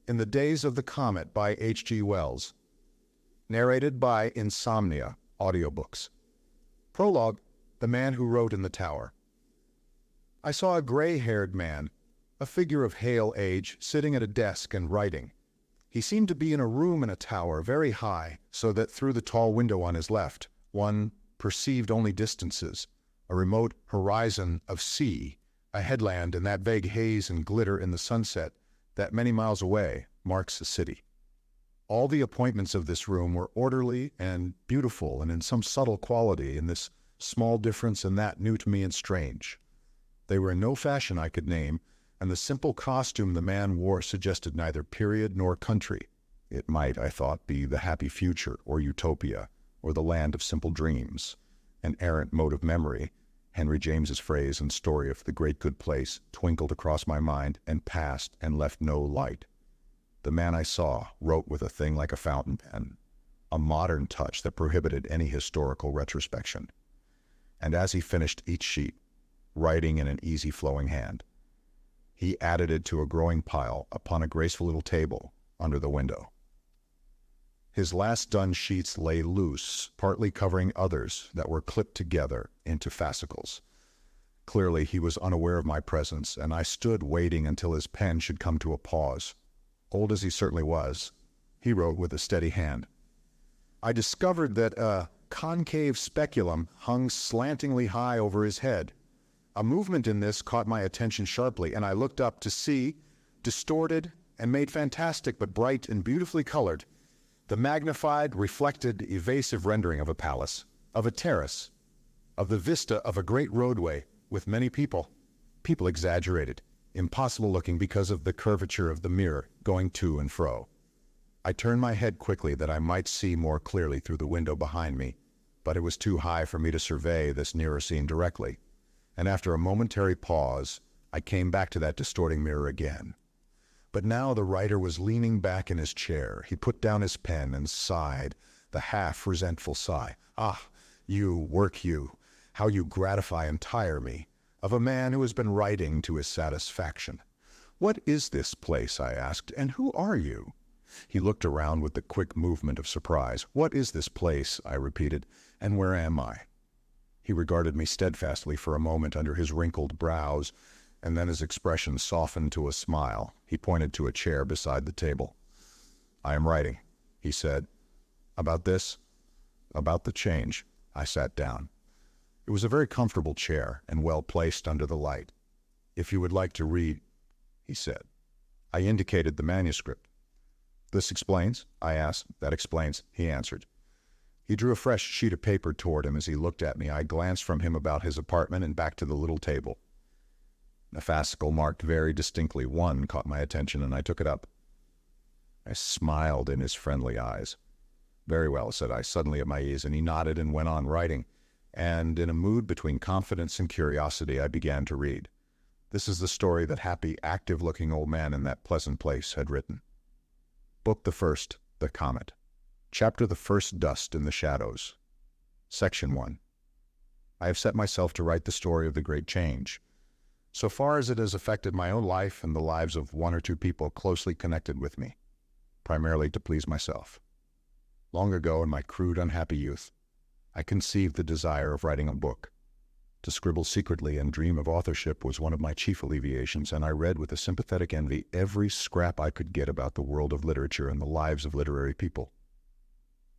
In the Days of the Comet by H.G. Wells. Narrated by Insomnia, Audiobooks. Prologue, The Man Who Wrote in the Tower. I saw a gray-haired man, a figure of hale age, sitting at a desk and writing. He seemed to be in a room in a tower very high, so that through the tall window on his left, one perceived only distances, a remote horizon of sea, a headland, and that vague haze and glitter in the sunset that many miles away marks a city. All the appointments of this room were orderly and beautiful, and in some subtle quality, in this small difference and that new to me and strange. They were in no fashion I could name, and the simple costume the man wore suggested neither period nor country. It might, I thought, be the happy future, or utopia, or the land of simple dreams. An errant mode of memory, Henry James's phrase and story of the great good place, twinkled across my mind and passed and left no light. The man I saw wrote with a thing like a fountain pen, a modern touch that prohibited any historical retrospection. And as he finished each sheet, writing in an easy flowing hand, he added it to a growing pile upon a graceful little table under the window. His last done sheets lay loose, partly covering others that were clipped together into fascicles. Clearly he was unaware of my presence, and I stood waiting until his pen should come to a pause. Old as he certainly was, he wrote with a steady hand. I discovered that a concave speculum hung slantingly high over his head. A movement in this caught my attention sharply, and I looked up to see, distorted and made fantastic but bright and beautifully colored, the magnified, reflected, evasive rendering of a palace, of a terrace, of the vista of a great roadway with many people exaggerated, impossible looking because of the curvature of the mirror going to and fro. I turned my head quickly that I might see more clearly through the window behind me, but it was too high for me to survey this nearer scene directly, and after a momentary pause, I came back to that distorting mirror again. But now the writer was leaning back in his chair. He put down his pen and sighed, the half-resentful sigh. Ah, you, work you, how you gratify and tire me, of a man who has been writing to his satisfaction. What is this place, I asked, and who are you? He looked around with the quick movement of surprise. What is this place, I repeated, and where am I? He regarded me steadfastly for a moment under his wrinkled brows, and then his expression softened to a smile. He pointed to a chair beside the table. I am writing, he said. About this? About the change. I sat down. It was a very comfortable chair and well placed under the light. If you would like to read, he said. I indicated the manuscript. This explains? I asked. That explains, he answered. He drew a fresh sheet of paper toward him as he looked at me. I glanced from him about his apartment and back to the little table. A fascicle marked very distinctly 1 caught my attention, and I took it up. I smiled in his friendly eyes. Very well, said I, suddenly at my ease, and he nodded and went on writing. And in a mood between confidence and curiosity, I began to read. This is the story that happy, active-looking old man in that pleasant place had written. Book the First, The Comet. Chapter the First, Dust in the Shadows. Section 1. I have set myself to write the story of the great change, so far as it has affected my own life and the lives of 1 or 2 people closely connected with me, primarily to please myself. Long ago, in my crude, unhappy youth, I conceived the desire of writing a book. To scribble secretly and dream of authorship was one of my chief alleviations, and I read with a sympathetic envy every scrap I could get about the world of literature and the lives of literary people.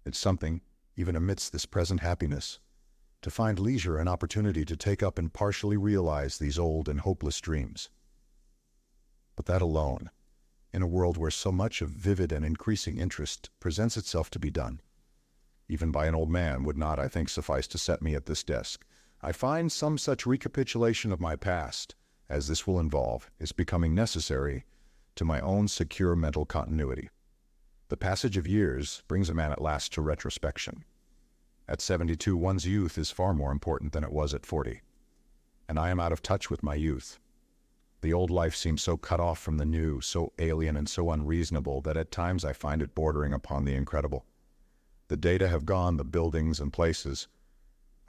It's something, even amidst this present happiness, to find leisure and opportunity to take up and partially realize these old and hopeless dreams. But that alone, in a world where so much of vivid and increasing interest presents itself to be done, even by an old man, would not, I think, suffice to set me at this desk. I find some such recapitulation of my past, as this will involve, is becoming necessary to my own secure mental continuity. The passage of years brings a man at last to retrospection. At 72, one's youth is far more important than it was at 40. And I am out of touch with my youth. The old life seems so cut off from the new, so alien and so unreasonable that at times I find it bordering upon the incredible. The data have gone, the buildings and places.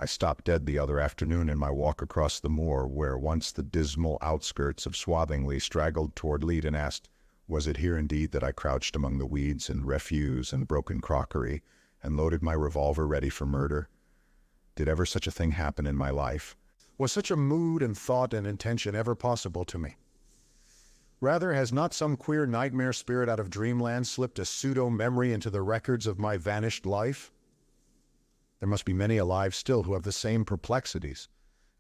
I stopped dead the other afternoon in my walk across the moor where once the dismal outskirts of Swathinglea straggled toward Leeds and asked, Was it here indeed that I crouched among the weeds and refuse and broken crockery, and loaded my revolver ready for murder? Did ever such a thing happen in my life? Was such a mood and thought and intention ever possible to me? Rather, has not some queer nightmare spirit out of dreamland slipped a pseudo-memory into the records of my vanished life? There must be many alive still who have the same perplexities,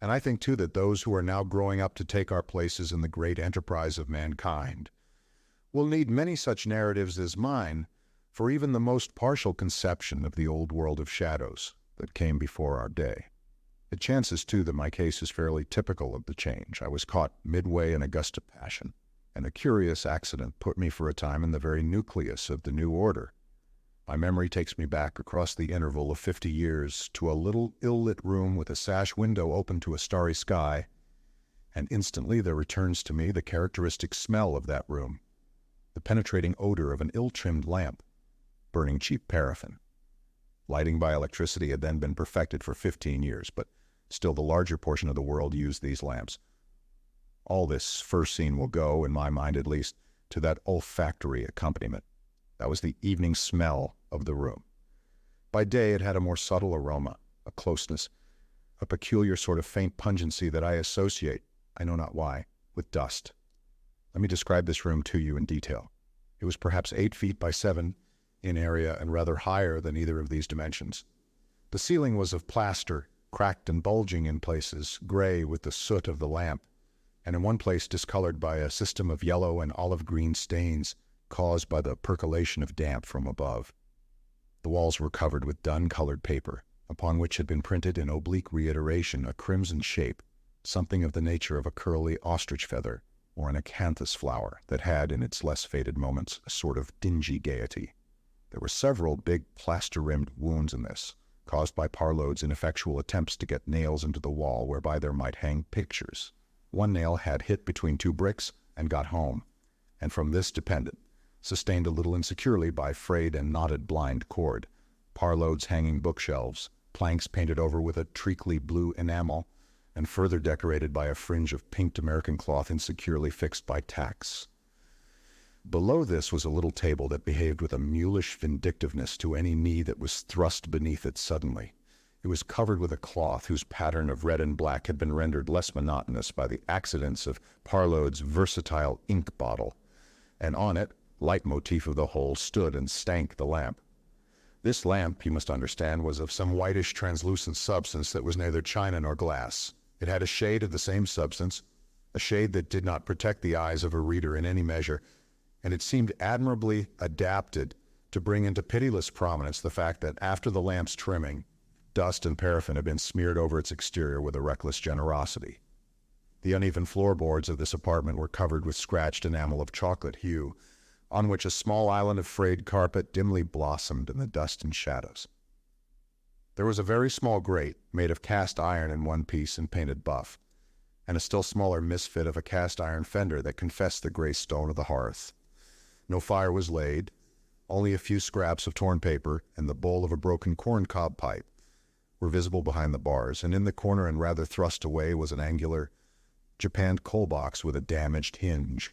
and I think too that those who are now growing up to take our places in the great enterprise of mankind will need many such narratives as mine for even the most partial conception of the old world of shadows that came before our day. It chances too that my case is fairly typical of the change. I was caught midway in a gust of passion, and a curious accident put me for a time in the very nucleus of the new order. My memory takes me back across the interval of 50 years to a little ill-lit room with a sash window open to a starry sky, and instantly there returns to me the characteristic smell of that room, the penetrating odor of an ill-trimmed lamp, burning cheap paraffin. Lighting by electricity had then been perfected for 15 years, but still the larger portion of the world used these lamps. All this first scene will go, in my mind at least, to that olfactory accompaniment. That was the evening smell of the room. By day it had a more subtle aroma, a closeness, a peculiar sort of faint pungency that I associate, I know not why, with dust. Let me describe this room to you in detail. It was perhaps 8 feet by 7 in area and rather higher than either of these dimensions. The ceiling was of plaster, cracked and bulging in places, gray with the soot of the lamp, and in one place discolored by a system of yellow and olive-green stains caused by the percolation of damp from above. The walls were covered with dun-colored paper, upon which had been printed in oblique reiteration a crimson shape, something of the nature of a curly ostrich feather or an acanthus flower that had, in its less faded moments, a sort of dingy gaiety. There were several big plaster-rimmed wounds in this, caused by Parload's ineffectual attempts to get nails into the wall whereby there might hang pictures. One nail had hit between 2 bricks and got home, and from this depended, sustained a little insecurely by frayed and knotted blind cord, Parload's hanging bookshelves, planks painted over with a treacly blue enamel, and further decorated by a fringe of pinked American cloth insecurely fixed by tacks. Below this was a little table that behaved with a mulish vindictiveness to any knee that was thrust beneath it suddenly. It was covered with a cloth whose pattern of red and black had been rendered less monotonous by the accidents of Parload's versatile ink bottle, and on it, leitmotif of the whole, stood and stank the lamp. This lamp, you must understand, was of some whitish translucent substance that was neither china nor glass. It had a shade of the same substance, a shade that did not protect the eyes of a reader in any measure, and it seemed admirably adapted to bring into pitiless prominence the fact that after the lamp's trimming, dust and paraffin had been smeared over its exterior with a reckless generosity. The uneven floorboards of this apartment were covered with scratched enamel of chocolate hue, on which a small island of frayed carpet dimly blossomed in the dust and shadows. There was a very small grate, made of cast iron in one piece and painted buff, and a still smaller misfit of a cast iron fender that confessed the gray stone of the hearth. No fire was laid, only a few scraps of torn paper and the bowl of a broken corncob pipe were visible behind the bars, and in the corner and rather thrust away was an angular, japanned coal box with a damaged hinge.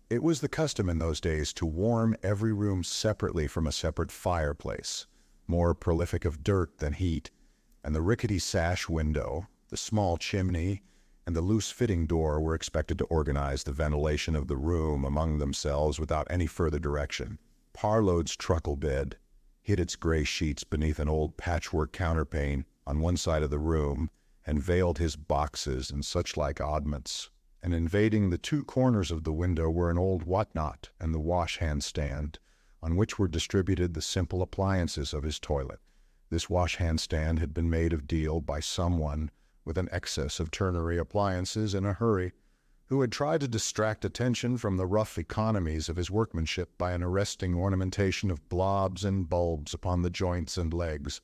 It was the custom in those days to warm every room separately from a separate fireplace, more prolific of dirt than heat, and the rickety sash window, the small chimney, and the loose-fitting door were expected to organize the ventilation of the room among themselves without any further direction. Parload's truckle bed hid its gray sheets beneath an old patchwork counterpane on one side of the room, and veiled his boxes and such-like oddments. And invading the 2 corners of the window were an old whatnot and the wash-hand stand, on which were distributed the simple appliances of his toilet. This wash-hand stand had been made of deal by someone with an excess of ternary appliances in a hurry, who had tried to distract attention from the rough economies of his workmanship by an arresting ornamentation of blobs and bulbs upon the joints and legs.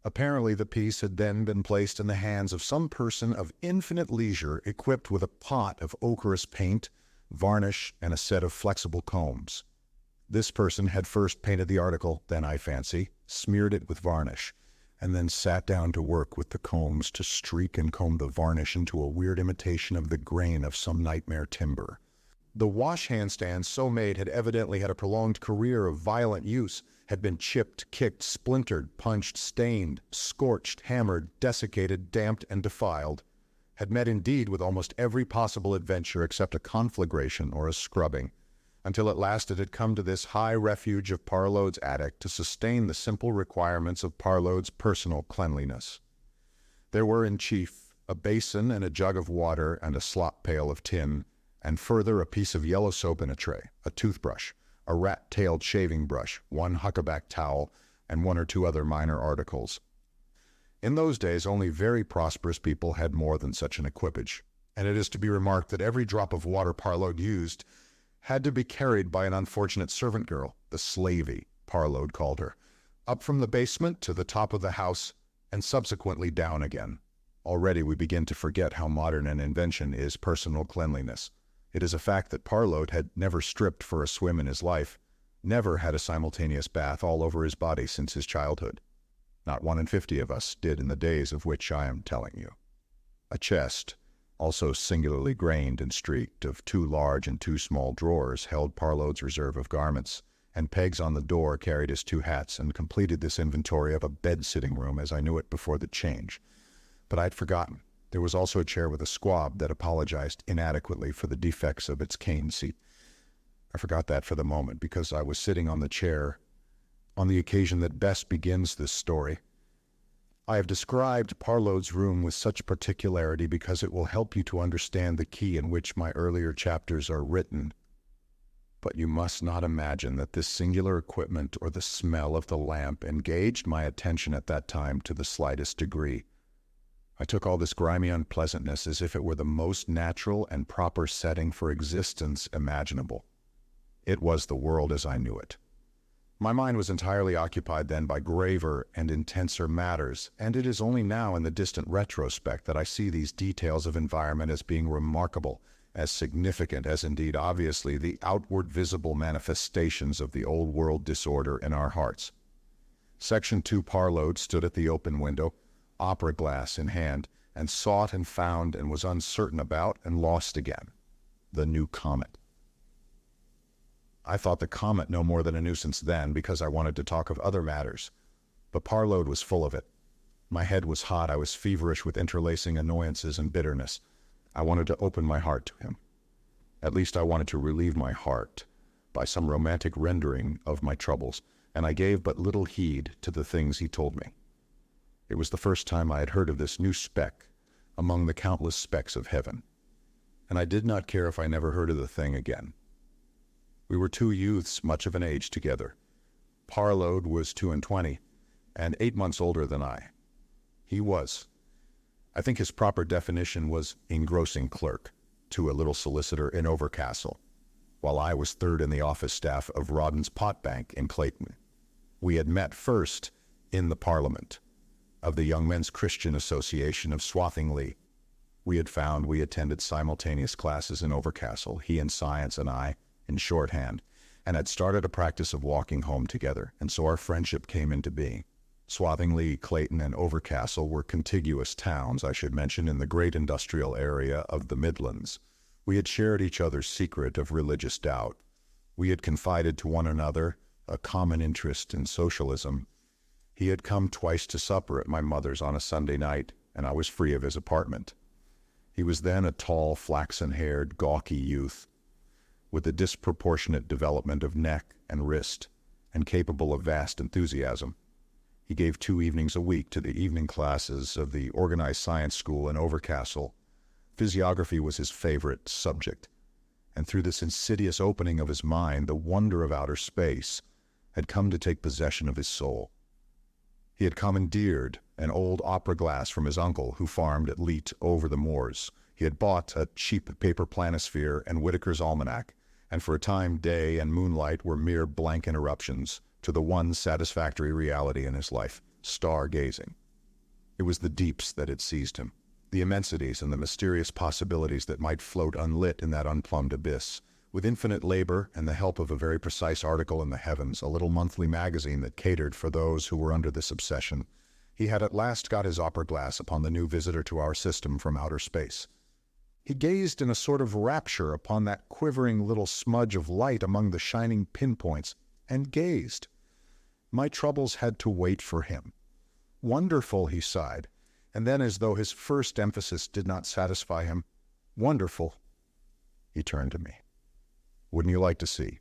Apparently the piece had then been placed in the hands of some person of infinite leisure, equipped with a pot of ochreous paint, varnish, and a set of flexible combs. This person had first painted the article, then, I fancy, smeared it with varnish, and then sat down to work with the combs to streak and comb the varnish into a weird imitation of the grain of some nightmare timber. The wash handstand so made had evidently had a prolonged career of violent use, had been chipped, kicked, splintered, punched, stained, scorched, hammered, desiccated, damped, and defiled, had met indeed with almost every possible adventure except a conflagration or a scrubbing, until at last it had come to this high refuge of Parload's attic to sustain the simple requirements of Parload's personal cleanliness. There were in chief a basin and a jug of water and a slop pail of tin, and further a piece of yellow soap in a tray, a toothbrush, a rat-tailed shaving brush, one huckaback towel, and one or two other minor articles. In those days, only very prosperous people had more than such an equipage, and it is to be remarked that every drop of water Parload used had to be carried by an unfortunate servant girl, the slavey, Parload called her, up from the basement to the top of the house, and subsequently down again. Already we begin to forget how modern an invention is personal cleanliness. It is a fact that Parload had never stripped for a swim in his life, never had a simultaneous bath all over his body since his childhood. Not 1 in 50 of us did in the days of which I am telling you. A chest, also singularly grained and streaked, of 2 large and 2 small drawers held Parload's reserve of garments, and pegs on the door carried his 2 hats and completed this inventory of a bed-sitting room as I knew it before the change. But I'd forgotten. There was also a chair with a squab that apologized inadequately for the defects of its cane seat. I forgot that for the moment because I was sitting on the chair on the occasion that best begins this story. I have described Parload's room with such particularity because it will help you to understand the key in which my earlier chapters are written. But you must not imagine that this singular equipment or the smell of the lamp engaged my attention at that time to the slightest degree. I took all this grimy unpleasantness as if it were the most natural and proper setting for existence imaginable. It was the world as I knew it. My mind was entirely occupied then by graver and intenser matters, and it is only now in the distant retrospect that I see these details of environment as being remarkable, as significant as indeed obviously the outward visible manifestations of the old world disorder in our hearts. Section 2 Parload stood at the open window, opera glass in hand, and sought and found and was uncertain about and lost again. The new comet. I thought the comet no more than a nuisance then because I wanted to talk of other matters. But Parload was full of it. My head was hot. I was feverish with interlacing annoyances and bitterness. I wanted to open my heart to him. At least I wanted to relieve my heart by some romantic rendering of my troubles, and I gave but little heed to the things he told me. It was the first time I had heard of this new speck among the countless specks of heaven, and I did not care if I never heard of the thing again. We were 2 youths much of an age together. Parload was 22 and 8 months older than I. He was, I think his proper definition was engrossing clerk to a little solicitor in Overcastle, while I was 3rd in the office staff of Rawdon's Pot Bank in Clayton. We had met first in the Parliament of the Young Men's Christian Association of Swathinglea. We attended simultaneous classes in Overcastle, he in science and I in shorthand, and had started a practice of walking home together, and so our friendship came into being. Swathinglea, Clayton, and Overcastle were contiguous towns, I should mention, in the great industrial area of the Midlands. We had shared each other's secret of religious doubt. We had confided to one another a common interest in socialism. He had come twice to supper at my mother's on a Sunday night, and I was free of his apartment. He was then a tall, flaxen-haired, gawky youth, with a disproportionate development of neck and wrist, and capable of vast enthusiasm. He gave 2 evenings a week to the evening classes of the organized science school in Overcastle. Physiography was his favorite subject, and through this insidious opening of his mind, the wonder of outer space had come to take possession of his soul. He had commandeered an old opera glass from his uncle, who farmed at Leet over the moors. He had bought a cheap paper planisphere and Whitaker's Almanac, and for a time day and moonlight were mere blank interruptions to the one satisfactory reality in his life, star-gazing. It was the deeps that had seized him, the immensities and the mysterious possibilities that might float unlit in that unplumbed abyss. With infinite labor and the help of a very precise article in the Heavens, a little monthly magazine that catered for those who were under this obsession, he had at last got his opera glass upon the new visitor to our system from outer space. He gazed in a sort of rapture upon that quivering little smudge of light among the shining pinpoints, and gazed. My troubles had to wait for him. Wonderful, he sighed, and then, as though his first emphasis did not satisfy him, wonderful. He turned to me. Wouldn't you like to see?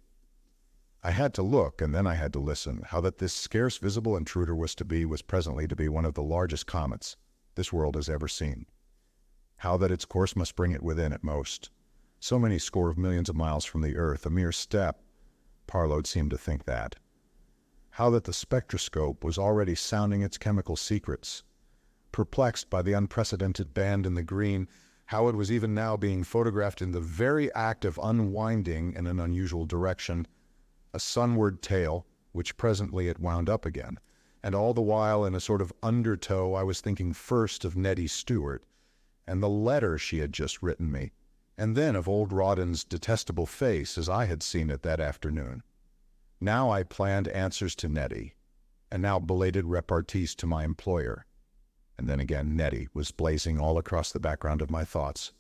I had to look, and then I had to listen, how that this scarce visible intruder was presently to be one of the largest comets this world has ever seen. How that its course must bring it within, at most, so many score of millions of miles from the Earth, a mere step. Parload seemed to think that. How that the spectroscope was already sounding its chemical secrets. Perplexed by the unprecedented band in the green, how it was even now being photographed in the very act of unwinding in an unusual direction, a sunward tail, which presently it wound up again, and all the while in a sort of undertow I was thinking first of Nettie Stewart, and the letter she had just written me, and then of old Rawdon's detestable face as I had seen it that afternoon. Now I planned answers to Nettie, and now belated repartees to my employer. And then again Nettie was blazing all across the background of my thoughts.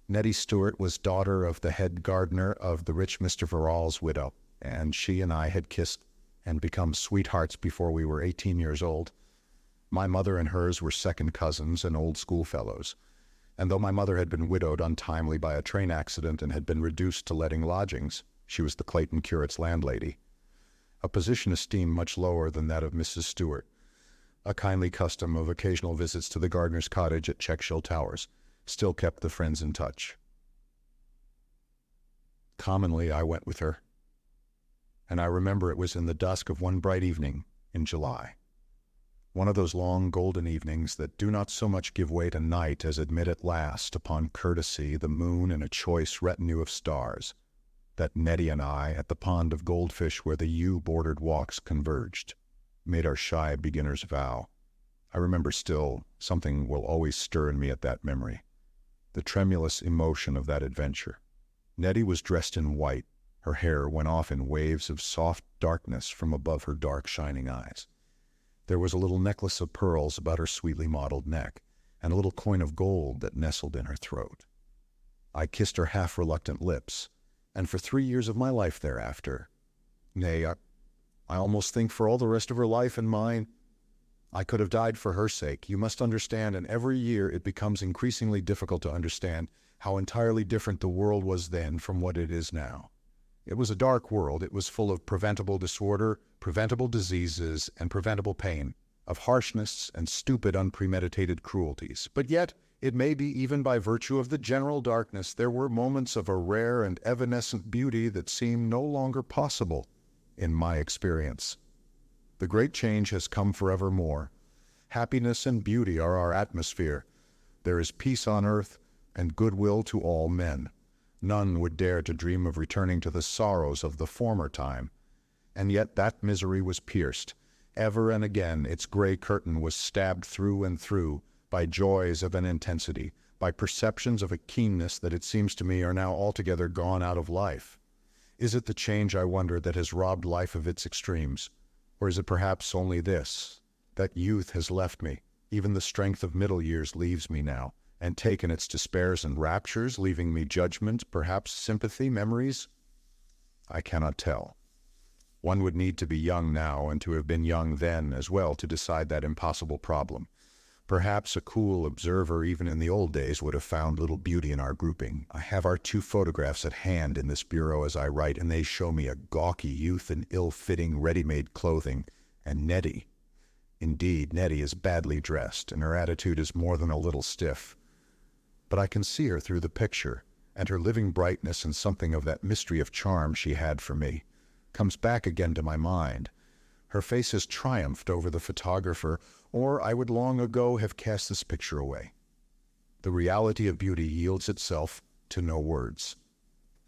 Nettie Stewart was daughter of the head gardener of the rich Mr. Verrall's widow, and she and I had kissed and become sweethearts before we were 18 years old. My mother and hers were second cousins and old schoolfellows, and though my mother had been widowed untimely by a train accident and had been reduced to letting lodgings, she was the Clayton curate's landlady, a position esteemed much lower than that of Mrs. Stewart, a kindly custom of occasional visits to the gardener's cottage at Checkshill Towers still kept the friends in touch. Commonly I went with her, and I remember it was in the dusk of one bright evening in July. One of those long golden evenings that do not so much give way to night as admit at last, upon courtesy, the moon and a choice retinue of stars, that Nettie and I, at the pond of goldfish where the yew-bordered walks converged, made our shy beginner's vow. I remember still, something will always stir in me at that memory, the tremulous emotion of that adventure. Nettie was dressed in white. Her hair went off in waves of soft darkness from above her dark shining eyes. There was a little necklace of pearls about her sweetly modeled neck, and a little coin of gold that nestled in her throat. I kissed her half-reluctant lips, and for 3 years of my life thereafter, nay, I almost think for all the rest of her life and mine, I could have died for her sake. You must understand, and every year it becomes increasingly difficult to understand how entirely different the world was then from what it is now. It was a dark world. It was full of preventable disorder, preventable diseases, and preventable pain, of harshness and stupid unpremeditated cruelties. But yet, it may be even by virtue of the general darkness, there were moments of a rare and evanescent beauty that seemed no longer possible, in my experience. The great change has come forevermore. Happiness and beauty are our atmosphere. There is peace on earth and goodwill to all men. None would dare to dream of returning to the sorrows of the former time. And yet that misery was pierced. Ever and again its gray curtain was stabbed through and through by joys of an intensity, by perceptions of a keenness that it seems to me are now altogether gone out of life. Is it the change, I wonder, that has robbed life of its extremes? Or is it perhaps only this, that youth has left me, even the strength of middle years leaves me now, and taken its despairs and raptures, leaving me judgment, perhaps sympathy, memories? I cannot tell. One would need to be young now and to have been young then as well to decide that impossible problem. Perhaps a cool observer even in the old days would have found little beauty in our grouping. I have our 2 photographs at hand in this bureau as I write, and they show me a gawky youth in ill-fitting, ready-made clothing, and Nettie. Indeed, Nettie is badly dressed, and her attitude is more than a little stiff. But I can see her through the picture, and her living brightness and something of that mystery of charm she had for me comes back again to my mind. Her face has triumphed over the photographer, or I would long ago have cast this picture away. The reality of beauty yields itself to no words.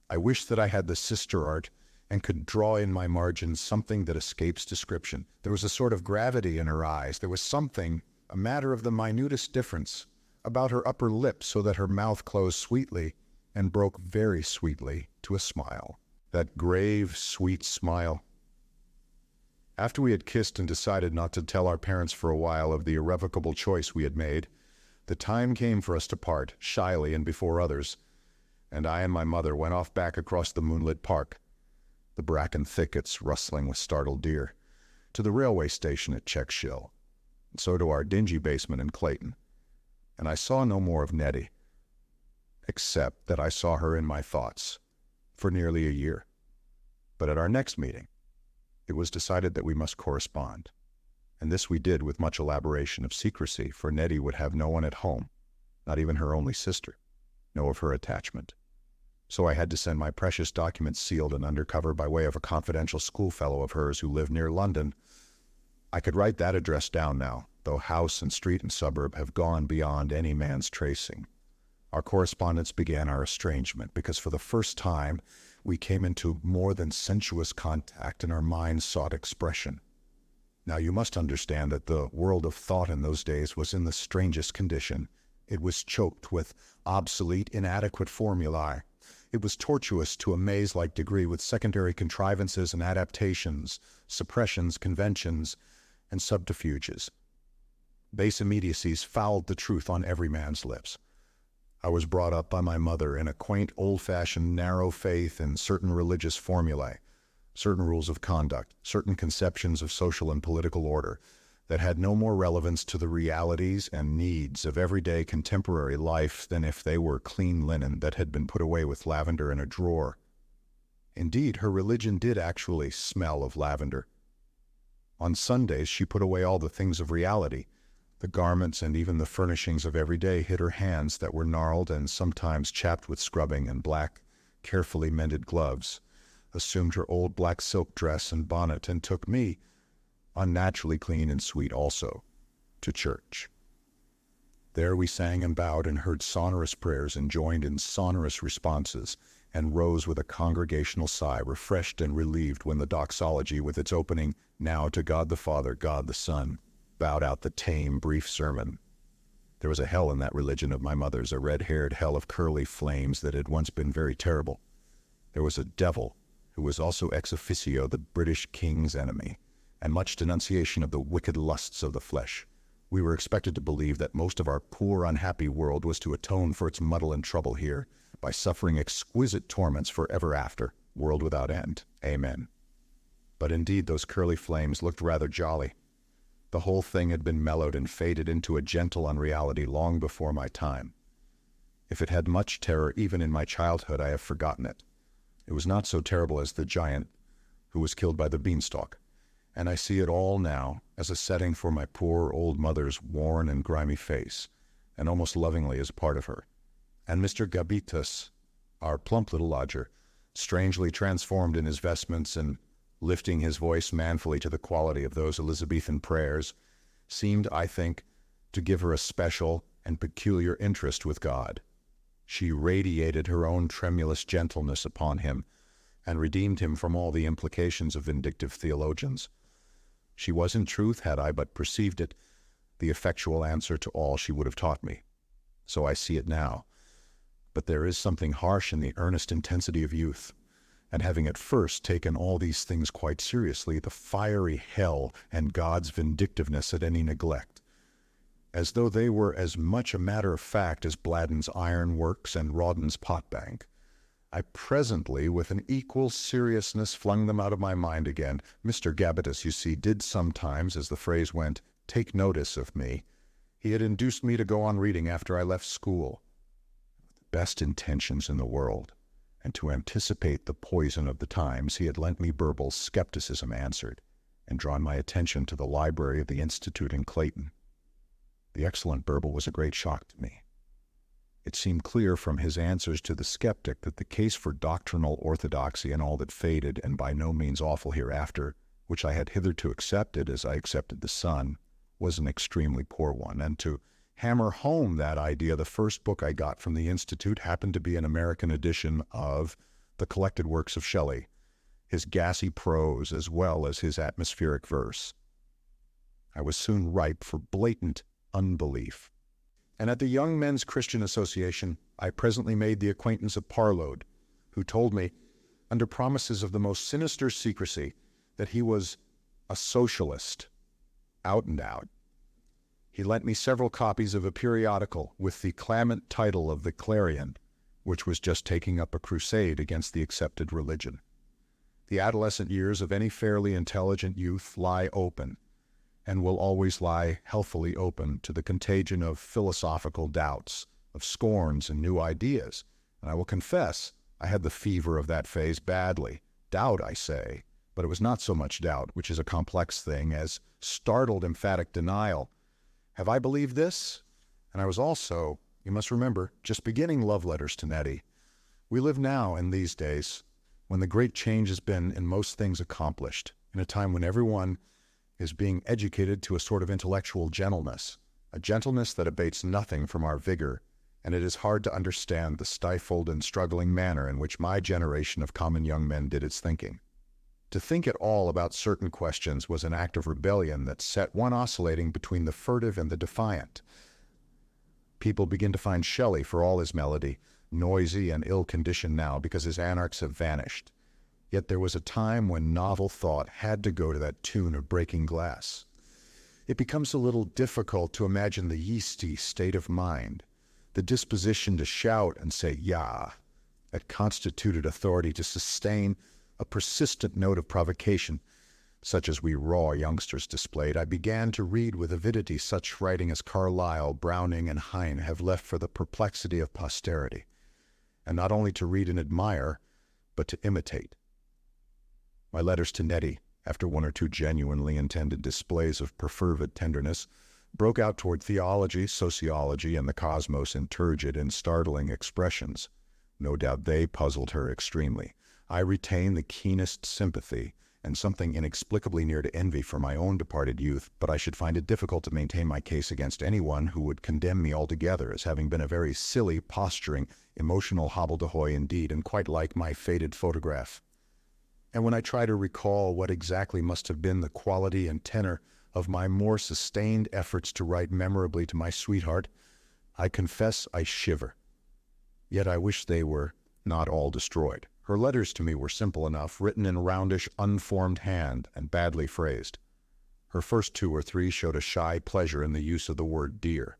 I wish that I had the sister art and could draw in my margins something that escapes description. There was a sort of gravity in her eyes. There was something, a matter of the minutest difference, about her upper lip so that her mouth closed sweetly and broke very sweetly to a smile. That grave, sweet smile. After we had kissed and decided not to tell our parents for a while of the irrevocable choice we had made, The time came for us to part, shyly and before others, and I and my mother went off back across the moonlit park, the bracken thickets rustling with startled deer, to the railway station at Checkshill, and so to our dingy basement in Clayton. And I saw no more of Nettie, except that I saw her in my thoughts for nearly a year. But at our next meeting, it was decided that we must correspond. And this we did with much elaboration of secrecy, for Nettie would have no one at home, not even her only sister, know of her attachment. So I had to send my precious documents sealed and undercover by way of a confidential schoolfellow of hers who lived near London. I could write that address down now, though house and street and suburb have gone beyond any man's tracing. Our correspondence began our estrangement, because for the first time we came into more than sensuous contact, and our minds sought expression. Now you must understand that the world of thought in those days was in the strangest condition. It was choked with obsolete, inadequate formulae. It was tortuous to a maze-like degree with secondary contrivances and adaptations, suppressions, conventions, and subterfuges. Base immediacies fouled the truth on every man's lips. I was brought up by my mother in a quaint, old-fashioned, narrow faith in certain religious formulae, certain rules of conduct, certain conceptions of social and political order that had no more relevance to the realities and needs of everyday contemporary life than if they were clean linen that had been put away with lavender in a drawer. Indeed, her religion did actually smell of lavender. On Sundays she put away all the things of reality. The garments and even the furnishings of every day hid her hands that were gnarled and sometimes chapped with scrubbing, and black, carefully mended gloves, assumed her old black silk dress and bonnet, and took me, unnaturally clean and sweet also, to church. There we sang and bowed and heard sonorous prayers and joined in sonorous responses, and rose with a congregational sigh, refreshed and relieved when the doxology, with its opening, "Now to God the Father, God the Son," bowed out the tame, brief sermon. There was a hell in that religion of my mother's, a red-haired hell of curly flames that had once been very terrible. There was a devil, who was also ex officio the British king's enemy, and much denunciation of the wicked lusts of the flesh. We were expected to believe that most of our poor, unhappy world was to atone for its muddle and trouble here by suffering exquisite torments for ever after, world without end. Amen. But indeed those curly flames looked rather jolly. The whole thing had been mellowed and faded into a gentle unreality long before my time. If it had much terror even in my childhood, I have forgotten it. It was not so terrible as the giant who was killed by the beanstalk, and I see it all now as a setting for my poor old mother's worn and grimy face, and almost lovingly as a part of her. And Mr. Gabitus, our plump little lodger, strangely transformed in his vestments and lifting his voice manfully to the quality of those Elizabethan prayers, seemed, I think, to give her a special and peculiar interest with God. She radiated her own tremulous gentleness upon him, and redeemed him from all the implications of vindictive theologians. She was in truth, had I but perceived it, the effectual answer to all she would have taught me. So I see it now. But there is something harsh in the earnest intensity of youth, and having at first taken all these things quite seriously, the fiery hell and God's vindictiveness at any neglect, as though they were as much a matter of fact as Bladden's iron works and Rawdon's pot bank, I presently, with an equal seriousness, flung them out of my mind again. Mr. Gabitus, you see, did sometimes, as the phrase went, take notice of me. He had induced me to go on reading after I left school, with the best intentions in the world. And to anticipate the poison of the times, he had lent me Burble's Skepticism Answered, and drawn my attention to the library of the Institute in Clayton. The excellent Burble was a great shock to me. It seemed clear from his answers to the skeptic that the case for doctrinal orthodoxy and all that faded and by no means awful hereafter, which I had hitherto accepted as I accepted the sun, was an extremely poor one, and to hammer home that idea, the first book I got from the Institute happened to be an American edition of the collected works of Shelley, his gassy prose as well as his atmospheric verse. I was soon ripe for blatant unbelief. And at the Young Men's Christian Association, I presently made the acquaintance of Parload, who told me, under promises of the most sinister secrecy, that he was a socialist, out and out. He lent me several copies of a periodical with the clamant title of the Clarion, which was just taking up a crusade against the accepted religion. The adolescent years of any fairly intelligent youth lie open, and will always lie healthily open to the contagion of philosophical doubts, of scorns and new ideas. And I will confess, I had the fever of that phase badly. Doubt, I say, but it was not so much doubt, which is a complex thing, as startled emphatic denial. Have I believed this? And I was also, you must remember, just beginning love letters to Nettie. We live now, in these days, when the great change has been in most things accomplished, in a time when everyone is being educated to a sort of intellectual gentleness, a gentleness that abates nothing from our vigor, and it is hard to understand the stifled and struggling manner in which my generation of common young men did its thinking. To think at all about certain questions was an act of rebellion that set one oscillating between the furtive and the defiant. People begin to find Shelley, for all his melody, noisy and ill-conditioned now because his anarchs have vanished. Yet there was a time when novel thought had to go to that tune of breaking glass. It becomes a little difficult to imagine the yeasty state of mind, the disposition to shout and say "yah," that constituted authority to sustain a persistent note of provocation, such as we raw youngsters displayed. I began to read with avidity such writing as Carlyle, Browning, and Heine have left for the perplexity of posterity, and not only to read and admire, but to imitate. My letters to Nettie, after one or two genuinely intended displays of perfervid tenderness, broke out toward theology, sociology, and the cosmos in turgid and startling expressions. No doubt they puzzled her extremely. I retain the keenest sympathy and something inexplicably near to envy for my own departed youth, but I should find it difficult to maintain my case against anyone who would condemn me altogether as having been a very silly, posturing, emotional hobbledehoy indeed, and quite like my faded photograph. And when I try to recall what exactly must have been the quality and tenor of my more sustained efforts to write memorably to my sweetheart, I confess I shiver. Yet I wish they were not all destroyed. Her letters to me were simple enough, written in roundish, unformed hand, and badly phrased. Her first two or three showed a shy pleasure in the use of the word dear.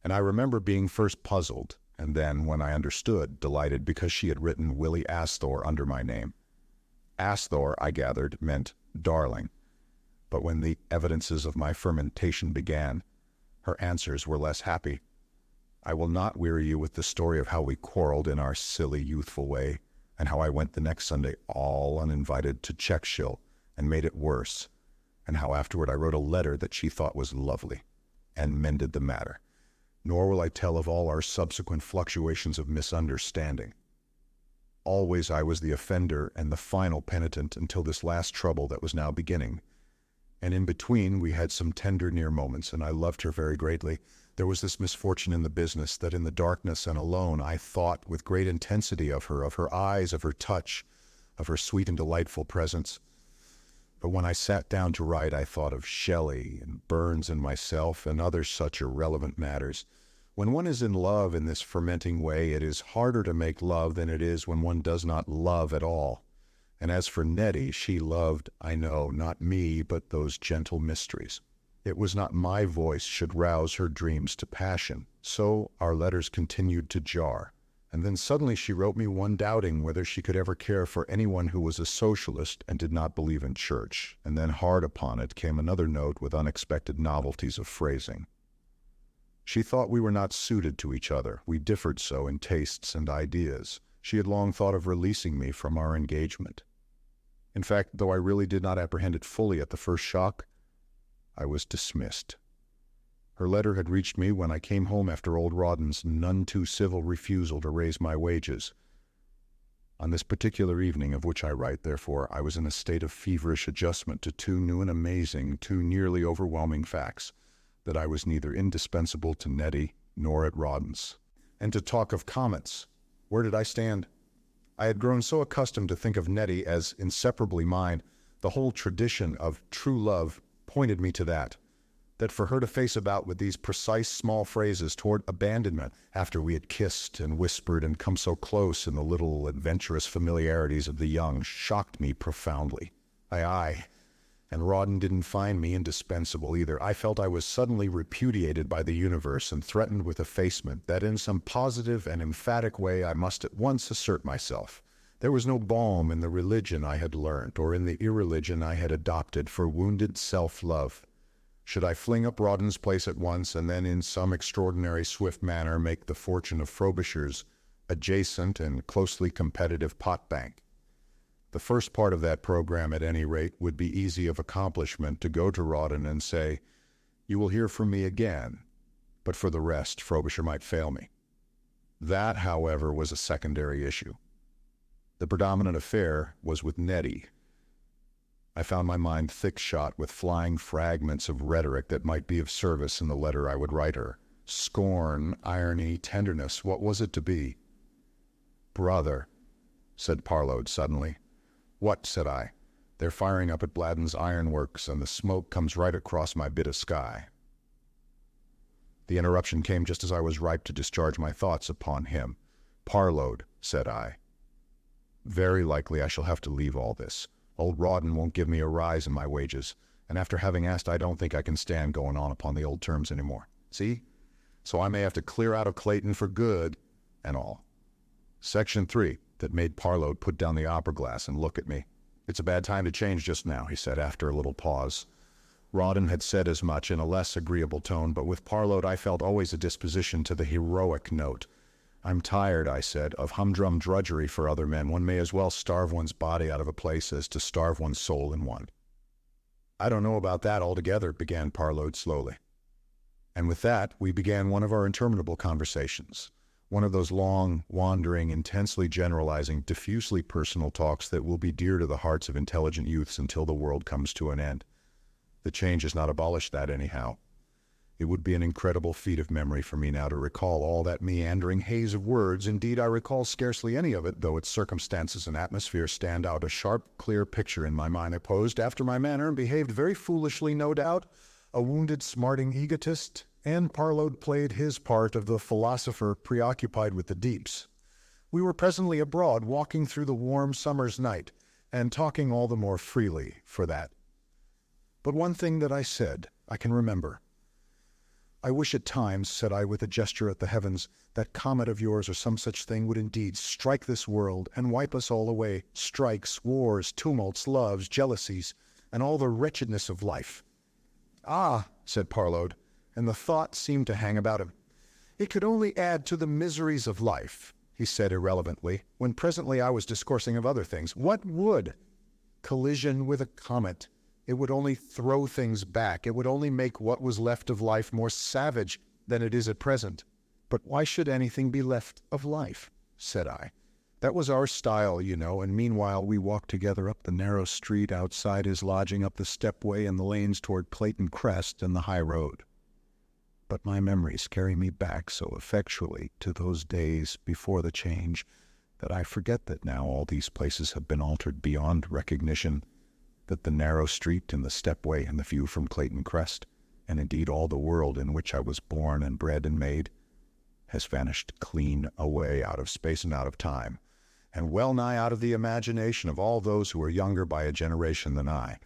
And I remember being first puzzled, and then, when I understood, delighted because she had written Willie Asthore under my name. Asthore, I gathered, meant darling. But when the evidences of my fermentation began, her answers were less happy. I will not weary you with the story of how we quarreled in our silly, youthful way, and how I went the next Sunday all uninvited to Checkshill and made it worse, and how afterward I wrote a letter that she thought was lovely, and mended the matter. Nor will I tell of all our subsequent fluctuations of misunderstanding. Always I was the offender and the final penitent until this last trouble that was now beginning. And in between we had some tender near moments, and I loved her very greatly. There was this misfortune in the business that in the darkness and alone I thought with great intensity of her eyes, of her touch, of her sweet and delightful presence. But when I sat down to write, I thought of Shelley and Burns and myself and other such irrelevant matters. When one is in love in this fermenting way, it is harder to make love than it is when one does not love at all. And as for Nettie, she loved, I know, not me, but those gentle mysteries. It was not my voice should rouse her dreams to passion. So our letters continued to jar. And then suddenly she wrote me one doubting whether she could ever care for anyone who was a socialist and did not believe in church. And then hard upon it came another note with unexpected novelties of phrasing. She thought we were not suited to each other. We differed so in tastes and ideas. She had long thought of releasing me from our engagement. In fact, though I really did not apprehend it fully at the first shock, I was dismissed. Her letter had reached me when I came home after old Rawdon's none-too-civil refusal to raise my wages. On this particular evening of which I write, therefore, I was in a state of feverish adjustment to two new and amazing, two nearly overwhelming facts, that I was neither indispensable to Nettie nor at Rawdon's. And to talk of comets, where did I stand? I had grown so accustomed to think of Nettie as inseparably mine, the whole tradition of true love pointed me to that for her to face about with these precise small phrases toward abandonment after we had kissed and whispered and come so close in the little adventurous familiarities of the young shocked me profoundly. Aye, And Rawdon didn't find me indispensable either. I felt I was suddenly repudiated by the universe and threatened with effacement, that in some positive and emphatic way I must at once assert myself. There was no balm in the religion I had learnt, or in the irreligion I had adopted for wounded self-love. Should I fling up Rawdon's place at once, and then in some extraordinary swift manner make the fortune of Frobisher's adjacent and closely competitive pot bank? The first part of that program, at any rate, would be easy of accomplishment, to go to Rawdon and say, "You will hear from me again," but for the rest, Frobisher might fail me. That, however, was a secondary issue. The predominant affair was with Nettie. I found my mind thick-shot with flying fragments of rhetoric that might be of service in the letter I would write her. Scorn, irony, tenderness, what was it to be? "Brother," said Parload suddenly. "What?" said I. "They're firing up at Bladden's ironworks, and the smoke comes right across my bit of sky." The interruption came just as I was ripe to discharge my thoughts upon him. "Parload," said I. "Very likely I shall have to leave all this. Old Rawdon won't give me a rise in my wages, and after having asked, I don't think I can stand going on upon the old terms anymore. See? So I may have to clear out of Clayton for good, and all." Section 3, that made Parload put down the opera glass and look at me. "It's a bad time to change just now," he said after a little pause. Rawdon had said as much in a less agreeable tone, but with Parload I felt always a disposition to the heroic note. "I'm tired," I said, "of humdrum drudgery for other men. One may as well starve one's body out of a place as to starve one's soul in one." "I don't know about that altogether," began Parload slowly. And with that we began one of our interminable conversations. One of those long, wandering, intensely generalizing, diffusely personal talks that will be dear to the hearts of intelligent youths until the world comes to an end. The change has not abolished that anyhow. It would be an incredible feat of memory for me now to recall all that meandering haze of words. Indeed, I recall scarcely any of it, though its circumstances and atmosphere stand out a sharp, clear picture in my mind. I posed after my manner and behaved very foolishly, no doubt, a wounded, smarting egotist, and Parload played his part of the philosopher preoccupied with the deeps. We were presently abroad, walking through the warm summer's night, and talking all the more freely for that. But one thing that I said I can remember. "I wish at times," said I with a gesture at the heavens, "that comet of yours or some such thing would indeed strike this world and wipe us all away. Strikes, wars, tumults, loves, jealousies, and all the wretchedness of life." "Ah," said Parload, and the thought seemed to hang about him. "It could only add to the miseries of life," he said irrelevantly, when presently I was discoursing of other things. "What would? Collision with a comet. It would only throw things back. It would only make what was left of life more savage than it is at present." "But why should anything be left of life?" said I. That was our style, you know, and meanwhile we walked together up the narrow street outside his lodging, up the stepway and the lanes toward Clayton Crest and the high road. But my memories carry me back so effectually to those days before the change that I forget that now all these places have been altered beyond recognition, that the narrow street and the stepway and the view from Clayton Crest, and indeed all the world in which I was born and bred and made, has vanished clean away out of space and out of time, and well nigh out of the imagination of all those who are younger by a generation than I.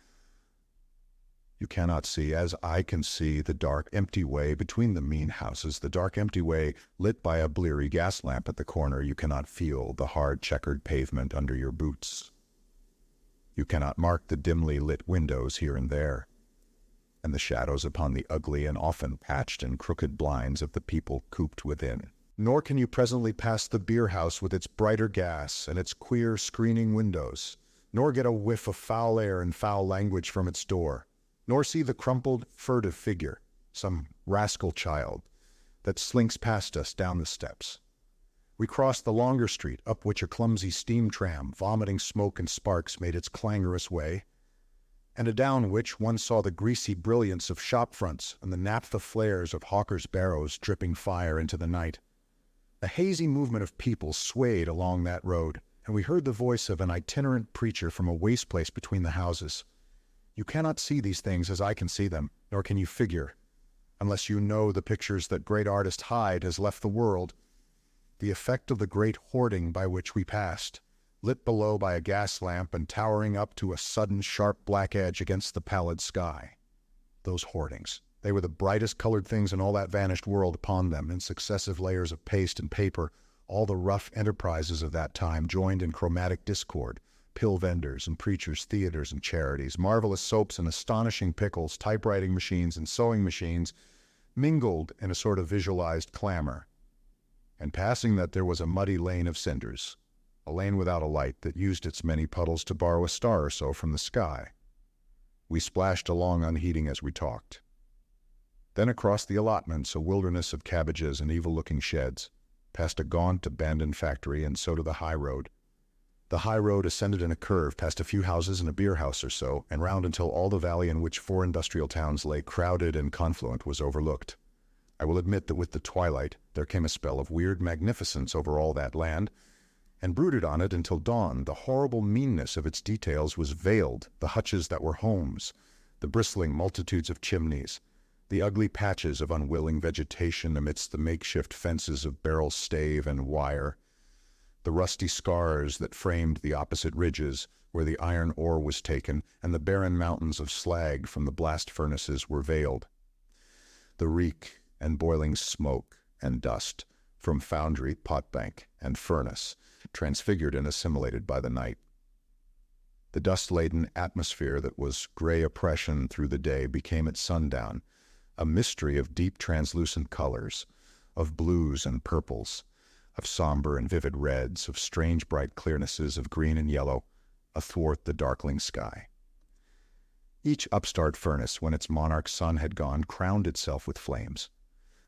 You cannot see, as I can see, the dark, empty way between the mean houses, the dark, empty way lit by a bleary gas lamp at the corner. You cannot feel the hard, checkered pavement under your boots. You cannot mark the dimly lit windows here and there, and the shadows upon the ugly and often patched and crooked blinds of the people cooped within. Nor can you presently pass the beer house with its brighter gas and its queer screening windows, nor get a whiff of foul air and foul language from its door, nor see the crumpled, furtive figure, some rascal child, that slinks past us down the steps. We crossed the longer street, up which a clumsy steam tram, vomiting smoke and sparks, made its clangorous way, and adown which one saw the greasy brilliance of shop fronts and the naphtha flares of hawkers' barrows dripping fire into the night. A hazy movement of people swayed along that road, and we heard the voice of an itinerant preacher from a waste place between the houses. You cannot see these things as I can see them, nor can you figure, unless you know the pictures that great artist Hyde has left the world, the effect of the great hoarding by which we passed, lit below by a gas lamp and towering up to a sudden sharp black edge against the pallid sky. Those hoardings. They were the brightest colored things in all that vanished world upon them, in successive layers of paste and paper, all the rough enterprises of that time joined in chromatic discord, pill vendors and preachers' theaters and charities, marvelous soaps and astonishing pickles, typewriting machines and sewing machines, mingled in a sort of visualized clamor. And passing that there was a muddy lane of cinders, a lane without a light that used its many puddles to borrow a star or so from the sky. We splashed along unheeding as we talked. Then across the allotments, a wilderness of cabbages and evil-looking sheds, past a gaunt, abandoned factory, and so to the high road. The high road ascended in a curve past a few houses and a beer house or so, and round until all the valley in which 4 industrial towns lay crowded and confluent was overlooked. I will admit that with the twilight there came a spell of weird magnificence over all that land, and brooded on it until dawn. The horrible meanness of its details was veiled, the hutches that were homes, the bristling multitudes of chimneys, the ugly patches of unwilling vegetation amidst the makeshift fences of barrel stave and wire, the rusty scars that framed the opposite ridges where the iron ore was taken, and the barren mountains of slag from the blast furnaces were veiled. The reek and boiling smoke and dust from foundry, potbank, and furnace, transfigured and assimilated by the night. The dust-laden atmosphere that was gray oppression through the day became at sundown a mystery of deep translucent colors, of blues and purples, of somber and vivid reds, of strange bright clearnesses of green and yellow, athwart the darkling sky. Each upstart furnace, when its monarch sun had gone, crowned itself with flames.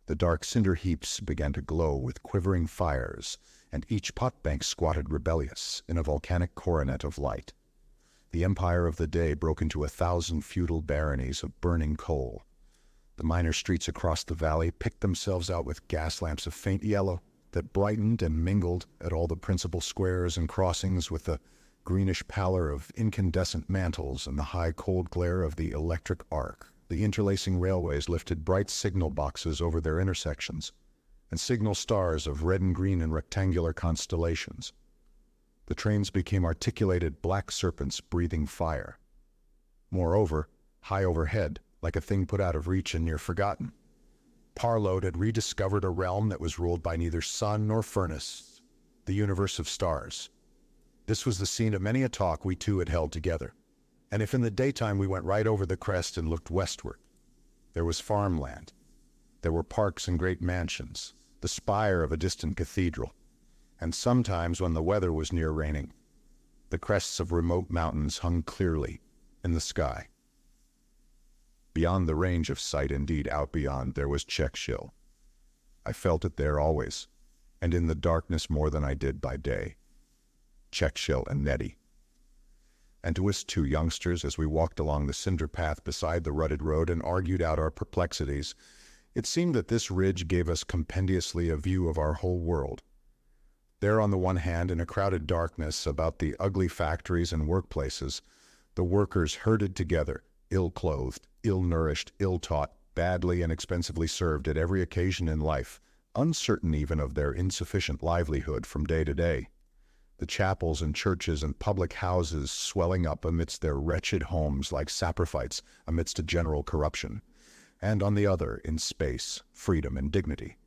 The dark cinder heaps began to glow with quivering fires, and each potbank squatted rebellious in a volcanic coronet of light. The empire of the day broke into 1,000 feudal baronies of burning coal. The minor streets across the valley picked themselves out with gas lamps of faint yellow that brightened and mingled at all the principal squares and crossings with the greenish pallor of incandescent mantles and the high cold glare of the electric arc. The interlacing railways lifted bright signal boxes over their intersections, and signal stars of red and green in rectangular constellations. The trains became articulated black serpents breathing fire. Moreover, high overhead, like a thing put out of reach and near forgotten, Parload had rediscovered a realm that was ruled by neither sun nor furnace, the universe of stars. This was the scene of many a talk we two had held together, and if in the daytime we went right over the crest and looked westward, there was farmland, there were parks and great mansions, the spire of a distant cathedral, and sometimes when the weather was near raining, the crests of remote mountains hung clearly in the sky. Beyond the range of sight, indeed, out beyond, there was Czechshill. I felt it there always, and in the darkness more than I did by day. Czechshill and Nettie. And to us two youngsters, as we walked along the cinder path beside the rutted road and argued out our perplexities, it seemed that this ridge gave us compendiously a view of our whole world. There on the one hand, in a crowded darkness about the ugly factories and workplaces, the workers herded together, ill-clothed, ill-nourished, ill-taught, badly and expensively served at every occasion in life, uncertain even of their insufficient livelihood from day to day. The chapels and churches and public houses swelling up amidst their wretched homes like saprophytes amidst a general corruption, and on the other, in space, freedom, and dignity,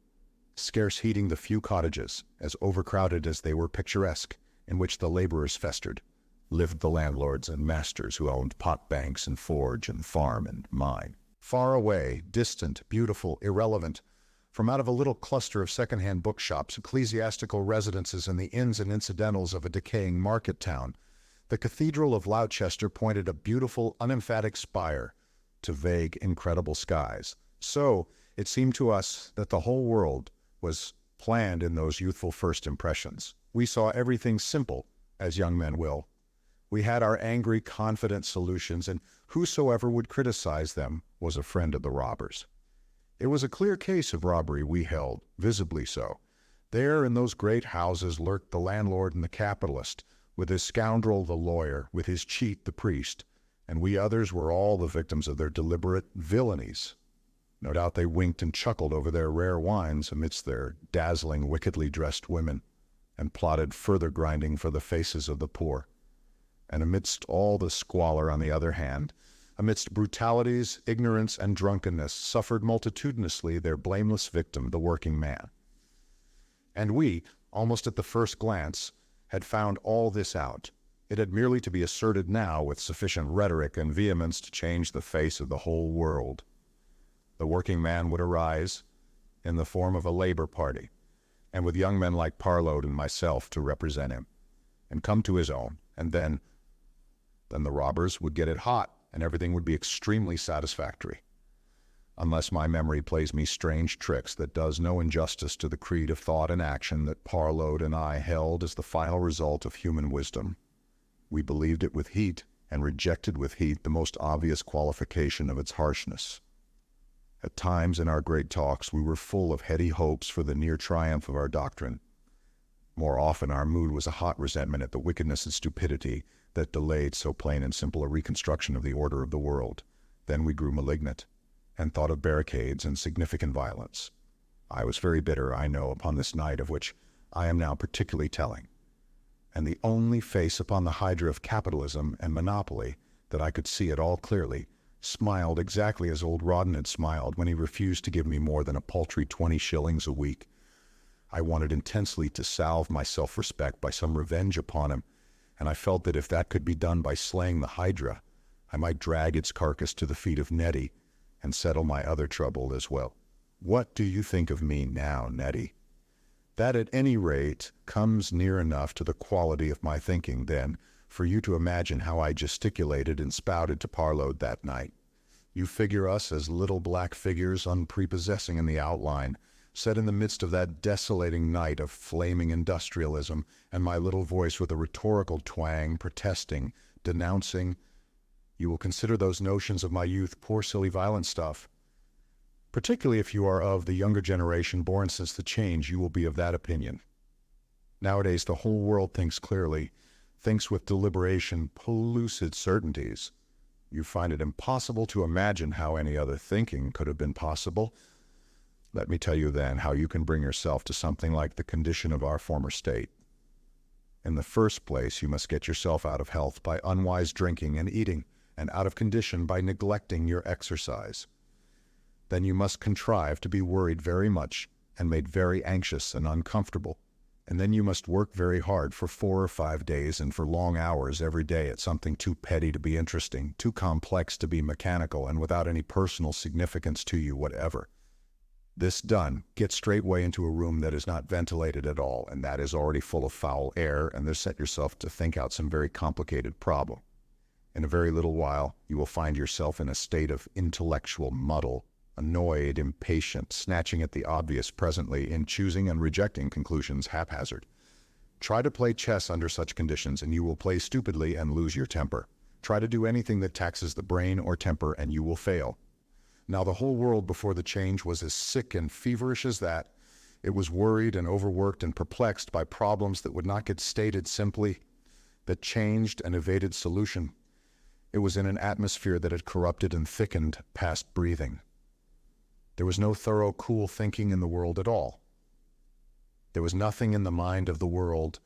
scarce heeding the few cottages, as overcrowded as they were picturesque, in which the laborers festered, lived the landlords and masters who owned pot banks and forge and farm and mine. Far away, distant, beautiful, irrelevant, from out of a little cluster of second-hand bookshops, ecclesiastical residences, and the inns and incidentals of a decaying market town, the Cathedral of Gloucester pointed a beautiful, unemphatic spire to vague, incredible skies. So it seemed to us that the whole world was planned in those youthful first impressions. We saw everything simple, as young men will. We had our angry, confident solutions, and whosoever would criticize them was a friend of the robbers. It was a clear case of robbery we held, visibly so. There in those great houses lurked the landlord and the capitalist, with his scoundrel the lawyer, with his cheat the priest, and we others were all the victims of their deliberate villainies. No doubt they winked and chuckled over their rare wines amidst their dazzling, wickedly dressed women. and plotted further grinding for the faces of the poor. And amidst all the squalor, on the other hand, amidst brutalities, ignorance, and drunkenness, suffered multitudinously their blameless victim, the working man. And we, almost at the first glance, had found all this out. It had merely to be asserted now with sufficient rhetoric and vehemence to change the face of the whole world. The working man would arise in the form of a labor party, and with young men like Parload and myself to represent him, and come to his own, and then the robbers would get it hot, and everything would be extremely satisfactory. Unless my memory plays me strange tricks that does no injustice to the creed of thought and action that Parload and I held as the final result of human wisdom. We believed it with heat, and rejected with heat the most obvious qualification of its harshness. At times in our great talks we were full of heady hopes for the near triumph of our doctrine. More often our mood was a hot resentment at the wickedness and stupidity that delayed so plain and simple a reconstruction of the order of the world. Then we grew malignant, and thought of barricades and significant violence. I was very bitter, I know, upon this night of which I am now particularly telling. And the only face upon the hydra of capitalism and monopoly that I could see at all clearly smiled exactly as old Rawdon had smiled when he refused to give me more than a paltry 20 shillings a week. I wanted intensely to salve my self-respect by some revenge upon him, and I felt that if that could be done by slaying the hydra, I might drag its carcass to the feet of Nettie and settle my other trouble as well. What do you think of me now, Nettie? That at any rate comes near enough to the quality of my thinking, then, for you to imagine how I gesticulated and spouted to Parload that night. You figure us as little black figures unprepossessing in the outline, set in the midst of that desolating night of flaming industrialism, and my little voice with a rhetorical twang, protesting, denouncing. You will consider those notions of my youth poor silly violent stuff. Particularly if you are of the younger generation born since the change, you will be of that opinion. Nowadays the whole world thinks clearly, thinks with deliberation, pellucid certainties. You find it impossible to imagine how any other thinking could have been possible. Let me tell you then how you can bring yourself to something like the condition of our former state. In the first place, you must get yourself out of health by unwise drinking and eating, and out of condition by neglecting your exercise. Then you must contrive to be worried very much and made very anxious and uncomfortable. And then you must work very hard for 4 or 5 days and for long hours every day at something too petty to be interesting, too complex to be mechanical, and without any personal significance to you whatever. This done, get straightway into a room that is not ventilated at all, and that is already full of foul air, and there set yourself to think out some very complicated problem. In a very little while, you will find yourself in a state of intellectual muddle, annoyed, impatient, snatching at the obvious presently, in choosing and rejecting conclusions haphazard. Try to play chess under such conditions, and you will play stupidly and lose your temper. Try to do anything that taxes the brain or temper, and you will fail. Now the whole world before the change was as sick and feverish as that. It was worried and overworked and perplexed by problems that would not get stated simply, that changed and evaded solution. It was in an atmosphere that had corrupted and thickened past breathing. There was no thorough, cool thinking in the world at all. There was nothing in the mind of the world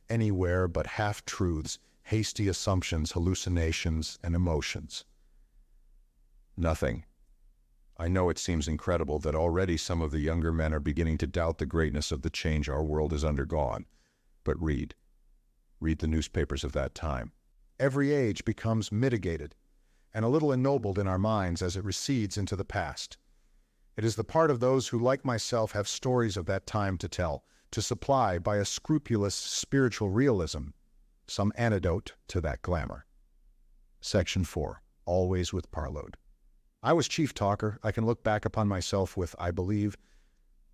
anywhere but half-truths, hasty assumptions, hallucinations, and emotions. Nothing. I know it seems incredible that already some of the younger men are beginning to doubt the greatness of the change our world has undergone. But read the newspapers of that time. Every age becomes mitigated and a little ennobled in our minds as it recedes into the past. It is the part of those who, like myself, have stories of that time to tell, to supply, by a scrupulous spiritual realism, some antidote to that glamour. Section 4. Always with Parload. I was chief talker. I can look back upon myself with, I believe,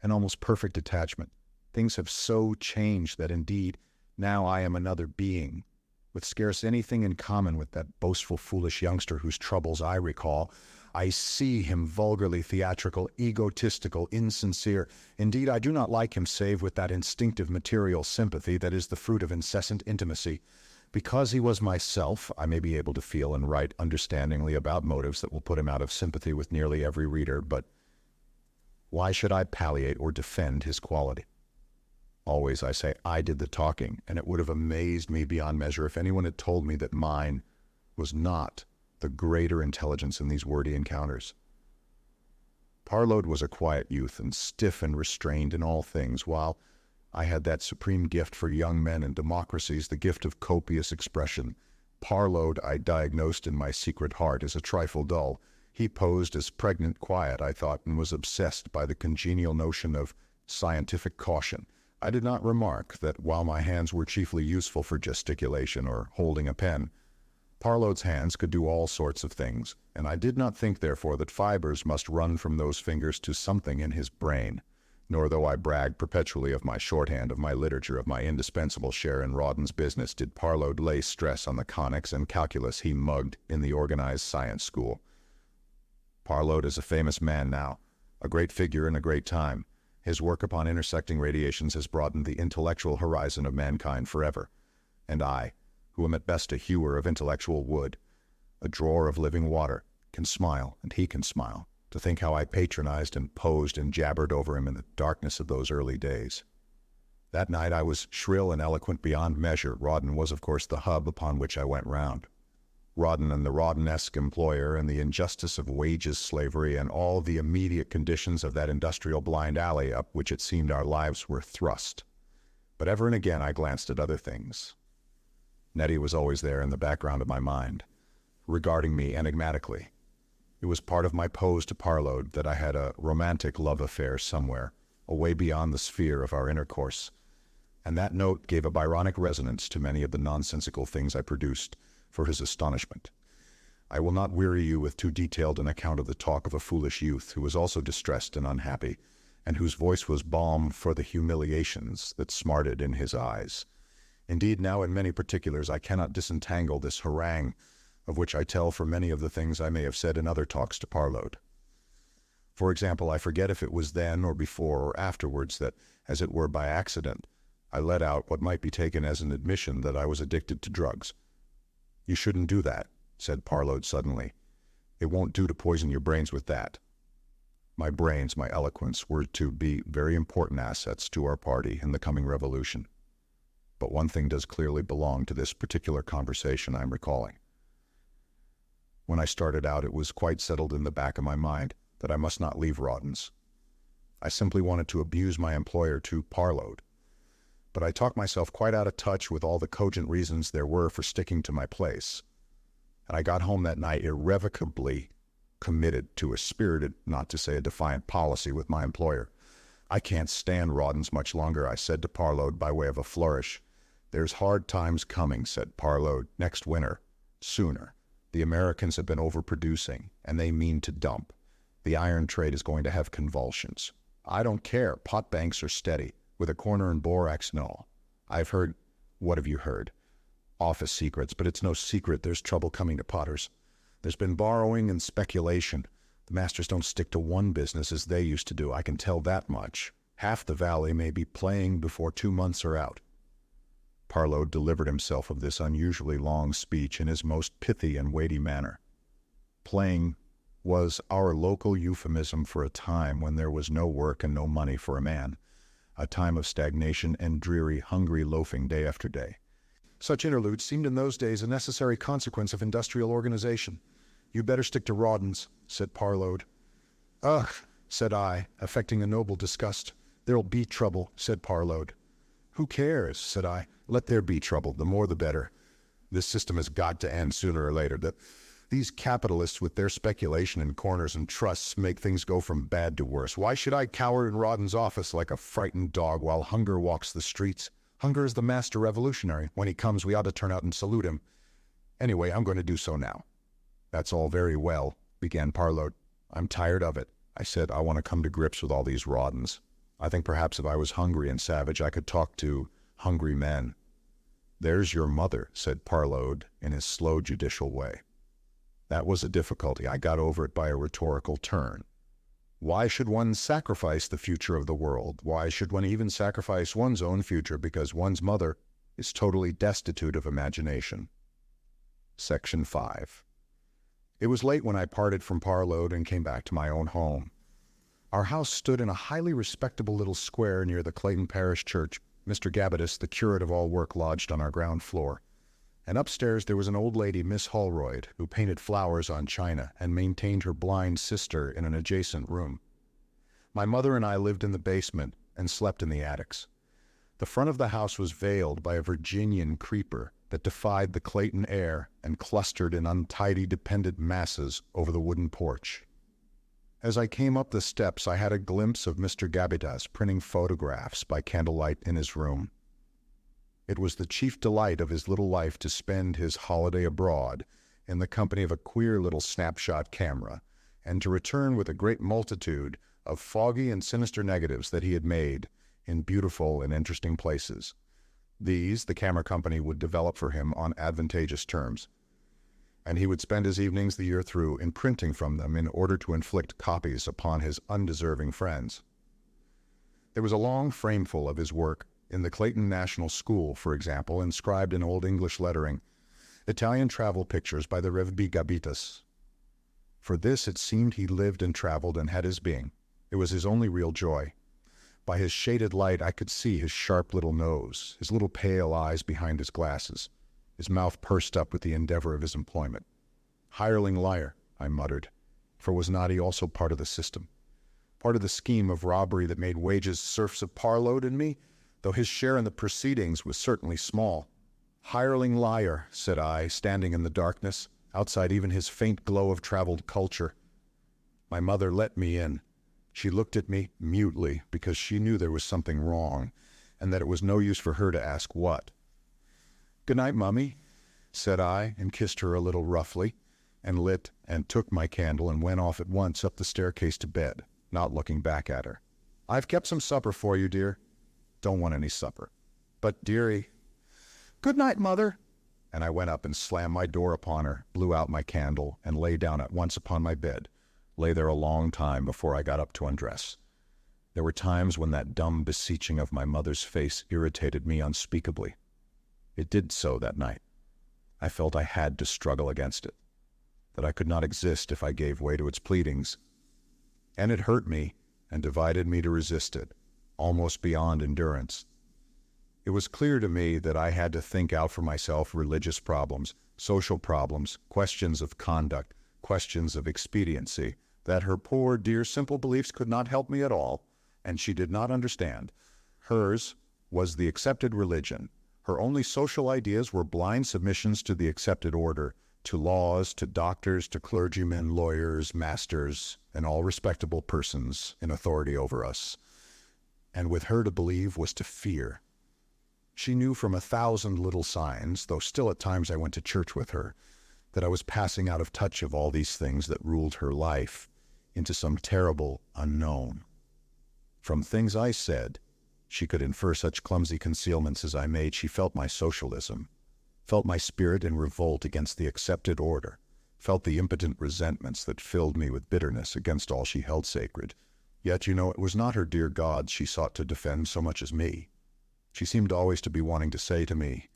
an almost perfect detachment. Things have so changed that indeed now I am another being, with scarce anything in common with that boastful, foolish youngster whose troubles I recall. I see him vulgarly theatrical, egotistical, insincere. Indeed, I do not like him save with that instinctive material sympathy that is the fruit of incessant intimacy. Because he was myself, I may be able to feel and write understandingly about motives that will put him out of sympathy with nearly every reader, but why should I palliate or defend his quality? Always I say I did the talking, and it would have amazed me beyond measure if anyone had told me that mine was not the greater intelligence in these wordy encounters. Parload was a quiet youth and stiff and restrained in all things, while I had that supreme gift for young men and democracies, the gift of copious expression. Parload I diagnosed in my secret heart as a trifle dull. He posed as pregnant quiet, I thought, and was obsessed by the congenial notion of scientific caution. I did not remark that while my hands were chiefly useful for gesticulation or holding a pen, Parload's hands could do all sorts of things, and I did not think, therefore, that fibers must run from those fingers to something in his brain. Nor, though I bragged perpetually of my shorthand, of my literature, of my indispensable share in Rawdon's business, did Parload lay stress on the conics and calculus he mugged in the organized science school. Parload is a famous man now, a great figure in a great time. His work upon intersecting radiations has broadened the intellectual horizon of mankind forever. And I, who am at best a hewer of intellectual wood, a drawer of living water, can smile, and he can smile, to think how I patronized and posed and jabbered over him in the darkness of those early days. That night I was shrill and eloquent beyond measure. Rawdon was, of course, the hub upon which I went round. Rawdon and the Rawdonesque employer and the injustice of wages slavery and all the immediate conditions of that industrial blind alley up which it seemed our lives were thrust. But ever and again I glanced at other things. Nettie was always there in the background of my mind, regarding me enigmatically. It was part of my pose to Parload that I had a romantic love affair somewhere, away beyond the sphere of our intercourse, and that note gave a Byronic resonance to many of the nonsensical things I produced for his astonishment. I will not weary you with too detailed an account of the talk of a foolish youth who was also distressed and unhappy, and whose voice was balm for the humiliations that smarted in his eyes. Indeed, now in many particulars I cannot disentangle this harangue, of which I tell for many of the things I may have said in other talks to Parload. For example, I forget if it was then or before or afterwards that, as it were by accident, I let out what might be taken as an admission that I was addicted to drugs. "You shouldn't do that," said Parload suddenly. "It won't do to poison your brains with that." My brains, my eloquence, were to be very important assets to our party in the coming revolution. But one thing does clearly belong to this particular conversation I am recalling. When I started out, it was quite settled in the back of my mind that I must not leave Rawdon's. I simply wanted to abuse my employer to Parload. But I talked myself quite out of touch with all the cogent reasons there were for sticking to my place. And I got home that night irrevocably committed to a spirited, not to say a defiant, policy with my employer. "I can't stand Rawdon's much longer," I said to Parload by way of a flourish. "There's hard times coming," said Parload, "next winter. Sooner. The Americans have been overproducing, and they mean to dump. The iron trade is going to have convulsions. I don't care. Pot banks are steady, with a corner and borax and all. I've heard—" "What have you heard?" "Office secrets, but it's no secret there's trouble coming to Potters. There's been borrowing and speculation. The masters don't stick to one business as they used to do, I can tell that much. Half the valley may be playing before 2 months are out." Parload delivered himself of this unusually long speech in his most pithy and weighty manner. Playing was our local euphemism for a time when there was no work and no money for a man, a time of stagnation and dreary, hungry loafing day after day. Such interludes seemed in those days a necessary consequence of industrial organization. "You'd better stick to Rawdon's," said Parload. "Ugh," said I, affecting a noble disgust. "There'll be trouble," said Parload. "Who cares?" said I. "Let there be trouble, the more the better. This system has got to end sooner or later. These capitalists with their speculation in corners and trusts make things go from bad to worse. Why should I cower in Rawdon's office like a frightened dog while hunger walks the streets? Hunger is the master revolutionary. When he comes, we ought to turn out and salute him. Anyway, I'm going to do so now." "That's all very well," began Parload. "I'm tired of it," I said. "I want to come to grips with all these Rawdons. I think perhaps if I was hungry and savage, I could talk to hungry men." "There's your mother," said Parload in his slow, judicial way. That was a difficulty. I got over it by a rhetorical turn. Why should one sacrifice the future of the world? Why should one even sacrifice one's own future because one's mother is totally destitute of imagination? Section 5. It was late when I parted from Parload and came back to my own home. Our house stood in a highly respectable little square near the Clayton Parish Church, Mr. Gabbitas, the curate of all work, lodged on our ground floor. And upstairs there was an old lady, Miss Holroyd, who painted flowers on china and maintained her blind sister in an adjacent room. My mother and I lived in the basement and slept in the attics. The front of the house was veiled by a Virginian creeper that defied the Clayton air and clustered in untidy dependent masses over the wooden porch. As I came up the steps, I had a glimpse of Mr. Gabbitas printing photographs by candlelight in his room. It was the chief delight of his little life to spend his holiday abroad in the company of a queer little snapshot camera, and to return with a great multitude of foggy and sinister negatives that he had made in beautiful and interesting places. These the camera company would develop for him on advantageous terms, and he would spend his evenings the year through in printing from them in order to inflict copies upon his undeserving friends. There was a long frameful of his work in the Clayton National School, for example, inscribed in Old English lettering, "Italian Travel Pictures by the Rev. B. Gabbitas." For this it seemed he lived and traveled and had his being. It was his only real joy. By his shaded light I could see his sharp little nose, his little pale eyes behind his glasses, his mouth pursed up with the endeavor of his employment. "Hireling liar," I muttered, for was not he also part of the system, part of the scheme of robbery that made wages serfs of Parload and me, though his share in the proceedings was certainly small. "Hireling liar," said I, standing in the darkness, outside even his faint glow of traveled culture. My mother let me in. She looked at me mutely because she knew there was something wrong, and that it was no use for her to ask what. "Good night, Mummy," said I, and kissed her a little roughly, and lit and took my candle and went off at once up the staircase to bed, not looking back at her. "I've kept some supper for you, dear." "Don't want any supper." "But, dearie—" "Good night, Mother." And I went up and slammed my door upon her, blew out my candle, and lay down at once upon my bed. Lay there a long time before I got up to undress. There were times when that dumb beseeching of my mother's face irritated me unspeakably. It did so that night. I felt I had to struggle against it, that I could not exist if I gave way to its pleadings. And it hurt me and divided me to resist it, almost beyond endurance. It was clear to me that I had to think out for myself religious problems, social problems, questions of conduct, questions of expediency, that her poor, dear, simple beliefs could not help me at all, and she did not understand. Hers was the accepted religion. Her only social ideas were blind submissions to the accepted order, to laws, to doctors, to clergymen, lawyers, masters, and all respectable persons in authority over us. And with her to believe was to fear. She knew from 1,000 little signs, though still at times I went to church with her, that I was passing out of touch of all these things that ruled her life into some terrible unknown. From things I said, she could infer such clumsy concealments as I made. She felt my socialism, felt my spirit in revolt against the accepted order, felt the impotent resentments that filled me with bitterness against all she held sacred. Yet, it was not her dear gods she sought to defend so much as me. She seemed always to be wanting to say to me,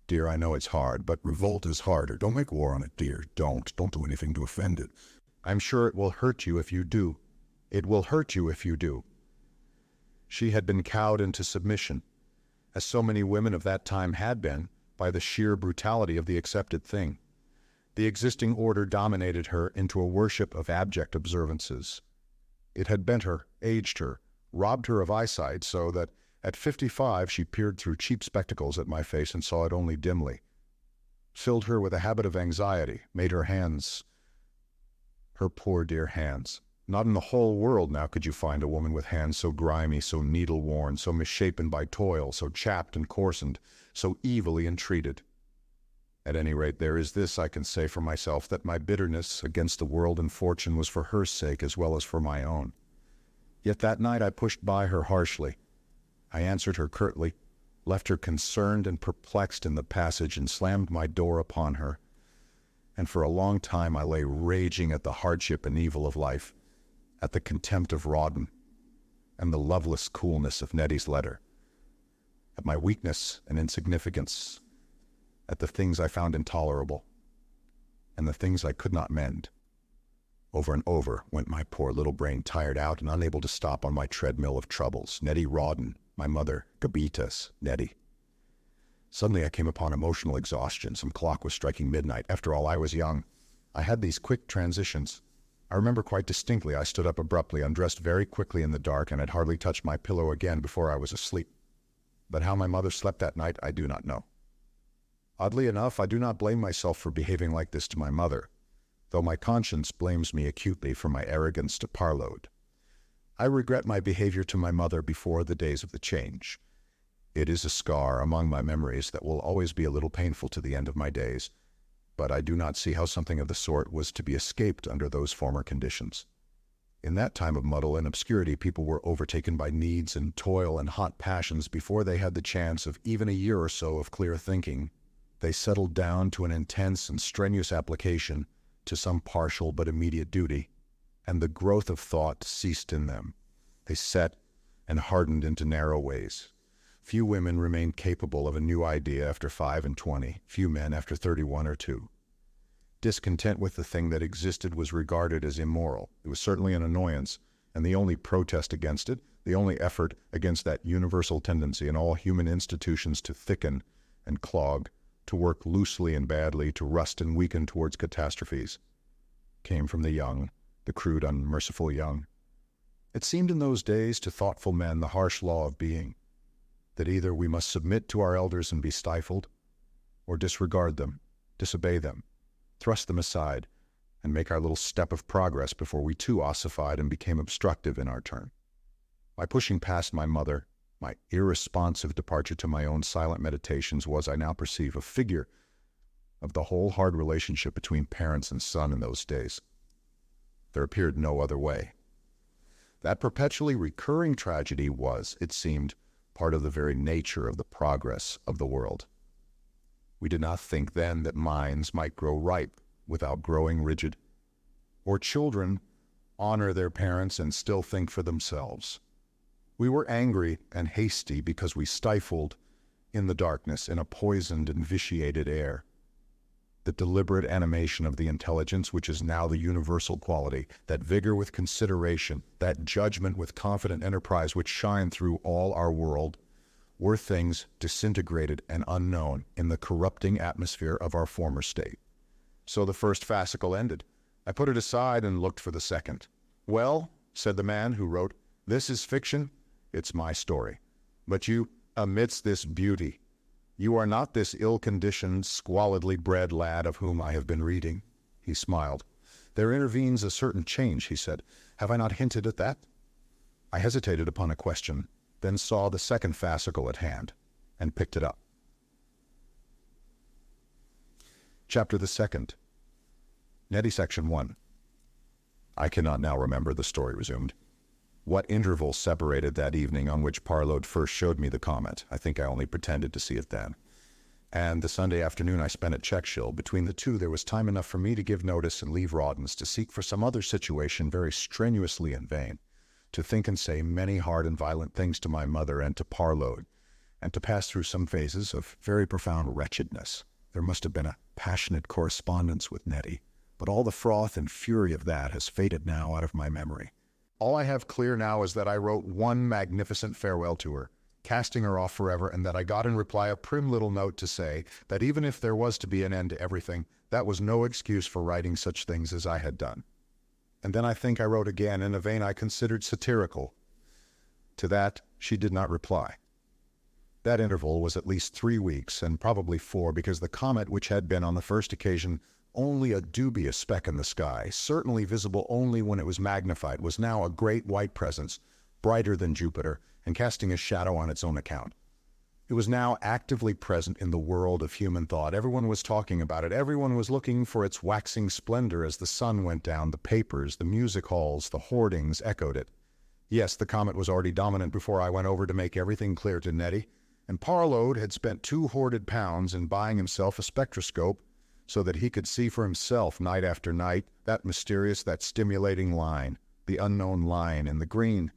"Dear, I know it's hard, but revolt is harder. Don't make war on it, dear. Don't do anything to offend it. I'm sure it will hurt you if you do. It will hurt you if you do." She had been cowed into submission, as so many women of that time had been, by the sheer brutality of the accepted thing. The existing order dominated her into a worship of abject observances. It had bent her, aged her, robbed her of eyesight so that at 55 she peered through cheap spectacles at my face and saw it only dimly, filled her with a habit of anxiety, made her hands, her poor dear hands. Not in the whole world now could you find a woman with hands so grimy, so needle-worn, so misshapen by toil, so chapped and coarsened, so evilly entreated. At any rate, there is this I can say for myself, that my bitterness against the world and fortune was for her sake as well as for my own. Yet that night I pushed by her harshly. I answered her curtly, left her concerned and perplexed in the passage, and slammed my door upon her. And for a long time I lay raging at the hardship and evil of life, at the contempt of Rawdon, and the loveless coolness of Nettie's letter, at my weakness and insignificance, at the things I found intolerable, and the things I could not mend. Over and over went my poor little brain, tired out and unable to stop on my treadmill of troubles. Nettie, Rawdon, My mother, Gabitas, Nettie. Suddenly I came upon emotional exhaustion. Some clock was striking midnight. After all, I was young. I had these quick transitions. I remember quite distinctly I stood up abruptly, undressed very quickly in the dark, and had hardly touched my pillow again before I was asleep. But how my mother slept that night, I do not know. Oddly enough, I do not blame myself for behaving like this to my mother, though my conscience blames me acutely for my arrogance to Parload. I regret my behavior to my mother before the days of the change. It is a scar among my memories that will always be a little painful to the end of my days, but I do not see how something of the sort was to be escaped under those former conditions. In that time of muddle and obscurity, people were overtaken by needs and toil and hot passions before they had the chance of even a year or so of clear thinking. They settled down to an intense and strenuous application to some partial but immediate duty, and the growth of thought ceased in them. They set and hardened into narrow ways. Few women remained capable of a new idea after 25, few men after 31 or 2. Discontent with the thing that existed was regarded as immoral. It was certainly an annoyance, and the only protest against it, the only effort against that universal tendency in all human institutions to thicken and clog, to work loosely and badly, to rust and weaken towards catastrophes, came from the young, the crude, unmerciful young. It seemed in those days to thoughtful men the harsh law of being, that either we must submit to our elders and be stifled, or disregard them, disobey them, thrust them aside, and make our little step of progress before we too ossified and became obstructive in our turn. My pushing past my mother, my irresponsive departure to my own silent meditations was, I now perceive, a figure of the whole hard relationship between parents and son in those days. There appeared no other way. That perpetually recurring tragedy was, it seemed, part of the very nature of the progress of the world. We did not think then that minds might grow ripe without growing rigid, or children honor their parents and still think for themselves. We were angry and hasty because we stifled in the darkness in a poisoned and vitiated air the deliberate animation of the intelligence which is now the universal quality, that vigor with consideration, that judgment with confident enterprise which shine through all our world, were things disintegrated and unknown in the corrupting atmosphere of our former state. So the first fascicle ended. I put it aside and looked for the second. "Well," said the man who wrote, "this is fiction. It's my story. But you, amidst this beauty, you are not this ill-conditioned, squalidly bred lad of whom I have been reading." He smiled. "There intervenes a certain change," he said. "Have I not hinted at that?" I hesitated upon a question, then saw the second fascicle at hand, and picked it up. Chapter the second. Nettie, Section 1. I cannot now remember, the story resumed, what interval separated that evening on which Parload first showed me the Comet. I think I only pretended to see it then. And the Sunday afternoon I spent at Checkshill. Between the two there was time enough for me to give notice and leave Rawdon's, to seek for some other situation very strenuously in vain, to think and say many hard and violent things to my mother and to Parload, and to pass through some phases of very profound wretchedness. There must have been a passionate correspondence with Nettie, but all the froth and fury of that has faded now out of my memory. All I have clear now is that I wrote one magnificent farewell to her, casting her off forever, and that I got in reply a prim little note to say that even if there was to be an end to everything, that was no excuse for writing such things as I had done. And then I think I wrote again in a vein I considered satirical. To that she did not reply. That interval was at least 3 weeks, and probably 4, because the comet, which had been on the first occasion only a dubious speck in the sky, certainly visible only when it was magnified, was now a great white presence, brighter than Jupiter, and casting a shadow on its own account. It was now actively present in the world of human thought. Everyone was talking about it. Everyone was looking for its waxing splendor as the sun went down. The papers, the music halls, the hoardings echoed it. Yes, the comet was already dominant before I went over to make everything clear to Nettie, and Parload had spent 2 hoarded pounds in buying himself a spectroscope so that he could see for himself night after night that mysterious, that stimulating line, the unknown line in the green.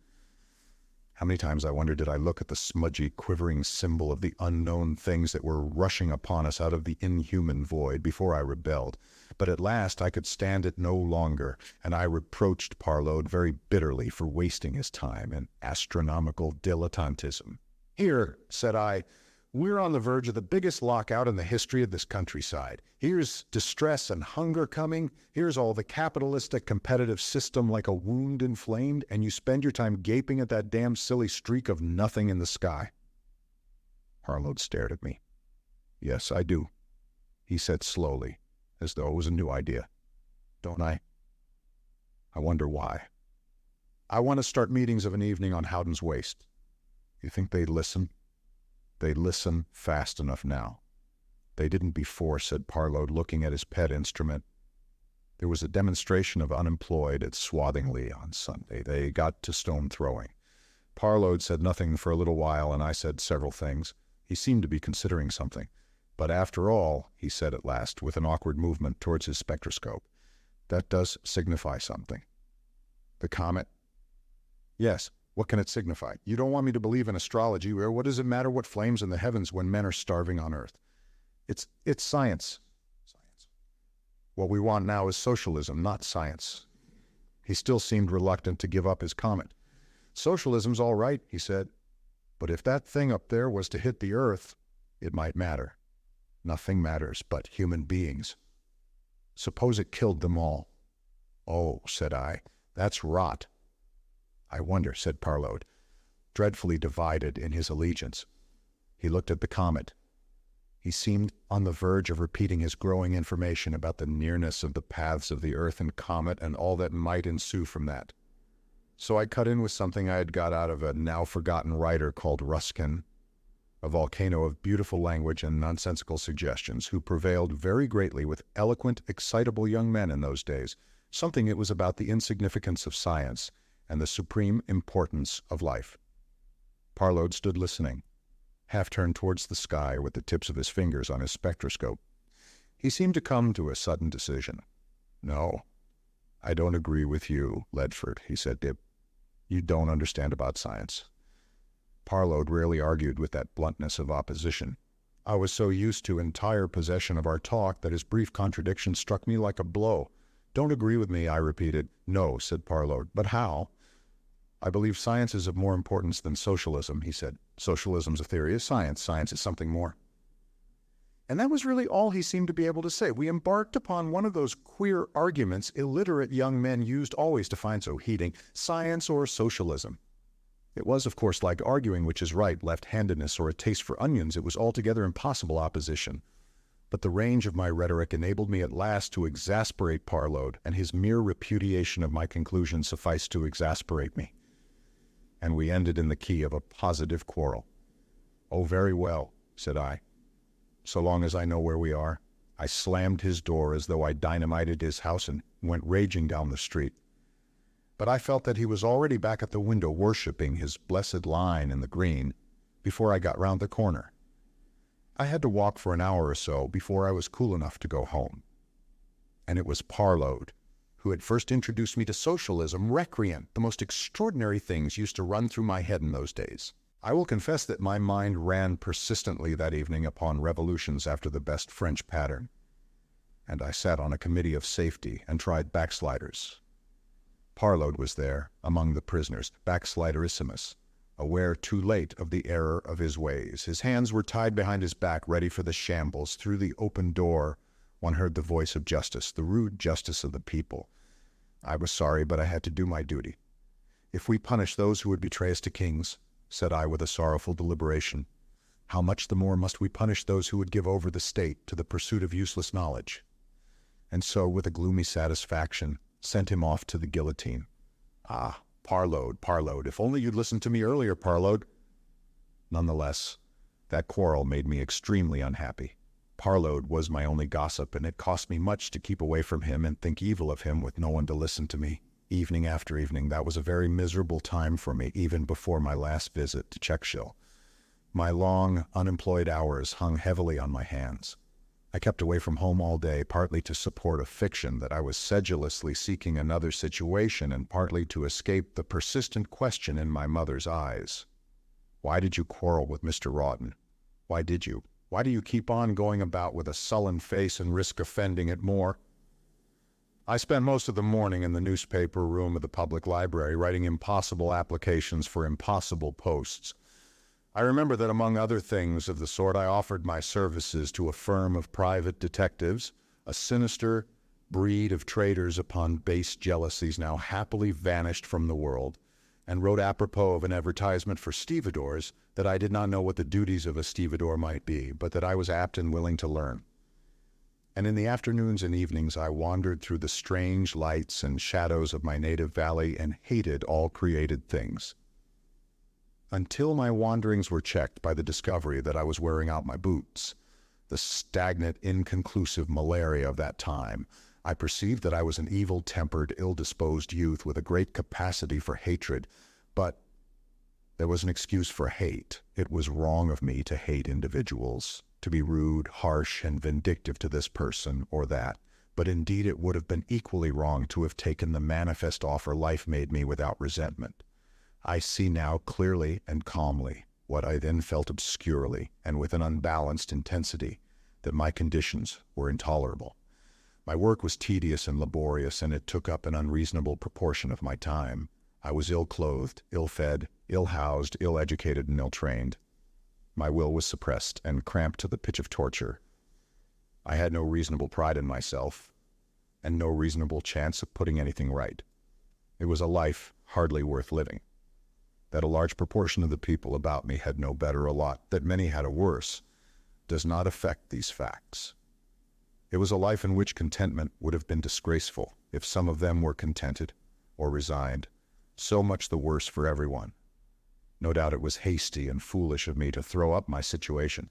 How many times, I wonder, did I look at the smudgy, quivering symbol of the unknown things that were rushing upon us out of the inhuman void before I rebelled. But at last I could stand it no longer, and I reproached Parload very bitterly for wasting his time in astronomical dilettantism. "Here," said I, "we're on the verge of the biggest lockout in the history of this countryside. Here's distress and hunger coming. Here's all the capitalistic competitive system like a wound inflamed, and you spend your time gaping at that damn silly streak of nothing in the sky." Parload stared at me. "Yes, I do," he said slowly, as though it was a new idea. "Don't I? I wonder why. I want to start meetings of an evening on Howden's Waste. You think they'd listen?" "They listen fast enough now. They didn't before," said Parload, looking at his pet instrument. "There was a demonstration of unemployed at Swathingly on Sunday. They got to stone throwing. Parload said nothing for a little while, and I said several things. He seemed to be considering something. But after all," he said at last, with an awkward movement towards his spectroscope, "that does signify something." "The comet?" "Yes. What can it signify? You don't want me to believe in astrology, or what does it matter what flames in the heavens when men are starving on earth? It's science. What we want now is socialism, not science." He still seemed reluctant to give up his comet. "Socialism's all right," he said, "but if that thing up there was to hit the earth, it might matter. Nothing matters but human beings. Suppose it killed them all." "Oh," said I, "that's rot." "I wonder," said Parload, dreadfully divided in his allegiance. He looked at the comet. He seemed on the verge of repeating his growing information about the nearness of the paths of the Earth and comet and all that might ensue from that. So I cut in with something I had got out of a now-forgotten writer called Ruskin, a volcano of beautiful language and nonsensical suggestions, who prevailed very greatly with eloquent, excitable young men in those days. Something it was about the insignificance of science and the supreme importance of life. Parload stood listening, half turned towards the sky with the tips of his fingers on his spectroscope. He seemed to come to a sudden decision. "No, I don't agree with you, Leadford," he said. "You don't understand about science." Parload rarely argued with that bluntness of opposition. I was so used to entire possession of our talk that his brief contradiction struck me like a blow. "Don't agree with me," I repeated. "No," said Parload. "But how?" "I believe science is of more importance than socialism," he said. "Socialism's a theory of science. Science is something more." And that was really all he seemed to be able to say. We embarked upon one of those queer arguments illiterate young men used always to find so heating: science or socialism. It was, of course, like arguing which is right, left-handedness, or a taste for onions. It was altogether impossible opposition. But the range of my rhetoric enabled me at last to exasperate Parload, and his mere repudiation of my conclusion sufficed to exasperate me. And we ended in the key of a positive quarrel. "Oh, very well," said I. "So long as I know where we are." I slammed his door as though I dynamited his house and went raging down the street. But I felt that he was already back at the window worshipping his blessed line in the green before I got round the corner. I had to walk for an hour or so before I was cool enough to go home. And it was Parload who had first introduced me to socialism, recreant. The most extraordinary things used to run through my head in those days. I will confess that my mind ran persistently that evening upon revolutions after the best French pattern. And I sat on a committee of safety and tried backsliders. Parload was there, among the prisoners, backsliderisimus, aware too late of the error of his ways. His hands were tied behind his back, ready for the shambles. Through the open door, one heard the voice of justice, the rude justice of the people. I was sorry, but I had to do my duty. "If we punish those who would betray us to kings," said I with a sorrowful deliberation, "how much the more must we punish those who would give over the state to the pursuit of useless knowledge?" And so, with a gloomy satisfaction, sent him off to the guillotine. Ah, Parload, if only you'd listened to me earlier, Parload. Nonetheless, that quarrel made me extremely unhappy. Parload was my only gossip, and it cost me much to keep away from him and think evil of him with no one to listen to me. Evening after evening, that was a very miserable time for me, even before my last visit to Checkshill. My long, unemployed hours hung heavily on my hands. I kept away from home all day, partly to support a fiction that I was sedulously seeking another situation, and partly to escape the persistent question in my mother's eyes. "Why did you quarrel with Mr. Rawdon? Why did you? Why do you keep on going about with a sullen face and risk offending it more?" I spent most of the morning in the newspaper room of the public library, writing impossible applications for impossible posts. I remember that among other things of the sort, I offered my services to a firm of private detectives, a sinister breed of traders upon base jealousies now happily vanished from the world, and wrote apropos of an advertisement for stevedores that I did not know what the duties of a stevedore might be, but that I was apt and willing to learn. And in the afternoons and evenings I wandered through the strange lights and shadows of my native valley and hated all created things. Until my wanderings were checked by the discovery that I was wearing out my boots, the stagnant, inconclusive malaria of that time, I perceived that I was an evil-tempered, ill-disposed youth with a great capacity for hatred, but there was an excuse for hate. It was wrong of me to hate individuals, to be rude, harsh, and vindictive to this person or that, but indeed it would have been equally wrong to have taken the manifest offer life made me without resentment. I see now clearly and calmly what I then felt obscurely and with an unbalanced intensity, that my conditions were intolerable. My work was tedious and laborious, and it took up an unreasonable proportion of my time. I was ill-clothed, ill-fed, ill-housed, ill-educated, and ill-trained. My will was suppressed and cramped to the pitch of torture. I had no reasonable pride in myself, and no reasonable chance of putting anything right. It was a life hardly worth living. That a large proportion of the people about me had no better a lot, that many had a worse, does not affect these facts. It was a life in which contentment would have been disgraceful if some of them were contented or resigned, so much the worse for everyone. No doubt it was hasty and foolish of me to throw up my situation,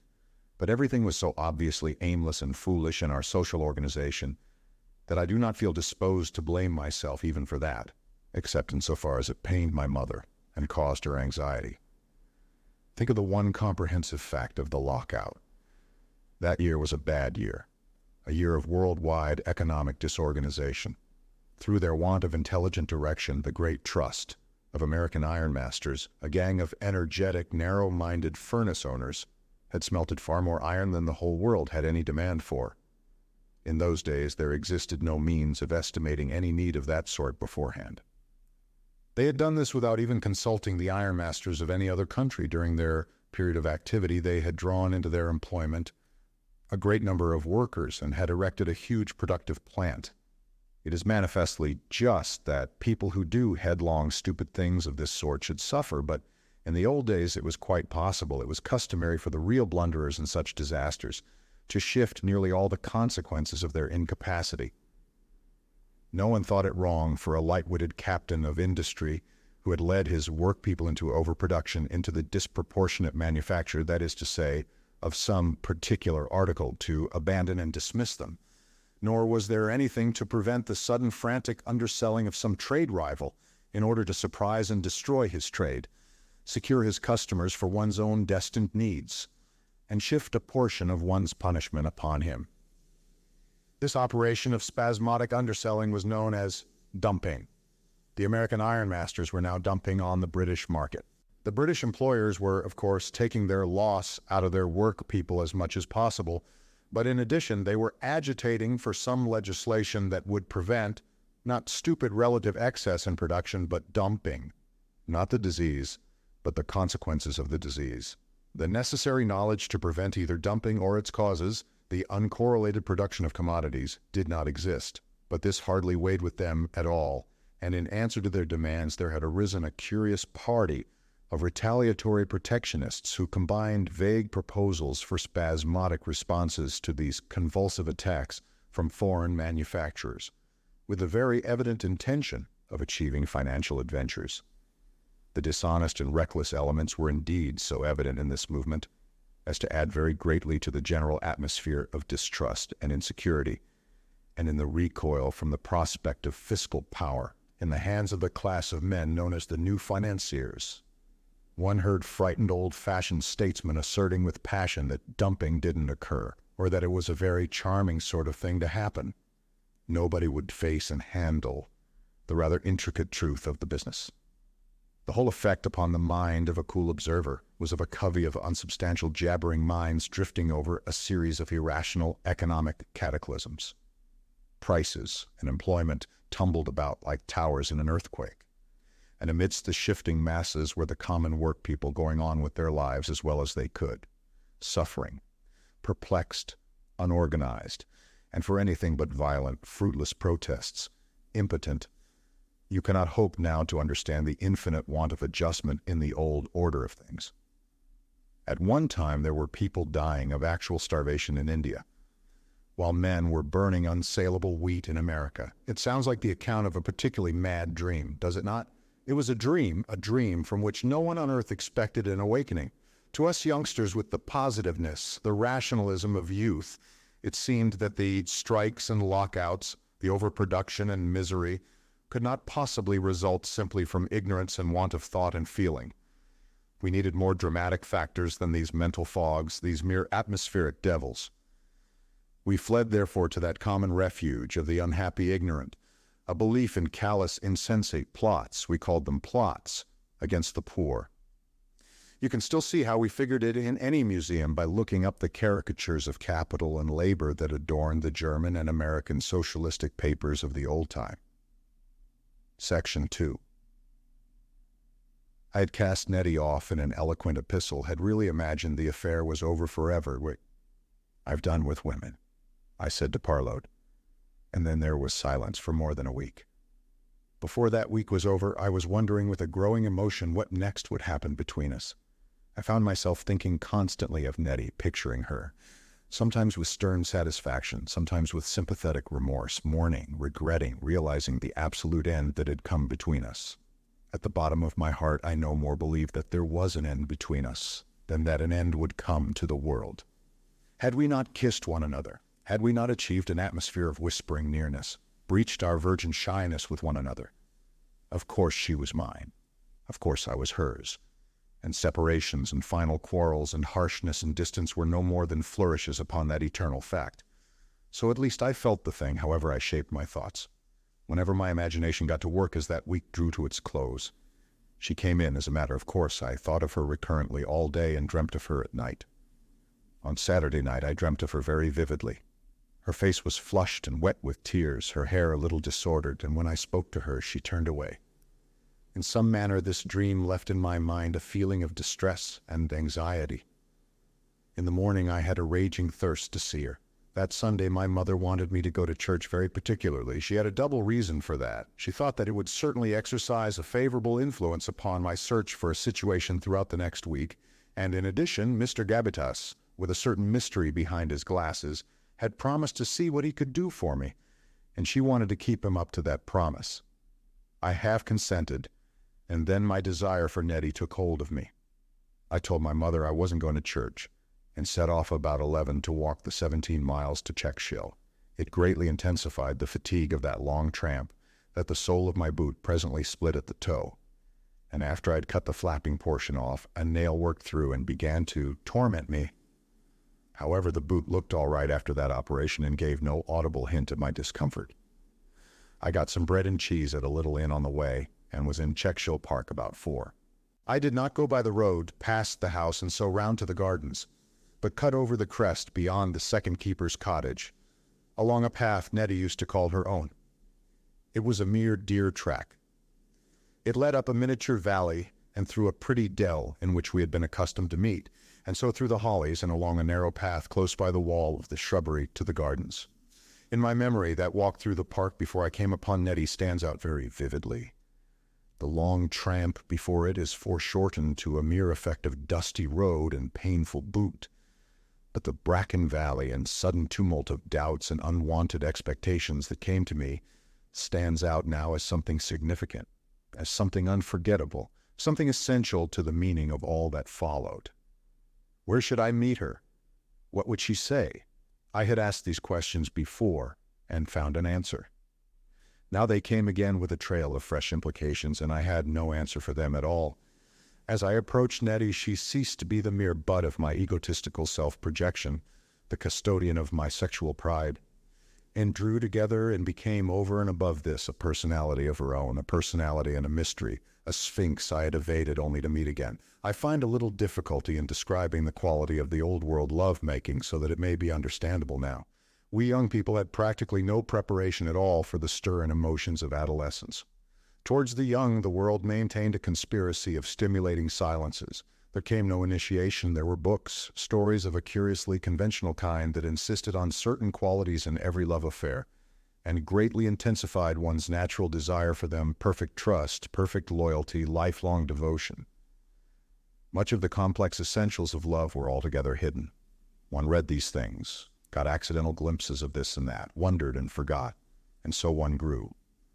but everything was so obviously aimless and foolish in our social organization that I do not feel disposed to blame myself even for that, except insofar as it pained my mother and caused her anxiety. Think of the one comprehensive fact of the lockout. That year was a bad year, a year of worldwide economic disorganization. Through their want of intelligent direction, the great trust of American ironmasters, a gang of energetic, narrow-minded furnace owners, had smelted far more iron than the whole world had any demand for. In those days, there existed no means of estimating any need of that sort beforehand. They had done this without even consulting the ironmasters of any other country. During their period of activity, they had drawn into their employment a great number of workers and had erected a huge productive plant. It is manifestly just that people who do headlong, stupid things of this sort should suffer, but in the old days it was quite possible, it was customary for the real blunderers in such disasters to shift nearly all the consequences of their incapacity. No one thought it wrong for a light-witted captain of industry who had led his workpeople into overproduction, into the disproportionate manufacture, that is to say, of some particular article, to abandon and dismiss them. Nor was there anything to prevent the sudden frantic underselling of some trade rival in order to surprise and destroy his trade, secure his customers for one's own destined needs, and shift a portion of one's punishment upon him. This operation of spasmodic underselling was known as dumping. The American ironmasters were now dumping on the British market. The British employers were, of course, taking their loss out of their work people as much as possible, but in addition, they were agitating for some legislation that would prevent not stupid relative excess in production, but dumping. Not the disease, but the consequences of the disease. The necessary knowledge to prevent either dumping or its causes, the uncorrelated production of commodities, did not exist, but this hardly weighed with them at all, and in answer to their demands there had arisen a curious party of retaliatory protectionists who combined vague proposals for spasmodic responses to these convulsive attacks from foreign manufacturers, with the very evident intention of achieving financial adventures. The dishonest and reckless elements were indeed so evident in this movement as to add very greatly to the general atmosphere of distrust and insecurity, and in the recoil from the prospect of fiscal power in the hands of the class of men known as the new financiers. One heard frightened old-fashioned statesmen asserting with passion that dumping didn't occur, or that it was a very charming sort of thing to happen. Nobody would face and handle the rather intricate truth of the business. The whole effect upon the mind of a cool observer was of a covey of unsubstantial jabbering minds drifting over a series of irrational economic cataclysms. Prices and employment tumbled about like towers in an earthquake. and amidst the shifting masses were the common work people going on with their lives as well as they could, suffering, perplexed, unorganized, and for anything but violent, fruitless protests, impotent. You cannot hope now to understand the infinite want of adjustment in the old order of things. At one time there were people dying of actual starvation in India, while men were burning unsaleable wheat in America. It sounds like the account of a particularly mad dream, does it not? It was a dream from which no one on earth expected an awakening. To us youngsters with the positiveness, the rationalism of youth, it seemed that the strikes and lockouts, the overproduction and misery, could not possibly result simply from ignorance and want of thought and feeling. We needed more dramatic factors than these mental fogs, these mere atmospheric devils. We fled therefore to that common refuge of the unhappy ignorant, a belief in callous, insensate plots, we called them plots, against the poor. You can still see how we figured it in any museum by looking up the caricatures of capital and labor that adorned the German and American socialistic papers of the old time. Section 2. I had cast Nettie off in an eloquent epistle, had really imagined the affair was over forever. "I've done with women," I said to Parload, and then there was silence for more than a week. Before that week was over, I was wondering with a growing emotion what next would happen between us. I found myself thinking constantly of Nettie, picturing her, sometimes with stern satisfaction, sometimes with sympathetic remorse, mourning, regretting, realizing the absolute end that had come between us. At the bottom of my heart, I no more believed that there was an end between us than that an end would come to the world. Had we not kissed one another, had we not achieved an atmosphere of whispering nearness, breached our virgin shyness with one another? Of course she was mine. Of course I was hers. And separations and final quarrels and harshness and distance were no more than flourishes upon that eternal fact. So at least I felt the thing, however I shaped my thoughts. Whenever my imagination got to work as that week drew to its close, she came in as a matter of course. I thought of her recurrently all day and dreamt of her at night. On Saturday night I dreamt of her very vividly. Her face was flushed and wet with tears, her hair a little disordered, and when I spoke to her she turned away. In some manner this dream left in my mind a feeling of distress and anxiety. In the morning I had a raging thirst to see her. That Sunday my mother wanted me to go to church very particularly. She had a double reason for that. She thought that it would certainly exercise a favorable influence upon my search for a situation throughout the next week, and in addition, Mr. Gabbitas, with a certain mystery behind his glasses, had promised to see what he could do for me, and she wanted to keep him up to that promise. I half consented, and then my desire for Nettie took hold of me. I told my mother I wasn't going to church, and set off about 11 to walk the 17 miles to Czechshill. It greatly intensified the fatigue of that long tramp, that the sole of my boot presently split at the toe, and after I'd cut the flapping portion off, a nail worked through and began to torment me. However, the boot looked all right after that operation and gave no audible hint of my discomfort. I got some bread and cheese at a little inn on the way, and was in Czechshill Park about 4. I did not go by the road past the house and so round to the gardens, but cut over the crest beyond the second keeper's cottage, along a path Nettie used to call her own. It was a mere deer track. It led up a miniature valley and through a pretty dell in which we had been accustomed to meet, and so through the hollies and along a narrow path close by the wall of the shrubbery to the gardens. In my memory, that walk through the park before I came upon Nettie stands out very vividly. The long tramp before it is foreshortened to a mere effect of dusty road and painful boot. But the bracken valley and sudden tumult of doubts and unwanted expectations that came to me stands out now as something significant, as something unforgettable, something essential to the meaning of all that followed. Where should I meet her? What would she say? I had asked these questions before and found an answer. Now they came again with a trail of fresh implications, and I had no answer for them at all. As I approached Nettie, she ceased to be the mere butt of my egotistical self-projection, the custodian of my sexual pride, and drew together and became over and above this a personality of her own, a personality and a mystery, a sphinx I had evaded only to meet again. I find a little difficulty in describing the quality of the old-world love-making so that it may be understandable now. We young people had practically no preparation at all for the stir and emotions of adolescence. Towards the young, the world maintained a conspiracy of stimulating silences. There came no initiation. There were books, stories of a curiously conventional kind that insisted on certain qualities in every love affair, and greatly intensified one's natural desire for them: perfect trust, perfect loyalty, lifelong devotion. Much of the complex essentials of love were altogether hidden. One read these things, got accidental glimpses of this and that, wondered and forgot, and so one grew.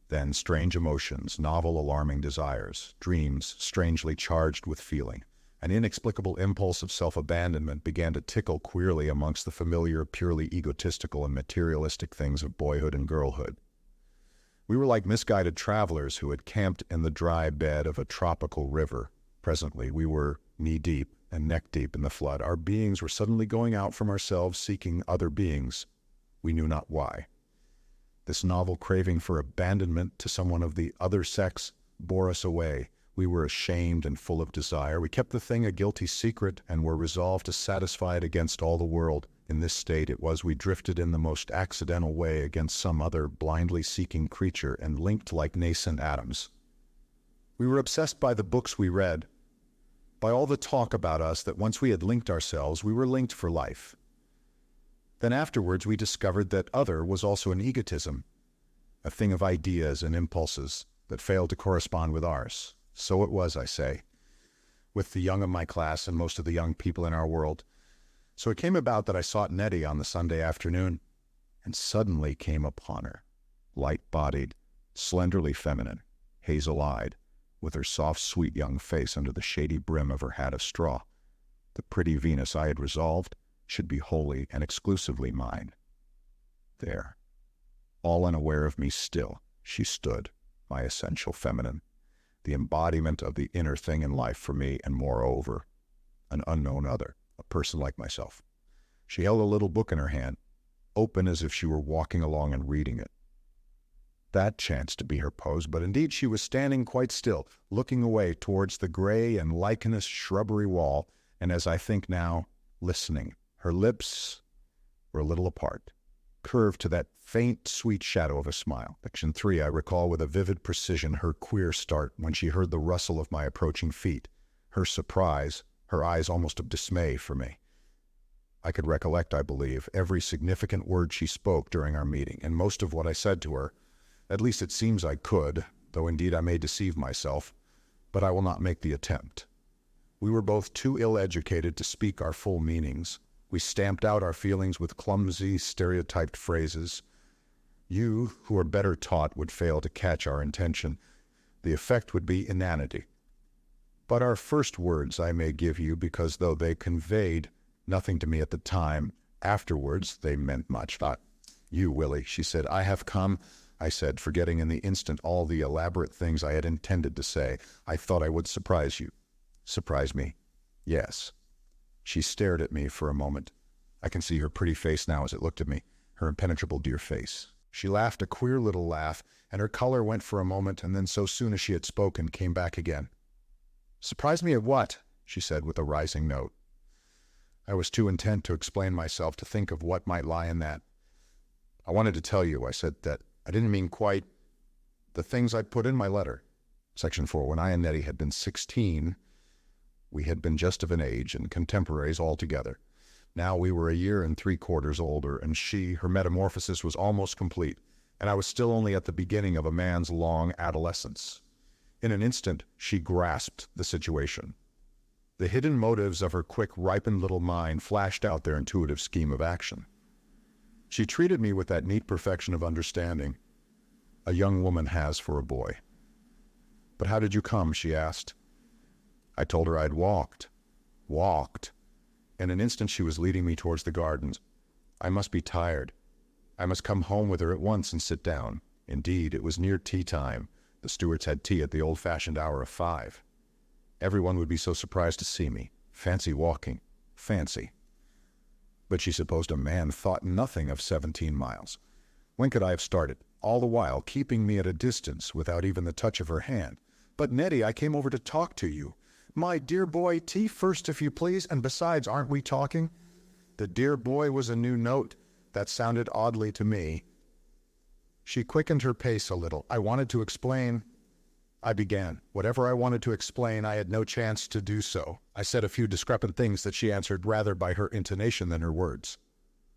Then strange emotions, novel alarming desires, dreams strangely charged with feeling, an inexplicable impulse of self-abandonment began to tickle queerly amongst the familiar, purely egotistical and materialistic things of boyhood and girlhood. We were like misguided travelers who had camped in the dry bed of a tropical river. Presently we were knee-deep and neck-deep in the flood. Our beings were suddenly going out from ourselves, seeking other beings. We knew not why. This novel craving for abandonment to someone of the other sex bore us away. We were ashamed and full of desire. We kept the thing a guilty secret and were resolved to satisfy it against all the world. In this state it was we drifted in the most accidental way against some other blindly seeking creature and linked like nascent atoms. We were obsessed by the books we read, by all the talk about us, that once we had linked ourselves, we were linked for life. Then afterwards we discovered that other was also an egotism, a thing of ideas and impulses that failed to correspond with ours. So it was, I say, with the young of my class and most of the young people in our world. So it came about that I sought Nettie on the Sunday afternoon, and suddenly came upon her, light-bodied, slenderly feminine, hazel-eyed, with her soft, sweet young face under the shady brim of her hat of straw. The pretty Venus I had resolved should be wholly and exclusively mine. There, all unaware of me still, she stood, my essential feminine, the embodiment of the inner thing in life for me, and moreover, an unknown other, a person like myself. She held a little book in her hand, open as if she were walking along and reading it. That chanced to be her pose, but indeed she was standing quite still, looking away towards the gray and lichenous shrubbery wall, and as I think now, listening. Her lips were a little apart, curved to that faint, sweet shadow of a smile. Section 3, I recall with a vivid precision her queer start when she heard the rustle of my approaching feet, her surprise, her eyes almost of dismay for me. I could recollect, I believe, every significant word she spoke during our meeting, and most of what I said to her. At least it seems I could, though indeed I may deceive myself, but I will not make the attempt. We were both too ill-educated to speak our full meanings. We stamped out our feelings with clumsy, stereotyped phrases. You, who are better taught, would fail to catch our intention. The effect would be inanity. But our first words I may give you, because though they conveyed nothing to me at the time, afterwards they meant much. You, Willie, she said. I have come, I said, forgetting in the instant all the elaborate things I had intended to say. I thought I would surprise you. Surprise me? Yes. She stared at me for a moment. I can see her pretty face now as it looked at me, her impenetrable dear face. She laughed a queer little laugh, and her color went for a moment, and then so soon as she had spoken, came back again. Surprise me at what? She said with a rising note. I was too intent to explain myself to think of what might lie in that. I wanted to tell you, I said, that I didn't mean quite the things I put in my letter. Section 4, when I and Nettie had been 16, we had been just of an age and contemporaries altogether. Now we were 1 3/4 years older, and her metamorphosis was almost complete, and I was still only at the beginning of a man's long adolescence. In an instant, she grasped the situation. The hidden motives of her quick, ripened little mind flashed out their intuitive scheme of action. She treated me with that neat perfection of understanding a young woman has for a boy. But how did you come? She asked. I told her I'd walked. In an instant she was leading me towards the gardens. I must be tired. I must come home with her at once and sit down. Indeed, it was near tea time. The Stewarts had tea at the old-fashioned hour of 5. Everyone would be so surprised to see me. Fancy walking. Fancy. But she supposed a man thought nothing of 17 miles. When could I have started? All the while keeping me at a distance without even the touch of her hand. But Nettie, I came over to talk to you. My dear boy, tea first if you please, and besides, aren't we talking? The dear boy was a new note that sounded oddly to me. She quickened her pace a little. I wanted to explain. I began. Whatever I wanted to explain, I had no chance to do so. I said a few discrepant things that she answered rather by her intonation than her words.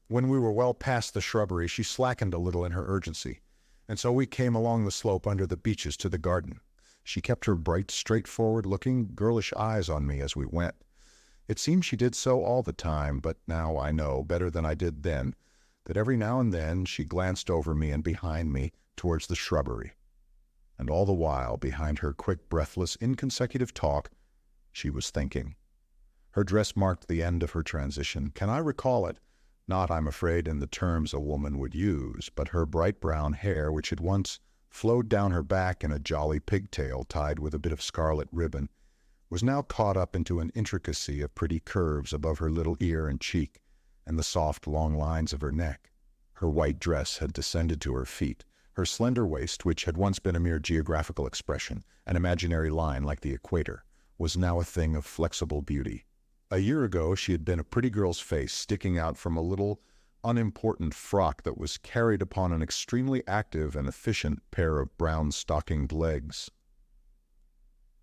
When we were well past the shrubbery, she slackened a little in her urgency, and so we came along the slope under the beeches to the garden. She kept her bright, straightforward-looking, girlish eyes on me as we went. It seemed she did so all the time, but now I know, better than I did then, that every now and then she glanced over me and behind me towards the shrubbery. And all the while, behind her quick, breathless, inconsecutive talk, she was thinking. Her dress marked the end of her transition. Can I recall it? Not, I'm afraid, in the terms a woman would use, but her bright brown hair, which had once flowed down her back in a jolly pigtail tied with a bit of scarlet ribbon, was now caught up into an intricacy of pretty curves above her little ear and cheek, and the soft, long lines of her neck. Her white dress had descended to her feet. Her slender waist, which had once been a mere geographical expression, an imaginary line like the equator, was now a thing of flexible beauty. A year ago she had been a pretty girl's face sticking out from a little, unimportant frock that was carried upon an extremely active and efficient pair of brown-stockinged legs.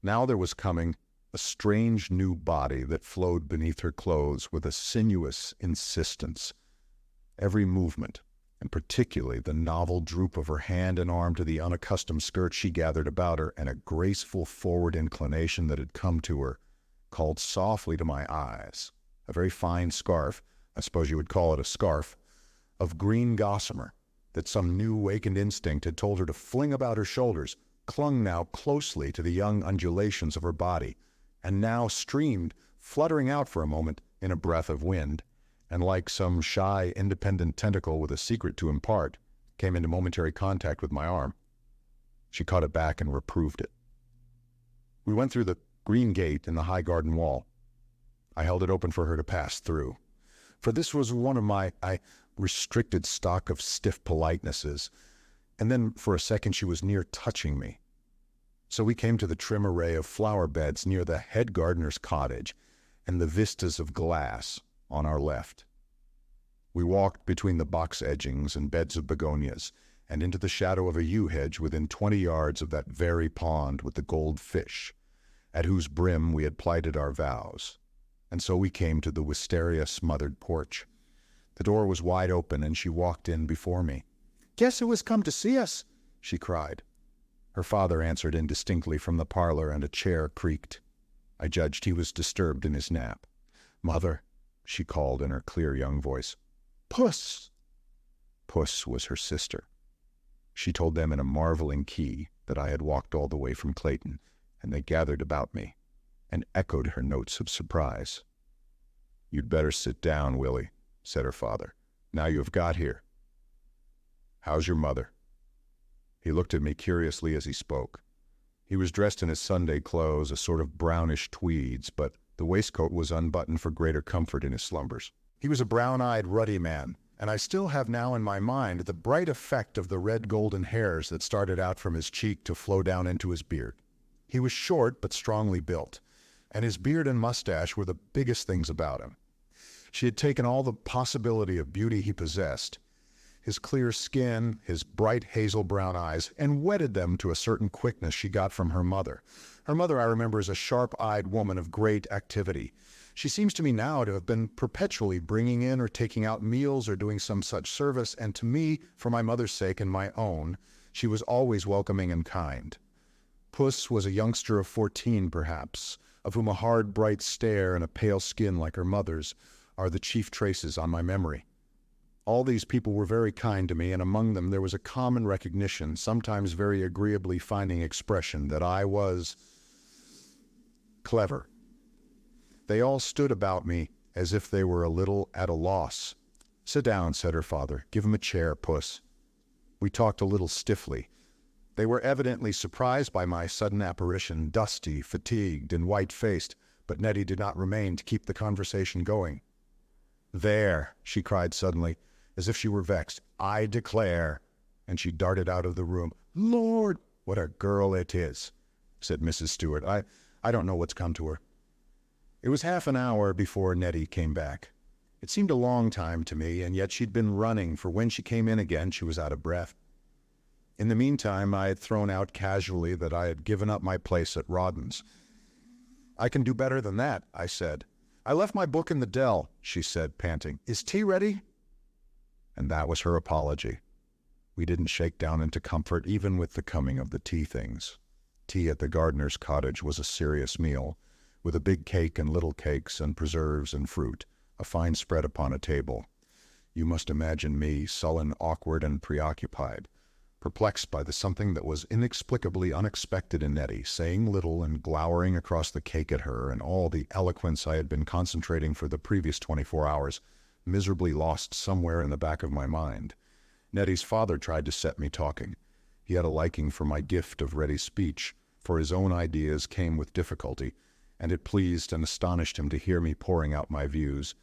Now there was coming a strange new body that flowed beneath her clothes with a sinuous insistence. Every movement, and particularly the novel droop of her hand and arm to the unaccustomed skirt she gathered about her, and a graceful forward inclination that had come to her, called softly to my eyes. A very fine scarf, I suppose you would call it a scarf, of green gossamer, that some new wakened instinct had told her to fling about her shoulders, clung now closely to the young undulations of her body, and now streamed, fluttering out for a moment in a breath of wind, and like some shy, independent tentacle with a secret to impart, came into momentary contact with my arm. She caught it back and reproved it. We went through the green gate in the high garden wall. I held it open for her to pass through, for this was one of my restricted stock of stiff politenesses, and then for a second she was near touching me. So we came to the trim array of flower beds near the head gardener's cottage, and the vistas of glass on our left. We walked between the box edgings and beds of begonias, and into the shadow of a yew hedge within 20 yards of that very pond with the gold fish, at whose brim we had plighted our vows. And so we came to the wisteria-smothered porch. The door was wide open, and she walked in before me. "Guess who has come to see us?" she cried. Her father answered indistinctly from the parlor, and a chair creaked. I judged he was disturbed in his nap. "Mother," she called in her clear young voice. "Puss!" Puss was her sister. She told them in a marveling key that I had walked all the way from Clayton, and they gathered about me and echoed her notes of surprise. "You'd better sit down, Willie," said her father. "Now you have got here. How's your mother?" He looked at me curiously as he spoke. He was dressed in his Sunday clothes, a sort of brownish tweeds, but the waistcoat was unbuttoned for greater comfort in his slumbers. He was a brown-eyed, ruddy man, and I still have now in my mind the bright effect of the red golden hairs that started out from his cheek to flow down into his beard. He was short but strongly built, and his beard and mustache were the biggest things about him. She had taken all the possibility of beauty he possessed, his clear skin, his bright hazel brown eyes, and wedded them to a certain quickness she got from her mother. Her mother, I remember, is a sharp-eyed woman of great activity. She seems to me now to have been perpetually bringing in or taking out meals or doing some such service, and to me, for my mother's sake and my own, she was always welcoming and kind. Puss was a youngster of 14, perhaps, of whom a hard, bright stare and a pale skin like her mother's are the chief traces on my memory. All these people were very kind to me, and among them there was a common recognition, sometimes very agreeably finding expression, that I was clever. They all stood about me as if they were a little at a loss. "Sit down," said her father. "Give him a chair, Puss." We talked a little stiffly. They were evidently surprised by my sudden apparition, dusty, fatigued, and white-faced, but Nettie did not remain to keep the conversation going. "There," she cried suddenly, as if she were vexed. "I declare," and she darted out of the room. "Lord, what a girl it is," said Mrs. Stewart. I don't know what's come to her." It was half an hour before Nettie came back. It seemed a long time to me, and yet she'd been running, for when she came in again she was out of breath. In the meantime, I had thrown out casually that I had given up my place at Rawdon's. "I can do better than that," I said. "I left my book in the dell," she said, panting. "Is tea ready?" And that was her apology. We didn't shake down into comfort even with the coming of the tea things. Tea at the gardener's cottage was a serious meal, with a big cake and little cakes and preserves and fruit, a fine spread upon a table. You must imagine me, sullen, awkward, and preoccupied, perplexed by the something that was inexplicably unexpected in Nettie, saying little and glowering across the cake at her, and all the eloquence I had been concentrating for the previous 24 hours, miserably lost somewhere in the back of my mind. Nettie's father tried to set me talking. He had a liking for my gift of ready speech, for his own ideas came with difficulty, and it pleased and astonished him to hear me pouring out my views.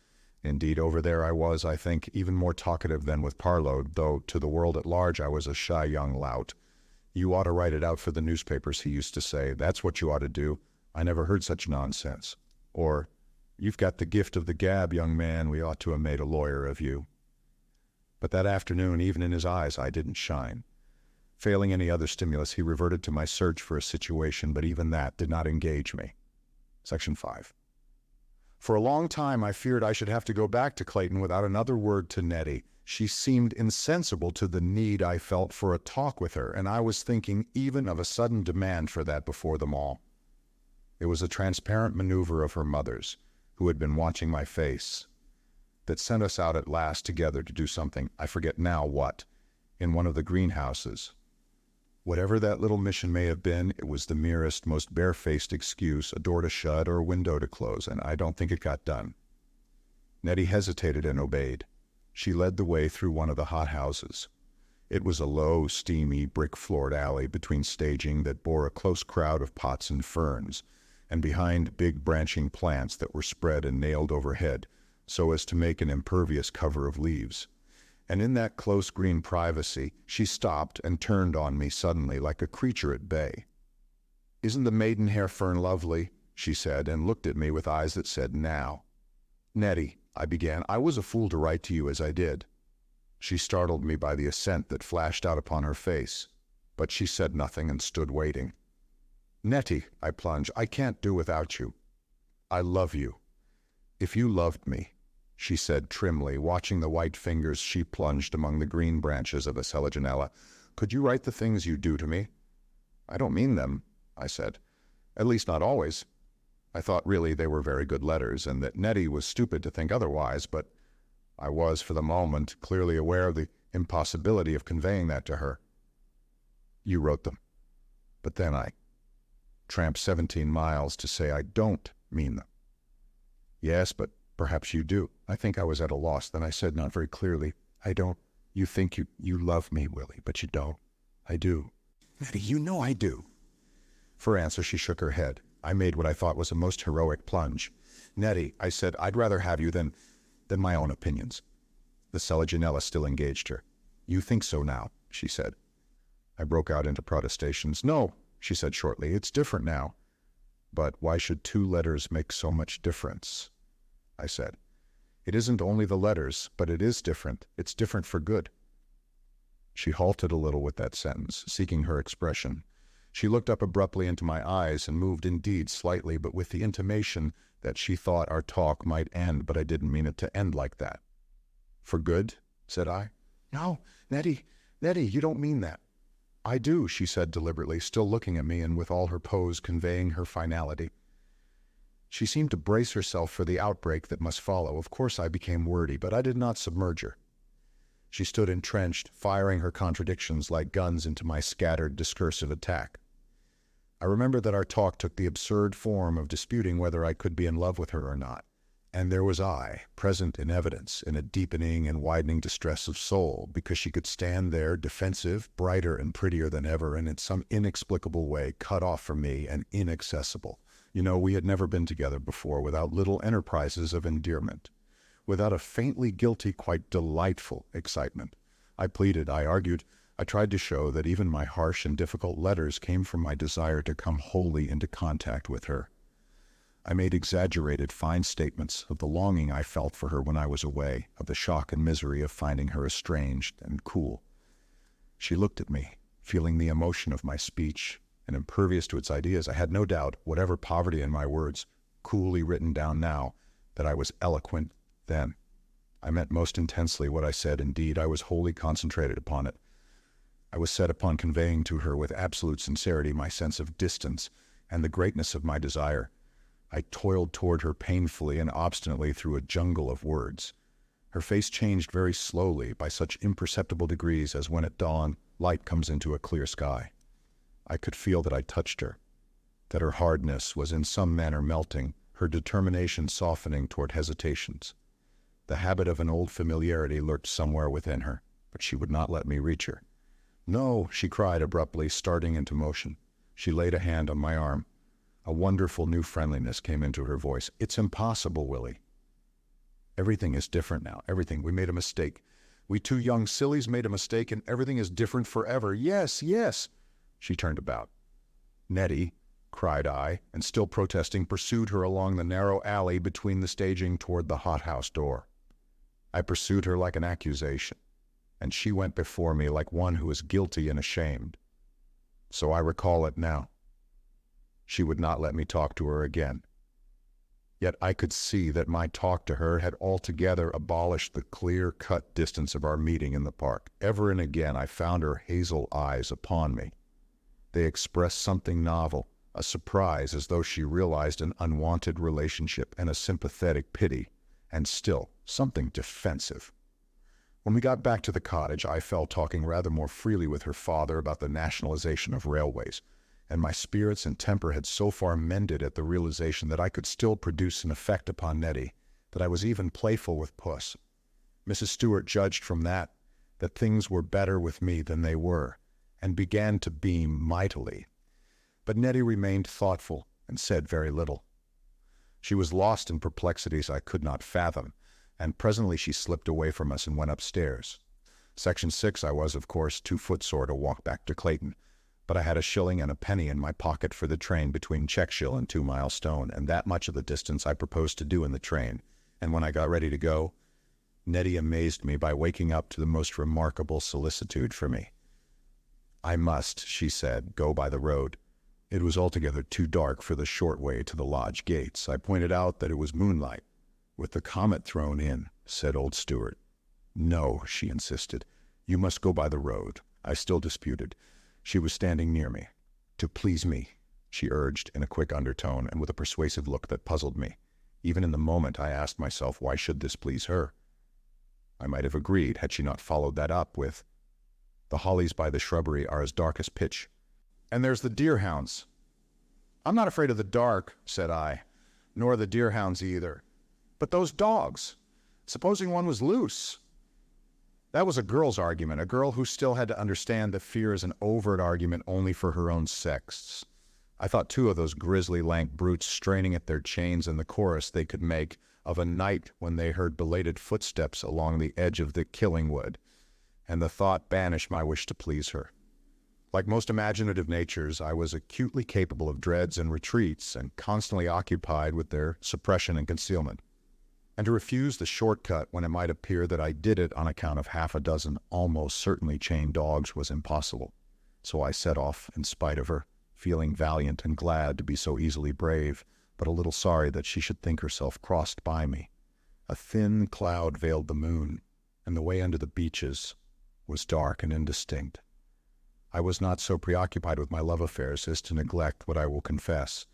Indeed, over there I was, I think, even more talkative than with Parload, though to the world at large I was a shy young lout. "You ought to write it out for the newspapers," he used to say. "That's what you ought to do. I never heard such nonsense." Or, "You've got the gift of the gab, young man. We ought to have made a lawyer of you." But that afternoon, even in his eyes, I didn't shine. Failing any other stimulus, he reverted to my search for a situation, but even that did not engage me. Section 5. For a long time I feared I should have to go back to Clayton without another word to Nettie. She seemed insensible to the need I felt for a talk with her, and I was thinking even of a sudden demand for that before them all. It was a transparent maneuver of her mother's, who had been watching my face, that sent us out at last together to do something, I forget now what, in one of the greenhouses. Whatever that little mission may have been, it was the merest, most barefaced excuse, a door to shut or a window to close, and I don't think it got done. Nettie hesitated and obeyed. She led the way through one of the hothouses. It was a low, steamy, brick-floored alley between staging that bore a close crowd of pots and ferns, and behind big branching plants that were spread and nailed overhead so as to make an impervious cover of leaves. And in that close green privacy, she stopped and turned on me suddenly like a creature at bay. "Isn't the maidenhair fern lovely?" she said, and looked at me with eyes that said, "Now." "Nettie," I began, "I was a fool to write to you as I did." She startled me by the assent that flashed out upon her face, but she said nothing and stood waiting. "Nettie," I plunged, "I can't do without you. I love you. If you loved me," she said trimly, watching the white fingers she plunged among the green branches of a selaginella, "could you write the things you do to me?" "I don't mean them," I said. "At least not always." I thought really they were very good letters, and that Nettie was stupid to think otherwise, but I was, for the moment, clearly aware of the impossibility of conveying that to her. "You wrote them." But then I tramped 17 miles to say I don't mean them. "Yes, but perhaps you do." I think I was at a loss. Then I said, not very clearly, "I don't. You think you love me, Willie, but you don't." "I do." "Nettie, you know I do." For answer, she shook her head. I made what I thought was a most heroic plunge. "Nettie," I said, "I'd rather have you than my own opinions." The selaginella still engaged her. "You think so now," she said. I broke out into protestations. "No," she said shortly, "it's different now." "But why should 2 letters make so much difference?" I said. "It isn't only the letters, but it is different. It's different for good." She halted a little with that sentence, seeking her expression. She looked up abruptly into my eyes and moved indeed slightly, but with the intimation that she thought our talk might end, but I didn't mean it to end like that. "For good?" said I. "No, Nettie, you don't mean that." "I do," she said deliberately, still looking at me and with all her pose conveying her finality. She seemed to brace herself for the outbreak that must follow. Of course I became wordy, but I did not submerge her. She stood entrenched, firing her contradictions like guns into my scattered, discursive attack. I remember that our talk took the absurd form of disputing whether I could be in love with her or not. And there was I, present in evidence, in a deepening and widening distress of soul, because she could stand there, defensive, brighter and prettier than ever, and in some inexplicable way cut off from me and inaccessible. You know, we had never been together before without little enterprises of endearment, without a faintly guilty, quite delightful excitement. I pleaded, I argued, I tried to show that even my harsh and difficult letters came from my desire to come wholly into contact with her. I made exaggerated, fine statements of the longing I felt for her when I was away, of the shock and misery of finding her estranged and cool. She looked at me, feeling the emotion of my speech and impervious to its ideas. I had no doubt, whatever poverty in my words, coolly written down now, that I was eloquent then. I meant most intensely what I said. Indeed, I was wholly concentrated upon it. I was set upon conveying to her with absolute sincerity my sense of distance and the greatness of my desire. I toiled toward her painfully and obstinately through a jungle of words. Her face changed very slowly, by such imperceptible degrees as when at dawn light comes into a clear sky. I could feel that I touched her, that her hardness was in some manner melting, her determination softening toward hesitations. The habit of an old familiarity lurked somewhere within her, but she would not let me reach her. "No," she cried abruptly, starting into motion. She laid a hand on my arm. A wonderful new friendliness came into her voice. "It's impossible, Willie. Everything is different now. Everything. We made a mistake. We two young sillies made a mistake, and everything is different forever. Yes, yes." She turned about. "Nettie," cried I, and still protesting, pursued her along the narrow alley between the staging toward the hothouse door. I pursued her like an accusation, and she went before me like one who is guilty and ashamed. So I recall it now. She would not let me talk to her again. Yet I could see that my talk to her had altogether abolished the clear-cut distance of our meeting in the park. Ever and again I found her hazel eyes upon me. They expressed something novel, a surprise as though she realized an unwanted relationship and a sympathetic pity, and still something defensive. When we got back to the cottage, I fell talking rather more freely with her father about the nationalization of railways, and my spirits and temper had so far mended at the realization that I could still produce an effect upon Nettie, that I was even playful with Puss. Mrs. Stewart judged from that things were better with me than they were, and began to beam mightily. But Nettie remained thoughtful and said very little. She was lost in perplexities I could not fathom, and presently she slipped away from us and went upstairs. Section 6 I was, of course, too footsore to walk back to Clayton, but I had a shilling and a penny in my pocket for the train between Checkshill and 2 Mile Stone, and that much of the distance I proposed to do in the train. And when I got ready to go, Nettie amazed me by waking up to the most remarkable solicitude for me. "I must," she said, "go by the road." It was altogether too dark for the short way to the lodge gates. I pointed out that it was moonlight. "With the Comet thrown in," said old Stewart. "No," she insisted. "You must go by the road." I still disputed. She was standing near me. "To please me," she urged in a quick undertone and with a persuasive look that puzzled me. Even in the moment I asked myself, why should this please her? I might have agreed had she not followed that up with, "The hollies by the shrubbery are as dark as pitch. And there's the deerhounds." "I'm not afraid of the dark," said I, "nor the deerhounds either. But those dogs, supposing one was loose?" That was a girl's argument, a girl who still had to understand that fear is an overt argument only for her own sex. I thought too of those grisly, lank brutes straining at their chains and the chorus they could make of a night when they heard belated footsteps along the edge of the killing wood, and the thought banished my wish to please her. Like most imaginative natures, I was acutely capable of dreads and retreats, and constantly occupied with their suppression and concealment. And to refuse the shortcut when it might appear that I did it on account of half a dozen almost certainly chained dogs was impossible. So I set off in spite of her, feeling valiant and glad to be so easily brave, but a little sorry that she should think herself crossed by me. A thin cloud veiled the moon, and the way under the beeches was dark and indistinct. I was not so preoccupied with my love affairs as to neglect what I will confess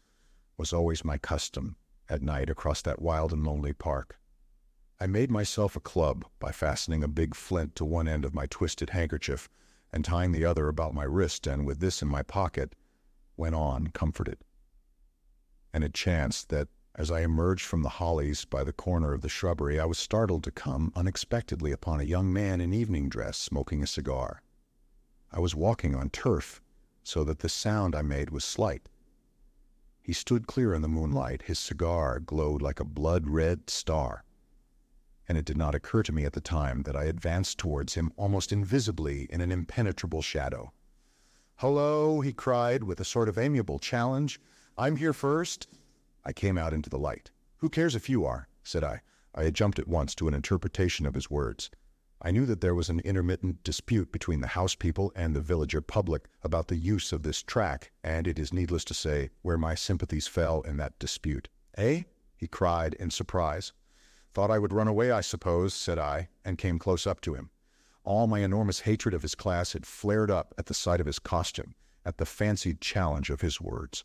was always my custom at night across that wild and lonely park. I made myself a club by fastening a big flint to one end of my twisted handkerchief and tying the other about my wrist, and with this in my pocket, went on comforted. And it chanced that as I emerged from the hollies by the corner of the shrubbery, I was startled to come unexpectedly upon a young man in evening dress smoking a cigar. I was walking on turf, so that the sound I made was slight. He stood clear in the moonlight. His cigar glowed like a blood-red star, and it did not occur to me at the time that I advanced towards him almost invisibly in an impenetrable shadow. "Hello," he cried with a sort of amiable challenge. "I'm here first." I came out into the light. "Who cares if you are?" said I. I had jumped at once to an interpretation of his words. I knew that there was an intermittent dispute between the house people and the villager public about the use of this track, and it is needless to say where my sympathies fell in that dispute. "Eh?" he cried in surprise. "Thought I would run away, I suppose," said I, and came close up to him. All my enormous hatred of his class had flared up at the sight of his costume, at the fancied challenge of his words.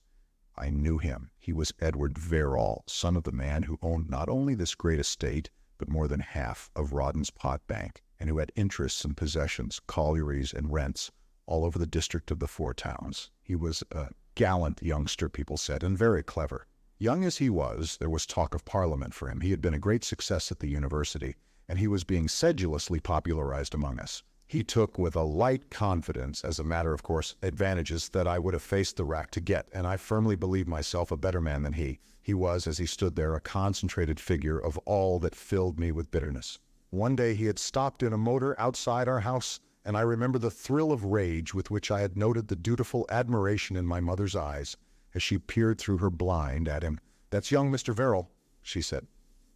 I knew him. He was Edward Verrall, son of the man who owned not only this great estate, but more than half of Rawdon's Pot Bank, and who had interests and possessions, collieries and rents, all over the district of the Four Towns. He was a gallant youngster, people said, and very clever. Young as he was, there was talk of Parliament for him. He had been a great success at the university, and he was being sedulously popularized among us. He took with a light confidence, as a matter of course, advantages that I would have faced the rack to get, and I firmly believed myself a better man than he. He was, as he stood there, a concentrated figure of all that filled me with bitterness. One day he had stopped in a motor outside our house, and I remember the thrill of rage with which I had noted the dutiful admiration in my mother's eyes as she peered through her blind at him. "That's young Mr. Verrall," she said.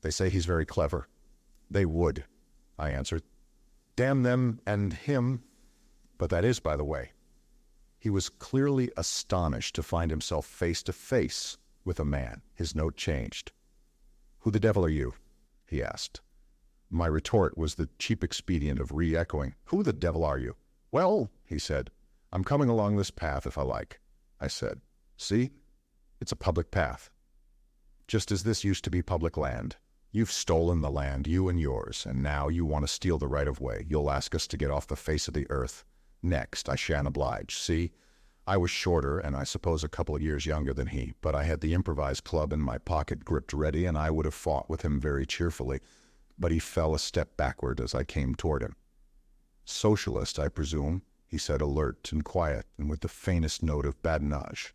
"They say he's very clever." "They would," I answered. "Damn them and him." But that is by the way. He was clearly astonished to find himself face to face with a man. His note changed. "Who the devil are you?" he asked. My retort was the cheap expedient of re-echoing, "Who the devil are you?" "Well," he said, "I'm coming along this path if I like." I said, "See, it's a public path. Just as this used to be public land. You've stolen the land, you and yours, and now you want to steal the right of way. You'll ask us to get off the face of the earth. Next, I shan't oblige. See, I was shorter and I suppose a couple of years younger than he, but I had the improvised club in my pocket gripped ready, and I would have fought with him very cheerfully, but he fell a step backward as I came toward him. "Socialist, I presume," he said, alert and quiet and with the faintest note of badinage.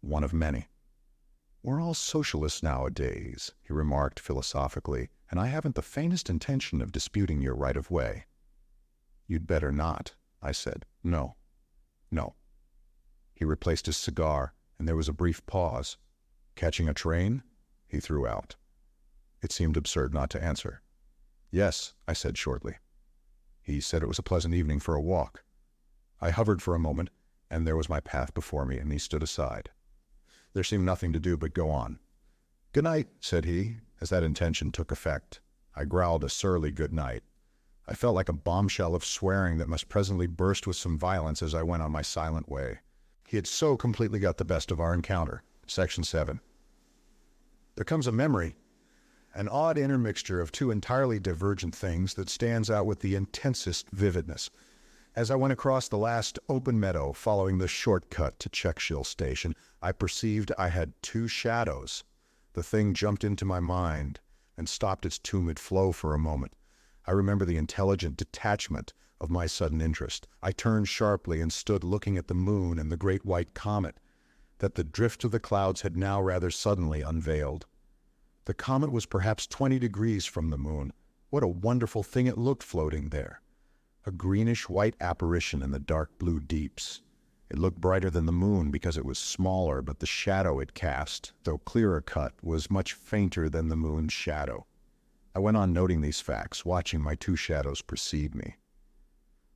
"One of many." "We're all socialists nowadays," he remarked philosophically, "and I haven't the faintest intention of disputing your right of way." "You'd better not," I said. "No. He replaced his cigar, and there was a brief pause. "Catching a train?" he threw out. It seemed absurd not to answer. "Yes," I said shortly. He said it was a pleasant evening for a walk. I hovered for a moment, and there was my path before me, and he stood aside. There seemed nothing to do but go on. "Good night," said he, as that intention took effect. I growled a surly good night. I felt like a bombshell of swearing that must presently burst with some violence as I went on my silent way. He had so completely got the best of our encounter. Section 7. There comes a memory, an odd intermixture of two entirely divergent things that stands out with the intensest vividness. As I went across the last open meadow following the shortcut to Checkshill Station, I perceived I had two shadows. The thing jumped into my mind and stopped its tumid flow for a moment. I remember the intelligent detachment of my sudden interest. I turned sharply and stood looking at the moon and the great white comet that the drift of the clouds had now rather suddenly unveiled. The comet was perhaps 20 degrees from the moon. What a wonderful thing it looked floating there. A greenish-white apparition in the dark blue deeps. It looked brighter than the moon because it was smaller, but the shadow it cast, though clearer cut, was much fainter than the moon's shadow. I went on noting these facts, watching my two shadows precede me.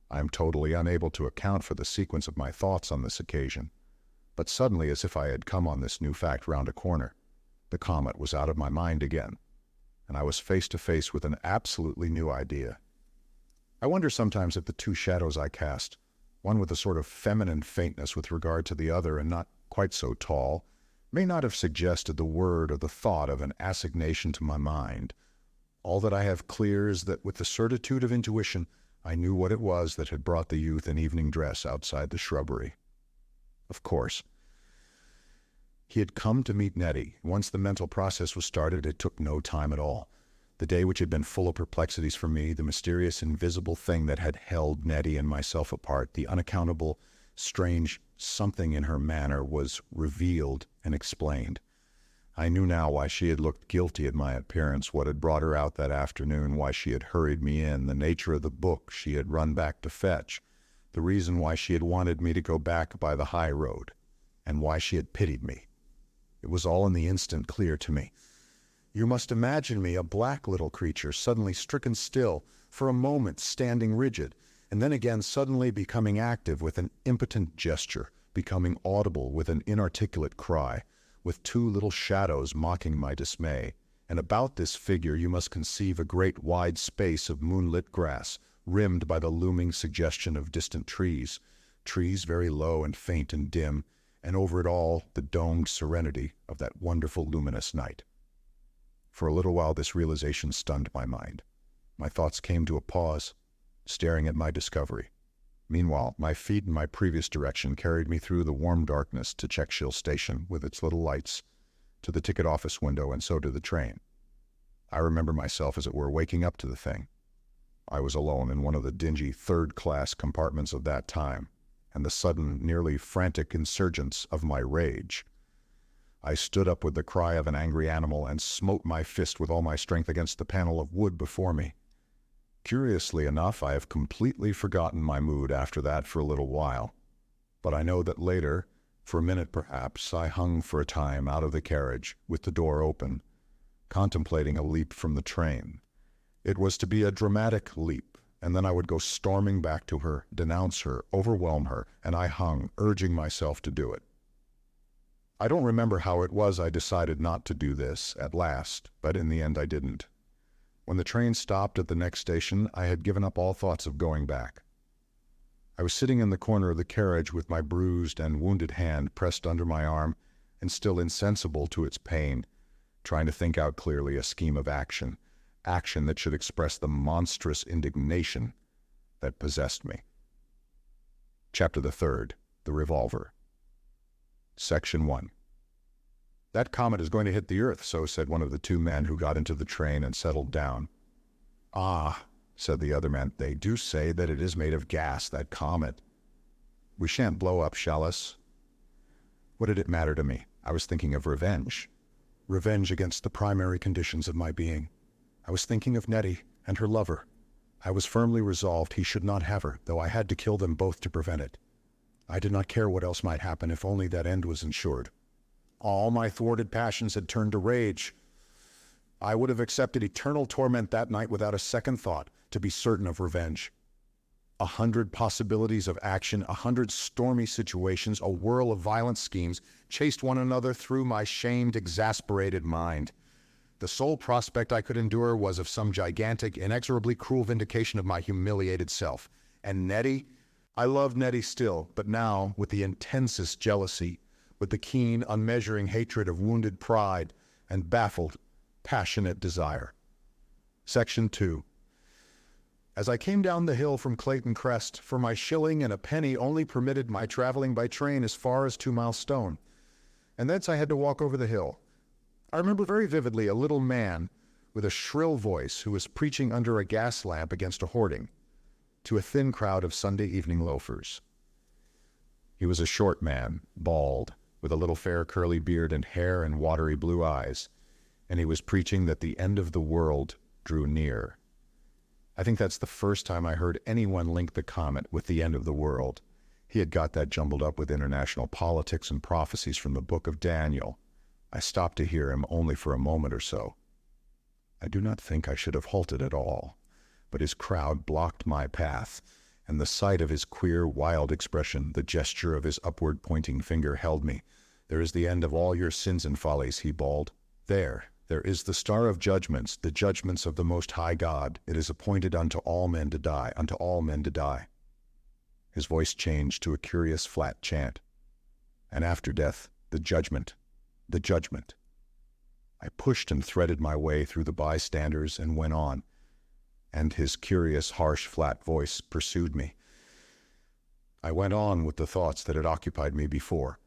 I am totally unable to account for the sequence of my thoughts on this occasion, but suddenly, as if I had come on this new fact round a corner, the comet was out of my mind again, and I was face to face with an absolutely new idea. I wonder sometimes if the two shadows I cast, one with a sort of feminine faintness with regard to the other and not quite so tall, may not have suggested the word or the thought of an assignation to my mind. All that I have clear is that with the certitude of intuition, I knew what it was that had brought the youth in evening dress outside the shrubbery. Of course, he had come to meet Nettie. Once the mental process was started, it took no time at all. The day which had been full of perplexities for me, the mysterious invisible thing that had held Nettie and myself apart, the unaccountable, strange something in her manner was revealed and explained. I knew now why she had looked guilty at my appearance, what had brought her out that afternoon, why she had hurried me in, the nature of the book she had run back to fetch, the reason why she had wanted me to go back by the high road, and why she had pitied me. It was all in the instant clear to me. You must imagine me a black little creature, suddenly stricken still, for a moment standing rigid, and then again suddenly becoming active with an impotent gesture, becoming audible with an inarticulate cry, with two little shadows mocking my dismay. And about this figure you must conceive a great wide space of moonlit grass, rimmed by the looming suggestion of distant trees very low and faint and dim, and over it all the domed serenity of that wonderful luminous night. For a little while this realization stunned my mind. My thoughts came to a pause, staring at my discovery. Meanwhile, my feet in my previous direction carried me through the warm darkness to Checkshill Station with its little lights, to the ticket office window, and so to the train. I remember myself, as it were, waking up to the thing. I was alone in one of the dingy third-class compartments of that time, and the sudden, nearly frantic insurgence of my rage. I stood up with the cry of an angry animal and smote my fist with all my strength against the panel of wood before me. Curiously enough, I have completely forgotten my mood after that for a little while, but I know that later, for a minute perhaps, I hung for a time out of the carriage, with the door open, contemplating a leap from the train. It was to be a dramatic leap, and then I would go storming back to her, denounce her, overwhelm her, and I hung, urging myself to do it. I don't remember how it was I decided not to do this at last, but in the end I didn't. When the train stopped at the next station, I had given up all thoughts of going back. I was sitting in the corner of the carriage with my bruised and wounded hand pressed under my arm and still insensible to its pain, trying to think out clearly a scheme of action that should express the monstrous indignation that possessed me. Chapter the 3rd, The Revolver. Section 1. "That comet is going to hit the Earth," so said one of the two men who got into the train and settled down. "Ah," said the other man, "they do say that it is made of gas, that comet. We shan't blow up, shall us?" What did it matter to me? I was thinking of revenge. Revenge against the primary conditions of my being. I was thinking of Nettie and her lover. I was firmly resolved he should not have her, though I had to kill them both to prevent it. I did not care what else might happen if only that end was ensured. All my thwarted passions had turned to rage. I would have accepted eternal torment that night without a second thought, to be certain of revenge. 100 possibilities of action, 100 stormy situations, a whirl of violent schemes chased one another through my shamed, exasperated mind. The sole prospect I could endure was of some gigantic, inexorably cruel vindication of my humiliated self. And Nettie? I loved Nettie still, but now with the intensest jealousy, with the keen, unmeasuring hatred of wounded pride and baffled, passionate desire. Section 2. As I came down the hill from Clayton Crest, for my shilling and a penny only permitted my traveling by train as far as 2 Mile Stone, and thence I had to walk over the hill. I remember very vividly a little man with a shrill voice who was preaching under a gas lamp against a hoarding to a thin crowd of Sunday evening loafers. He was a short man, bald, with a little fair curly beard and hair and watery blue eyes, and he was preaching that the end of the world drew near. I think that's the first time I heard anyone link the comet with the end of the world. He had got that jumbled up with international politics and prophecies from the book of Daniel. I stopped to hear him only for a moment or so. I do not think I should have halted at all, but his crowd blocked my path, and the sight of his queer, wild expression, the gesture of his upward-pointing finger held me. "There is the end of all your sins and follies," he bawled. There is the star of judgments, the judgments of the Most High God. It is appointed unto all men to die, unto all men to die. His voice changed to a curious flat chant. And after death, the judgment, the judgment. I pushed and threaded my way through the bystanders and went on, and his curious, harsh, flat voice pursued me. I went on with the thoughts that had occupied me before,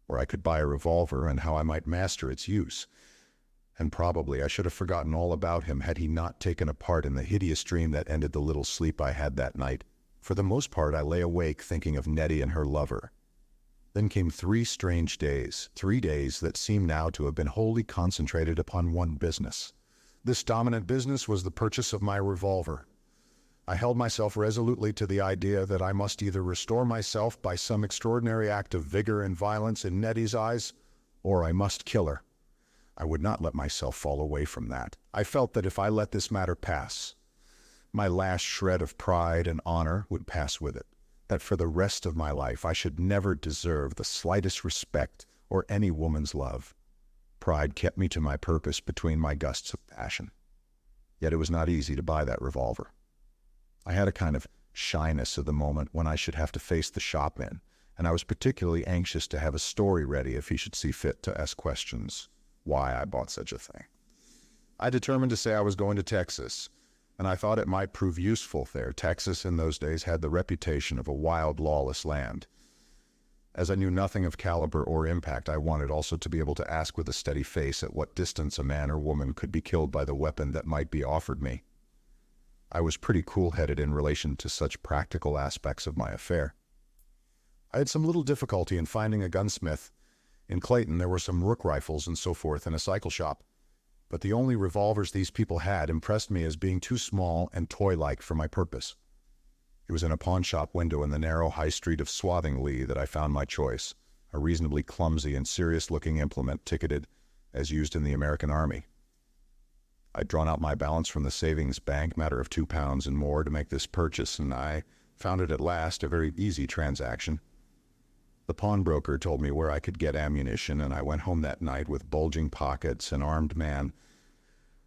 where I could buy a revolver and how I might master its use. And probably I should have forgotten all about him had he not taken a part in the hideous dream that ended the little sleep I had that night. For the most part, I lay awake thinking of Nettie and her lover. Then came 3 strange days, 3 days that seemed now to have been wholly concentrated upon one business. This dominant business was the purchase of my revolver. I held myself resolutely to the idea that I must either restore myself by some extraordinary act of vigor and violence in Nettie's eyes, or I must kill her. I would not let myself fall away from that. I felt that if I let this matter pass, My last shred of pride and honor would pass with it, that for the rest of my life I should never deserve the slightest respect or any woman's love. Pride kept me to my purpose between my gusts of passion. Yet it was not easy to buy that revolver. I had a kind of shyness of the moment when I should have to face the shopman, and I was particularly anxious to have a story ready if he should see fit to ask questions why I bought such a thing. I determined to say I was going to Texas, and I thought it might prove useful there. Texas in those days had the reputation of a wild, lawless land. As I knew nothing of caliber or impact, I wanted also to be able to ask with a steady face at what distance a man or woman could be killed by the weapon that might be offered me. I was pretty cool-headed in relation to such practical aspects of my affair. I had some little difficulty in finding a gunsmith. In Clayton there were some rook rifles and so forth in a cycle shop, but the only revolvers these people had impressed me as being too small and toy-like for my purpose. It was in a pawn-shop window in the narrow high street of Swathinglea that I found my choice, a reasonably clumsy and serious-looking implement ticketed as used in the American Army. I'd drawn out my balance from the savings bank, matter of £2 and more, to make this purchase, and I found it at last a very easy transaction. The pawnbroker told me where I could get ammunition, and I went home that night with bulging pockets, an armed man.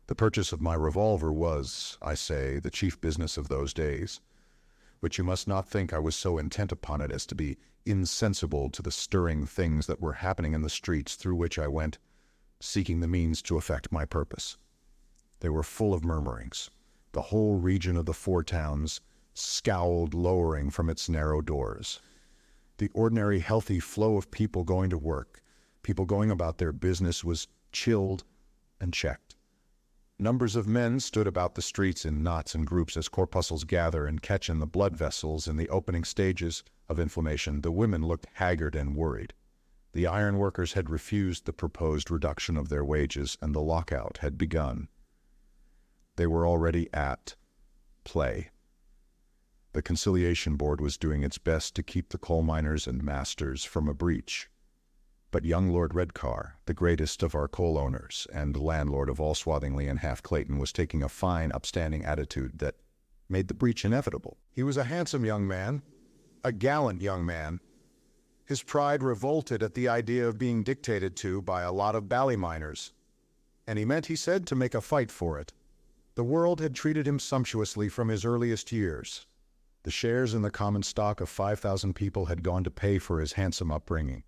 The purchase of my revolver was, I say, the chief business of those days. But you must not think I was so intent upon it as to be insensible to the stirring things that were happening in the streets through which I went, seeking the means to effect my purpose. They were full of murmurings. The whole region of the Four Towns scowled lowering from its narrow doors. The ordinary healthy flow of people going to work, people going about their business, was chilled and checked. Numbers of men stood about the streets in knots and groups as corpuscles gather and catch in the blood vessels in the opening stages of inflammation. The women looked haggard and worried. The iron workers had refused the proposed reduction of their wages, and the lockout had begun. They were already at play. The Conciliation Board was doing its best to keep the coal miners and masters from a breach. But young Lord Redcar, the greatest of our coal owners and landlord of all Swathinglea and half Clayton, was taking a fine, upstanding attitude that made the breach inevitable. He was a handsome young man, a gallant young man. His pride revolted at the idea of being dictated to by a lot of bally miners, and he meant, he said, to make a fight for it. The world had treated him sumptuously from his earliest years. The shares in the common stock of 5,000 people had gone to pay for his handsome upbringing,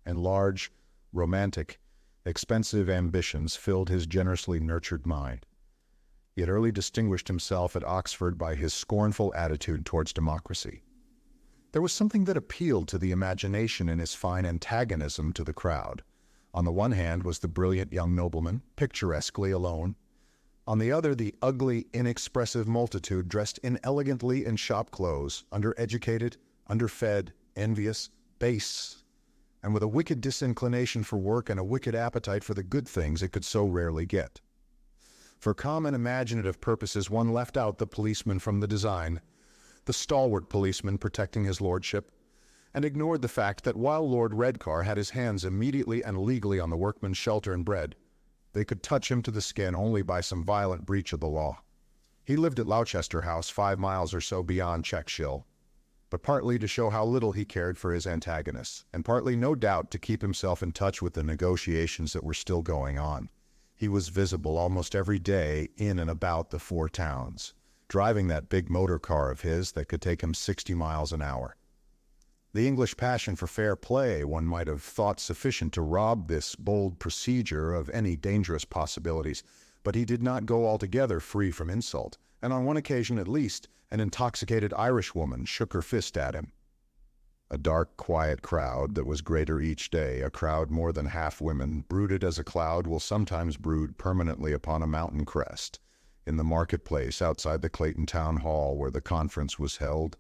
and large, romantic, expensive ambitions filled his generously nurtured mind. He had early distinguished himself at Oxford by his scornful attitude towards democracy. There was something that appealed to the imagination in his fine antagonism to the crowd. On the one hand was the brilliant young nobleman, picturesquely alone. On the other, the ugly, inexpressive multitude dressed inelegantly in shop clothes, undereducated, underfed, envious, base, and with a wicked disinclination for work and a wicked appetite for the good things it could so rarely get. For calm and imaginative purposes, one left out the policeman from the design, the stalwart policeman protecting his lordship, and ignored the fact that while Lord Redcar had his hands immediately and legally on the workman's shelter and bread, they could touch him to the skin only by some violent breach of the law. He lived at Louchester House, 5 miles or so beyond Checkshill, but partly to show how little he cared for his antagonists, and partly, no doubt, to keep himself in touch with the negotiations that were still going on. He was visible almost every day in and about the Four Towns, driving that big motor car of his that could take him 60 miles an hour. The English passion for fair play, one might have thought, sufficient to rob this bold procedure of any dangerous possibilities, but he did not go altogether free from insult, and on one occasion at least, an intoxicated Irishwoman shook her fist at him. A dark, quiet crowd that was greater each day, a crowd more than half women, brooded as a cloud will sometimes brood permanently upon a mountain crest, in the marketplace outside the Clayton Town Hall where the conference was held.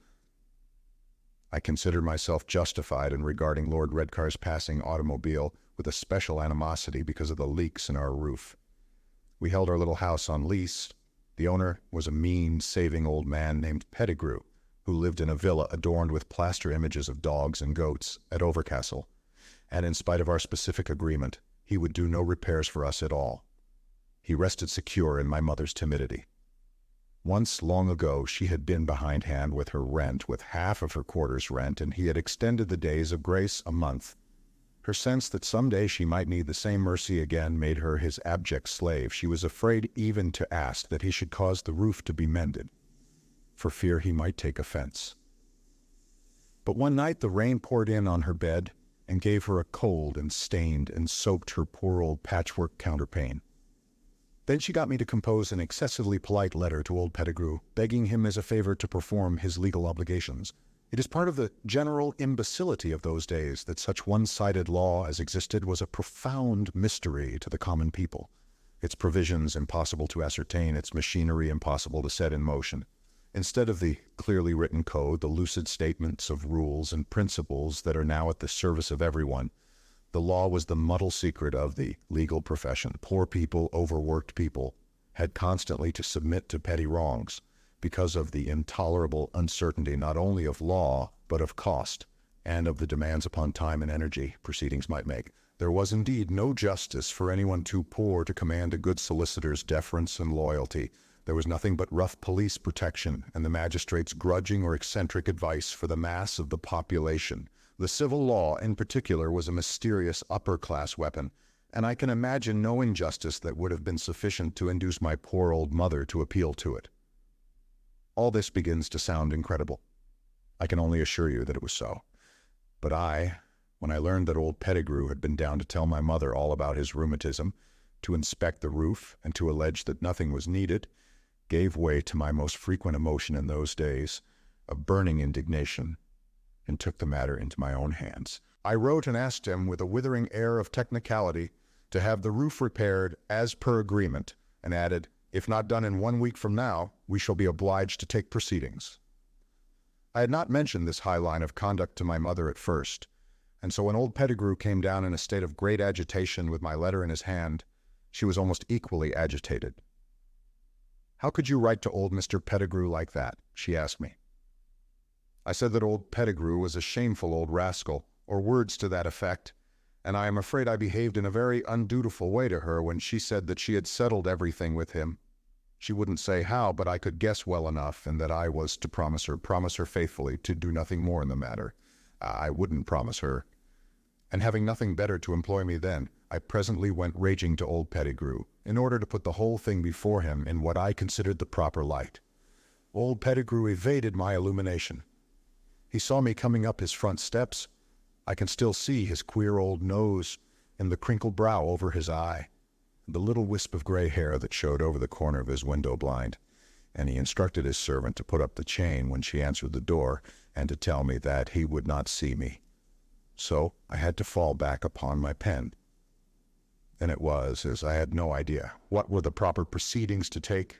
I considered myself justified in regarding Lord Redcar's passing automobile with a special animosity because of the leaks in our roof. We held our little house on lease. The owner was a mean, saving old man named Pettigrew, who lived in a villa adorned with plaster images of dogs and goats at Overcastle, and in spite of our specific agreement, he would do no repairs for us at all. He rested secure in my mother's timidity. Once, long ago, she had been behindhand with her rent, with half of her quarter's rent, and he had extended the days of grace a month. Her sense that someday she might need the same mercy again made her his abject slave. She was afraid even to ask that he should cause the roof to be mended, for fear he might take offense. But one night the rain poured in on her bed and gave her a cold and stained and soaked her poor old patchwork counterpane. Then she got me to compose an excessively polite letter to old Pettigrew, begging him as a favor to perform his legal obligations. It is part of the general imbecility of those days that such one-sided law as existed was a profound mystery to the common people, its provisions impossible to ascertain, its machinery impossible to set in motion. Instead of the clearly written code, the lucid statements of rules and principles that are now at the service of everyone, the law was the muddle secret of the legal profession. Poor people, overworked people, had constantly to submit to petty wrongs because of the intolerable uncertainty not only of law, but of cost, and of the demands upon time and energy proceedings might make. There was indeed no justice for anyone too poor to command a good solicitor's deference and loyalty. There was nothing but rough police protection and the magistrate's grudging or eccentric advice for the mass of the population. The civil law, in particular, was a mysterious upper-class weapon, and I can imagine no injustice that would have been sufficient to induce my poor old mother to appeal to it. All this begins to sound incredible. I can only assure you that it was so. But when I learned that old Pettigrew had been down to tell my mother all about his rheumatism, to inspect the roof, and to allege that nothing was needed, gave way to my most frequent emotion in those days, a burning indignation, and took the matter into my own hands. I wrote and asked him, with a withering air of technicality, to have the roof repaired as per agreement, and added, "If not done in 1 week from now, we shall be obliged to take proceedings." I had not mentioned this high line of conduct to my mother at first, and so when old Pettigrew came down in a state of great agitation with my letter in his hand, she was almost equally agitated. "How could you write to old Mr. Pettigrew like that?" she asked me. I said that old Pettigrew was a shameful old rascal, or words to that effect, and I am afraid I behaved in a very undutiful way to her when she said that she had settled everything with him. She wouldn't say how, but I could guess well enough, and that I was to promise her faithfully, to do nothing more in the matter. I wouldn't promise her. And having nothing better to employ me then, I presently went raging to old Pettigrew, in order to put the whole thing before him in what I considered the proper light. Old Pettigrew evaded my illumination. He saw me coming up his front steps. I can still see his queer old nose and the crinkled brow over his eye, and the little wisp of gray hair that showed over the corner of his window blind, and he instructed his servant to put up the chain when she answered the door, and to tell me that he would not see me. So I had to fall back upon my pen. And it was, as I had no idea what were the proper proceedings to take.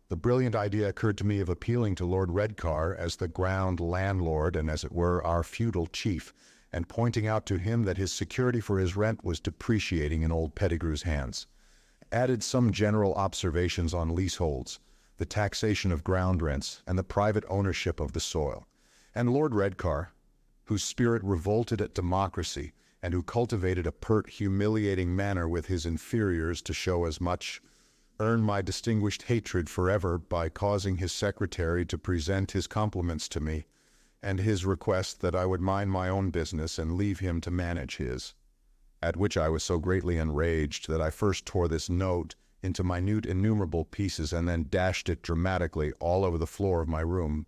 The brilliant idea occurred to me of appealing to Lord Redcar as the ground landlord and, as it were, our feudal chief, and pointing out to him that his security for his rent was depreciating in old Pettigrew's hands. Added some general observations on leaseholds, the taxation of ground rents, and the private ownership of the soil. And Lord Redcar, whose spirit revolted at democracy, and who cultivated a pert, humiliating manner with his inferiors to show as much, earned my distinguished hatred forever by causing his secretary to present his compliments to me, and his request that I would mind my own business and leave him to manage his. At which I was so greatly enraged that I first tore this note into minute innumerable pieces and then dashed it dramatically all over the floor of my room,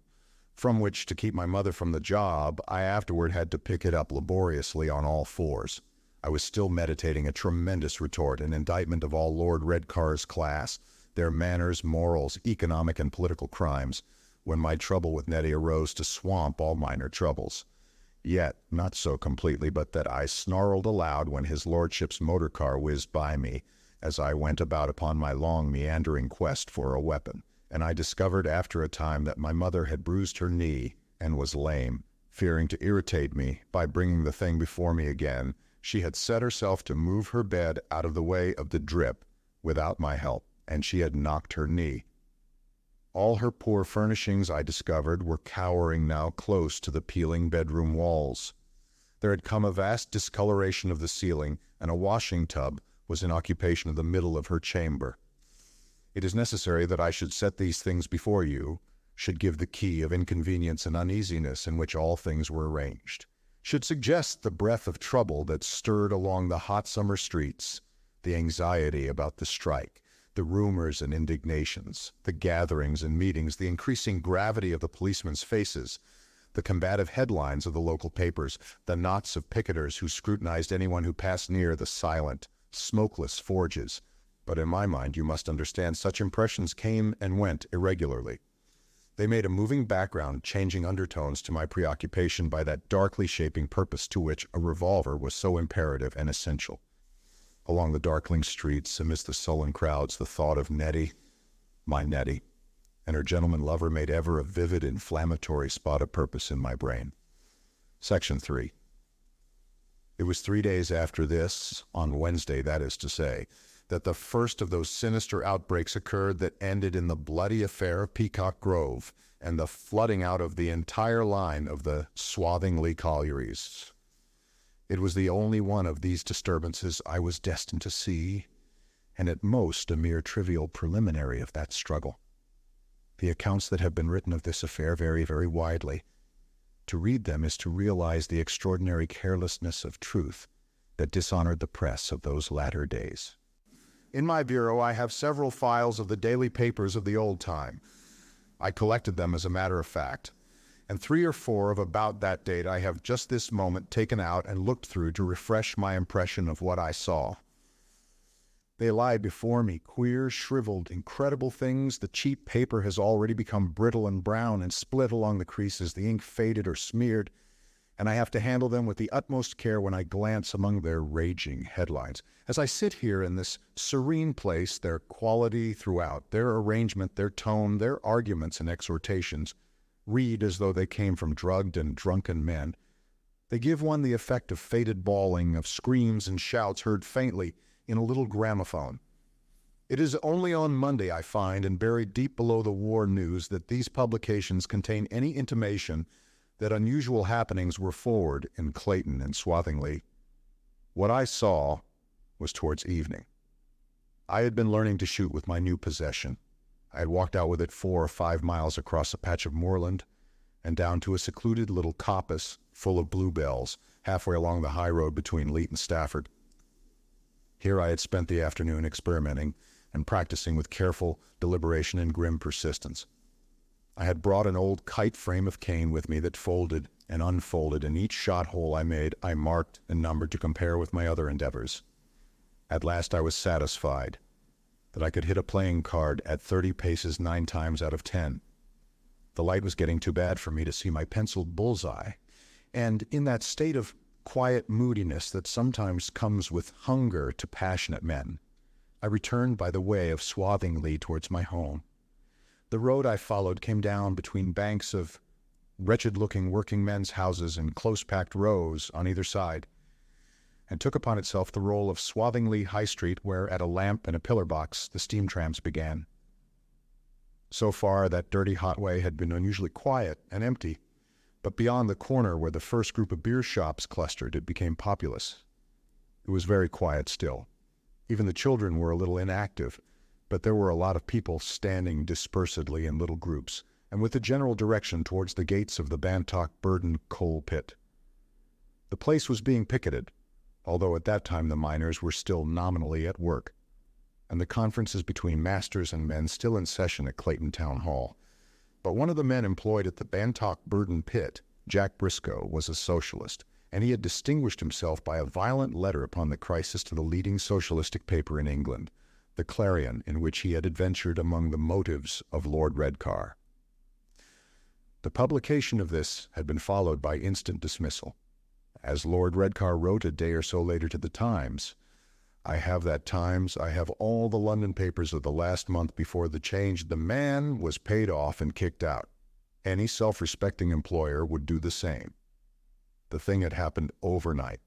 from which, to keep my mother from the job, I afterward had to pick it up laboriously on all fours. I was still meditating a tremendous retort, an indictment of all Lord Redcar's class, their manners, morals, economic and political crimes, when my trouble with Nettie arose to swamp all minor troubles. Yet, not so completely but that I snarled aloud when his lordship's motor car whizzed by me, as I went about upon my long meandering quest for a weapon, and I discovered after a time that my mother had bruised her knee and was lame. Fearing to irritate me by bringing the thing before me again, she had set herself to move her bed out of the way of the drip without my help, and she had knocked her knee. All her poor furnishings, I discovered, were cowering now close to the peeling bedroom walls. There had come a vast discoloration of the ceiling, and a washing tub was in occupation of the middle of her chamber. It is necessary that I should set these things before you, should give the key of inconvenience and uneasiness in which all things were arranged, should suggest the breath of trouble that stirred along the hot summer streets, the anxiety about the strike, the rumors and indignations, the gatherings and meetings, the increasing gravity of the policemen's faces, the combative headlines of the local papers, the knots of picketers who scrutinized anyone who passed near the silent, smokeless forges. But in my mind, you must understand, such impressions came and went irregularly. They made a moving background, changing undertones to my preoccupation by that darkly shaping purpose to which a revolver was so imperative and essential. Along the darkling streets, amidst the sullen crowds, the thought of Nettie, my Nettie, and her gentleman lover made ever a vivid, inflammatory spot of purpose in my brain. Section 3. It was 3 days after this, on Wednesday, that is to say, that the first of those sinister outbreaks occurred that ended in the bloody affair of Peacock Grove and the flooding out of the entire line of the Swathingly collieries. It was the only one of these disturbances I was destined to see, and at most a mere trivial preliminary of that struggle. The accounts that have been written of this affair vary very widely. To read them is to realize the extraordinary carelessness of truth that dishonored the press of those latter days. In my bureau, I have several files of the daily papers of the old time. I collected them as a matter of fact, and 3 or 4 of about that date I have just this moment taken out and looked through to refresh my impression of what I saw. They lie before me, queer, shriveled, incredible things. The cheap paper has already become brittle and brown and split along the creases, the ink faded or smeared, and I have to handle them with the utmost care when I glance among their raging headlines. As I sit here in this serene place, their quality throughout, their arrangement, their tone, their arguments and exhortations, read as though they came from drugged and drunken men. They give one the effect of faded bawling, of screams and shouts heard faintly in a little gramophone. It is only on Monday I find, and buried deep below the war news, that these publications contain any intimation that unusual happenings were forward in Clayton and Swathingly. What I saw was towards evening. I had been learning to shoot with my new possession. I had walked out with it 4 or 5 miles across a patch of moorland and down to a secluded little coppice full of bluebells halfway along the high road between Leet and Stafford. Here I had spent the afternoon experimenting and practicing with careful deliberation and grim persistence. I had brought an old kite frame of cane with me that folded and unfolded, and each shot hole I made I marked and numbered to compare with my other endeavors. At last I was satisfied that I could hit a playing card at 30 paces 9 times out of 10. The light was getting too bad for me to see my penciled bullseye, and in that state of quiet moodiness that sometimes comes with hunger to passionate men, I returned by the way of Swathingly towards my home. The road I followed came down between banks of wretched-looking working men's houses in close-packed rows on either side, and took upon itself the role of Swathingly High Street, where, at a lamp and a pillar box, the steam trams began. So far, that dirty hot way had been unusually quiet and empty, but beyond the corner where the first group of beer shops clustered, it became populous. It was very quiet still. Even the children were a little inactive, but there were a lot of people standing dispersedly in little groups, and with a general direction towards the gates of the Bantock Burden coal pit. The place was being picketed, although at that time the miners were still nominally at work, and the conferences between masters and men still in session at Clayton Town Hall. But one of the men employed at the Bantock Burden pit, Jack Briscoe, was a socialist, and he had distinguished himself by a violent letter upon the crisis to the leading socialistic paper in England, the Clarion, in which he had adventured among the motives of Lord Redcar. The publication of this had been followed by instant dismissal. As Lord Redcar wrote a day or so later to the Times, "I have that Times, I have all the London papers of the last month before the change. The man was paid off and kicked out. Any self-respecting employer would do the same." The thing had happened overnight,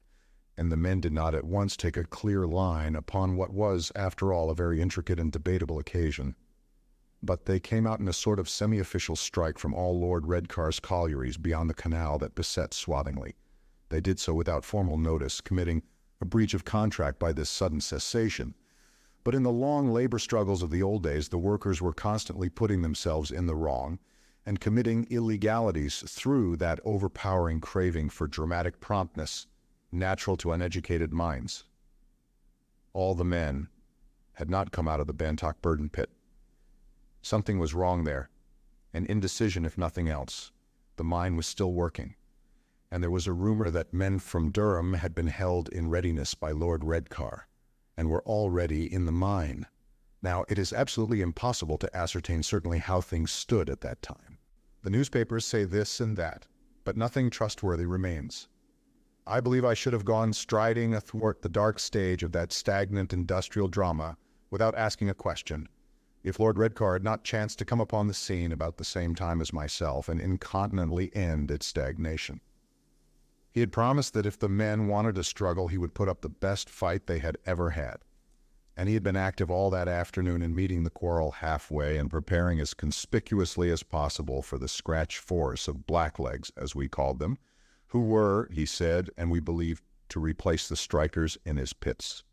and the men did not at once take a clear line upon what was, after all, a very intricate and debatable occasion. But they came out in a sort of semi-official strike from all Lord Redcar's collieries beyond the canal that beset Swathingly. They did so without formal notice, committing a breach of contract by this sudden cessation. But in the long labor struggles of the old days, the workers were constantly putting themselves in the wrong and committing illegalities through that overpowering craving for dramatic promptness, natural to uneducated minds. All the men had not come out of the Bantock burden pit. Something was wrong there, an indecision if nothing else. The mine was still working, and there was a rumor that men from Durham had been held in readiness by Lord Redcar, and were already in the mine. Now, it is absolutely impossible to ascertain certainly how things stood at that time. The newspapers say this and that, but nothing trustworthy remains. I believe I should have gone striding athwart the dark stage of that stagnant industrial drama without asking a question, if Lord Redcar had not chanced to come upon the scene about the same time as myself and incontinently end its stagnation. He had promised that if the men wanted a struggle, he would put up the best fight they had ever had. And he had been active all that afternoon in meeting the quarrel halfway and preparing as conspicuously as possible for the scratch force of blacklegs, as we called them, who were, he said, and we believed, to replace the strikers in his pits.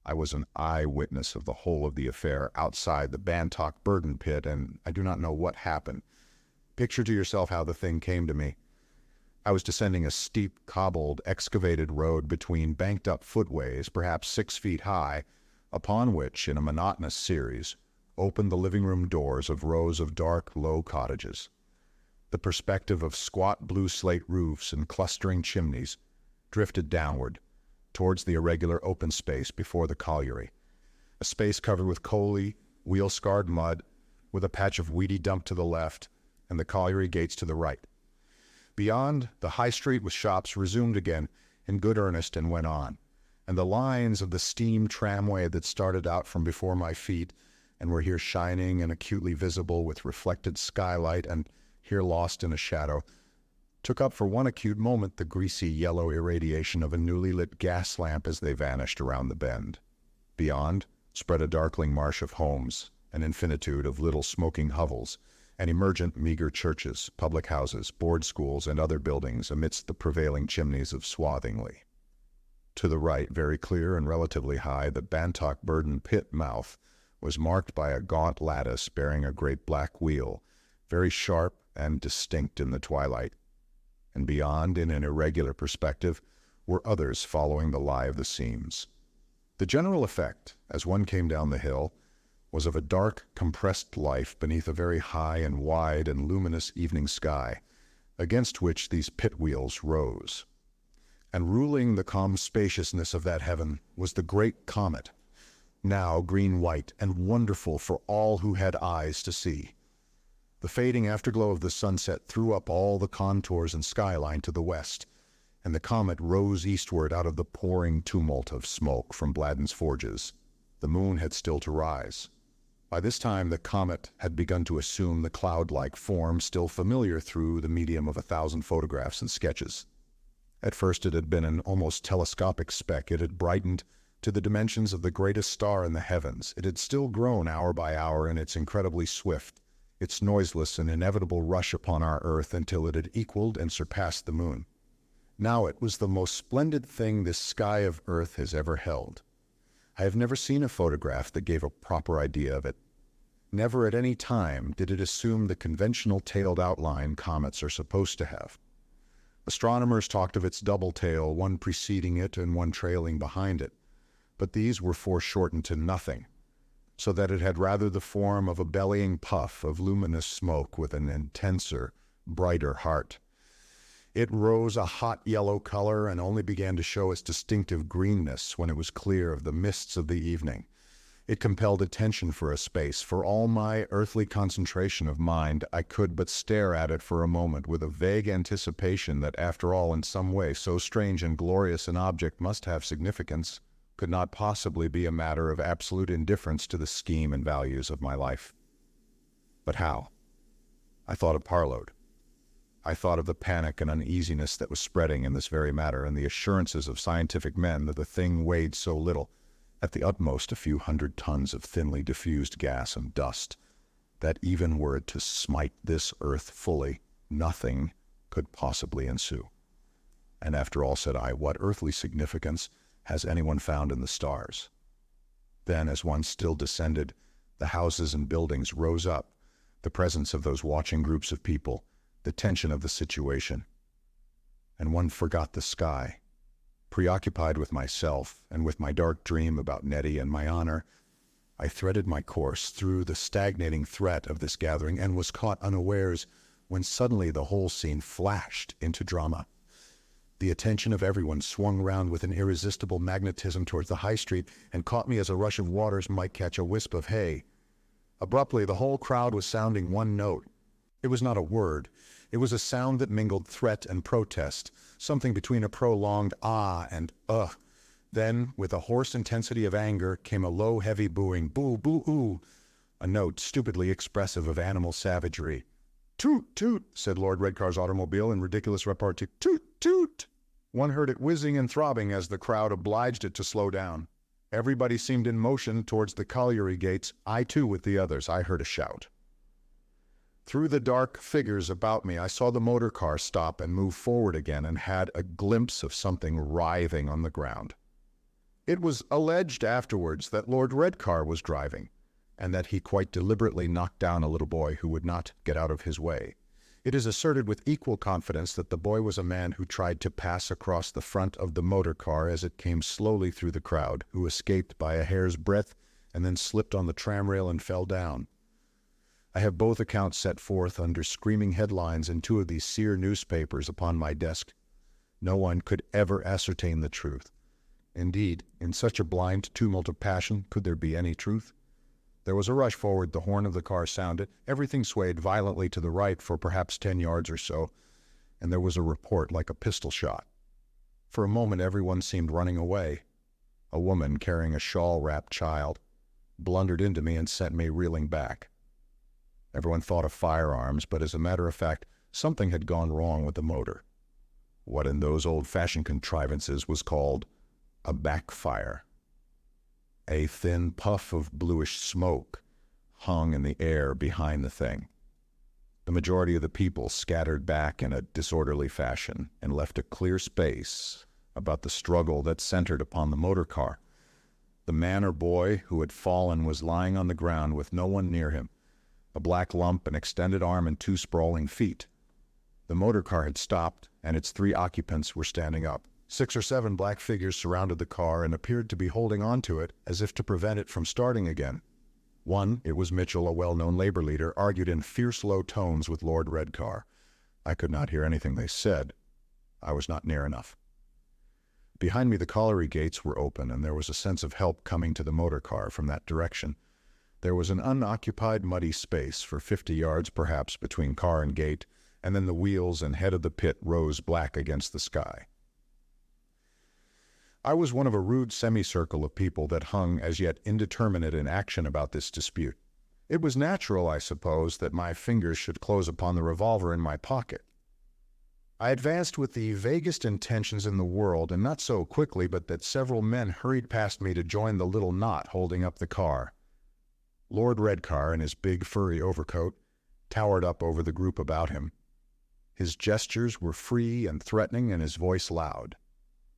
I was an eyewitness of the whole of the affair outside the Bantock burden pit, and I do not know what happened. Picture to yourself how the thing came to me. I was descending a steep, cobbled, excavated road between banked-up footways, perhaps 6 feet high, upon which, in a monotonous series, opened the living-room doors of rows of dark, low cottages. The perspective of squat blue slate roofs and clustering chimneys drifted downward, towards the irregular open space before the colliery, a space covered with coaly, wheel-scarred mud, with a patch of weedy dump to the left, and the colliery gates to the right. Beyond, the high street with shops resumed again in good earnest and went on, and the lines of the steam tramway that started out from before my feet and were here shining and acutely visible with reflected skylight and here lost in a shadow, took up for one acute moment the greasy yellow irradiation of a newly lit gas lamp as they vanished around the bend. Beyond spread a darkling marsh of homes, an infinitude of little smoking hovels, and emergent meager churches, public houses, board schools, and other buildings amidst the prevailing chimneys of Swathingly. To the right, very clear and relatively high, the Bantock burden pit mouth was marked by a gaunt lattice bearing a great black wheel, very sharp and distinct in the twilight. And beyond, in an irregular perspective, were others following the lie of the seams. The general effect, as one came down the hill, was of a dark, compressed life beneath a very high and wide and luminous evening sky, against which these pit wheels rose. And ruling the calm spaciousness of that heaven was the great comet, now green-white and wonderful for all who had eyes to see. The fading afterglow of the sunset threw up all the contours and skyline to the west, and the comet rose eastward out of the pouring tumult of smoke from Bladden's forges. The moon had still to rise. By this time the comet had begun to assume the cloud-like form still familiar through the medium of 1,000 photographs and sketches. At first it had been an almost telescopic speck. It had brightened to the dimensions of the greatest star in the heavens. It had still grown hour by hour in its incredibly swift, its noiseless and inevitable rush upon our earth until it had equaled and surpassed the moon. Now it was the most splendid thing this sky of earth has ever held. I have never seen a photograph that gave a proper idea of it. Never at any time did it assume the conventional tailed outline comets are supposed to have. Astronomers talked of its double tail, one preceding it and one trailing behind it, but these were foreshortened to nothing, so that it had rather the form of a bellying puff of luminous smoke with an intenser, brighter heart. It rose a hot yellow color and only began to show its distinctive greenness when it was clear of the mists of the evening. It compelled attention for a space. For all my earthly concentration of mind, I could but stare at it for a moment with a vague anticipation that after all, in some way, so strange and glorious an object must have significance, could not possibly be a matter of absolute indifference to the scheme and values of my life. But how? I thought of Parload. I thought of the panic and uneasiness that was spreading in this very matter, and the assurances of scientific men that the thing weighed so little, at the utmost a few hundred tons of thinly diffused gas and dust, that even were it to smite this earth fully, nothing could possibly ensue. And after all, said I, what earthly significance has anyone found in the stars? Then, as one still descended, the houses and buildings rose up, the presence of those watching groups of people, the tension of the situation. And one forgot the sky. Preoccupied with myself and with my dark dream about Nettie and my honor, I threaded my course through the stagnating threat of this gathering and was caught unawares when suddenly the whole scene flashed into drama. The attention of everyone swung round with an irresistible magnetism towards the high street and caught me as a rush of waters might catch a wisp of hay. Abruptly, the whole crowd was sounding one note. It was not a word. It was a sound that mingled threat and protest, something between a prolonged ah and ugh. Then, with a hoarse intensity of anger, came a low, heavy booing, boo, boo, ooh, a note stupidly expressive of animal savagery. Toot, toot, said Lord Redcar's automobile in ridiculous repartee. Toot, toot. One heard it whizzing and throbbing as the crowd obliged it to slow down. Everybody seemed in motion towards the colliery gates. I, too, with the others, I heard a shout. Through the dark figures about me, I saw the motor car stop and move forward again and had a glimpse of something writhing on the ground. It was alleged afterwards that Lord Redcar was driving, and that he quite deliberately knocked down a little boy who would not get out of his way. It is asserted with equal confidence that the boy was a man who tried to pass across the front of the motor car as it came slowly through the crowd, who escaped by a hair's breadth and then slipped on the tramrail and fell down. I have both accounts set forth under screaming headlines in two of these sear newspapers upon my desk. No one could ever ascertain the truth. Indeed, in such a blind tumult of passion, could there be any truth? There was a rush forward, the horn of the car sounded, everything swayed violently to the right for perhaps 10 yards or so, and there was a report like a pistol shot. For a moment everyone seemed running away. A woman carrying a shawl-wrapped child blundered into me and sent me reeling back. Everyone thought of firearms, but as a matter of fact, something had gone wrong with the motor. What in those old-fashioned contrivances was called a backfire. A thin puff of bluish smoke hung in the air behind the thing. The majority of the people scattered back in a disorderly fashion and left a clear space about the struggle that centered upon the motor car. The man or boy who had fallen was lying on the ground with no one near him, a black lump, an extended arm, and 2 sprawling feet. The motor car had stopped, and its 3 occupants were standing up. 6 or 7 black figures surrounded the car and appeared to be holding on to it as if to prevent it from starting again. One, it was Mitchell, a well-known labor leader, argued in fierce low tones with Lord Redcar. I could not hear anything they said. I was not near enough. Behind me the colliery gates were open, and there was a sense of help coming to the motor car from that direction. There was an unoccupied muddy space for 50 yards perhaps between car and gate, and then the wheels and head of the pit rose black against the sky. I was one of a rude semicircle of people that hung as yet indeterminate in action about this dispute. It was natural, I suppose, that my fingers should close upon the revolver in my pocket. I advanced with the vaguest intentions in the world, and not so quickly but that several men hurried past me to join the little knot holding up the car. Lord Redcar, in his big furry overcoat, towered up over the group about him. His gestures were free and threatening, and his voice loud.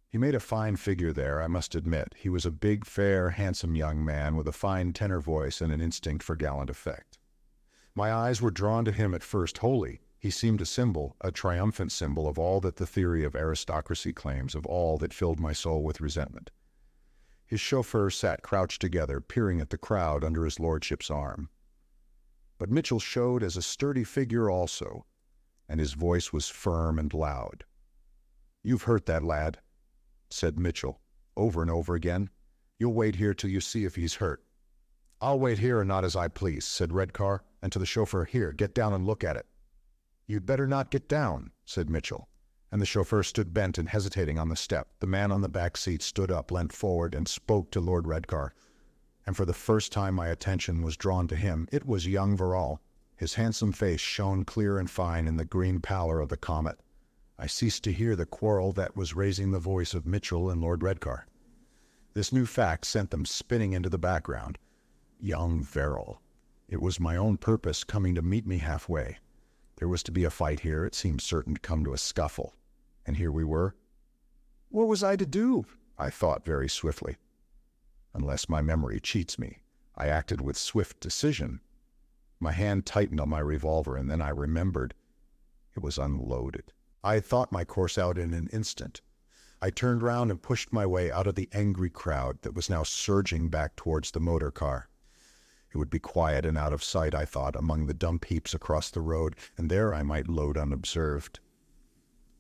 He made a fine figure there, I must admit. He was a big, fair, handsome young man with a fine tenor voice and an instinct for gallant effect. My eyes were drawn to him at first wholly. He seemed a symbol, a triumphant symbol of all that the theory of aristocracy claims, of all that filled my soul with resentment. His chauffeur sat crouched together, peering at the crowd under his lordship's arm. But Mitchell showed as a sturdy figure also, and his voice was firm and loud. "You've hurt that lad," said Mitchell, over and over again. "You'll wait here till you see if he's hurt." "I'll wait here and not as I please," said Redcar, and to the chauffeur, "Here, get down and look at it." "You'd better not get down," said Mitchell, and the chauffeur stood bent and hesitating on the step. The man on the back seat stood up, leant forward, and spoke to Lord Redcar, and for the first time my attention was drawn to him. It was young Verrall. His handsome face shone clear and fine in the green pallor of the Comet. I ceased to hear the quarrel that was raising the voice of Mitchell and Lord Redcar. This new fact sent them spinning into the background. Young Verrall. It was my own purpose coming to meet me halfway. There was to be a fight here. It seemed certain to come to a scuffle. And here we were. What was I to do? I thought very swiftly. Unless my memory cheats me, I acted with swift decision. My hand tightened on my revolver, and then I remembered it was unloaded. I had thought my course out in an instant. I turned round and pushed my way out of the angry crowd that was now surging back towards the motor car. It would be quiet and out of sight, I thought, among the dump heaps across the road, and there I might load unobserved.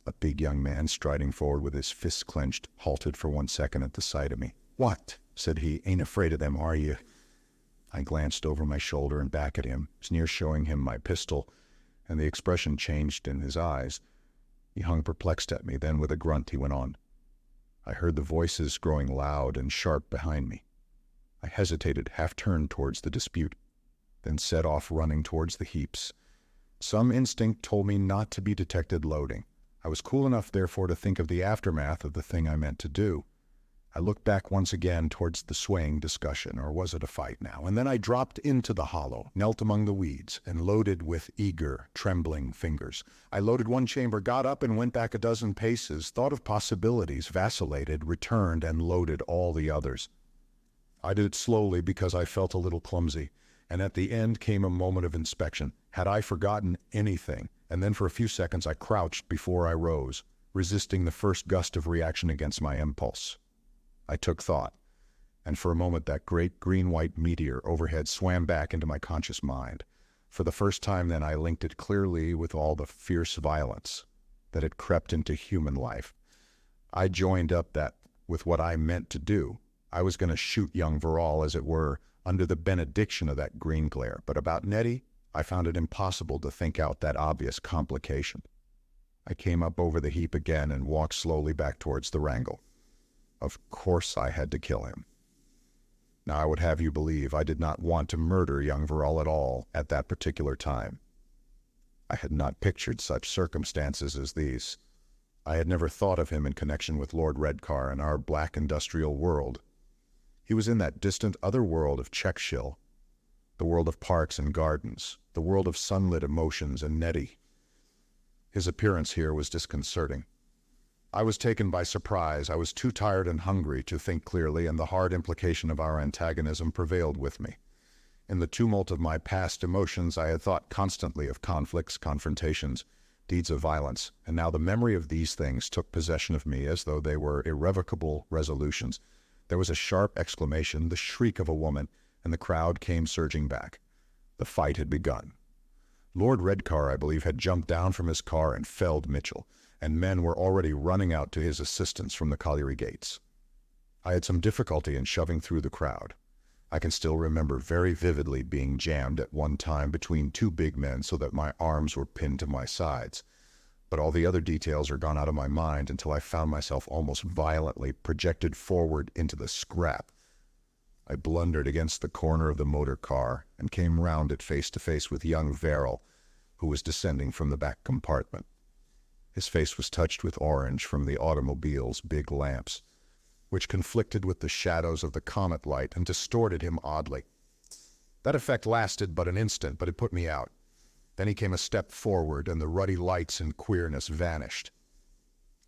A big young man, striding forward with his fists clenched, halted for 1 second at the sight of me. "What?" said he. "Ain't afraid of them, are you?" I glanced over my shoulder and back at him, near showing him my pistol, and the expression changed in his eyes. He hung perplexed at me, then with a grunt he went on. I heard the voices growing loud and sharp behind me. I hesitated, half-turned towards the dispute, then set off running towards the heaps. Some instinct told me not to be detected loading. I was cool enough, therefore, to think of the aftermath of the thing I meant to do. I looked back once again towards the swaying discussion, or was it a fight now? And then I dropped into the hollow, knelt among the weeds, and loaded with eager, trembling fingers. I loaded one chamber, got up and went back a dozen paces, thought of possibilities, vacillated, returned, and loaded all the others. I did it slowly because I felt a little clumsy, and at the end came a moment of inspection. Had I forgotten anything? And then for a few seconds I crouched before I rose, resisting the first gust of reaction against my impulse. I took thought, and for a moment that great green-white meteor overhead swam back into my conscious mind. For the first time then I linked it clearly with all the fierce violence that had crept into human life. I joined up that with what I meant to do. I was going to shoot young Verrall, as it were, under the benediction of that green glare. But about Nettie, I found it impossible to think out that obvious complication. I came up over the heap again and walked slowly back towards the wrangle. Of course I had to kill him. Now I would have you believe I did not want to murder young Verrall at all at that particular time. I had not pictured such circumstances as these. I had never thought of him in connection with Lord Redcar and our black industrial world. He was in that distant other world of Checkshill, the world of parks and gardens, the world of sunlit emotions and Nettie. His appearance here was disconcerting. I was taken by surprise. I was too tired and hungry to think clearly, and the hard implication of our antagonism prevailed with me. In the tumult of my past emotions, I had thought constantly of conflicts, confrontations, deeds of violence, and now the memory of these things took possession of me as though they were irrevocable resolutions. There was a sharp exclamation, the shriek of a woman, and the crowd came surging back. The fight had begun. Lord Redcar, I believe, had jumped down from his car and felled Mitchell, and men were already running out to his assistance from the colliery gates. I had some difficulty in shoving through the crowd. I can still remember very vividly being jammed at one time between two big men so that my arms were pinned to my sides. But all the other details are gone out of my mind until I found myself almost violently projected forward into the scrap. I blundered against the corner of the motor car and came round it face to face with young Verrall, who was descending from the back compartment. His face was touched with orange from the automobile's big lamps, which conflicted with the shadows of the Comet light and distorted him oddly. That effect lasted but an instant, but it put me out. Then he came a step forward, and the ruddy lights and queerness vanished.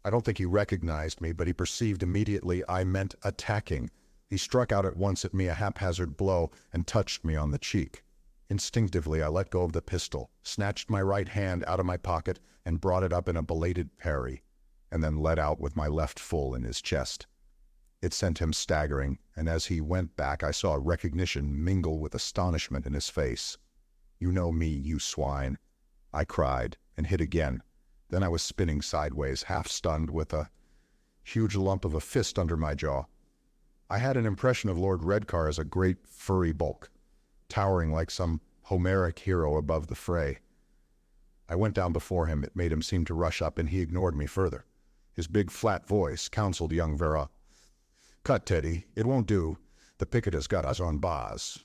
I don't think he recognized me, but he perceived immediately I meant attacking. He struck out at once at me a haphazard blow and touched me on the cheek. Instinctively, I let go of the pistol, snatched my right hand out of my pocket, and brought it up in a belated parry, and then let out with my left full in his chest. It sent him staggering, and as he went back, I saw recognition mingle with astonishment in his face. "You know me, you swine," I cried, and hit again. Then I was spinning sideways, half-stunned, with a huge lump of a fist under my jaw. I had an impression of Lord Redcar as a great furry bulk, towering like some Homeric hero above the fray. I went down before him. It made him seem to rush up, and he ignored me further. His big, flat voice counseled young Verrall. "Cut, Teddy. It won't do. The picket has got us on bars."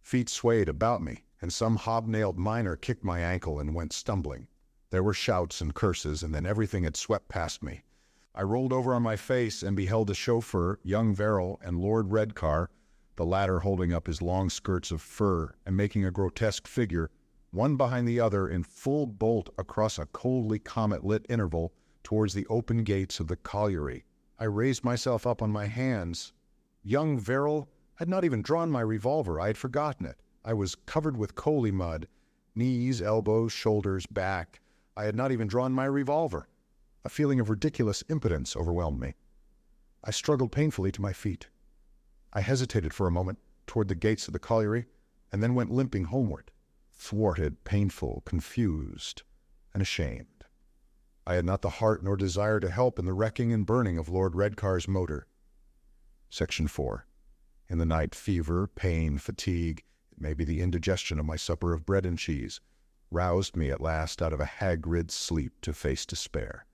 Feet swayed about me, and some hobnailed miner kicked my ankle and went stumbling. There were shouts and curses, and then everything had swept past me. I rolled over on my face and beheld the chauffeur, young Verrall, and Lord Redcar, the latter holding up his long skirts of fur and making a grotesque figure, one behind the other in full bolt across a coldly comet-lit interval towards the open gates of the colliery. I raised myself up on my hands. Young, virile, had not even drawn my revolver. I had forgotten it. I was covered with coaly mud, knees, elbows, shoulders, back. I had not even drawn my revolver. A feeling of ridiculous impotence overwhelmed me. I struggled painfully to my feet. I hesitated for a moment toward the gates of the colliery, and then went limping homeward, thwarted, painful, confused, and ashamed. I had not the heart nor desire to help in the wrecking and burning of Lord Redcar's motor. Section 4. In the night, fever, pain, fatigue, it may be the indigestion of my supper of bread and cheese, roused me at last out of a hag-rid sleep to face despair.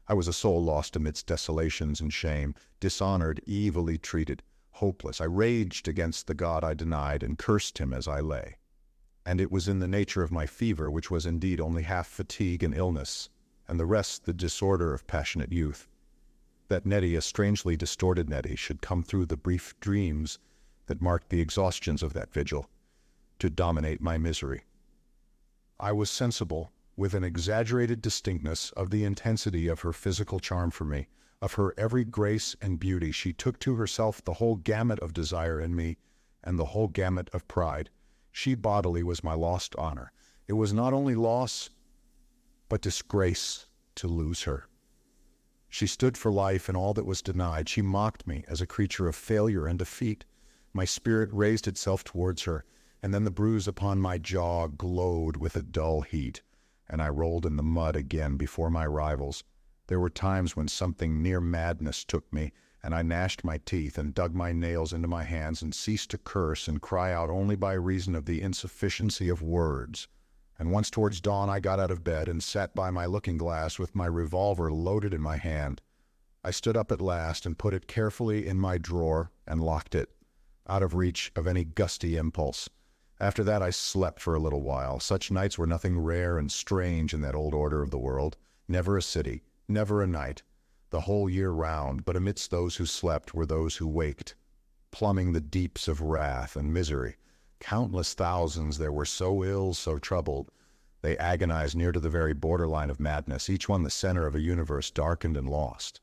I was a soul lost amidst desolations and shame, dishonored, evilly treated, hopeless. I raged against the God I denied and cursed him as I lay. And it was in the nature of my fever, which was indeed only half fatigue and illness, and the rest the disorder of passionate youth, that Nettie, a strangely distorted Nettie, should come through the brief dreams that marked the exhaustions of that vigil to dominate my misery. I was sensible, with an exaggerated distinctness, of the intensity of her physical charm for me, of her every grace and beauty. She took to herself the whole gamut of desire in me, and the whole gamut of pride. She bodily was my lost honor. It was not only loss, but disgrace to lose her. She stood for life in all that was denied. She mocked me as a creature of failure and defeat. My spirit raised itself towards her, and then the bruise upon my jaw glowed with a dull heat, and I rolled in the mud again before my rivals. There were times when something near madness took me, and I gnashed my teeth and dug my nails into my hands and ceased to curse and cry out only by reason of the insufficiency of words. And once towards dawn I got out of bed and sat by my looking-glass with my revolver loaded in my hand. I stood up at last and put it carefully in my drawer and locked it, out of reach of any gusty impulse. After that I slept for a little while. Such nights were nothing rare and strange in that old order of the world. Never a city, never a night, the whole year round, but amidst those who slept were those who waked, plumbing the deeps of wrath and misery. Countless thousands there were, so ill, so troubled. They agonized near to the very borderline of madness, each one the center of a universe darkened and lost.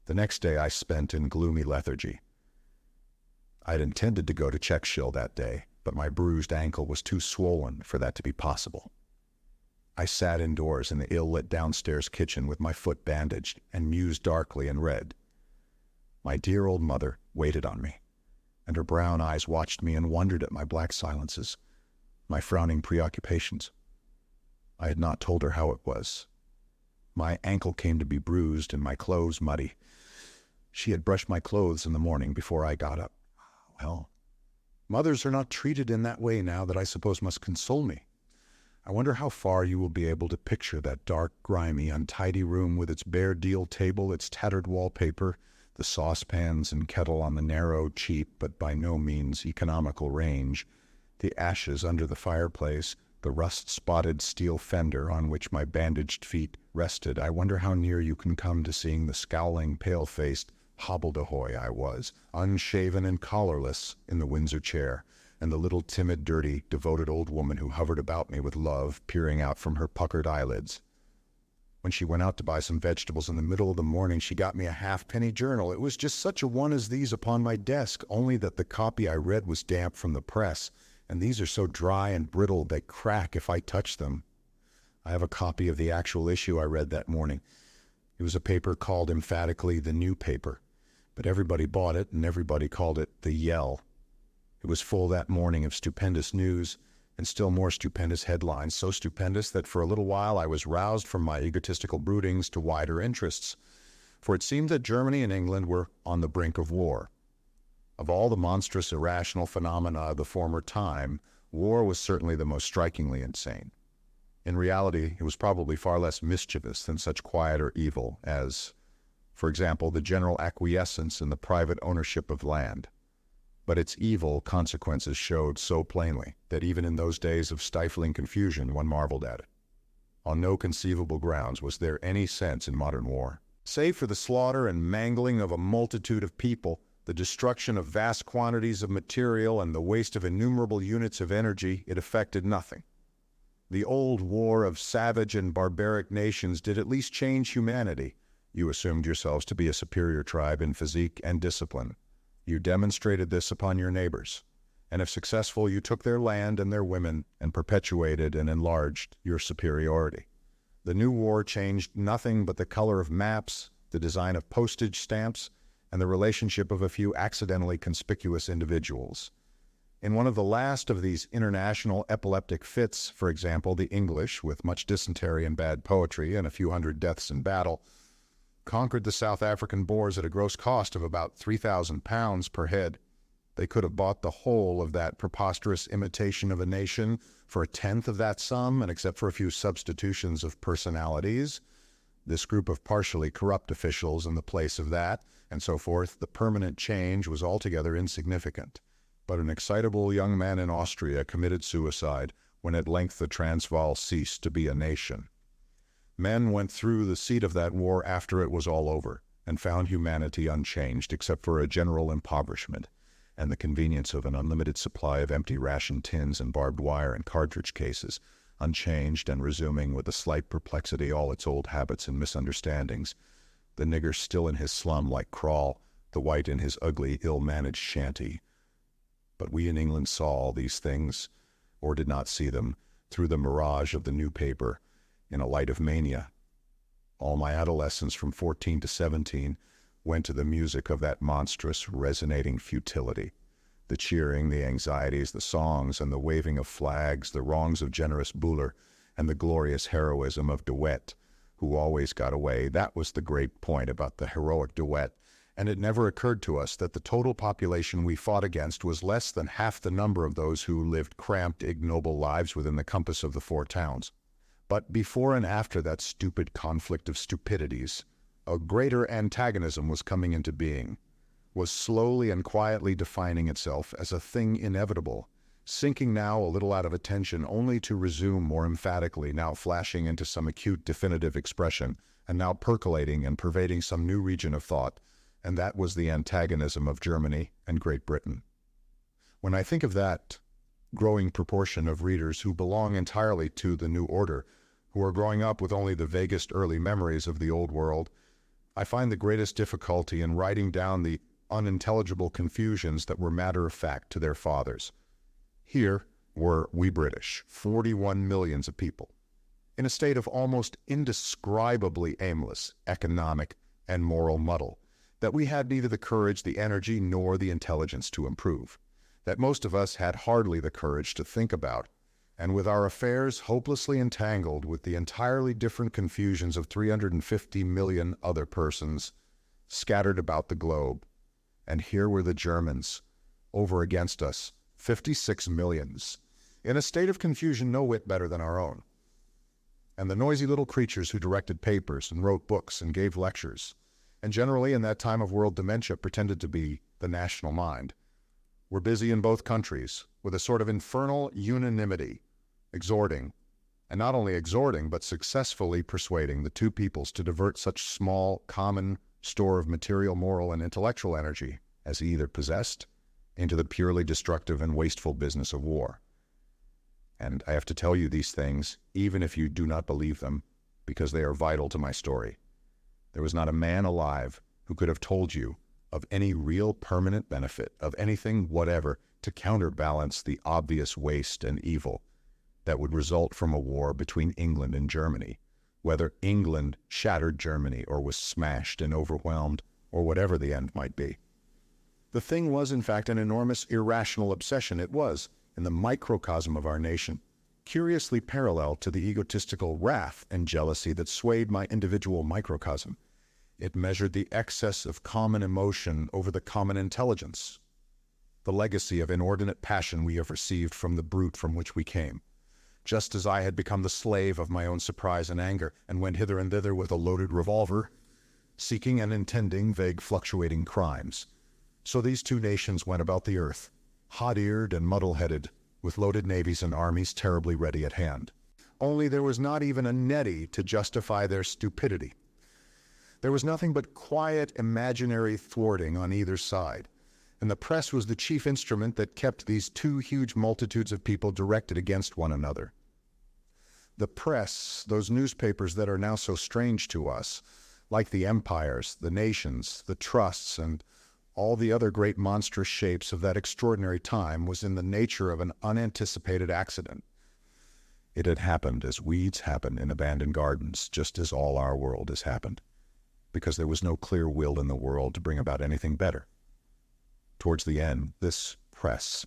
The next day I spent in gloomy lethargy. I had intended to go to Checkshill that day, but my bruised ankle was too swollen for that to be possible. I sat indoors in the ill-lit downstairs kitchen with my foot bandaged and mused darkly and read. My dear old mother waited on me, and her brown eyes watched me and wondered at my black silences, my frowning preoccupations. I had not told her how it was. My ankle came to be bruised and my clothes muddy. She had brushed my clothes in the morning before I got up. Well, mothers are not treated in that way now that I suppose must console me. I wonder how far you will be able to picture that dark, grimy, untidy room with its bare deal table, its tattered wallpaper, the saucepans and kettle on the narrow, cheap, but by no means economical range, the ashes under the fireplace, the rust-spotted steel fender on which my bandaged feet rested. I wonder how near you can come to seeing the scowling, pale-faced hobbledehoy I was, unshaven and collarless, in the Windsor chair, and the little timid, dirty, devoted old woman who hovered about me with love peering out from her puckered eyelids. When she went out to buy some vegetables in the middle of the morning, she got me a halfpenny journal. It was just such a one as these upon my desk, only that the copy I read was damp from the press, and these are so dry and brittle they crack if I touch them. I have a copy of the actual issue I read that morning. It was a paper called emphatically the New Paper, but everybody bought it and everybody called it the Yell. It was full that morning of stupendous news and still more stupendous headlines, so stupendous that for a little while I was roused from my egotistical broodings to wider interests, for it seemed that Germany and England were on the brink of war. Of all the monstrous irrational phenomena of the former time, war was certainly the most strikingly insane. In reality, it was probably far less mischievous than such quieter evil as, for example, the general acquiescence in the private ownership of land. But its evil consequences showed so plainly that even in those days of stifling confusion one marveled at it. On no conceivable grounds was there any sense in modern war. Save for the slaughter and mangling of a multitude of people, the destruction of vast quantities of material, and the waste of innumerable units of energy, it affected nothing. The old war of savage and barbaric nations did at least change humanity. You assumed yourselves to be a superior tribe in physique and discipline. You demonstrated this upon your neighbors, and if successful, you took their land and their women and perpetuated and enlarged your superiority. The new war changed nothing but the color of maps, the design of postage stamps, and the relationship of a few accidentally conspicuous individuals. In one of the last of these international epileptic fits, for example, the English, with much dysentery and bad poetry and a few hundred deaths in battle, conquered the South African Boers at a gross cost of about £3,000 per head. They could have bought the whole of that preposterous imitation of a nation for a tenth of that sum, and except for a few substitutions of personalities, this group of partially corrupt officials in the place of that, and so forth, the permanent change was altogether insignificant. But an excitable young man in Austria committed suicide when at length the Transvaal ceased to be a nation. Men went through the seat of that war after it was all over, and found humanity unchanged except for a general impoverishment, and the convenience of an unlimited supply of empty ration tins and barbed wire and cartridge cases, unchanged and resuming with a slight perplexity all its old habits and misunderstandings, the nigger still in his slum like Crawl, the white in his ugly, ill-managed shanty. But we in England saw all these things, or did not see them, through the mirage of the new paper, in a light of mania. All my adolescence from 14 to 17 went to the music of that monstrous, resonating futility. The cheering, the anxieties, the songs, and the waving of flags, the wrongs of generous Buller, and the glorious heroism of De Wet, who always got away. That was the great point about the heroic De Wet, and it never occurred to us that the total population we fought against was less than half the number of those who lived cramped, ignoble lives within the compass of the four towns. But before and after that stupid conflict of stupidities, a greater antagonism was coming into being, was slowly and quietly defining itself as a thing inevitable, sinking now a little out of attention only to resume more emphatically, now flashing into some acute definitive expression, and now percolating and pervading some new region of thought, and that was the antagonism of Germany and Great Britain. When I think of that growing proportion of readers who belong entirely to the New Order, who are growing up with only the vaguest early memories of the Old World, I find the greatest difficulty in writing down the unintelligible confusions that were matter-of-fact to their fathers. Here were we British, 41 millions of people, in a state of almost indescribably aimless economic and moral muddle, that we had neither the courage, the energy, nor the intelligence to improve, that most of us had hardly the courage to think about, and with our affairs hopelessly entangled with the entirely different confusions of 350 million other persons scattered about the globe. And here were the Germans, over against us, 56 millions, in a state of confusion no whit better than our own. And the noisy little creatures who directed papers and wrote books and gave lectures, and generally in that time of world dementia pretended to be the national mind, were busy in both countries with a sort of infernal unanimity, exhorting, and not only exhorting, but successfully persuading the two peoples to divert such small, common store of material, moral, and intellectual energy as he either possessed into the purely destructive and wasteful business of war. And I have to tell you these things, even if you do not believe them, because they are vital to my story. There was not a man alive who could have told you of any real permanent benefit, of anything whatever, to counterbalance the obvious waste and evil that would result from a war between England and Germany, whether England shattered Germany or was smashed and overwhelmed, or whatever the end might be. The thing was, in fact, an enormous irrational obsession. It was, in the microcosm of our nation, curiously parallel to the egotistical wrath and jealousy that swayed my individual microcosm. It measured the excess of common emotion over the common intelligence, the legacy of inordinate passion we have received from the brute from which we came. Just as I had become the slave of my own surprise and anger, and went hither and thither with a loaded revolver, seeking and intending vague fluctuating crimes, so these two nations went about the earth, hot-eared and muddle-headed, with loaded navies and armies terribly ready at hand. Only there was not even a Nettie to justify their stupidity. There was nothing but quiet, imaginary thwarting on either side, and the press was the chief instrument that kept these two huge multitudes of people directed against one another. The press, those newspapers that are now so strange to us, like the empires, the nations, the trusts, and all the other great monstrous shapes of that extraordinary time, was in the nature of an unanticipated accident. It had happened as weeds happen in abandoned gardens, just as all our world has happened, because there was no clear will in the world to bring about anything better. Towards the end, this press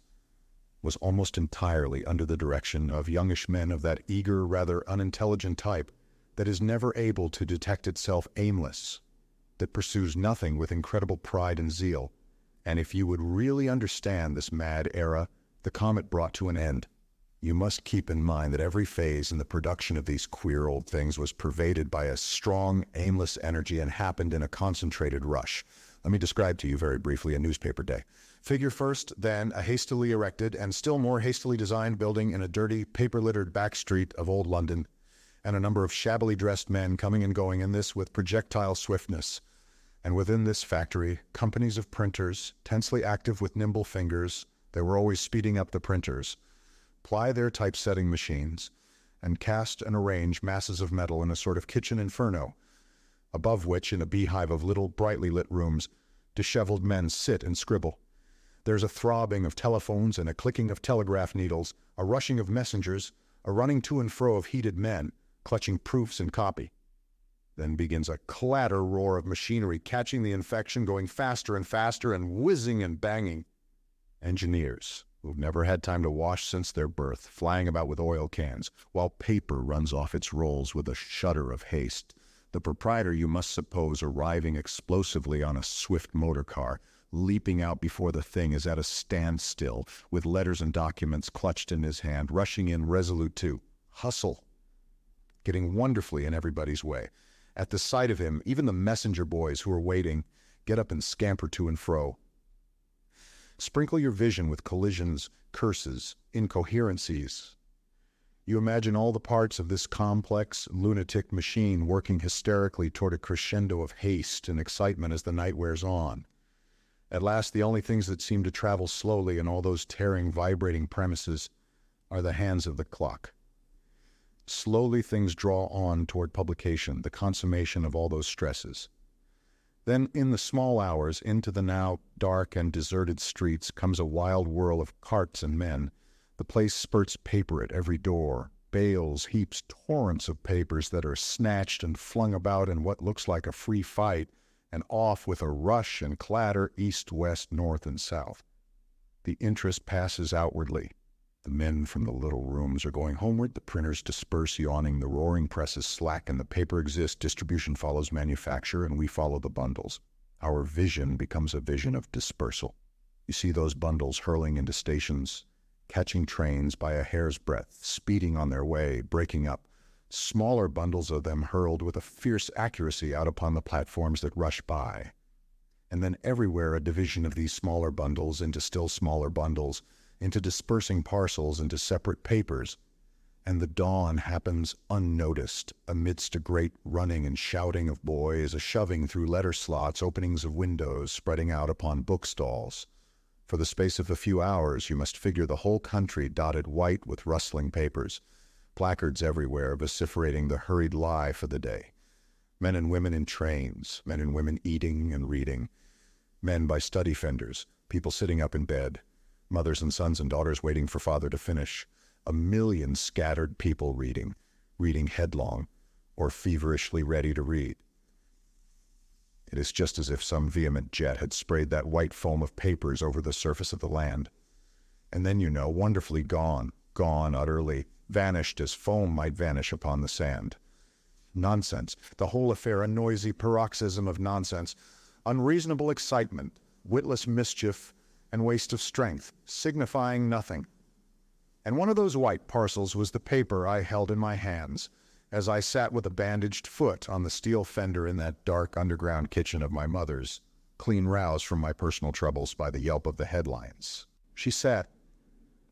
was almost entirely under the direction of youngish men of that eager, rather unintelligent type that is never able to detect itself aimless, that pursues nothing with incredible pride and zeal. And if you would really understand this mad era the Comet brought to an end, you must keep in mind that every phase in the production of these queer old things was pervaded by a strong, aimless energy and happened in a concentrated rush. Let me describe to you very briefly a newspaper day. Figure first, then, a hastily erected and still more hastily designed building in a dirty, paper-littered back street of old London, and a number of shabbily dressed men coming and going in this with projectile swiftness. And within this factory, companies of printers, tensely active with nimble fingers, they were always speeding up the printers, ply their typesetting machines, and cast and arrange masses of metal in a sort of kitchen inferno, above which, in a beehive of little brightly lit rooms, disheveled men sit and scribble. There's a throbbing of telephones and a clicking of telegraph needles, a rushing of messengers, a running to and fro of heated men, clutching proofs and copy. Then begins a clatter roar of machinery, catching the infection, going faster and faster, and whizzing and banging. Engineers, who've never had time to wash since their birth, flying about with oil cans, while paper runs off its rolls with a shudder of haste. The proprietor, you must suppose, arriving explosively on a swift motor car, leaping out before the thing is at a standstill, with letters and documents clutched in his hand, rushing in resolute to hustle, getting wonderfully in everybody's way. At the sight of him, even the messenger boys who are waiting get up and scamper to and fro. Sprinkle your vision with collisions, curses, incoherencies. You imagine all the parts of this complex, lunatic machine working hysterically toward a crescendo of haste and excitement as the night wears on. At last, the only things that seem to travel slowly in all those tearing, vibrating premises are the hands of the clock. Slowly things draw on toward publication, the consummation of all those stresses. Then, in the small hours, into the now dark and deserted streets comes a wild whirl of carts and men. The place spurts paper at every door, bales, heaps, torrents of papers that are snatched and flung about in what looks like a free fight, and off with a rush and clatter east, west, north, and south. The interest passes outwardly. The men from the little rooms are going homeward, the printers disperse yawning, the roaring presses slacken, the paper exists, distribution follows manufacture, and we follow the bundles. Our vision becomes a vision of dispersal. You see those bundles hurling into stations, catching trains by a hair's breadth, speeding on their way, breaking up. Smaller bundles of them hurled with a fierce accuracy out upon the platforms that rush by. And then everywhere a division of these smaller bundles into still smaller bundles, into dispersing parcels, into separate papers. And the dawn happens unnoticed, amidst a great running and shouting of boys, a shoving through letter slots, openings of windows, spreading out upon bookstalls. For the space of a few hours you must figure the whole country dotted white with rustling papers, placards everywhere vociferating the hurried lie for the day. Men and women in trains, men and women eating and reading, men by study fenders, people sitting up in bed, mothers and sons and daughters waiting for father to finish, a million scattered people reading headlong, or feverishly ready to read. It is just as if some vehement jet had sprayed that white foam of papers over the surface of the land. And then, you know, wonderfully gone utterly, vanished as foam might vanish upon the sand. Nonsense, the whole affair a noisy paroxysm of nonsense, unreasonable excitement, witless mischief, and waste of strength, signifying nothing. And one of those white parcels was the paper I held in my hands as I sat with a bandaged foot on the steel fender in that dark underground kitchen of my mother's, clean roused from my personal troubles by the yelp of the headlines. She sat,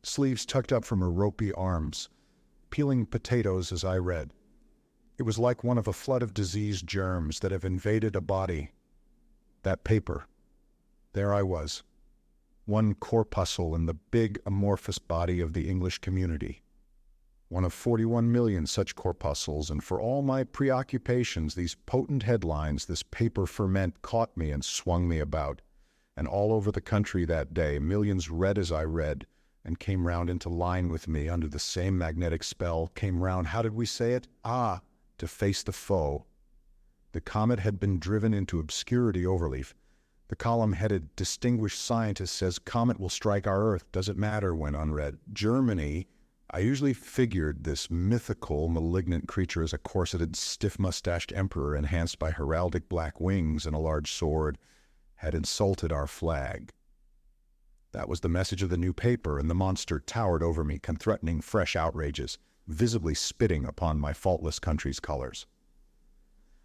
sleeves tucked up from her ropey arms, peeling potatoes as I read. It was like one of a flood of diseased germs that have invaded a body. That paper. There I was, one corpuscle in the big amorphous body of the English community. One of 41 million such corpuscles, and for all my preoccupations, these potent headlines, this paper ferment caught me and swung me about. and all over the country that day millions read as I read, and came round into line with me under the same magnetic spell, came round, how did we say it? To face the foe. The comet had been driven into obscurity overleaf. The column-headed distinguished scientist says comet will strike our Earth, doesn't matter when unread. Germany, I usually figured this mythical, malignant creature as a corseted, stiff-mustached emperor enhanced by heraldic black wings and a large sword, had insulted our flag. That was the message of the new paper, and the monster towered over me, threatening fresh outrages, visibly spitting upon my faultless country's colors.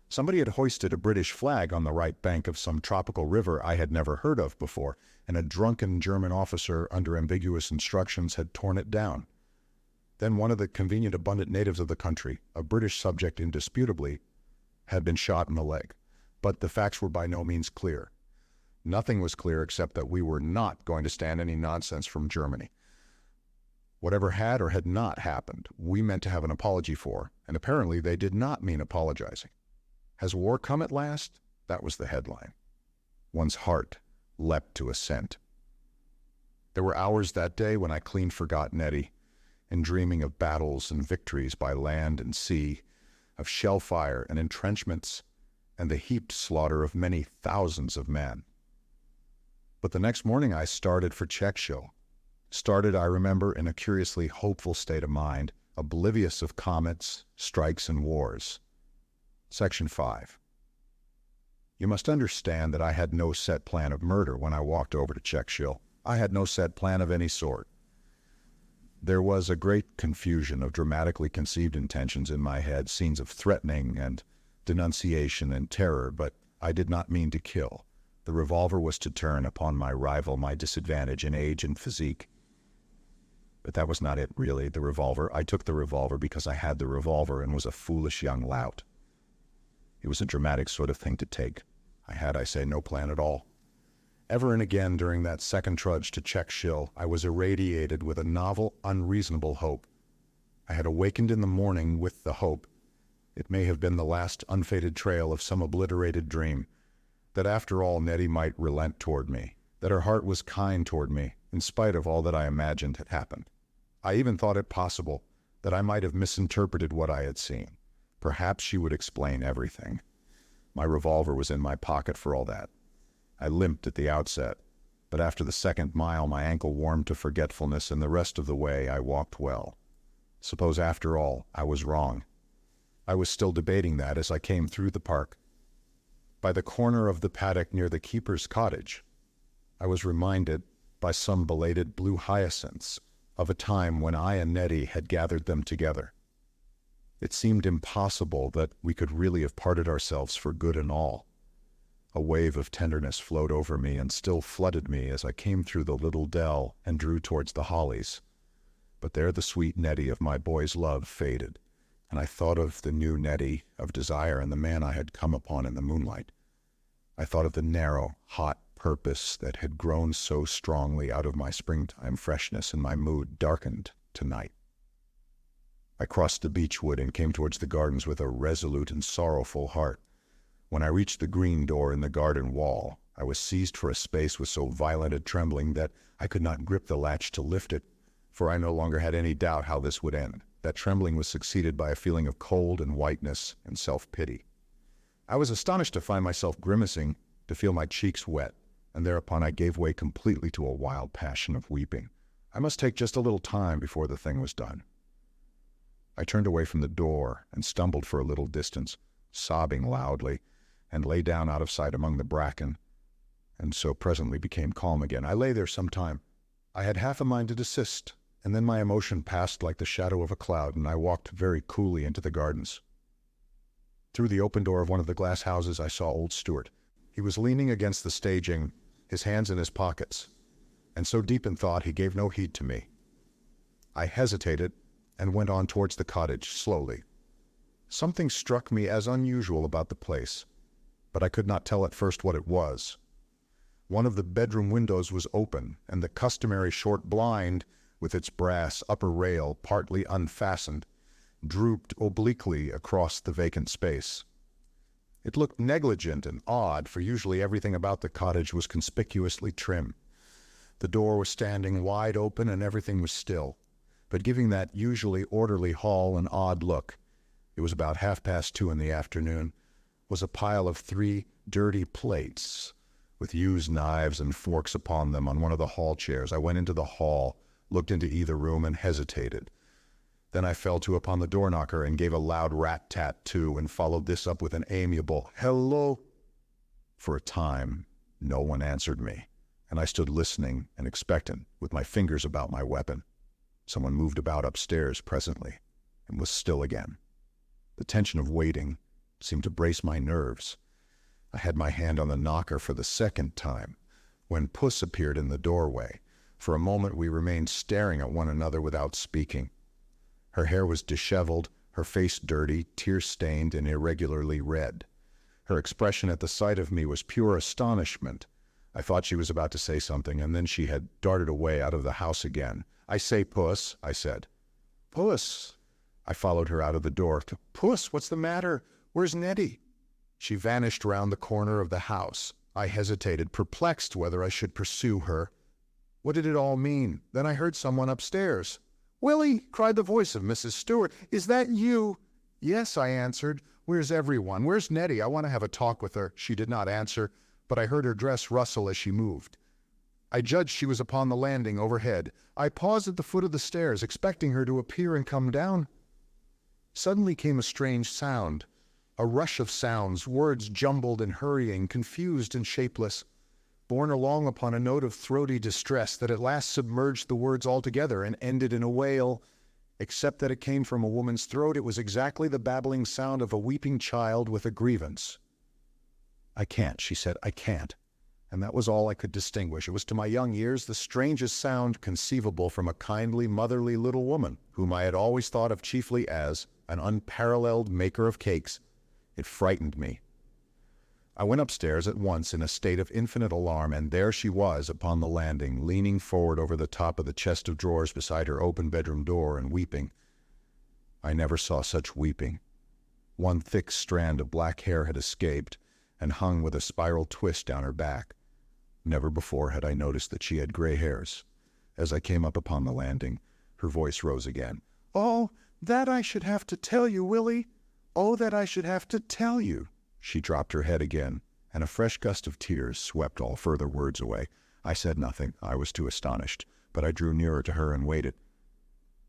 Somebody had hoisted a British flag on the right bank of some tropical river I had never heard of before, and a drunken German officer, under ambiguous instructions, had torn it down. Then one of the convenient, abundant natives of the country, a British subject indisputably, had been shot in the leg. But the facts were by no means clear. Nothing was clear except that we were not going to stand any nonsense from Germany. Whatever had or had not happened, we meant to have an apology for, and apparently they did not mean apologizing. Has war come at last? That was the headline. One's heart leapt to assent. There were hours that day when I clean forgot Nettie, in dreaming of battles and victories by land and sea, of shell fire and entrenchments, and the heaped slaughter of many thousands of men. But the next morning I started for Czechoslovakia. Started, I remember, in a curiously hopeful state of mind, oblivious of comets, strikes, and wars. Section 5. You must understand that I had no set plan of murder when I walked over to Czechoslovakia. I had no set plan of any sort. There was a great confusion of dramatically conceived intentions in my head, scenes of threatening and denunciation and terror, but I did not mean to kill. The revolver was to turn upon my rival, my disadvantage in age and physique. But that was not it, really, the revolver. I took the revolver because I had the revolver and was a foolish young lout. It was a dramatic sort of thing to take. I had, I say, no plan at all. Ever and again during that second trudge to Czechoslovakia, I was irradiated with a novel, unreasonable hope. I had awakened in the morning with the hope, it may have been the last unfaded trail of some obliterated dream, that after all Nettie might relent toward me, that her heart was kind toward me, in spite of all that I imagined had happened. I even thought it possible that I might have misinterpreted what I had seen. Perhaps she would explain everything. My revolver was in my pocket for all that. I limped at the outset, but after the second mile my ankle warmed to forgetfulness, and the rest of the way I walked well. Suppose after all I was wrong. I was still debating that as I came through the park. By the corner of the paddock near the keeper's cottage, I was reminded, by some belated blue hyacinths, of a time when I and Nettie had gathered them together. It seemed impossible that we could really have parted ourselves for good and all. A wave of tenderness flowed over me and still flooded me as I came through the little dell and drew towards the hollies. But there the sweet Nettie of my boy's love faded, and I thought of the new Nettie of desire and the man I had come upon in the moonlight. I thought of the narrow, hot purpose that had grown so strongly out of my springtime freshness, and my mood darkened to night. I crossed the beechwood and came towards the gardens with a resolute and sorrowful heart. When I reached the green door in the garden wall, I was seized for a space with so violent a trembling that I could not grip the latch to lift it, for I no longer had any doubt how this would end. That trembling was succeeded by a feeling of cold and whiteness and self-pity. I was astonished to find myself grimacing, to feel my cheeks wet, and thereupon I gave way completely to a wild passion of weeping. I must take just a little time before the thing was done. I turned away from the door and stumbled for a little distance, sobbing loudly, and lay down out of sight among the bracken, and so presently became calm again. I lay there some time. I had half a mind to desist, and then my emotion passed like the shadow of a cloud, and I walked very coolly into the gardens. Through the open door of one of the glass houses I saw old Stuart. He was leaning against the staging, his hands in his pockets, and so deep in thought he gave no heed to me. I hesitated and went on towards the cottage slowly. Something struck me as unusual about the place, but I could not tell at first what it was. One of the bedroom windows was open, and the customary short blind, with its brass upper rail partly unfastened, drooped obliquely across the vacant space. It looked negligent and odd, for usually everything about the cottage was conspicuously trim. The door was standing wide open and everything was still, but giving that usually orderly hall an odd look. It was about 2:30 in the afternoon, was a pile of 3 dirty plates with used knives and forks upon them on one of the hall chairs. I went into the hall, looked into either room, and hesitated. Then I fell to upon the door knocker and gave a loud rat-tat too, and followed this up with an amiable "Hello." For a time, no one answered me, and I stood listening and expectant, with my fingers about my weapon. Someone moved about upstairs presently, and was still again. The tension of waiting seemed to brace my nerves. I had my hand on the knocker for the second time, when Puss appeared in the doorway. For a moment we remained staring at one another without speaking. Her hair was disheveled, her face dirty, tear-stained, and irregularly red. Her expression at the sight of me was pure astonishment. I thought she was about to say something, and then she had darted away out of the house again. "I say, Puss," I said. "Puss!" I followed her out of the door. "Puss, what's the matter? Where's Nettie?" She vanished round the corner of the house. I hesitated, perplexed whether I should pursue her. What did it all mean? Then I heard someone upstairs. "Willie!" cried the voice of Mrs. Stewart. "Is that you?" "Yes," I answered. "Where's everyone? Where's Nettie? I want to have a talk with her." She did not answer, but I heard her dress rustle as she moved. I judged she was upon the landing overhead. I paused at the foot of the stairs, expecting her to appear and come down. Suddenly came a strange sound, a rush of sounds, words jumbled and hurrying, confused and shapeless, borne along upon a note of throaty distress that at last submerged the words altogether and ended in a wail. Except that it came from a woman's throat, it was exactly the babbling sound of a weeping child with a grievance. "I can't," she said, "I can't." And that was all I could distinguish. It was to my young ears the strangest sound conceivable from a kindly, motherly little woman, whom I had always thought of chiefly as an unparalleled maker of cakes. It frightened me. I went upstairs at once in a state of infinite alarm, and there she was upon the landing, leaning forward over the top of the chest of drawers beside her open bedroom door and weeping. I never saw such weeping. One thick strand of black hair had escaped and hung with a spiral twist down her back. Never before had I noticed that she had gray hairs. As I came up upon the landing, her voice rose again. "Oh, that I should have to tell you, Willie! Oh, that I should have to tell you!" She dropped her head again, and a fresh gust of tears swept all further words away. I said nothing. I was too astonished, but I drew nearer to her and waited.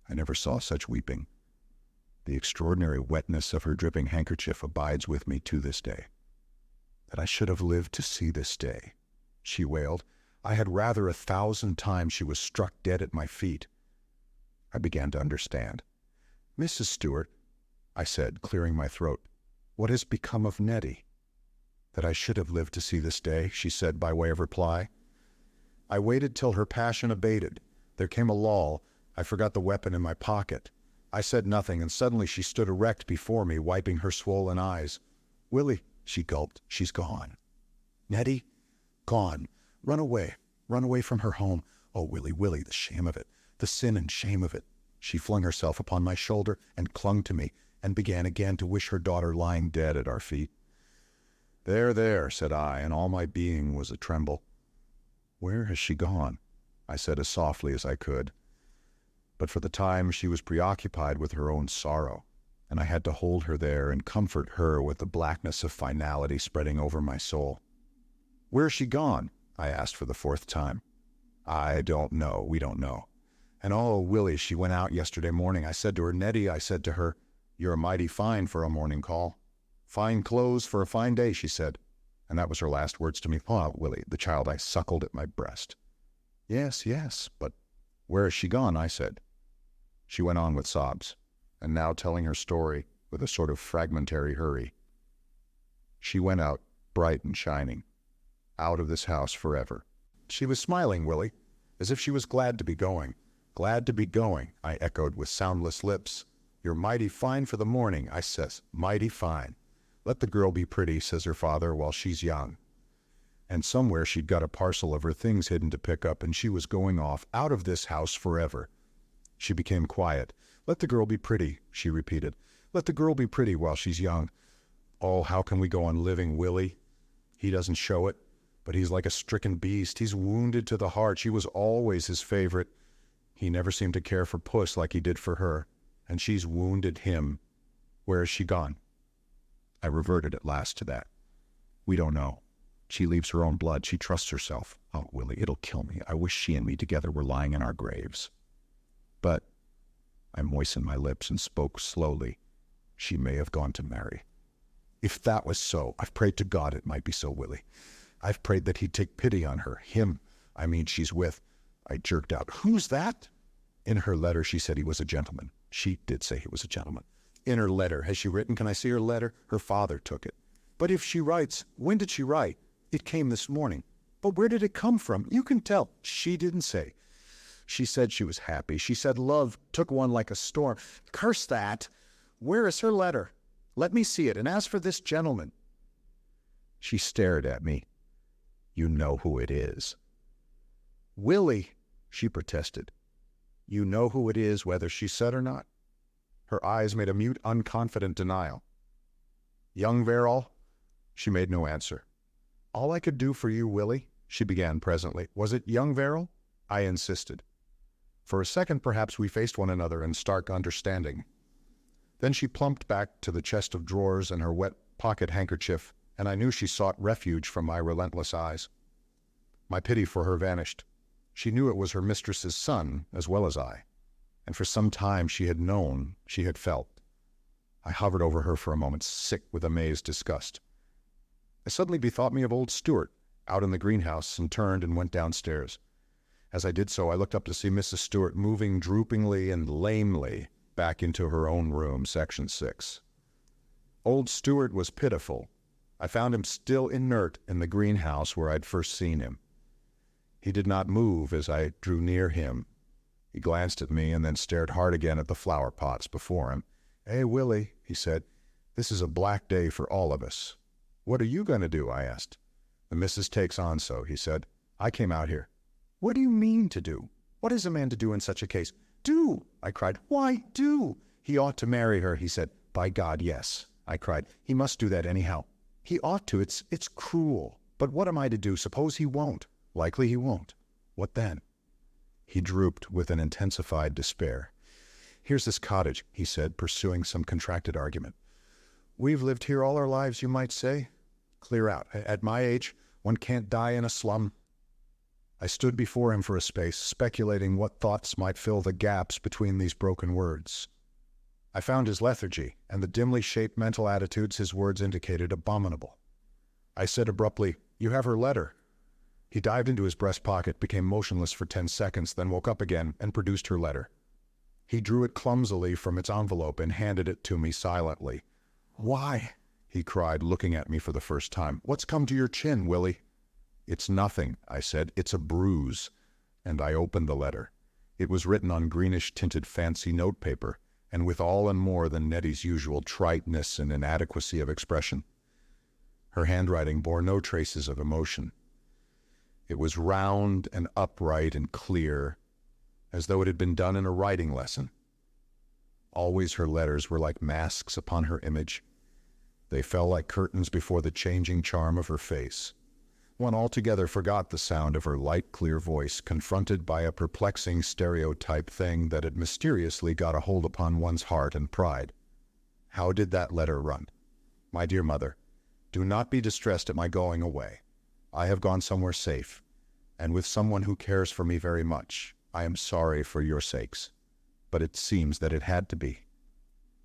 I never saw such weeping. The extraordinary wetness of her dripping handkerchief abides with me to this day. "That I should have lived to see this day," she wailed. "I had rather 1,000 times she was struck dead at my feet." I began to understand. "Mrs. Stewart," I said, clearing my throat, "what has become of Nettie?" "That I should have lived to see this day," she said by way of reply. I waited till her passion abated. There came a lull. I forgot the weapon in my pocket. I said nothing, and suddenly she stood erect before me, wiping her swollen eyes. "Willie," she gulped, "she's gone." "Nettie? Gone. Run away from her home. Oh, Willie, Willie, the shame of it, the sin and shame of it." She flung herself upon my shoulder and clung to me, and began again to wish her daughter lying dead at our feet. "There, there," said I, and all my being was a tremble. "Where has she gone?" I said as softly as I could. But for the time she was preoccupied with her own sorrow, and I had to hold her there and comfort her with the blackness of finality spreading over my soul. "Where has she gone?" I asked for the 4th time. "I don't know. We don't know. And oh, Willie, she went out yesterday morning. I said to her, 'Nettie,' I said to her, 'you're mighty fine for a morning call.' 'Fine clothes for a fine day,' she said. And that was her last words to me. Oh, Willie, the child I suckled at my breast." "Yes, yes, but where has she gone?" I said. She went on with sobs, and now telling her story with a sort of fragmentary hurry. "She went out, bright and shining, out of this house forever." She was smiling, Willie, as if she was glad to be going. "Glad to be going," I echoed with soundless lips. "You're mighty fine for the morning," I says. "Mighty fine. Let the girl be pretty," says her father, "while she's young." And somewhere she'd got a parcel of her things hidden to pick up, and she was going off, out of this house forever. She became quiet. "Let the girl be pretty," she repeated. "Let the girl be pretty while she's young." Oh, how can we go on living, Willie? He doesn't show it, but he's like a stricken beast. He's wounded to the heart. She was always his favorite. He never seemed to care for Puss like he did for her, and she's wounded him. Where is she gone? I reverted at last to that. We don't know. She leaves her own blood. She trusts herself. Oh, Willie, it'll kill me. I wish she and me together were lying in our graves. But I moistened my lips and spoke slowly. She may have gone to marry. If that was so, I've prayed to God it might be so, Willie. I've prayed that he'd take pity on her. Him, I mean, she's with. I jerked out, who's that? In her letter, she said he was a gentleman. She did say he was a gentleman. In her letter, has she written? Can I see her letter? Her father took it. But if she writes, when did she write? It came this morning. But where did it come from? You can tell. She didn't say. She said she was happy. She said love took one like a storm. Curse that. Where is her letter? Let me see it. And as for this gentleman. She stared at me. You know who it is. Willie, she protested. You know who it is, whether she said or not? Her eyes made a mute, unconfident denial. Young Verrall? She made no answer. All I could do for you, Willie, she began presently. Was it young Verrall? I insisted. For a second, perhaps, we faced one another in stark understanding. Then she plumped back to the chest of drawers and her wet pocket handkerchief, and I knew she sought refuge from my relentless eyes. My pity for her vanished. She knew it was her mistress's son, as well as I, and for some time she had known, she had felt. I hovered over her for a moment, sick with amazed disgust. I suddenly bethought me of old Stuart, out in the greenhouse, and turned and went downstairs. As I did so, I looked up to see Mrs. Stuart moving droopingly and lamely back into her own room, section 6. Old Stuart was pitiful. I found him still inert in the greenhouse where I'd first seen him. He did not move as I drew near him. He glanced at me and then stared hard again at the flower pots before him. Hey, Willie, he said, this is a black day for all of us. What are you going to do? I asked. The missus takes on so, he said. I came out here. What do you mean to do? What is a man to do in such a case? Do, I cried. Why do? He ought to marry her, he said. By God, yes, I cried. He must do that anyhow. He ought to. It's cruel. But what am I to do? Suppose he won't. Likely he won't. What then? He drooped with an intensified despair. Here's this cottage, he said, pursuing some contracted argument. We've lived here all our lives, you might say. Clear out. At my age, one can't die in a slum. I stood before him for a space, speculating what thoughts might fill the gaps between these broken words. I found his lethargy and the dimly shaped mental attitudes his words indicated abominable. I said abruptly, you have her letter. He dived into his breast pocket, became motionless for 10 seconds, then woke up again and produced her letter. He drew it clumsily from its envelope and handed it to me silently. Why? He cried, looking at me for the first time. What's come to your chin, Willie? It's nothing, I said. It's a bruise. And I opened the letter. It was written on greenish-tinted fancy notepaper, and with all and more than Nettie's usual triteness and inadequacy of expression. Her handwriting bore no traces of emotion. It was round and upright and clear, as though it had been done in a writing lesson. Always her letters were like masks upon her image. They fell like curtains before the changing charm of her face. One altogether forgot the sound of her light, clear voice, confronted by a perplexing stereotype thing that had mysteriously got a hold upon one's heart and pride. How did that letter run? My dear mother, do not be distressed at my going away. I have gone somewhere safe, and with someone who cares for me very much. I am sorry for your sakes, but it seems that it had to be.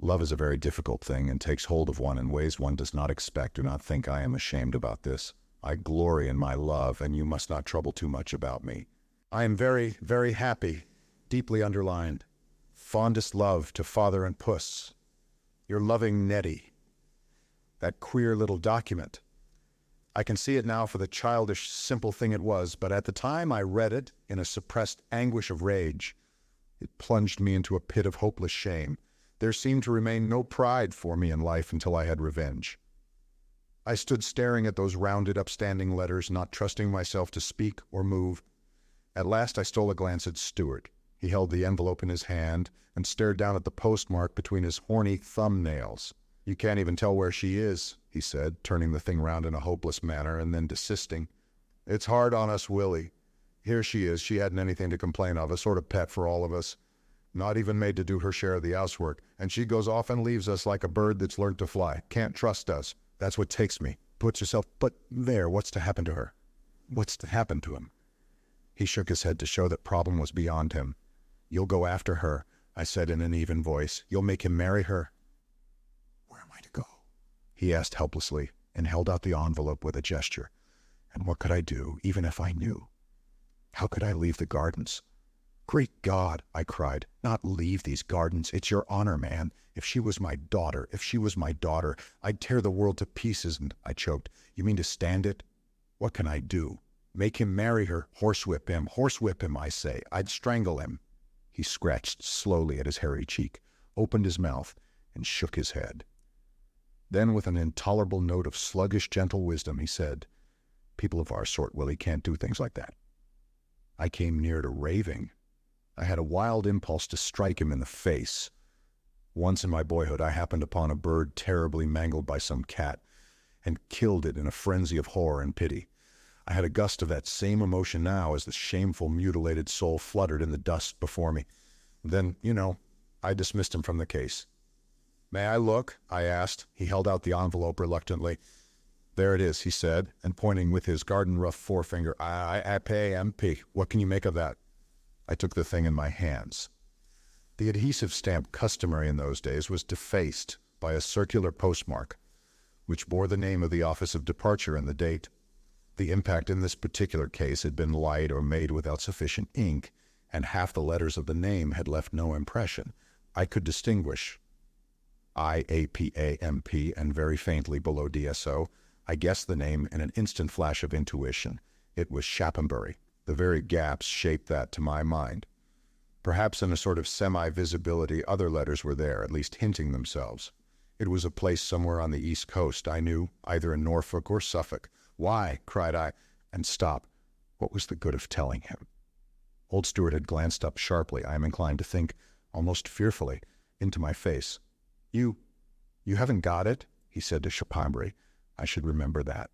Love is a very difficult thing and takes hold of one in ways one does not expect. Do not think I am ashamed about this. I glory in my love, and you must not trouble too much about me. I am very, very happy, deeply underlined. Fondest love to father and puss. Your loving Nettie. That queer little document. I can see it now for the childish, simple thing it was, but at the time I read it in a suppressed anguish of rage. It plunged me into a pit of hopeless shame. There seemed to remain no pride for me in life until I had revenge. I stood staring at those rounded, upstanding letters, not trusting myself to speak or move. At last I stole a glance at Stuart. He held the envelope in his hand and stared down at the postmark between his horny thumbnails. You can't even tell where she is, he said, turning the thing round in a hopeless manner and then desisting. "It's hard on us, Willie. Here she is. She hadn't anything to complain of, a sort of pet for all of us. Not even made to do her share of the housework, and she goes off and leaves us like a bird that's learned to fly. Can't trust us. That's what takes me. Puts herself, but there, what's to happen to her? What's to happen to him?" He shook his head to show that problem was beyond him. "You'll go after her," I said in an even voice. "You'll make him marry her." "Where am I to go?" he asked helplessly, and held out the envelope with a gesture. And what could I do, even if I knew? How could I leave the gardens? "Great God," I cried, "not leave these gardens. It's your honor, man. If she was my daughter, I'd tear the world to pieces." And I choked. "You mean to stand it? What can I do? Make him marry her, horsewhip him, I say. I'd strangle him." He scratched slowly at his hairy cheek, opened his mouth, and shook his head. Then, with an intolerable note of sluggish, gentle wisdom, he said, "People of our sort, Willie, can't do things like that." I came near to raving. I had a wild impulse to strike him in the face. Once in my boyhood, I happened upon a bird terribly mangled by some cat, and killed it in a frenzy of horror and pity. I had a gust of that same emotion now as the shameful, mutilated soul fluttered in the dust before me. Then, I dismissed him from the case. "May I look?" I asked. He held out the envelope reluctantly. "There it is," he said, and pointing with his garden-rough forefinger, I pay MP. What can you make of that?" I took the thing in my hands. The adhesive stamp customary in those days was defaced by a circular postmark, which bore the name of the office of departure and the date. The impact in this particular case had been light or made without sufficient ink, and half the letters of the name had left no impression. I could distinguish IAPAMP, and very faintly below DSO, I guessed the name in an instant flash of intuition. It was Shaphambury. The very gaps shaped that to my mind. Perhaps in a sort of semi-visibility other letters were there, at least hinting themselves. It was a place somewhere on the East Coast, I knew, either in Norfolk or Suffolk. "Why?" cried I, and stopped. What was the good of telling him? Old Stewart had glanced up sharply, I am inclined to think, almost fearfully, into my face. You haven't got it?" he said to Shaphambury. I should remember that.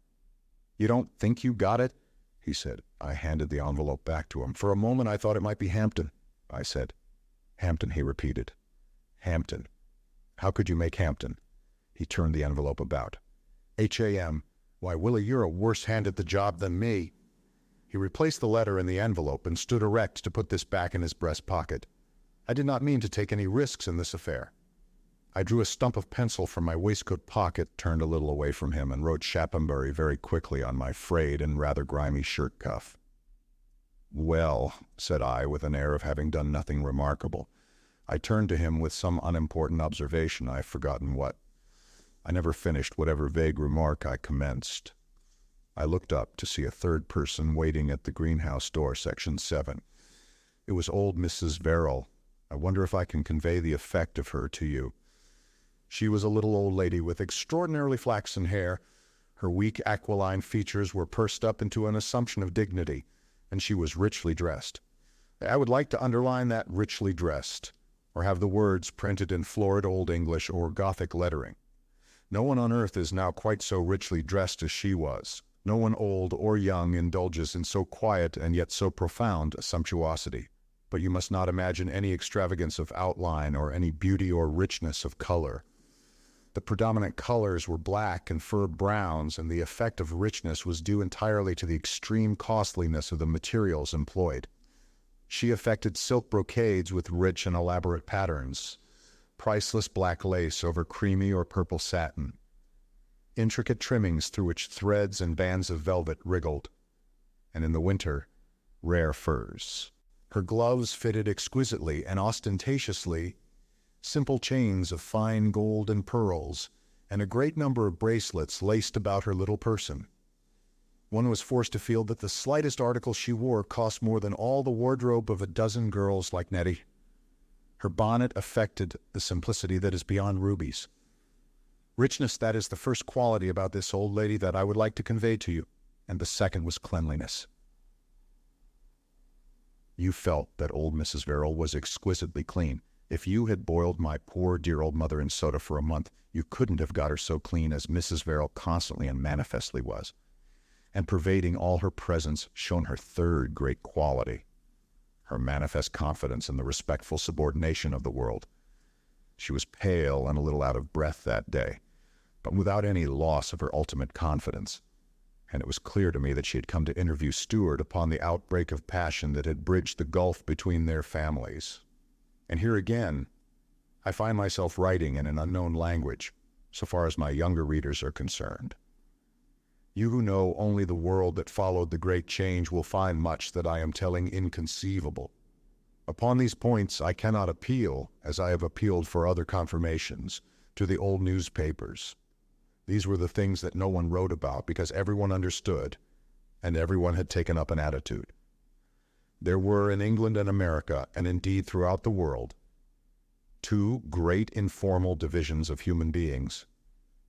"You don't think you got it?" he said. I handed the envelope back to him. "For a moment I thought it might be Hampton," I said. "Hampton," he repeated. "Hampton. How could you make Hampton?" He turned the envelope about. "Ham. Why, Willie, you're a worse hand at the job than me." He replaced the letter in the envelope and stood erect to put this back in his breast pocket. I did not mean to take any risks in this affair. I drew a stump of pencil from my waistcoat pocket, turned a little away from him, and wrote Shaphambury very quickly on my frayed and rather grimy shirt cuff. "Well," said I, with an air of having done nothing remarkable. I turned to him with some unimportant observation, I've forgotten what. I never finished whatever vague remark I commenced. I looked up to see a third person waiting at the greenhouse door, section 7. It was old Mrs. Verrill. I wonder if I can convey the effect of her to you. She was a little old lady with extraordinarily flaxen hair. Her weak aquiline features were pursed up into an assumption of dignity, and she was richly dressed. I would like to underline that richly dressed, or have the words printed in florid Old English or Gothic lettering. No one on earth is now quite so richly dressed as she was. No one old or young indulges in so quiet and yet so profound a sumptuosity. But you must not imagine any extravagance of outline or any beauty or richness of color. The predominant colors were black and fur browns, and the effect of richness was due entirely to the extreme costliness of the materials employed. She affected silk brocades with rich and elaborate patterns, priceless black lace over creamy or purple satin, intricate trimmings through which threads and bands of velvet wriggled, and in the winter, rare furs. Her gloves fitted exquisitely and ostentatiously, simple chains of fine gold and pearls, and a great number of bracelets laced about her little person. One was forced to feel that the slightest article she wore cost more than all the wardrobe of a dozen girls like Nettie. Her bonnet affected the simplicity that is beyond rubies. Richness, that is the first quality about this old lady that I would like to convey to you, and the second was cleanliness. You felt that old Mrs. Verrill was exquisitely clean. If you had boiled my poor dear old mother in soda for a month, you couldn't have got her so clean as Mrs. Verrill constantly and manifestly was. And pervading all her presence shone her third great quality, her manifest confidence in the respectful subordination of the world. She was pale and a little out of breath that day, but without any loss of her ultimate confidence. And it was clear to me that she had come to interview Stuart upon the outbreak of passion that had bridged the gulf between their families. And here again, I find myself writing in an unknown language, so far as my younger readers are concerned. You who know only the world that followed the great change will find much that I am telling inconceivable. Upon these points I cannot appeal, as I have appealed for other confirmations, to the old newspapers. These were the things that no one wrote about because everyone understood, and everyone had taken up an attitude. There were in England and America, and indeed throughout the world, two great informal divisions of human beings,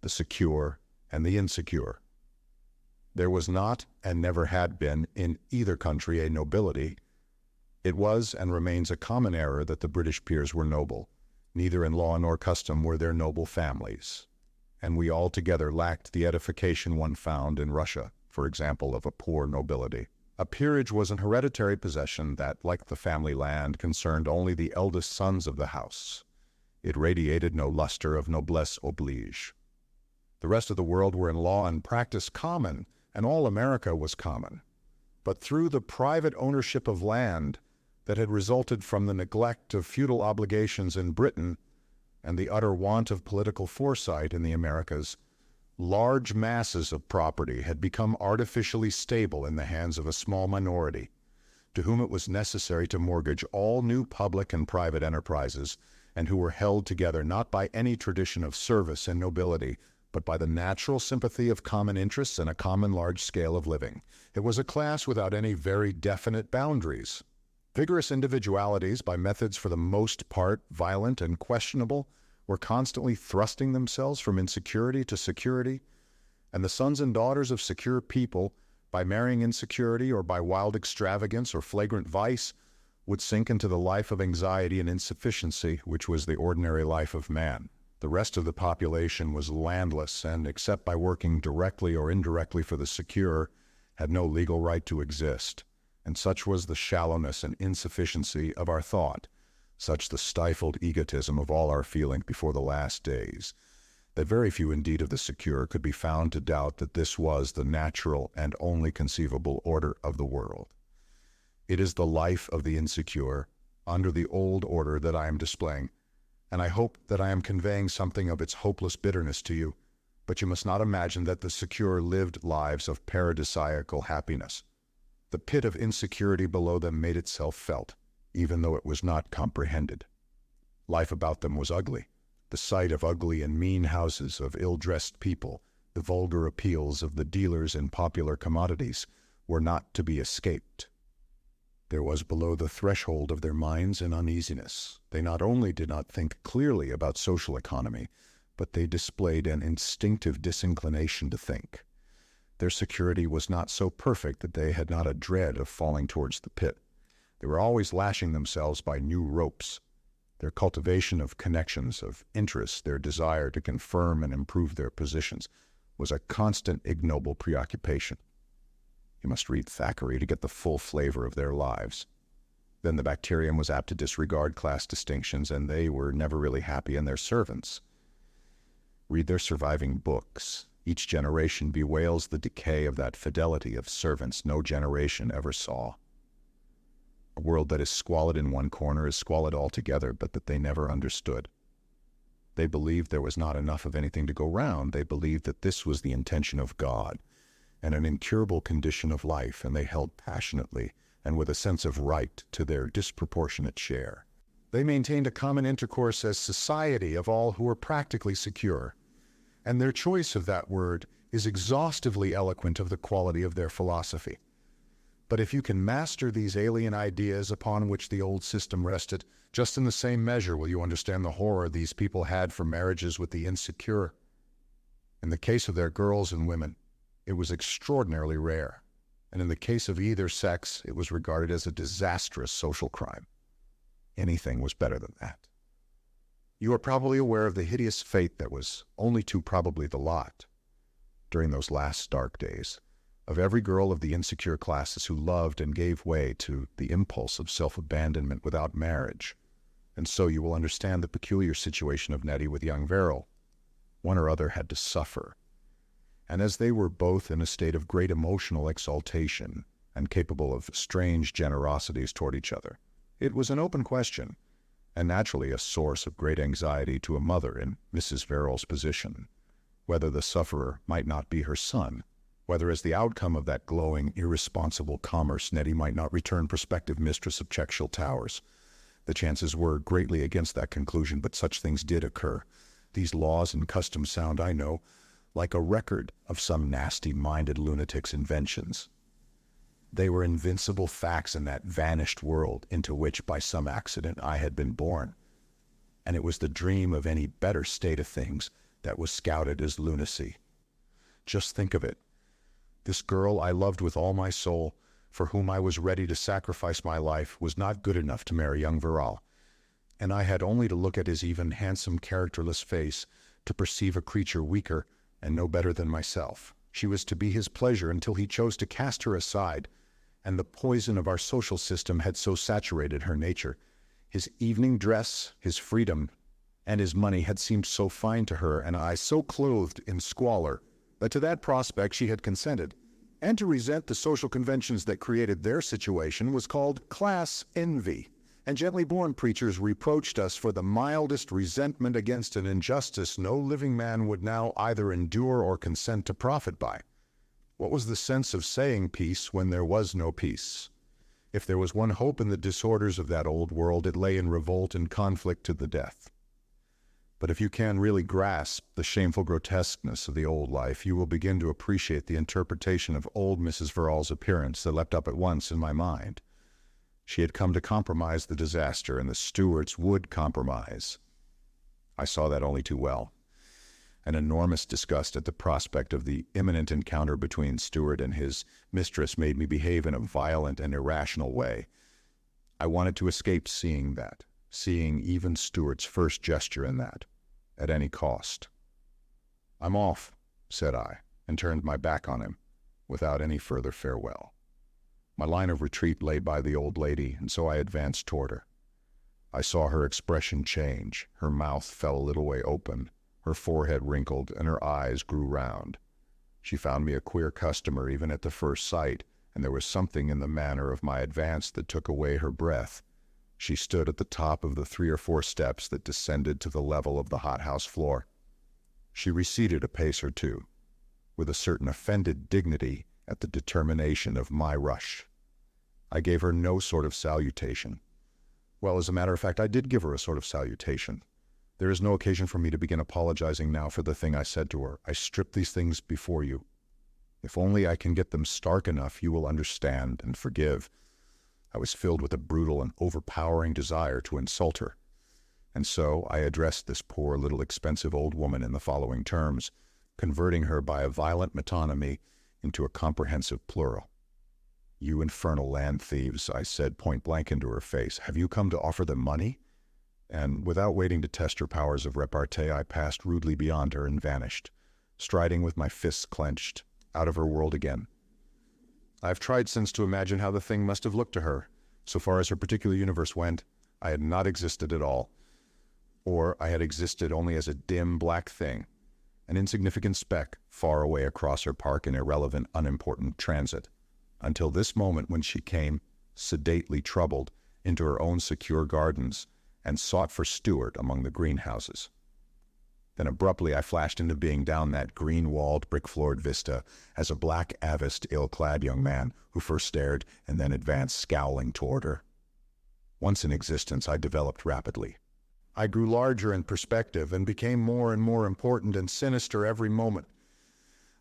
the secure and the insecure. There was not, and never had been, in either country a nobility. It was and remains a common error that the British peers were noble. Neither in law nor custom were there noble families. And we altogether lacked the edification one found in Russia, for example, of a poor nobility. A peerage was an hereditary possession that, like the family land, concerned only the eldest sons of the house. It radiated no luster of noblesse oblige. The rest of the world were in law and practice common, and all America was common. But through the private ownership of land that had resulted from the neglect of feudal obligations in Britain and the utter want of political foresight in the Americas, large masses of property had become artificially stable in the hands of a small minority, to whom it was necessary to mortgage all new public and private enterprises, and who were held together not by any tradition of service and nobility, but by the natural sympathy of common interests and a common large scale of living. It was a class without any very definite boundaries. Vigorous individualities, by methods for the most part violent and questionable, were constantly thrusting themselves from insecurity to security, and the sons and daughters of secure people, by marrying insecurity or by wild extravagance or flagrant vice, would sink into the life of anxiety and insufficiency, which was the ordinary life of man. The rest of the population was landless and, except by working directly or indirectly for the secure, had no legal right to exist. And such was the shallowness and insufficiency of our thought, such the stifled egotism of all our feeling before the last days, that very few indeed of the secure could be found to doubt that this was the natural and only conceivable order of the world. It is the life of the insecure, under the old order, that I am displaying, and I hope that I am conveying something of its hopeless bitterness to you, but you must not imagine that the secure lived lives of paradisiacal happiness. The pit of insecurity below them made itself felt, even though it was not comprehended. Life about them was ugly. The sight of ugly and mean houses, of ill-dressed people, the vulgar appeals of the dealers in popular commodities, were not to be escaped. There was below the threshold of their minds an uneasiness. They not only did not think clearly about social economy, but they displayed an instinctive disinclination to think. Their security was not so perfect that they had not a dread of falling towards the pit. They were always lashing themselves by new ropes. Their cultivation of connections, of interests, their desire to confirm and improve their positions, was a constant ignoble preoccupation. You must read Thackeray to get the full flavor of their lives. Then the bacterium was apt to disregard class distinctions, and they were never really happy in their servants. Read their surviving books. Each generation bewails the decay of that fidelity of servants no generation ever saw. A world that is squalid in one corner is squalid altogether, but that they never understood. They believed there was not enough of anything to go round. They believed that this was the intention of God, and an incurable condition of life, and they held passionately and with a sense of right to their disproportionate share. They maintained a common intercourse as society of all who were practically secure, and their choice of that word is exhaustively eloquent of the quality of their philosophy. But if you can master these alien ideas upon which the old system rested, just in the same measure will you understand the horror these people had for marriages with the insecure. In the case of their girls and women, it was extraordinarily rare, and in the case of either sex, it was regarded as a disastrous social crime. Anything was better than that. You are probably aware of the hideous fate that was only too probably the lot, during those last dark days, of every girl of the insecure classes who loved and gave way to the impulse of self-abandonment without marriage. And so you will understand the peculiar situation of Nettie with young Verrill. One or other had to suffer. And as they were both in a state of great emotional exaltation and capable of strange generosities toward each other, it was an open question, and naturally a source of great anxiety to a mother in Mrs. Verrill's position, whether the sufferer might not be her son, whether as the outcome of that glowing, irresponsible commerce Nettie might not return prospective mistress of Checkshill Towers. The chances were greatly against that conclusion, but such things did occur. These laws and customs sound, I know, like a record of some nasty-minded lunatic's inventions. They were invincible facts in that vanished world into which, by some accident, I had been born. And it was the dream of any better state of things that was scouted as lunacy. Just think of it. This girl I loved with all my soul, for whom I was ready to sacrifice my life, was not good enough to marry young Verrill, and I had only to look at his even handsome, characterless face to perceive a creature weaker and no better than myself. She was to be his pleasure until he chose to cast her aside, and the poison of our social system had so saturated her nature. His evening dress, his freedom, and his money had seemed so fine to her, and I so clothed in squalor, that to that prospect she had consented. And to resent the social conventions that created their situation was called class envy, and gently born preachers reproached us for the mildest resentment against an injustice no living man would now either endure or consent to profit by. What was the sense of saying peace when there was no peace? If there was one hope in the disorders of that old world, it lay in revolt and conflict to the death. But if you can really grasp the shameful grotesqueness of the old life, you will begin to appreciate the interpretation of old Mrs. Verrill's appearance that leapt up at once in my mind. She had come to compromise the disaster, and the Stuarts would compromise. I saw that only too well. An enormous disgust at the prospect of the imminent encounter between Stuart and his mistress made me behave in a violent and irrational way. I wanted to escape seeing that, seeing even Stuart's first gesture in that, at any cost. "I'm off," said I, and turned my back on him, without any further farewell. My line of retreat lay by the old lady, and so I advanced toward her. I saw her expression change. Her mouth fell a little way open, her forehead wrinkled, and her eyes grew round. She found me a queer customer even at the first sight, and there was something in the manner of my advance that took away her breath. She stood at the top of the 3 or 4 steps that descended to the level of the hothouse floor. She receded a pace or two, with a certain offended dignity at the determination of my rush. I gave her no sort of salutation. Well, as a matter of fact, I did give her a sort of salutation. There is no occasion for me to begin apologizing now for the thing I said to her. I strip these things before you. If only I can get them stark enough, you will understand and forgive. I was filled with a brutal and overpowering desire to insult her. And so I addressed this poor little expensive old woman in the following terms, converting her by a violent metonymy into a comprehensive plural. "You infernal land thieves," I said point blank into her face, "have you come to offer them money?" And without waiting to test her powers of repartee, I passed rudely beyond her and vanished, striding with my fists clenched, out of her world again. I've tried since to imagine how the thing must have looked to her. So far as her particular universe went, I had not existed at all. Or I had existed only as a dim black thing, an insignificant speck far away across her park in irrelevant, unimportant transit, until this moment when she came, sedately troubled, into her own secure gardens and sought for Stuart among the greenhouses. Then abruptly I flashed into being down that green-walled, brick-floored vista as a black-aviced, ill-clad young man who first stared and then advanced scowling toward her. Once in existence, I developed rapidly. I grew larger in perspective and became more and more important and sinister every moment.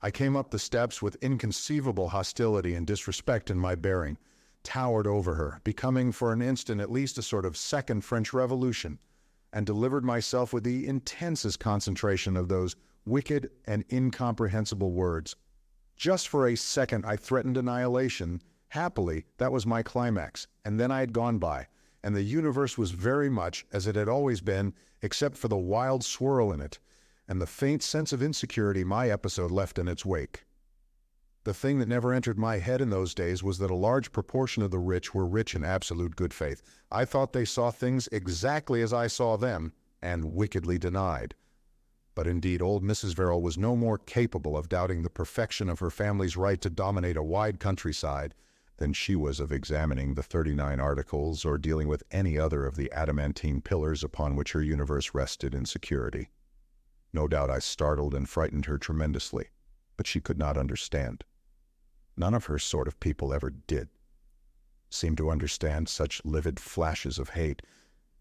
I came up the steps with inconceivable hostility and disrespect in my bearing, towered over her, becoming for an instant at least a sort of second French Revolution, and delivered myself with the intensest concentration of those wicked and incomprehensible words. Just for a second I threatened annihilation. Happily, that was my climax, and then I had gone by, and the universe was very much as it had always been, except for the wild swirl in it, and the faint sense of insecurity my episode left in its wake. The thing that never entered my head in those days was that a large proportion of the rich were rich in absolute good faith. I thought they saw things exactly as I saw them, and wickedly denied. But indeed, old Mrs. Verrill was no more capable of doubting the perfection of her family's right to dominate a wide countryside than she was of examining the 39 Articles or dealing with any other of the adamantine pillars upon which her universe rested in security. No doubt I startled and frightened her tremendously, but she could not understand. None of her sort of people ever did seem to understand such livid flashes of hate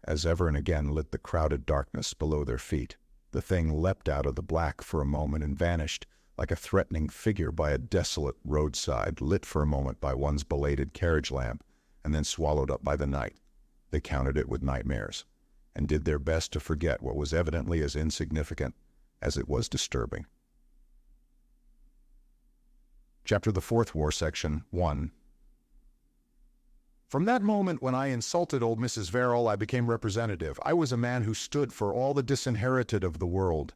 as ever and again lit the crowded darkness below their feet. The thing leapt out of the black for a moment and vanished like a threatening figure by a desolate roadside, lit for a moment by one's belated carriage lamp, and then swallowed up by the night. They counted it with nightmares, and did their best to forget what was evidently as insignificant as it was disturbing. Chapter the Fourth War, Section 1. From that moment when I insulted old Mrs. Verrill, I became representative. I was a man who stood for all the disinherited of the world.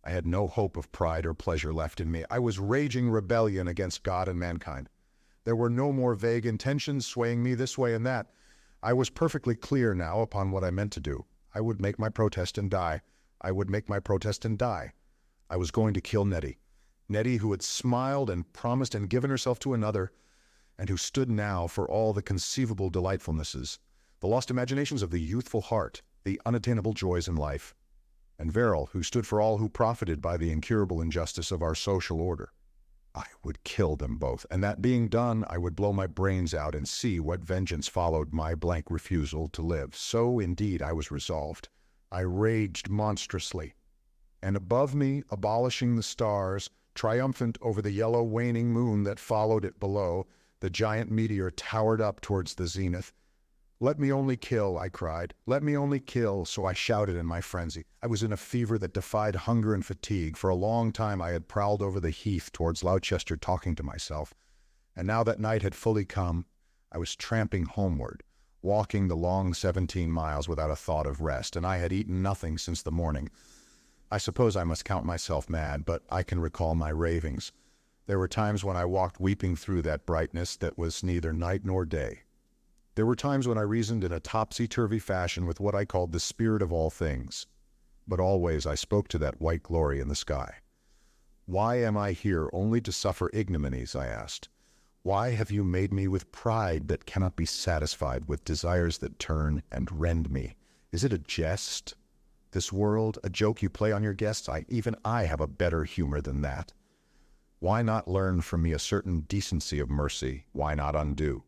I had no hope of pride or pleasure left in me. I was raging rebellion against God and mankind. There were no more vague intentions swaying me this way and that. I was perfectly clear now upon what I meant to do. I would make my protest and die. I would make my protest and die. I was going to kill Nettie. Nettie, who had smiled and promised and given herself to another, and who stood now for all the conceivable delightfulnesses, the lost imaginations of the youthful heart, the unattainable joys in life, and Verrill, who stood for all who profited by the incurable injustice of our social order. I would kill them both, and that being done, I would blow my brains out and see what vengeance followed my blank refusal to live. So, indeed, I was resolved. I raged monstrously, and above me, abolishing the stars, triumphant over the yellow waning moon that followed it below, the giant meteor towered up towards the zenith. "Let me only kill," I cried. "Let me only kill," so I shouted in my frenzy. I was in a fever that defied hunger and fatigue. For a long time I had prowled over the heath towards Louchester talking to myself, and now that night had fully come, I was tramping homeward, walking the long 17 miles without a thought of rest, and I had eaten nothing since the morning. I suppose I must count myself mad, but I can recall my ravings. There were times when I walked weeping through that brightness that was neither night nor day. There were times when I reasoned in a topsy-turvy fashion with what I called the spirit of all things. But always I spoke to that white glory in the sky. "Why am I here only to suffer ignominies?" I asked. "Why have you made me with pride that cannot be satisfied, with desires that turn and rend me? Is it a jest? This world, a joke you play on your guests? Even I have a better humor than that. Why not learn from me a certain decency of mercy? Why not undo?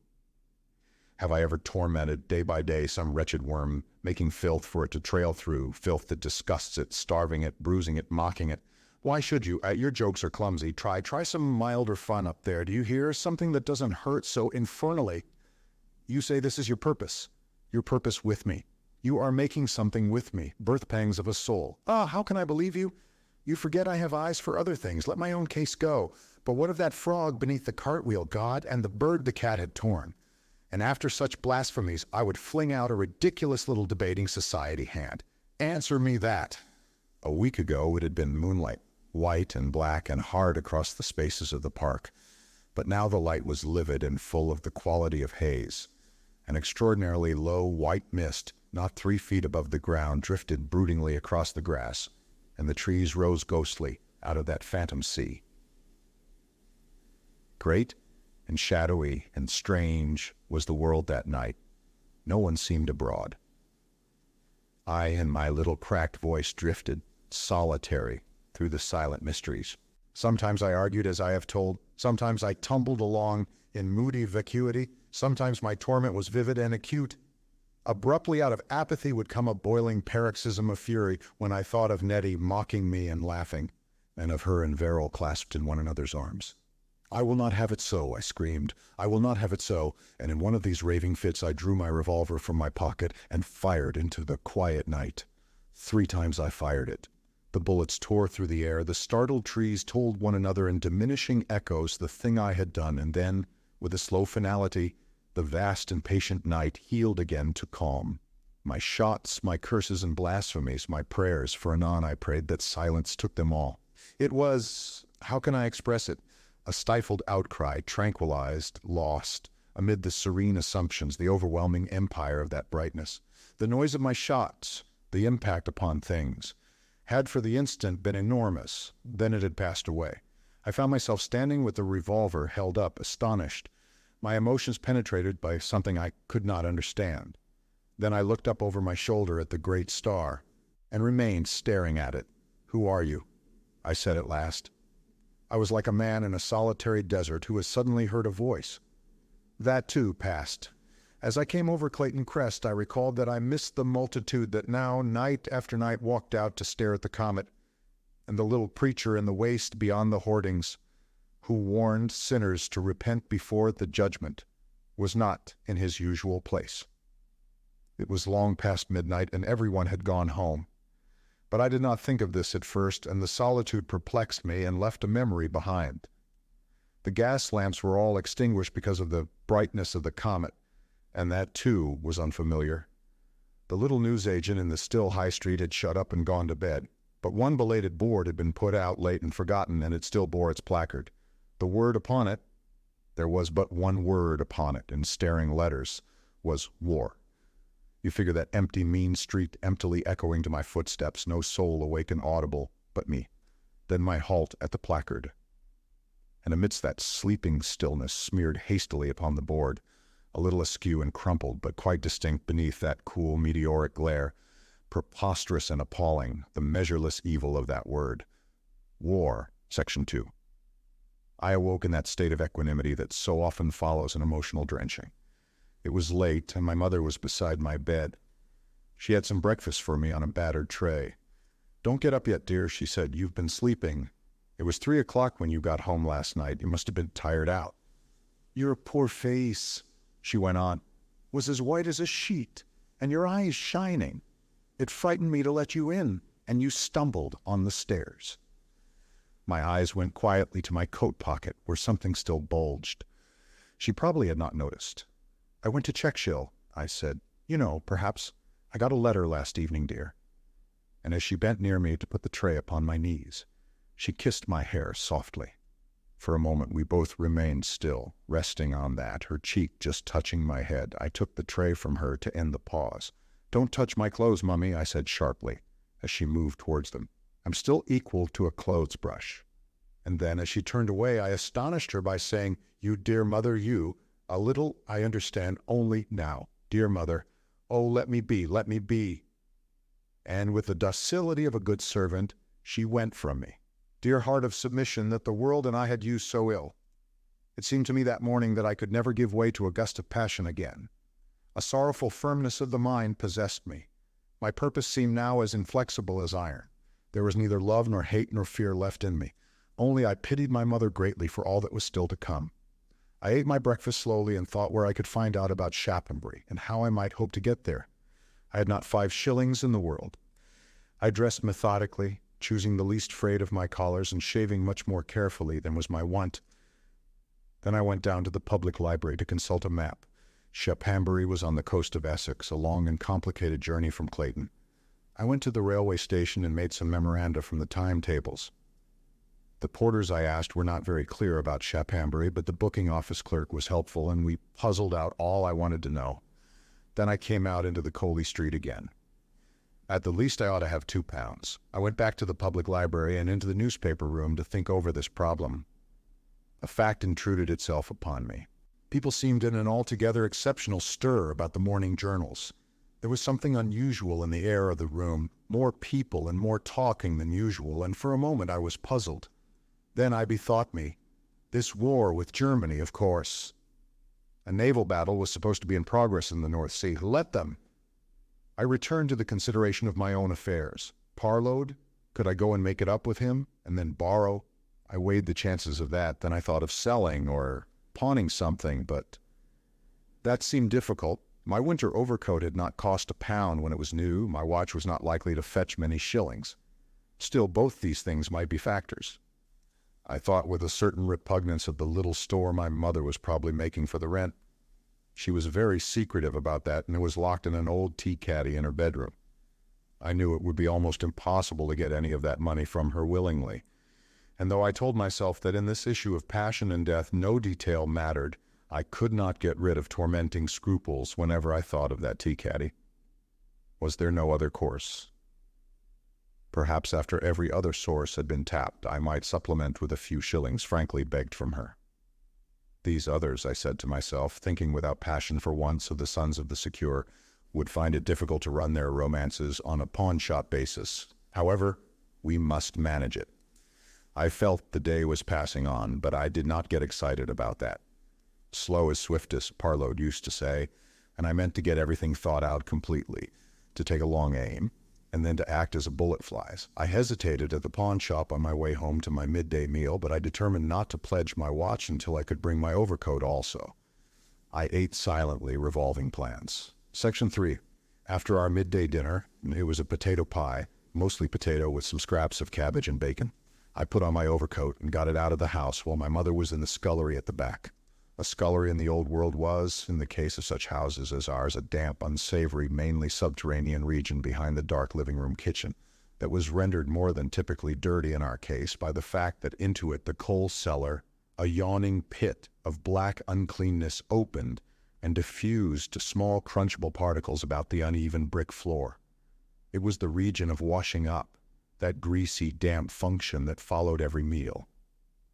Have I ever tormented day by day some wretched worm, making filth for it to trail through, filth that disgusts it, starving it, bruising it, mocking it? Why should you? Your jokes are clumsy. Try some milder fun up there. Do you hear? Something that doesn't hurt so infernally. You say this is your purpose with me. You are making something with me, birth pangs of a soul. How can I believe you? You forget I have eyes for other things. Let my own case go. But what of that frog beneath the cartwheel, God, and the bird the cat had torn? And after such blasphemies, I would fling out a ridiculous little debating society hand. Answer me that. A week ago it had been moonlight, white and black and hard across the spaces of the park. But now the light was livid and full of the quality of haze. An extraordinarily low white mist, not 3 feet above the ground, drifted broodingly across the grass, and the trees rose ghostly out of that phantom sea. Great and shadowy and strange was the world that night. No one seemed abroad. I and my little cracked voice drifted, solitary, through the silent mysteries. Sometimes I argued as I have told, sometimes I tumbled along in moody vacuity, sometimes my torment was vivid and acute. Abruptly out of apathy would come a boiling paroxysm of fury when I thought of Nettie mocking me and laughing, and of her and Verrill clasped in one another's arms. "I will not have it so," I screamed. "I will not have it so," and in one of these raving fits I drew my revolver from my pocket and fired into the quiet night. 3 times I fired it. The bullets tore through the air. The startled trees told one another in diminishing echoes the thing I had done, and then, with a slow finality, The vast and patient night healed again to calm. My shots, my curses and blasphemies, my prayers, for anon I prayed that silence took them all. It was, how can I express it, a stifled outcry, tranquilized, lost, amid the serene assumptions, the overwhelming empire of that brightness. The noise of my shots, the impact upon things, had for the instant been enormous, then it had passed away. I found myself standing with the revolver held up, astonished, my emotions penetrated by something I could not understand. Then I looked up over my shoulder at the great star, and remained staring at it. "Who are you?" I said at last. I was like a man in a solitary desert who has suddenly heard a voice. That, too, passed. As I came over Clayton Crest, I recalled that I missed the multitude that now, night after night, walked out to stare at the comet, and the little preacher in the waste beyond the hoardings, who warned sinners to repent before the judgment, was not in his usual place. It was long past midnight, and everyone had gone home. But I did not think of this at first, and the solitude perplexed me and left a memory behind. The gas lamps were all extinguished because of the brightness of the comet, and that, too, was unfamiliar. The little newsagent in the still High Street had shut up and gone to bed, but one belated board had been put out late and forgotten, and it still bore its placard. The word upon it, there was but one word upon it in staring letters, was war. You figure that empty, mean street emptily echoing to my footsteps, no soul awake and audible but me. Then my halt at the placard. And amidst that sleeping stillness, smeared hastily upon the board, a little askew and crumpled, but quite distinct beneath that cool, meteoric glare, preposterous and appalling, the measureless evil of that word. War, Section 2. I awoke in that state of equanimity that so often follows an emotional drenching. It was late, and my mother was beside my bed. She had some breakfast for me on a battered tray. "Don't get up yet, dear," she said. "You've been sleeping. It was 3 o'clock when you got home last night. You must have been tired out." "Your poor face," she went on, "was as white as a sheet, and your eyes shining. It frightened me to let you in, and you stumbled on the stairs." My eyes went quietly to my coat pocket, where something still bulged. She probably had not noticed. "I went to Checkshill," I said. "You know, perhaps. I got a letter last evening, dear." And as she bent near me to put the tray upon my knees, she kissed my hair softly. For a moment we both remained still, resting on that, her cheek just touching my head. I took the tray from her to end the pause. "Don't touch my clothes, Mummy," I said sharply, as she moved towards them. "I'm still equal to a clothes brush." And then, as she turned away, I astonished her by saying, "You dear mother, you. A little, I understand, only now. Dear mother, oh, let me be, let me be." And with the docility of a good servant, she went from me. Dear heart of submission that the world and I had used so ill. It seemed to me that morning that I could never give way to a gust of passion again. A sorrowful firmness of the mind possessed me. My purpose seemed now as inflexible as iron. There was neither love nor hate nor fear left in me. Only I pitied my mother greatly for all that was still to come. I ate my breakfast slowly and thought where I could find out about Shaphambury and how I might hope to get there. I had not 5 shillings in the world. I dressed methodically, choosing the least frayed of my collars and shaving much more carefully than was my wont. Then I went down to the public library to consult a map. Shaphambury was on the coast of Essex, a long and complicated journey from Clayton. I went to the railway station and made some memoranda from the timetables. The porters I asked were not very clear about Shaphambury, but the booking office clerk was helpful, and we puzzled out all I wanted to know. Then I came out into the Coley Street again. At the least I ought to have £2. I went back to the public library and into the newspaper room to think over this problem. A fact intruded itself upon me. People seemed in an altogether exceptional stir about the morning journals. There was something unusual in the air of the room, more people and more talking than usual, and for a moment I was puzzled. Then I bethought me. This war with Germany, of course. A naval battle was supposed to be in progress in the North Sea. Let them. I returned to the consideration of my own affairs. Parload? Could I go and make it up with him, and then borrow? I weighed the chances of that. Then I thought of selling or pawning something, but that seemed difficult. My winter overcoat had not cost £1 when it was new. My watch was not likely to fetch many shillings. Still, both these things might be factors. I thought with a certain repugnance of the little store my mother was probably making for the rent. She was very secretive about that, and it was locked in an old tea caddy in her bedroom. I knew it would be almost impossible to get any of that money from her willingly. And though I told myself that in this issue of passion and death no detail mattered, I could not get rid of tormenting scruples whenever I thought of that tea caddy. Was there no other course? Perhaps after every other source had been tapped, I might supplement with a few shillings frankly begged from her. These others, I said to myself, thinking without passion for once of the sons of the secure, would find it difficult to run their romances on a pawnshop basis. However, we must manage it. I felt the day was passing on, but I did not get excited about that. Slow as swiftest, Parload used to say, and I meant to get everything thought out completely, to take a long aim, and then to act as a bullet flies. I hesitated at the pawn shop on my way home to my midday meal, but I determined not to pledge my watch until I could bring my overcoat also. I ate silently, revolving plans. Section 3. After our midday dinner, it was a potato pie, mostly potato with some scraps of cabbage and bacon. I put on my overcoat and got it out of the house while my mother was in the scullery at the back. A scullery in the old world was, in the case of such houses as ours, a damp, unsavory, mainly subterranean region behind the dark living room kitchen that was rendered more than typically dirty in our case by the fact that into it the coal cellar, a yawning pit of black uncleanness, opened and diffused to small crunchable particles about the uneven brick floor. It was the region of washing up, that greasy, damp function that followed every meal.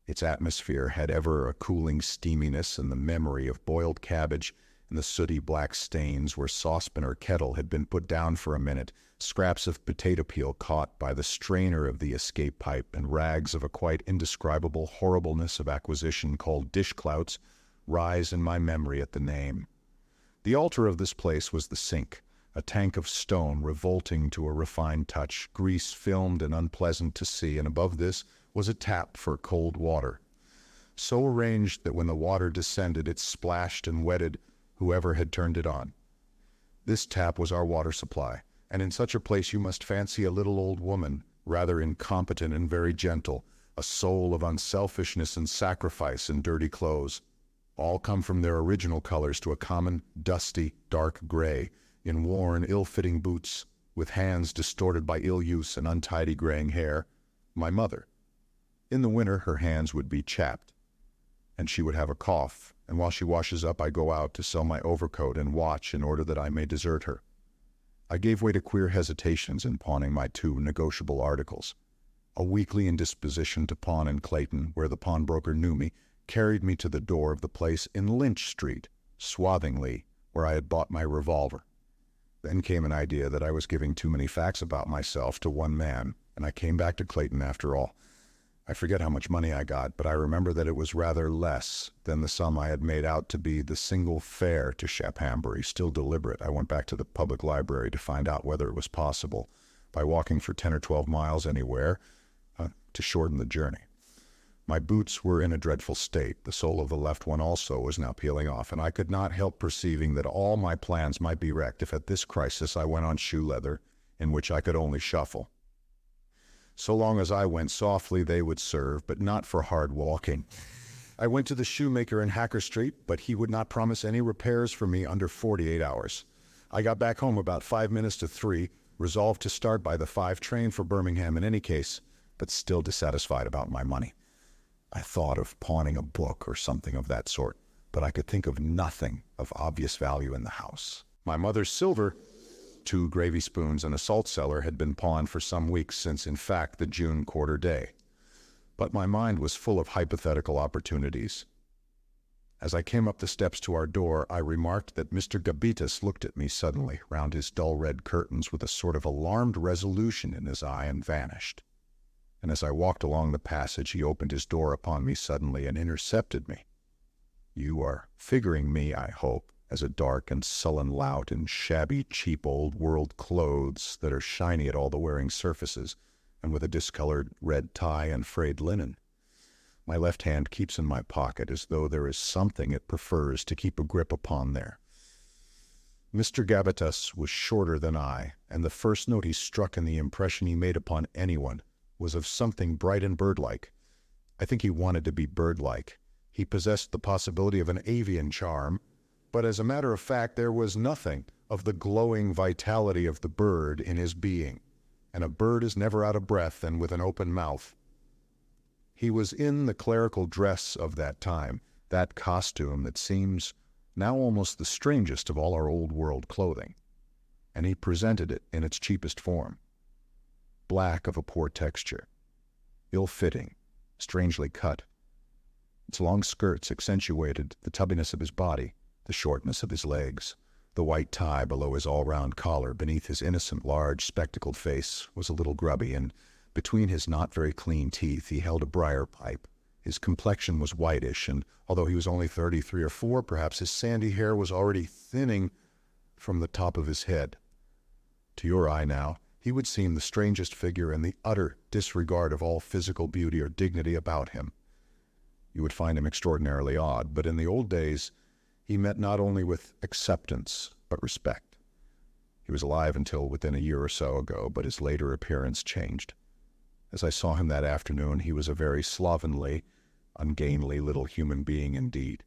Its atmosphere had ever a cooling steaminess, and the memory of boiled cabbage and the sooty black stains where saucepan or kettle had been put down for a minute, scraps of potato peel caught by the strainer of the escape pipe, and rags of a quite indescribable horribleness of acquisition called dishclouts rise in my memory at the name. The altar of this place was the sink, a tank of stone revolting to a refined touch, grease filmed and unpleasant to see, and above this was a tap for cold water, so arranged that when the water descended it splashed and wetted whoever had turned it on. This tap was our water supply, and in such a place you must fancy a little old woman, rather incompetent and very gentle, a soul of unselfishness and sacrifice in dirty clothes, all come from their original colors to a common, dusty, dark gray, in worn, ill-fitting boots, with hands distorted by ill use and untidy graying hair, my mother. In the winter her hands would be chapped, and she would have a cough, and while she washes up I go out to sell my overcoat and watch in order that I may desert her. I gave way to queer hesitations in pawning my 2 negotiable articles. A weekly indisposition to pawn in Clayton, where the pawnbroker knew me, carried me to the door of the place in Lynch Street, Swathingly, where I had bought my revolver. Then came an idea that I was giving too many facts about myself to one man, and I came back to Clayton after all. I forget how much money I got, but I remember that it was rather less than the sum I had made out to be the single fare to Shaphambury. Still deliberate, I went back to the public library to find out whether it was possible, by walking for 10 or 12 miles anywhere, to shorten the journey. My boots were in a dreadful state. The sole of the left one also was now peeling off, and I could not help perceiving that all my plans might be wrecked if at this crisis I went on shoe leather, in which I could only shuffle. So long as I went softly they would serve, but not for hard walking. I went to the shoemaker in Hacker Street, but he would not promise any repairs for me under 48 hours. I got back home about 5 minutes to 3, resolved to start by the 5 train for Birmingham in any case, but still dissatisfied about my money. I thought of pawning a book or something of that sort, but I could think of nothing of obvious value in the house. My mother's silver, 2 gravy spoons and a salt cellar, had been pawned for some weeks since, in fact, the June quarter day. But my mind was full of hypothetical opportunities. As I came up the steps to our door, I remarked that Mr. Gabitas looked at me suddenly round his dull red curtains with a sort of alarmed resolution in his eye and vanished. And as I walked along the passage, he opened his door upon me suddenly and intercepted me. "You are figuring me, I hope, as a dark and sullen lout in shabby, cheap old-world clothes that are shiny at all the wearing surfaces, and with a discolored red tie and frayed linen. My left hand keeps in my pocket as though there is something it prefers to keep a grip upon there." Mr. Gabitas was shorter than I, and the first note he struck in the impression he made upon anyone was of something bright and bird-like. I think he wanted to be bird-like. He possessed the possibility of an avian charm, But as a matter of fact, there was nothing of the glowing vitality of the bird in his being, and a bird is never out of breath and with an open mouth. He was in the clerical dress of that time, that costume that seems now almost the strangest of all our old world clothing, and he presented it in its cheapest form. Black of a poor texture, ill-fitting, strangely cut. Its long skirts accentuated the tubbiness of his body, the shortness of his legs. The white tie below his all-round collar beneath his innocent, large, spectacled face was a little grubby, and between his not very clean teeth he held a briar pipe. His complexion was whitish, and although he was only 33 or 4, perhaps his sandy hair was already thinning from the top of his head. To your eye now, he would seem the strangest figure in the utter disregard of all physical beauty or dignity about him. You would find him extraordinarily odd, but in the old days he met not only with acceptance, but respect. He was alive until within a year or so ago, but his later appearance changed. As I saw him that afternoon, he was a very slovenly, ungainly little human being indeed.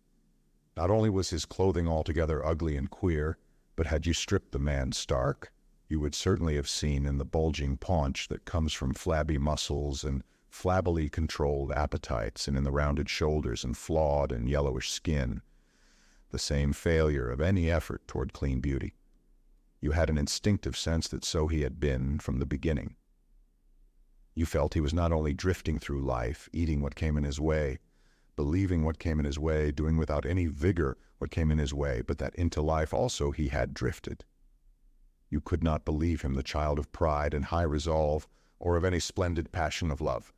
Not only was his clothing altogether ugly and queer, but had you stripped the man stark, you would certainly have seen in the bulging paunch that comes from flabby muscles and flabbily controlled appetites, and in the rounded shoulders and flawed and yellowish skin, the same failure of any effort toward clean beauty. You had an instinctive sense that so he had been from the beginning. You felt he was not only drifting through life, eating what came in his way, believing what came in his way, doing without any vigor what came in his way, but that into life also he had drifted. You could not believe him the child of pride and high resolve, or of any splendid passion of love.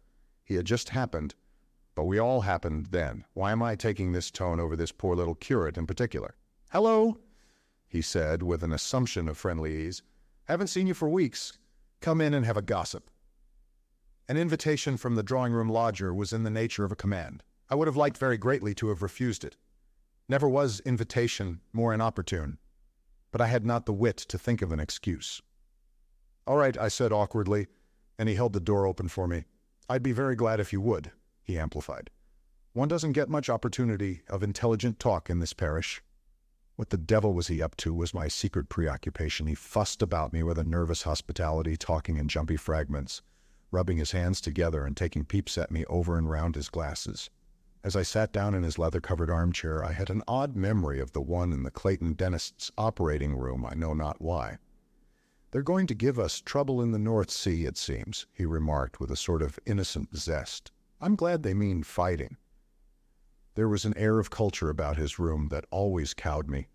He had just happened, but we all happened then. Why am I taking this tone over this poor little curate in particular? "Hello," he said with an assumption of friendly ease. "Haven't seen you for weeks. Come in and have a gossip." An invitation from the drawing-room lodger was in the nature of a command. I would have liked very greatly to have refused it. Never was invitation more inopportune, but I had not the wit to think of an excuse. "All right," I said awkwardly, and he held the door open for me. "I'd be very glad if you would," he amplified. "One doesn't get much opportunity of intelligent talk in this parish." What the devil was he up to was my secret preoccupation. He fussed about me with a nervous hospitality, talking in jumpy fragments, rubbing his hands together and taking peeps at me over and round his glasses. As I sat down in his leather-covered armchair, I had an odd memory of the one in the Clayton dentist's operating room, I know not why. "They're going to give us trouble in the North Sea, it seems," he remarked with a sort of innocent zest. "I'm glad they mean fighting." There was an air of culture about his room that always cowed me,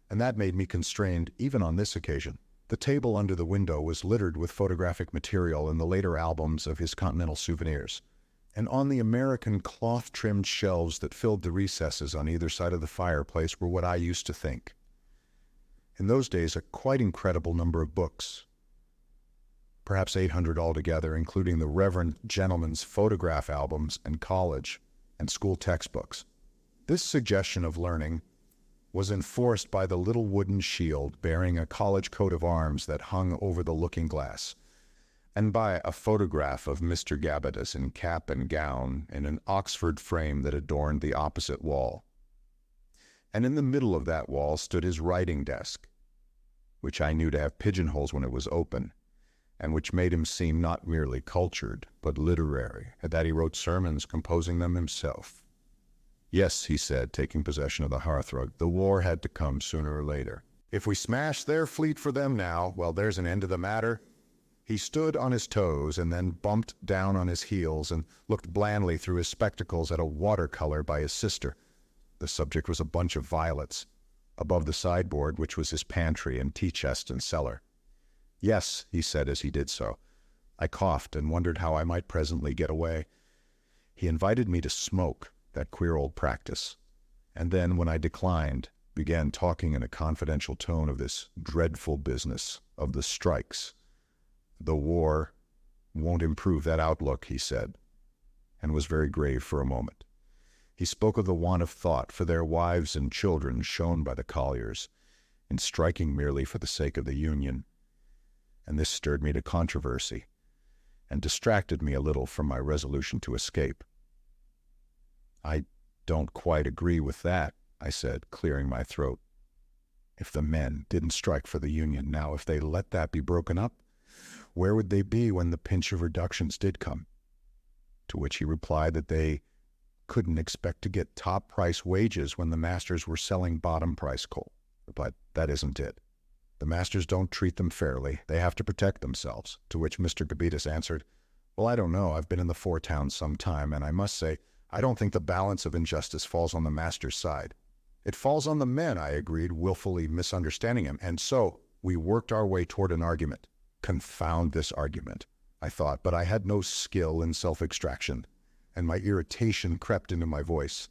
and that made me constrained even on this occasion. The table under the window was littered with photographic material and the later albums of his continental souvenirs, and on the American cloth-trimmed shelves that filled the recesses on either side of the fireplace were what I used to think, in those days, a quite incredible number of books. Perhaps 800 altogether, including the Reverend gentleman's photograph albums and college and school textbooks. This suggestion of learning was enforced by the little wooden shield bearing a college coat of arms that hung over the looking-glass, and by a photograph of Mr. Gabbitas in cap and gown in an Oxford frame that adorned the opposite wall. And in the middle of that wall stood his writing desk, which I knew to have pigeonholes when it was open, and which made him seem not merely cultured, but literary, and that he wrote sermons composing them himself. "Yes," he said, taking possession of the hearthrug, "the war had to come sooner or later. If we smash their fleet for them now, well, there's an end to the matter." He stood on his toes and then bumped down on his heels and looked blandly through his spectacles at a watercolor by his sister. The subject was a bunch of violets, above the sideboard, which was his pantry and tea-chest and cellar. "Yes," he said as he did so. I coughed and wondered how I might presently get away. He invited me to smoke, that queer old practice, and then, when I declined, began talking in a confidential tone of this dreadful business, of the strikes. "The war won't improve that outlook," he said, and was very grave for a moment. He spoke of the want of thought for their wives and children shown by the colliers, in striking merely for the sake of the Union, and this stirred me to controversy, and distracted me a little from my resolution to escape. "I don't quite agree with that," I said, clearing my throat. If the men didn't strike for the Union now, if they let that be broken up, where would they be when the pinch of reductions did come? To which he replied that they couldn't expect to get top-price wages when the masters were selling bottom-price coal. But that isn't it. The masters don't treat them fairly. They have to protect themselves. To which Mr. Gabbitas answered, "Well, I don't know. I've been in the Four Towns some time, and I must say, I don't think the balance of injustice falls on the master's side." "It falls on the men," I agreed, willfully misunderstanding him. And so we worked our way toward an argument. Confound this argument, I thought, but I had no skill in self-extraction, and my irritation crept into my voice.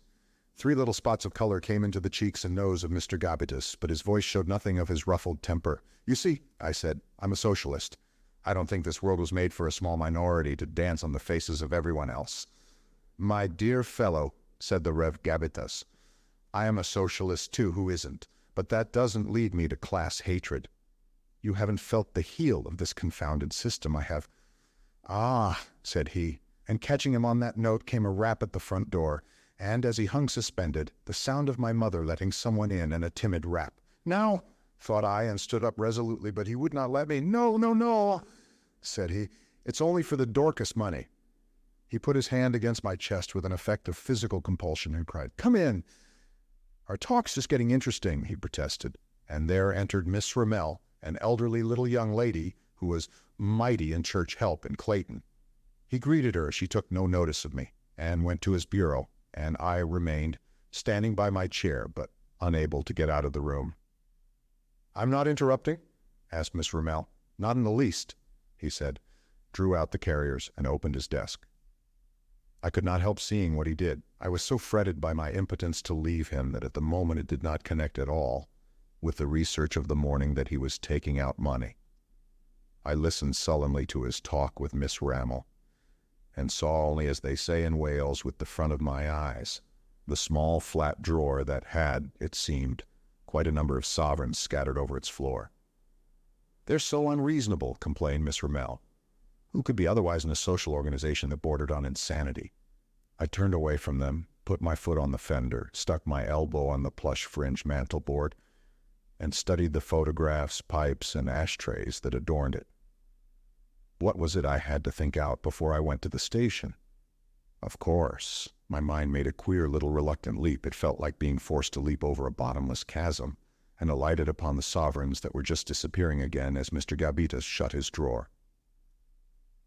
3 little spots of color came into the cheeks and nose of Mr. Gabbitas, but his voice showed nothing of his ruffled temper. "You see," I said, "I'm a socialist. I don't think this world was made for a small minority to dance on the faces of everyone else." "My dear fellow," said the Rev. Gabbitas, "I am a socialist too, who isn't? But that doesn't lead me to class hatred. You haven't felt the heel of this confounded system. I have." "Ah," said he, and catching him on that note came a rap at the front door, and as he hung suspended, the sound of my mother letting someone in and a timid rap. "Now," thought I, and stood up resolutely, but he would not let me. "No, no, no," said he. "It's only for the Dorcas money." He put his hand against my chest with an effect of physical compulsion and cried, "Come in." "Our talk's just getting interesting," he protested, and there entered Miss Ramel, an elderly little young lady who was mighty in church help in Clayton. He greeted her. She took no notice of me, and went to his bureau, and I remained standing by my chair, but unable to get out of the room. "I'm not interrupting?" asked Miss Ramel. "Not in the least," he said, drew out the carriers, and opened his desk. I could not help seeing what he did. I was so fretted by my impotence to leave him that at the moment it did not connect at all with the research of the morning that he was taking out money. I listened sullenly to his talk with Miss Ramel, and saw only, as they say in Wales, with the front of my eyes, the small flat drawer that had, it seemed, quite a number of sovereigns scattered over its floor. "They're so unreasonable," complained Miss Ramel. Who could be otherwise in a social organization that bordered on insanity? I turned away from them, put my foot on the fender, stuck my elbow on the plush-fringed mantelboard, and studied the photographs, pipes, and ashtrays that adorned it. What was it I had to think out before I went to the station? Of course, my mind made a queer little reluctant leap. It felt like being forced to leap over a bottomless chasm, and alighted upon the sovereigns that were just disappearing again as Mr. Gabbitas shut his drawer.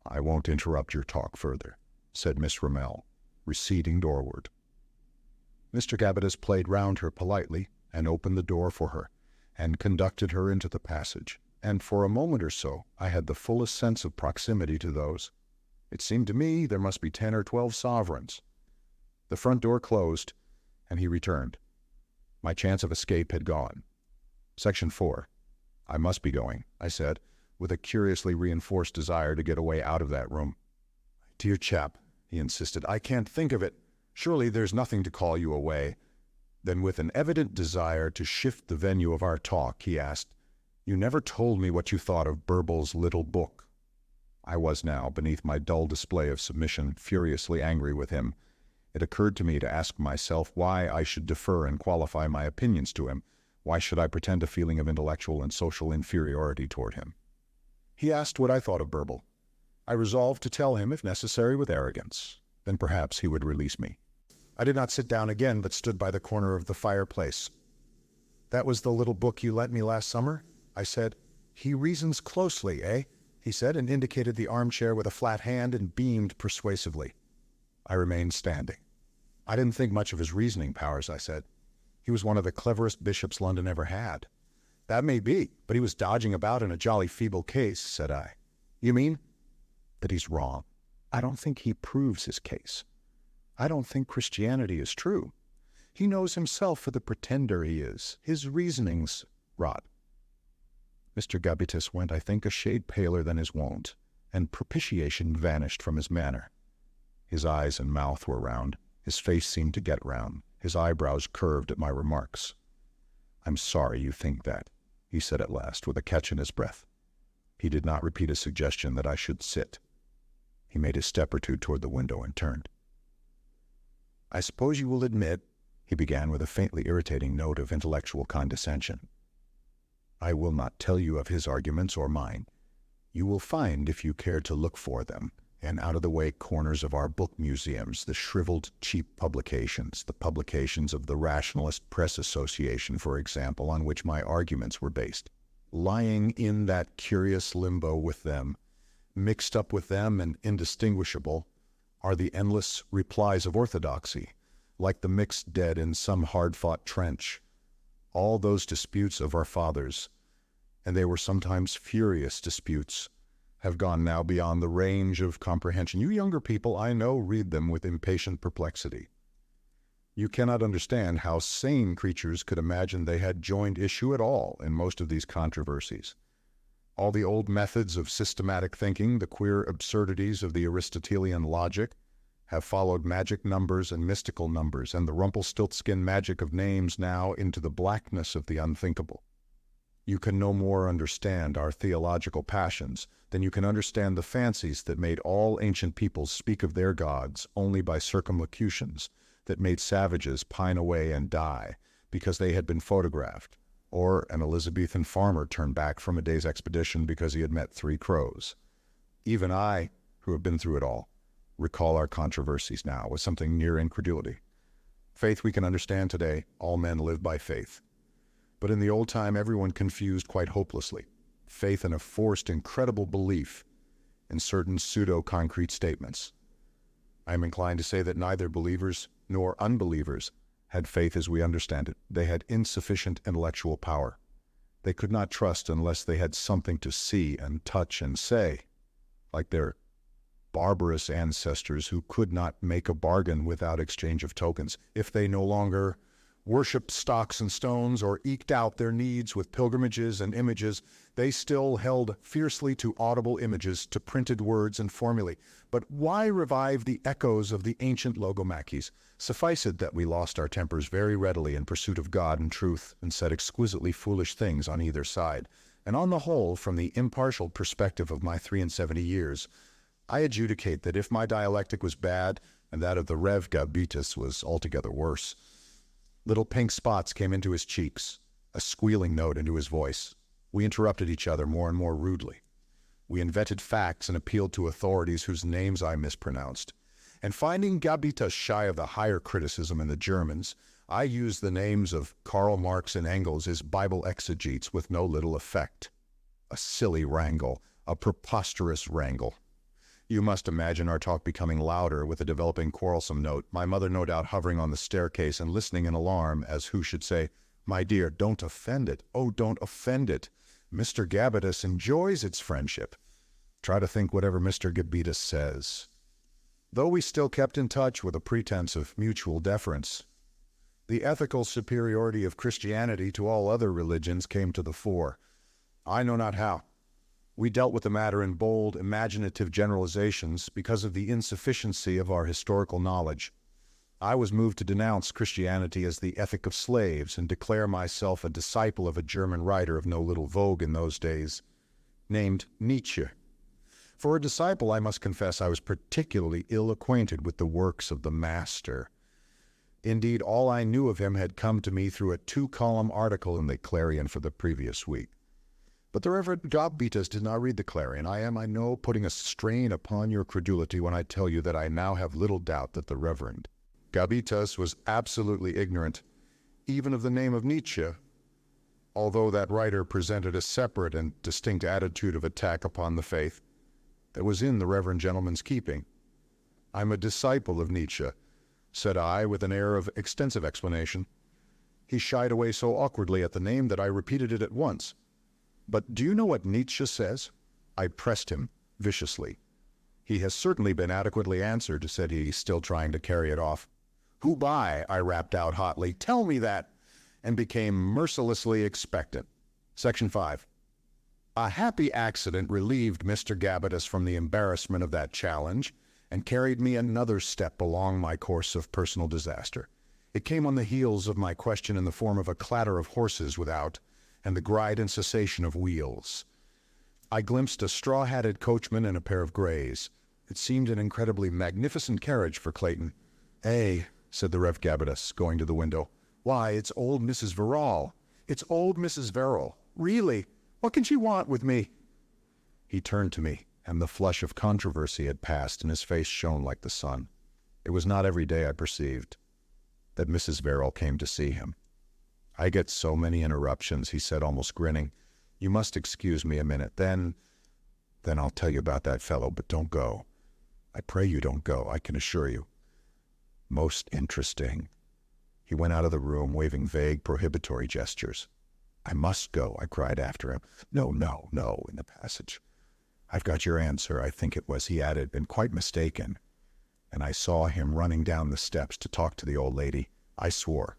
"I won't interrupt your talk further," said Miss Ramel, receding doorward. Mr. Gabbitas played round her politely, and opened the door for her, and conducted her into the passage, and for a moment or so I had the fullest sense of proximity to those. It seemed to me there must be 10 or 12 sovereigns. The front door closed, and he returned. My chance of escape had gone. Section 4. "I must be going," I said, with a curiously reinforced desire to get away out of that room. "Dear chap," he insisted, "I can't think of it. Surely there's nothing to call you away." Then, with an evident desire to shift the venue of our talk, he asked, "You never told me what you thought of Burble's little book." I was now, beneath my dull display of submission, furiously angry with him. It occurred to me to ask myself why I should defer and qualify my opinions to him. Why should I pretend a feeling of intellectual and social inferiority toward him? He asked what I thought of Burble. I resolved to tell him, if necessary, with arrogance. Then perhaps he would release me. I did not sit down again, but stood by the corner of the fireplace. "That was the little book you lent me last summer?" I said. "He reasons closely, eh?" he said, and indicated the armchair with a flat hand and beamed persuasively. I remained standing. "I didn't think much of his reasoning powers," I said. "He was one of the cleverest bishops London ever had." "That may be, but he was dodging about in a jolly feeble case," said I. "You mean?" "That he's wrong. I don't think he proves his case. I don't think Christianity is true. He knows himself for the pretender he is. His reasoning's rot." Mr. Gabbitas went, I think, a shade paler than his wont, and propitiation vanished from his manner. His eyes and mouth were round. His face seemed to get round. His eyebrows curved at my remarks. "I'm sorry you think that," he said at last, with a catch in his breath. He did not repeat a suggestion that I should sit. He made a step or two toward the window and turned. "I suppose you will admit," he began with a faintly irritating note of intellectual condescension, I will not tell you of his arguments or mine. You will find, if you care to look for them, in out-of-the-way corners of our book museums, the shriveled, cheap publications, the publications of the Rationalist Press Association, for example, on which my arguments were based. Lying in that curious limbo with them, mixed up with them and indistinguishable, are the endless replies of orthodoxy, like the mixed dead in some hard-fought trench. All those disputes of our fathers, and they were sometimes furious disputes, have gone now beyond the range of comprehension. You younger people, I know, read them with impatient perplexity. You cannot understand how sane creatures could imagine they had joined issue at all in most of these controversies. All the old methods of systematic thinking, the queer absurdities of the Aristotelian logic, have followed magic numbers and mystical numbers, and the Rumpelstiltskin magic of names now into the blackness of the unthinkable. You can no more understand our theological passions than you can understand the fancies that made all ancient peoples speak of their gods only by circumlocutions, that made savages pine away and die because they had been photographed, or an Elizabethan farmer turned back from a day's expedition because he had met 3 crows. Even I, who have been through it all, recall our controversies now with something near incredulity. Faith we can understand today. All men live by faith. But in the old time, everyone confused quite hopelessly faith in a forced, incredible belief in certain pseudo-concrete statements. I am inclined to say that neither believers nor unbelievers had faith as we understand it. They had insufficient intellectual power. They could not trust unless they had something to see and touch and say, like their barbarous ancestors who could not make a bargain without exchange of tokens. If they no longer worshipped stocks and stones or eked out their needs with pilgrimages and images, they still held fiercely to audible images, to printed words and formulae. But why revive the echoes of the ancient logomachy? Suffice it that we lost our tempers very readily in pursuit of God and truth, and said exquisitely foolish things on either side. And on the whole, from the impartial perspective of my 73 years, I adjudicate that if my dialectic was bad, and that of the Rev. Gabitus was altogether worse, little pink spots came into his cheeks, a squealing note into his voice. We interrupted each other more and more rudely. We invented facts and appealed to authorities whose names I mispronounced. And finding Gabitus shy of the higher criticism in the Germans, I used the names of Karl Marx and Engels as Bible exegetes with no little effect. A silly wrangle, a preposterous wrangle. You must imagine our talk becoming louder with a developing quarrelsome note, my mother no doubt hovering on the staircase and listening in alarm, as who should say, "My dear, don't offend it. Oh, don't offend it. Mr. Gabitus enjoys its friendship. Try to think whatever Mr. Gabitus says." Though we still kept in touch with a pretense of mutual deference, the ethical superiority of Christianity to all other religions came to the fore. I know not how. We dealt with the matter in bold, imaginative generalizations because of the insufficiency of our historical knowledge. I was moved to denounce Christianity as the ethic of slaves and declare myself a disciple of a German writer of no little vogue in those days, named Nietzsche. For a disciple, I must confess I was particularly ill acquainted with the works of the master. Indeed, all I knew of him had come to me through a 2-column article in the Clarion for the previous week. But the Reverend Gabitus did not read the Clarion. I am, I know, putting a strain upon your credulity when I tell you that I now have little doubt that the Reverend Gabitus was absolutely ignorant, even of the name of Nietzsche, although that writer presented a separate and distinct attitude of attack upon the faith that was in the Reverend gentleman's keeping. "I'm a disciple of Nietzsche," said I, with an air of extensive explanation. He shied away so awkwardly at the name that I repeated it at once. "But do you know what Nietzsche says?" I pressed him viciously. "He has certainly been adequately answered," said he, still trying to carry it off. "Who by?" I rapped out hotly. "Tell me that!" and became mercilessly expectant. Section 5. A happy accident relieved Mr. Gabitus from the embarrassment of that challenge and carried me another step along my course of personal disaster. It came on the heels of my question in the form of a clatter of horses without, and the gride and cessation of wheels. I glimpsed a straw-hatted coachman and a pair of greys. It seemed an incredibly magnificent carriage for Clayton. "Eh," said the Rev. Gabitus, going to the window. "Why, it's old Mrs. Verrall. It's old Mrs. Verrall. Really? What can she want with me?" He turned to me, and the flush of controversy had passed, and his face shone like the sun. It was not every day, I perceived, that Mrs. Verrill came to see him. "I get so many interruptions," he said, almost grinning. "You must excuse me a minute. Then I'll tell you about that fellow, but don't go. I pray you don't go, I can assure you. Most interesting." He went out of the room, waving vague, prohibitory gestures. "I must go," I cried after him. "No, no, no," in the passage. "I've got your answer," I think it was, he added, "been quite mistaken." And I saw him running down the steps to talk to the old lady. I swore.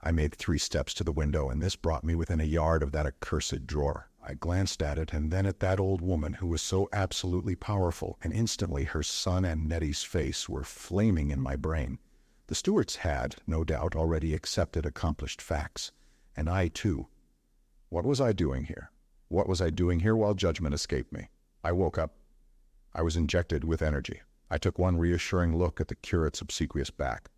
I made 3 steps to the window, and this brought me within a yard of that accursed drawer. I glanced at it, and then at that old woman who was so absolutely powerful, and instantly her son and Nettie's face were flaming in my brain. The Stuarts had, no doubt, already accepted accomplished facts, and I too. What was I doing here? What was I doing here while judgment escaped me? I woke up. I was injected with energy. I took one reassuring look at the curate's obsequious back,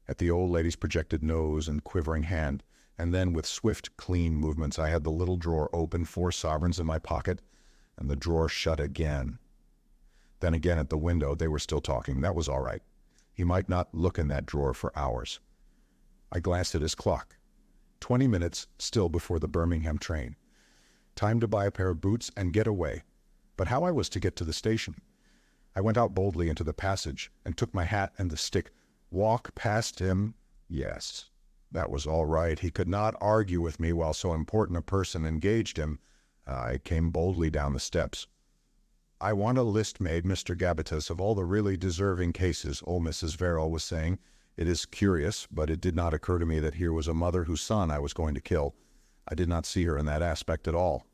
at the old lady's projected nose and quivering hand, and then with swift, clean movements I had the little drawer open, 4 sovereigns in my pocket, and the drawer shut again. Then again at the window they were still talking. That was all right. He might not look in that drawer for hours. I glanced at his clock. 20 minutes still before the Birmingham train. Time to buy a pair of boots and get away. But how I was to get to the station? I went out boldly into the passage and took my hat and the stick. Walk past him? Yes, that was all right. He could not argue with me while so important a person engaged him. I came boldly down the steps. "I want a list made, Mr. Gabbitas, of all the really deserving cases," old Mrs. Verrill was saying. "It is curious, but it did not occur to me that here was a mother whose son I was going to kill. I did not see her in that aspect at all.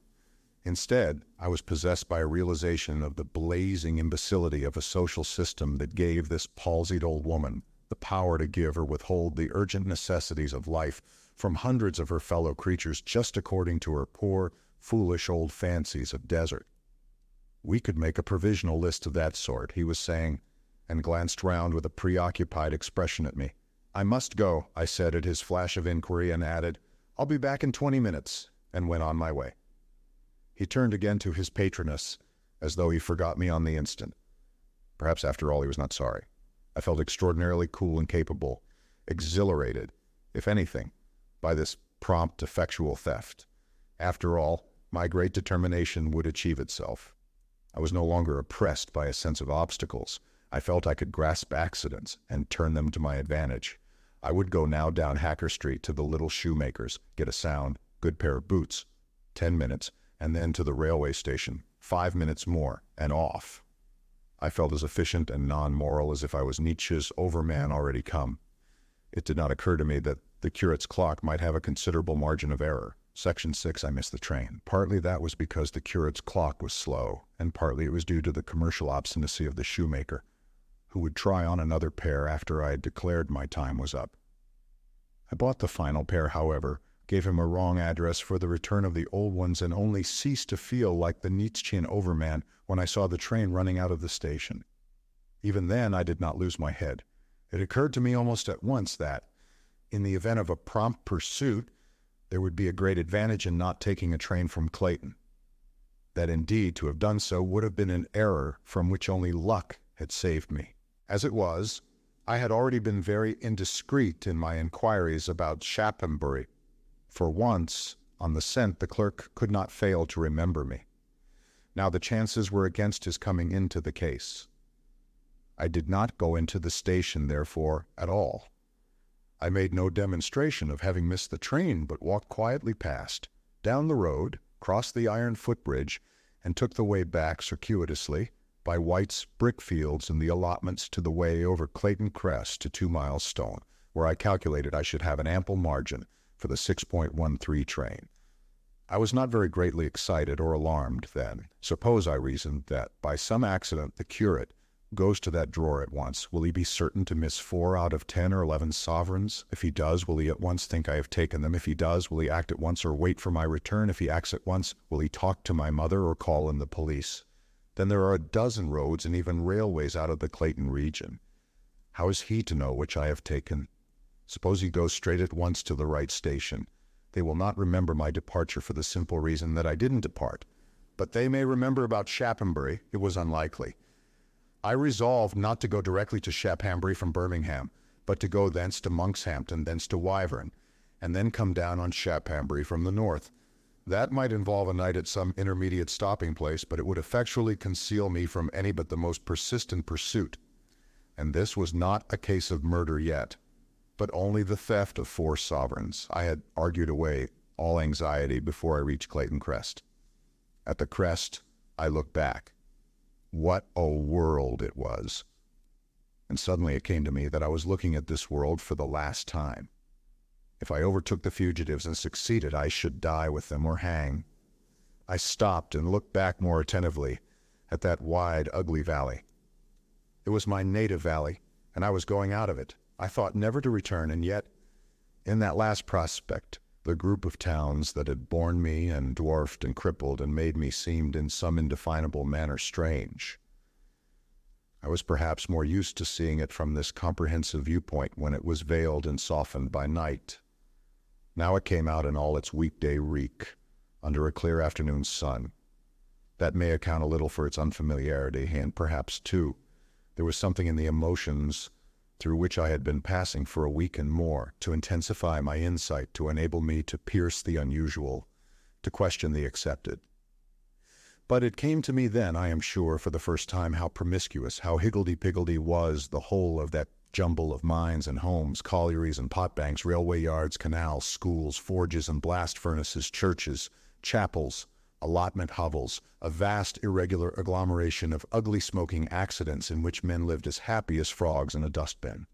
Instead, I was possessed by a realization of the blazing imbecility of a social system that gave this palsied old woman the power to give or withhold the urgent necessities of life from hundreds of her fellow creatures just according to her poor, foolish old fancies of desert. "We could make a provisional list of that sort," he was saying, and glanced round with a preoccupied expression at me. "I must go," I said at his flash of inquiry, and added, "I'll be back in 20 minutes, and went on my way. He turned again to his patroness, as though he forgot me on the instant. Perhaps after all he was not sorry. I felt extraordinarily cool and capable, exhilarated, if anything, by this prompt, effectual theft. After all, my great determination would achieve itself. I was no longer oppressed by a sense of obstacles. I felt I could grasp accidents and turn them to my advantage. I would go now down Hacker Street to the little shoemaker's, get a sound, good pair of boots. 10 minutes, and then to the railway station. 5 minutes more, and off. I felt as efficient and non-moral as if I was Nietzsche's overman already come. It did not occur to me that the curate's clock might have a considerable margin of error. Section 6, I missed the train. Partly that was because the curate's clock was slow, and partly it was due to the commercial obstinacy of the shoemaker, who would try on another pair after I had declared my time was up. I bought the final pair, however, gave him a wrong address for the return of the old ones, and only ceased to feel like the Nietzschean overman when I saw the train running out of the station. Even then I did not lose my head. It occurred to me almost at once that, in the event of a prompt pursuit, there would be a great advantage in not taking a train from Clayton. That indeed to have done so would have been an error from which only luck had saved me. As it was, I had already been very indiscreet in my inquiries about Shaphambury. For once, on the scent, the clerk could not fail to remember me. Now the chances were against his coming into the case. I did not go into the station, therefore, at all. I made no demonstration of having missed the train, but walked quietly past, down the road, crossed the iron footbridge, and took the way back circuitously by White's brick fields and the allotments to the way over Clayton Crest to 2 Miles Stone, where I calculated I should have an ample margin for the 6.13 train. I was not very greatly excited or alarmed then. Suppose, I reasoned, that by some accident the curate goes to that drawer at once. Will he be certain to miss 4 out of 10 or 11 sovereigns? If he does, will he at once think I have taken them? If he does, will he act at once or wait for my return? If he acts at once, will he talk to my mother or call in the police? Then there are a dozen roads and even railways out of the Clayton region. How is he to know which I have taken? Suppose he goes straight at once to the right station. They will not remember my departure for the simple reason that I didn't depart. But they may remember about Shaphambury. It was unlikely. I resolved not to go directly to Shaphambury from Birmingham, but to go thence to Monkshampton, thence to Wyvern, and then come down on Shaphambury from the north. That might involve a night at some intermediate stopping place, but it would effectually conceal me from any but the most persistent pursuit. And this was not a case of murder yet, but only the theft of 4 sovereigns. I had argued away all anxiety before I reached Clayton Crest. At the crest, I looked back. What a world it was! And suddenly it came to me that I was looking at this world for the last time. If I overtook the fugitives and succeeded, I should die with them or hang. I stopped and looked back more attentively at that wide, ugly valley. It was my native valley, and I was going out of it. I thought never to return, and yet, in that last prospect, the group of towns that had borne me and dwarfed and crippled and made me seemed in some indefinable manner strange. I was perhaps more used to seeing it from this comprehensive viewpoint when it was veiled and softened by night. Now it came out in all its weekday reek, under a clear afternoon sun. That may account a little for its unfamiliarity, and perhaps, too, there was something in the emotions through which I had been passing for a week and more, to intensify my insight, to enable me to pierce the unusual, to question the accepted. But it came to me then, I am sure, for the first time, how promiscuous, how higgledy-piggledy was the whole of that jumble of mines and homes, collieries and potbanks, railway yards, canals, schools, forges and blast furnaces, churches, chapels, allotment hovels, a vast irregular agglomeration of ugly smoking accidents in which men lived as happy as frogs in a dustbin.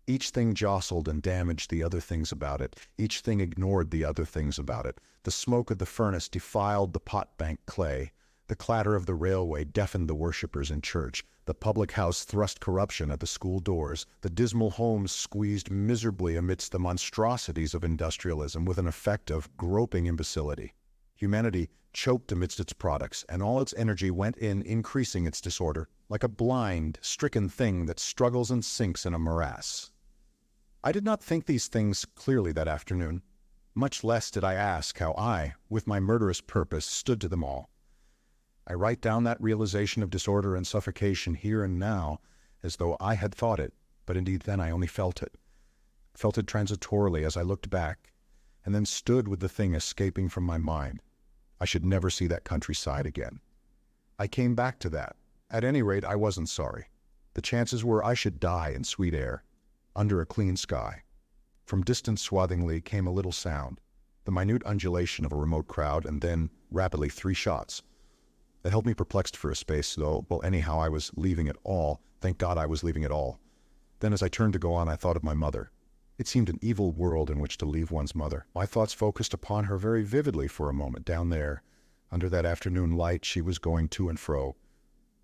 Each thing jostled and damaged the other things about it. Each thing ignored the other things about it. The smoke of the furnace defiled the potbank clay. The clatter of the railway deafened the worshippers in church. The public house thrust corruption at the school doors. The dismal homes squeezed miserably amidst the monstrosities of industrialism with an effect of groping imbecility. Humanity choked amidst its products, and all its energy went in increasing its disorder, like a blind, stricken thing that struggles and sinks in a morass. I did not think these things clearly that afternoon. Much less did I ask how I, with my murderous purpose, stood to them all. I write down that realization of disorder and suffocation here and now, as though I had thought it, but indeed then I only felt it transitorily as I looked back, and then stood with the thing escaping from my mind. I should never see that countryside again. I came back to that. At any rate, I wasn't sorry. The chances were I should die in sweet air, under a clean sky. From distant Swathingly came a little sound, the minute undulation of a remote crowd, and then, rapidly, 3 shots. That held me perplexed for a space, though, well, anyhow, I was leaving it all. Thank God I was leaving it all. Then, as I turned to go on, I thought of my mother. It seemed an evil world in which to leave one's mother. My thoughts focused upon her very vividly for a moment. Down there, under that afternoon light, she was going to and fro,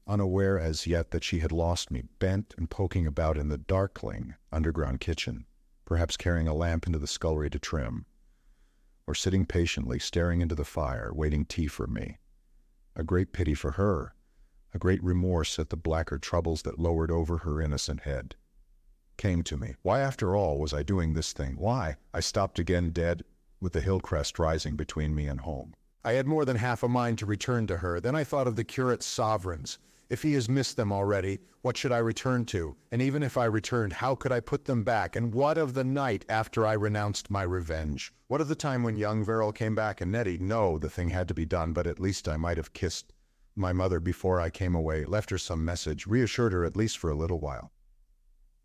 unaware as yet that she had lost me, bent and poking about in the darkling underground kitchen, perhaps carrying a lamp into the scullery to trim, or sitting patiently, staring into the fire, waiting tea for me. A great pity for her, a great remorse at the blacker troubles that lowered over her innocent head, came to me. Why, after all, was I doing this thing? Why? I stopped again dead, with the hill crest rising between me and home. I had more than half a mind to return to her. Then I thought of the curate's sovereigns. If he has missed them already, what should I return to? And even if I returned, how could I put them back? And what of the night after I renounced my revenge? What of the time when young Verrill came back and Nettie? No, the thing had to be done, but at least I might have kissed my mother before I came away, left her some message, reassured her at least for a little while.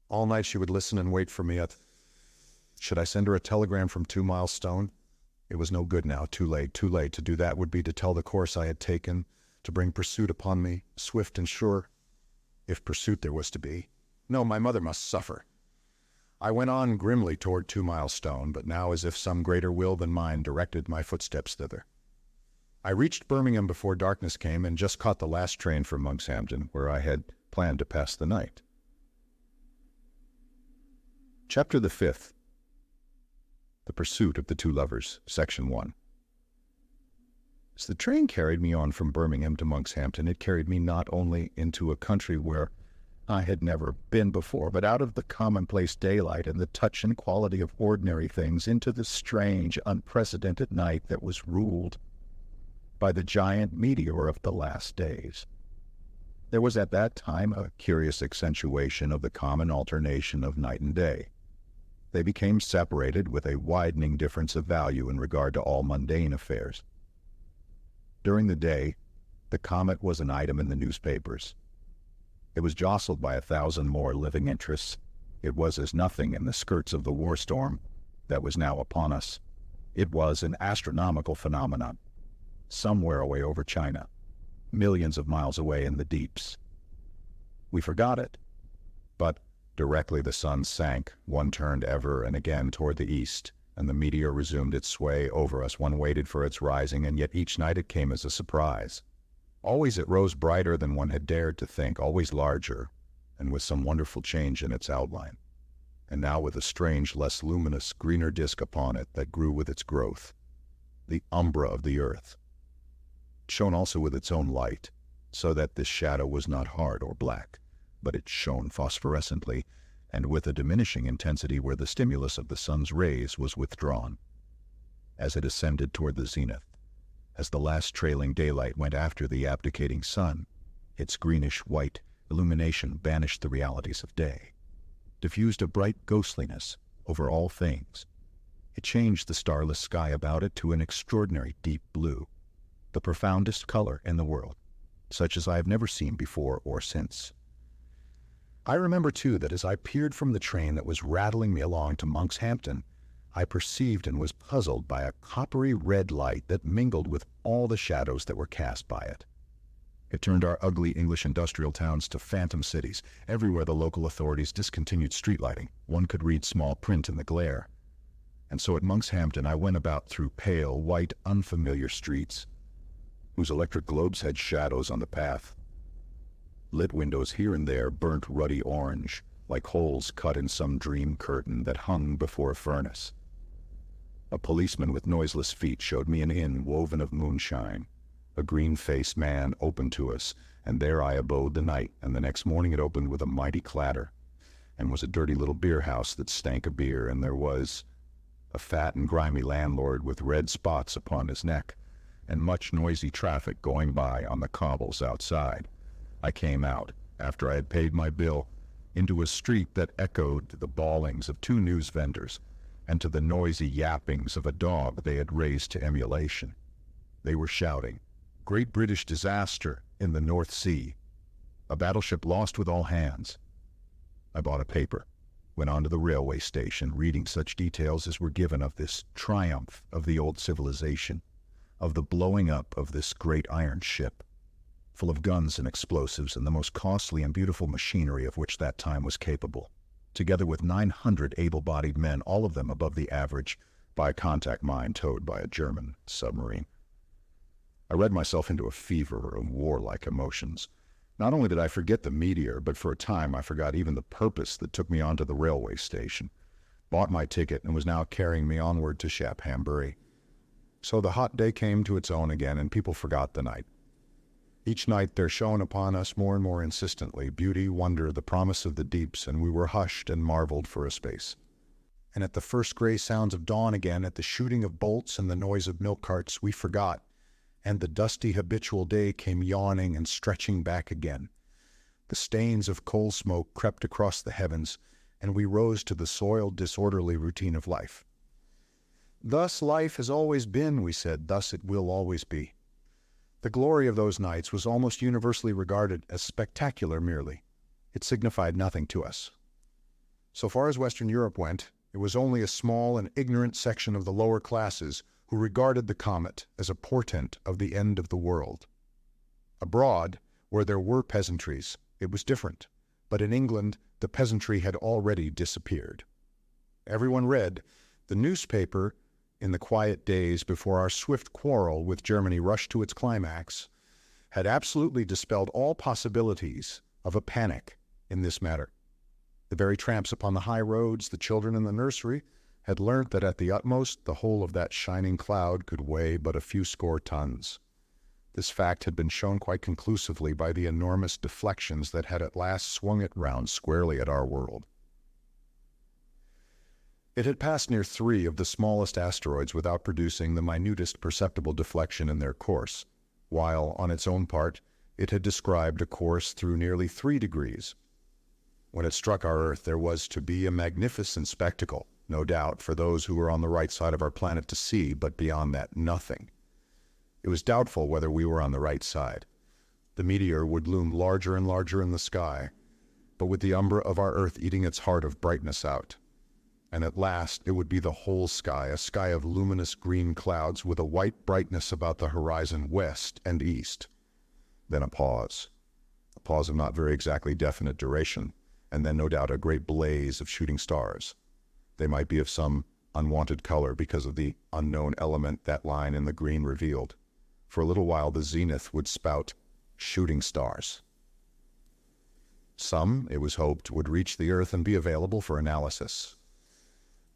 All night she would listen and wait for me. Should I send her a telegram from 2 Mile Stone? It was no good now, too late, too late. To do that would be to tell the course I had taken, to bring pursuit upon me, swift and sure, if pursuit there was to be. No, my mother must suffer. I went on grimly toward 2 Mile Stone, but now as if some greater will than mine directed my footsteps thither. I reached Birmingham before darkness came and just caught the last train for Monkshampton, where I had planned to pass the night. Chapter the 5th. The Pursuit of the Two Lovers, Section 1. As the train carried me on from Birmingham to Monkshampton, it carried me not only into a country where I had never been before, but out of the commonplace daylight and the touch and quality of ordinary things into the strange, unprecedented night that was ruled by the giant meteor of the last days. There was at that time a curious accentuation of the common alternation of night and day. They became separated with a widening difference of value in regard to all mundane affairs. During the day, the comet was an item in the newspapers. It was jostled by 1,000 more living interests. It was as nothing in the skirts of the war storm that was now upon us. It was an astronomical phenomenon, somewhere away over China, millions of miles away in the deeps. We forgot it, but directly the sun sank, one turned ever and again toward the east, and the meteor resumed its sway over us. One waited for its rising, and yet each night it came as a surprise. Always it rose brighter than one had dared to think, always larger, and with some wonderful change in its outline, and now with a strange, less luminous, greener disk upon it that grew with its growth, the umbra of the earth. It shone also with its own light, so that this shadow was not hard or black, but it shone phosphorescently, and with a diminishing intensity where the stimulus of the sun's rays was withdrawn. As it ascended toward the zenith, as the last trailing daylight went after the abdicating sun, its greenish-white illumination banished the realities of day, diffused a bright ghostliness over all things. It changed the starless sky about it to an extraordinary deep blue, the profoundest color in the world, such as I have never seen before or since. I remember, too, that as I peered from the train that was rattling me along to Monkshampton, I perceived and was puzzled by a coppery red light that mingled with all the shadows that were cast by it. It turned our ugly English industrial towns to phantom cities. Everywhere the local authorities discontinued street lighting. One could read small print in the glare. And so at Monkshampton I went about through pale, white, unfamiliar streets, whose electric globes had shadows on the path. Lit windows here and there burnt ruddy orange, like holes cut in some dream curtain that hung before a furnace. A policeman with noiseless feet showed me an inn woven of moonshine. A green-faced man opened to us, and there I abode the night, and the next morning it opened with a mighty clatter, and was a dirty little beer house that stank of beer, and there was a fat and grimy landlord with red spots upon his neck, and much noisy traffic going by on the cobbles outside. I came out, after I had paid my bill, into a street that echoed to the bawlings of 2 news vendors, and to the noisy yappings of a dog they had raised to emulation. They were shouting, "Great British disaster in the North Sea. A battleship lost with all hands." I bought a paper, went on to the railway station, reading such details as were given of this triumph of the old civilization, of the blowing up of this great iron ship, full of guns and explosives and the most costly and beautiful machinery of which that time was capable, together with 900 able-bodied men, all of them above the average, by a contact mine towed by a German submarine. I read myself into a fever of warlike emotions. Not only did I forget the meteor, but for a time I forgot even the purpose that took me on to the railway station, bought my ticket, and was now carrying me onward to Shaphambury. So the hot day came to its own again, and people forgot the night. Each night there shone upon us more and more insistently beauty, wonder, the promise of the deeps, and we were hushed and marveled for a space. And at the first gray sounds of dawn again, at the shooting of bolts and the noise of milk carts, we forgot, and the dusty habitual day came yawning and stretching back again. The stains of coal smoke crept across the heavens, and we rose to the soiled, disorderly routine of life. Thus life has always been, we said, thus it will always be. The glory of those nights was almost universally regarded as spectacular merely. It signified nothing to us. So far as Western Europe went, it was only a small and ignorant section of the lower classes who regarded the comet as a portent of the end of the world. Abroad, where there were peasantries, it was different, but in England the peasantry had already disappeared. Everyone read the newspaper in the quiet days before our swift quarrel with Germany rushed to its climax, had absolutely dispelled all possibilities of a panic in this matter. The very tramps upon the high roads, the children in the nursery, had learnt that at the utmost the whole of that shining cloud could weigh but a few score tons. This fact had been shown quite conclusively by the enormous deflections that had at last swung it round squarely at our world. It had passed near 3 of the smallest asteroids without producing the minutest perceptible deflection in their course, while, on its own part, it had described a course through nearly 3 degrees. When it struck our Earth, there was to be a magnificent spectacle, no doubt, for those who were on the right side of our planet to see, but beyond that, nothing. It was doubtful whether we were on the right side. The meteor would loom larger and larger in the sky, but with the umbra of our Earth eating its heart of brightness out. And at last it would be the whole sky, a sky of luminous green clouds with a white brightness about the horizon west and east. Then a pause of not very exactly definite duration, and then no doubt a great blaze of shooting stars. They might be of some unwanted color because of the unknown element that line in the green revealed. For a little while the zenith would spout shooting stars. Some, it was hoped, would reach the Earth and be available for analysis.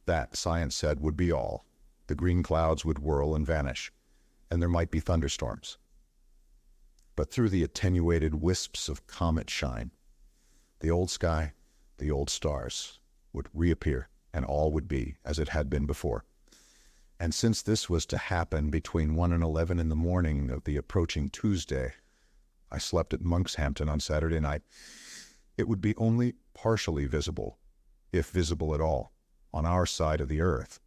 That, science said, would be all. The green clouds would whirl and vanish, and there might be thunderstorms. But through the attenuated wisps of comet shine, the old sky, the old stars, would reappear, and all would be as it had been before. And since this was to happen between 1 and 11 in the morning of the approaching Tuesday, I slept at Monkshampton on Saturday night, it would be only partially visible, if visible at all, on our side of the Earth.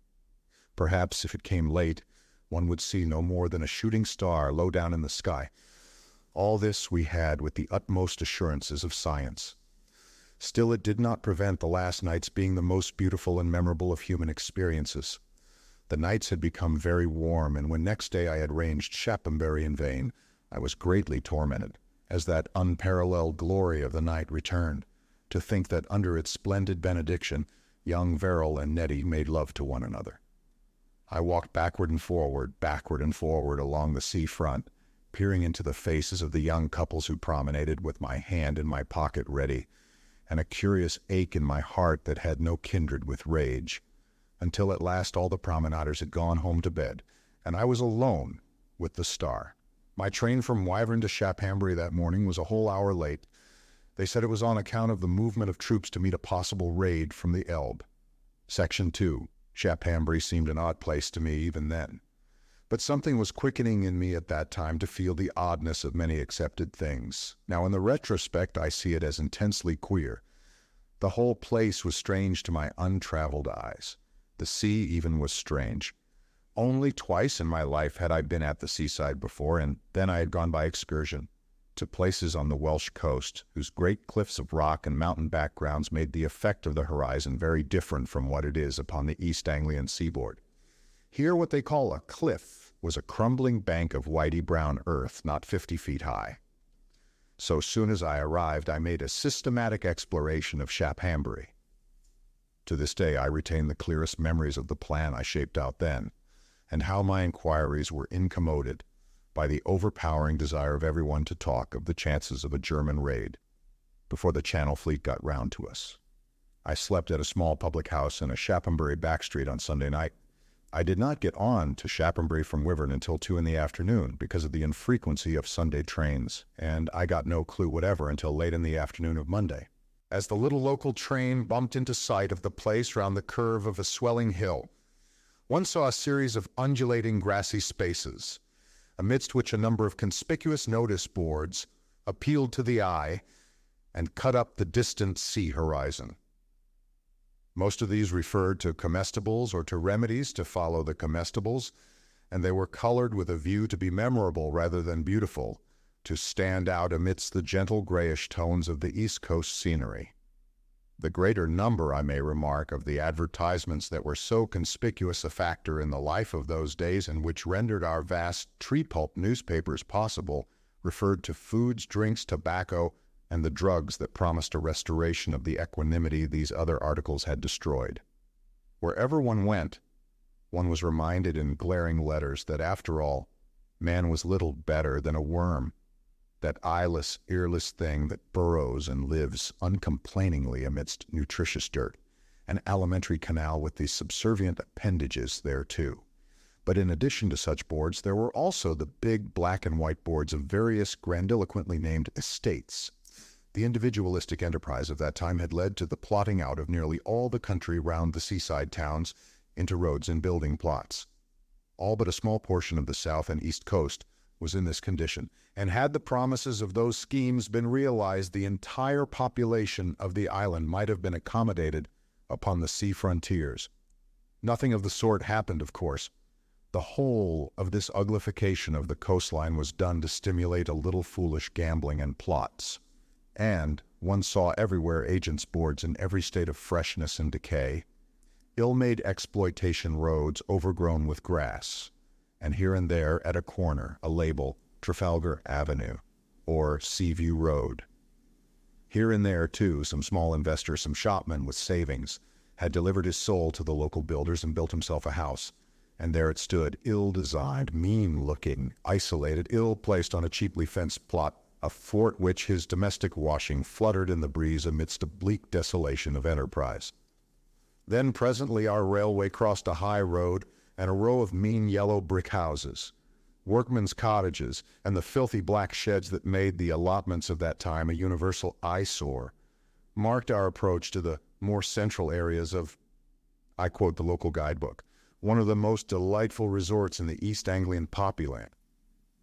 Perhaps if it came late, one would see no more than a shooting star low down in the sky. All this we had with the utmost assurances of science. Still, it did not prevent the last nights being the most beautiful and memorable of human experiences. The nights had become very warm, and when next day I had ranged Shaphambury in vain, I was greatly tormented, as that unparalleled glory of the night returned, to think that under its splendid benediction, young Verrill and Nettie made love to one another. I walked backward and forward along the sea front, peering into the faces of the young couples who promenaded with my hand in my pocket ready, and a curious ache in my heart that had no kindred with rage, until at last all the promenaders had gone home to bed, and I was alone with the star. My train from Wyvern to Shaphambury that morning was a whole hour late. They said it was on account of the movement of troops to meet a possible raid from the Elbe. Section 2. Shaphambury seemed an odd place to me even then. But something was quickening in me at that time to feel the oddness of many accepted things. Now in the retrospect I see it as intensely queer. The whole place was strange to my untraveled eyes. The sea even was strange. Only twice in my life had I been at the seaside before, and then I had gone by excursion to places on the Welsh coast, whose great cliffs of rock and mountain backgrounds made the effect of the horizon very different from what it is upon the East Anglian seaboard. Here what they call a cliff was a crumbling bank of whitey brown earth not 50 feet high. So soon as I arrived, I made a systematic exploration of Shaphambury. To this day I retain the clearest memories of the plan I shaped out then, and how my inquiries were incommoded by the overpowering desire of everyone to talk of the chances of a German raid before the Channel Fleet got round to us. I slept at a small public house in a Shaphambury back street on Sunday night. I did not get on to Shaphambury from Wyvern until 2 in the afternoon because of the infrequency of Sunday trains, and I got no clue whatever until late in the afternoon of Monday. As the little local train bumped into sight of the place round the curve of a swelling hill, one saw a series of undulating grassy spaces, amidst which a number of conspicuous notice boards appealed to the eye and cut up the distant sea horizon. Most of these referred to comestibles or to remedies to follow the comestibles, and they were colored with a view to be memorable rather than beautiful, to stand out amidst the gentle grayish tones of the East Coast scenery. The greater number, I may remark, of the advertisements that were so conspicuous a factor in the life of those days and which rendered our vast tree-pulp newspapers possible referred to foods, drinks, tobacco, and the drugs that promised a restoration of the equanimity these other articles had destroyed. Wherever one went, one was reminded in glaring letters that, after all, man was little better than a worm, that eyeless, earless thing that burrows and lives uncomplainingly amidst nutritious dirt, an alimentary canal with the subservient appendages thereto. But in addition to such boards, there were also the big black and white boards of various grandiloquently named estates. The individualistic enterprise of that time had led to the plotting out of nearly all the country round the seaside towns into roads and building plots. All but a small portion of the south and east coast was in this condition, and had the promises of those schemes been realized, the entire population of the island might have been accommodated upon the sea frontiers. Nothing of the sort happened, of course. The whole of this uglification of the coastline was done to stimulate a little foolish gambling and plots. And one saw everywhere agents' boards in every state of freshness and decay, ill-made exploitation roads overgrown with grass, and here and there at a corner a label, Trafalgar Avenue, or Seaview Road. Here and there, too, some small investor, some shopman with savings, had delivered his soul to the local builders and built himself a house. And there it stood, ill-designed, mean-looking, isolated, ill-placed on a cheaply fenced plot, a fort which his domestic washing fluttered in the breeze amidst a bleak desolation of enterprise. Then presently our railway crossed a high road and a row of mean yellow brick houses, workmen's cottages, and the filthy black sheds that made the allotments of that time a universal eyesore, marked our approach to the more central areas of, I quote the local guidebook, one of the most delightful resorts in the East Anglian poppyland.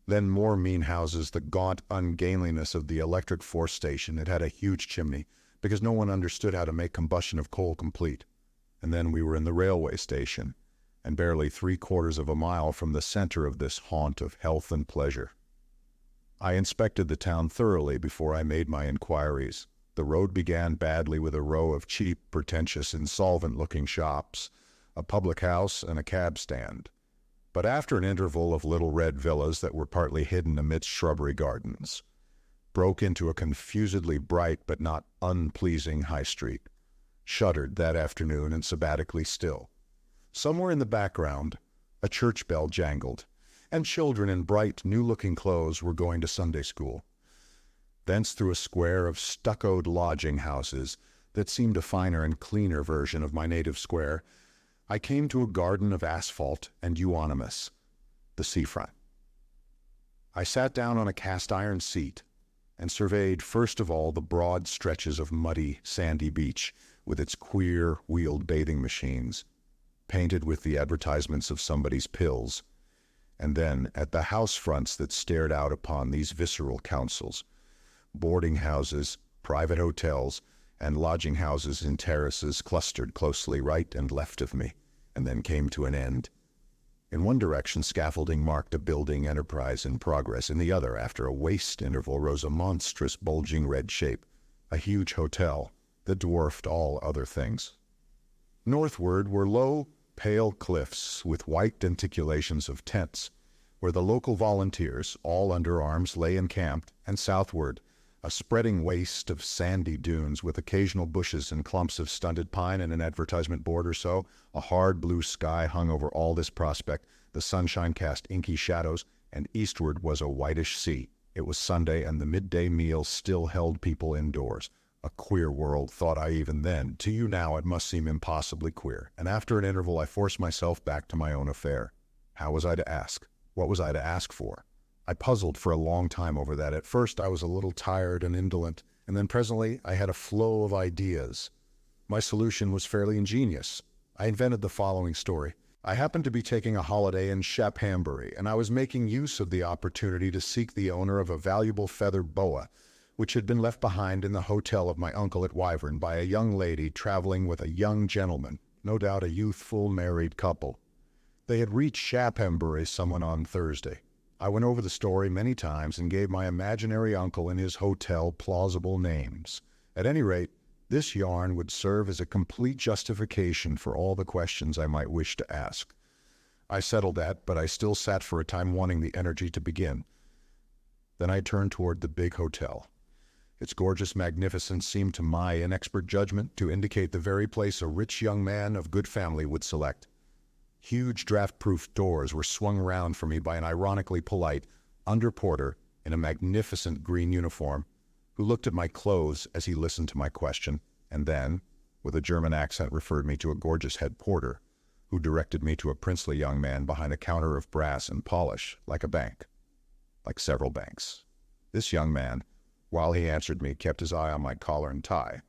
Then more mean houses, the gaunt ungainliness of the electric force station. It had a huge chimney, because no one understood how to make combustion of coal complete. And then we were in the railway station, and barely 3/4 of a mile from the center of this haunt of health and pleasure. I inspected the town thoroughly before I made my inquiries. The road began badly with a row of cheap, pretentious, insolvent-looking shops, a public house, and a cab stand. But after an interval of little red villas that were partly hidden amidst shrubbery gardens, broke into a confusedly bright but not unpleasing high street, shuttered that afternoon and sabbatically still. Somewhere in the background, a church bell jangled, and children in bright, new-looking clothes were going to Sunday school. Thence through a square of stuccoed lodging houses that seemed a finer and cleaner version of my native square, I came to a garden of asphalt and euonymus, the seafront. I sat down on a cast-iron seat and surveyed first of all the broad stretches of muddy, sandy beach with its queer, wheeled bathing machines, painted with the advertisements of somebody's pills, and then at the house fronts that stared out upon these visceral councils, boarding houses, private hotels, and lodging houses in terraces clustered closely right and left of me, and then came to an end. In one direction, scaffolding marked a building enterprise in progress. In the other, after a waste interval, rose a monstrous bulging red shape, a huge hotel that dwarfed all other things. Northward were low, pale cliffs with white denticulations of tents, where the local volunteers, all under arms, lay encamped, and southward, a spreading waste of sandy dunes with occasional bushes and clumps of stunted pine and an advertisement board or so. A hard blue sky hung over all this prospect. The sunshine cast inky shadows, and eastward was a whitish sea. It was Sunday, and the midday meal still held people indoors. A queer world, thought I even then. To you now it must seem impossibly queer. And after an interval I forced myself back to my own affair. How was I to ask? What was I to ask for? I puzzled for a long time over that. At first I was a little tired and indolent, and then presently I had a flow of ideas. My solution was fairly ingenious. I invented the following story. I happened to be taking a holiday in Shaphambury, and I was making use of the opportunity to seek the owner of a valuable feather boa, which had been left behind in the hotel of my uncle at Wyvern by a young lady traveling with a young gentleman, no doubt a youthful married couple. They had reached Shaphambury someone on Thursday. I went over the story many times and gave my imaginary uncle and his hotel plausible names. At any rate, this yarn would serve as a complete justification for all the questions I might wish to ask. I settled that, but I still sat for a time wanting the energy to begin. Then I turned toward the big hotel. Its gorgeous magnificence seemed to my inexpert judgment to indicate the very place a rich young man of good family would select. Huge draft-proof doors were swung round for me by an ironically polite under-porter in a magnificent green uniform, who looked at my clothes as he listened to my question, and then, with a German accent, referred me to a gorgeous head porter, who directed me to a princely young man behind a counter of brass and polish, like a bank, like several banks. This young man, while he answered me, kept his eye on my collar and tie,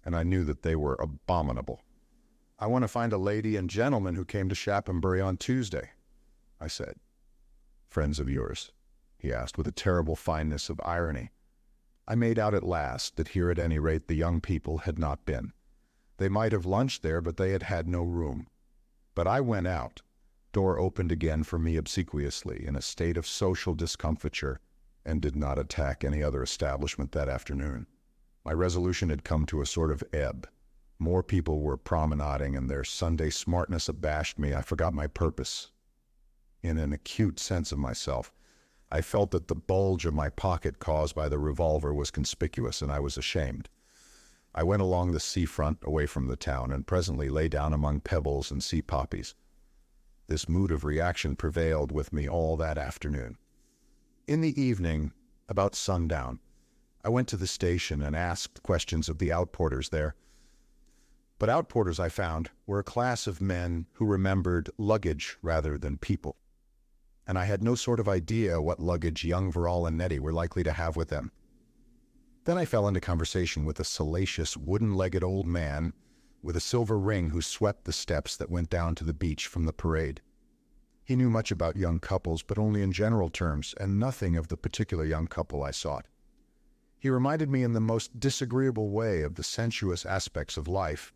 and I knew that they were abominable. "I want to find a lady and gentleman who came to Shaphambury on Tuesday," I said. "Friends of yours?" he asked with a terrible fineness of irony. I made out at last that here at any rate the young people had not been. They might have lunched there, but they had had no room. But I went out. Door opened again for me obsequiously, in a state of social discomfiture, and did not attack any other establishment that afternoon. My resolution had come to a sort of ebb. More people were promenading, and their Sunday smartness abashed me. I forgot my purpose. In an acute sense of myself, I felt that the bulge of my pocket caused by the revolver was conspicuous, and I was ashamed. I went along the seafront away from the town, and presently lay down among pebbles and sea poppies. This mood of reaction prevailed with me all that afternoon. In the evening, about sundown, I went to the station and asked questions of the outporters there. But outporters, I found, were a class of men who remembered luggage rather than people, and I had no sort of idea what luggage young Verrall and Nettie were likely to have with them. Then I fell into conversation with a salacious, wooden-legged old man with a silver ring who swept the steps that went down to the beach from the parade. He knew much about young couples, but only in general terms, and nothing of the particular young couple I sought. He reminded me in the most disagreeable way of the sensuous aspects of life,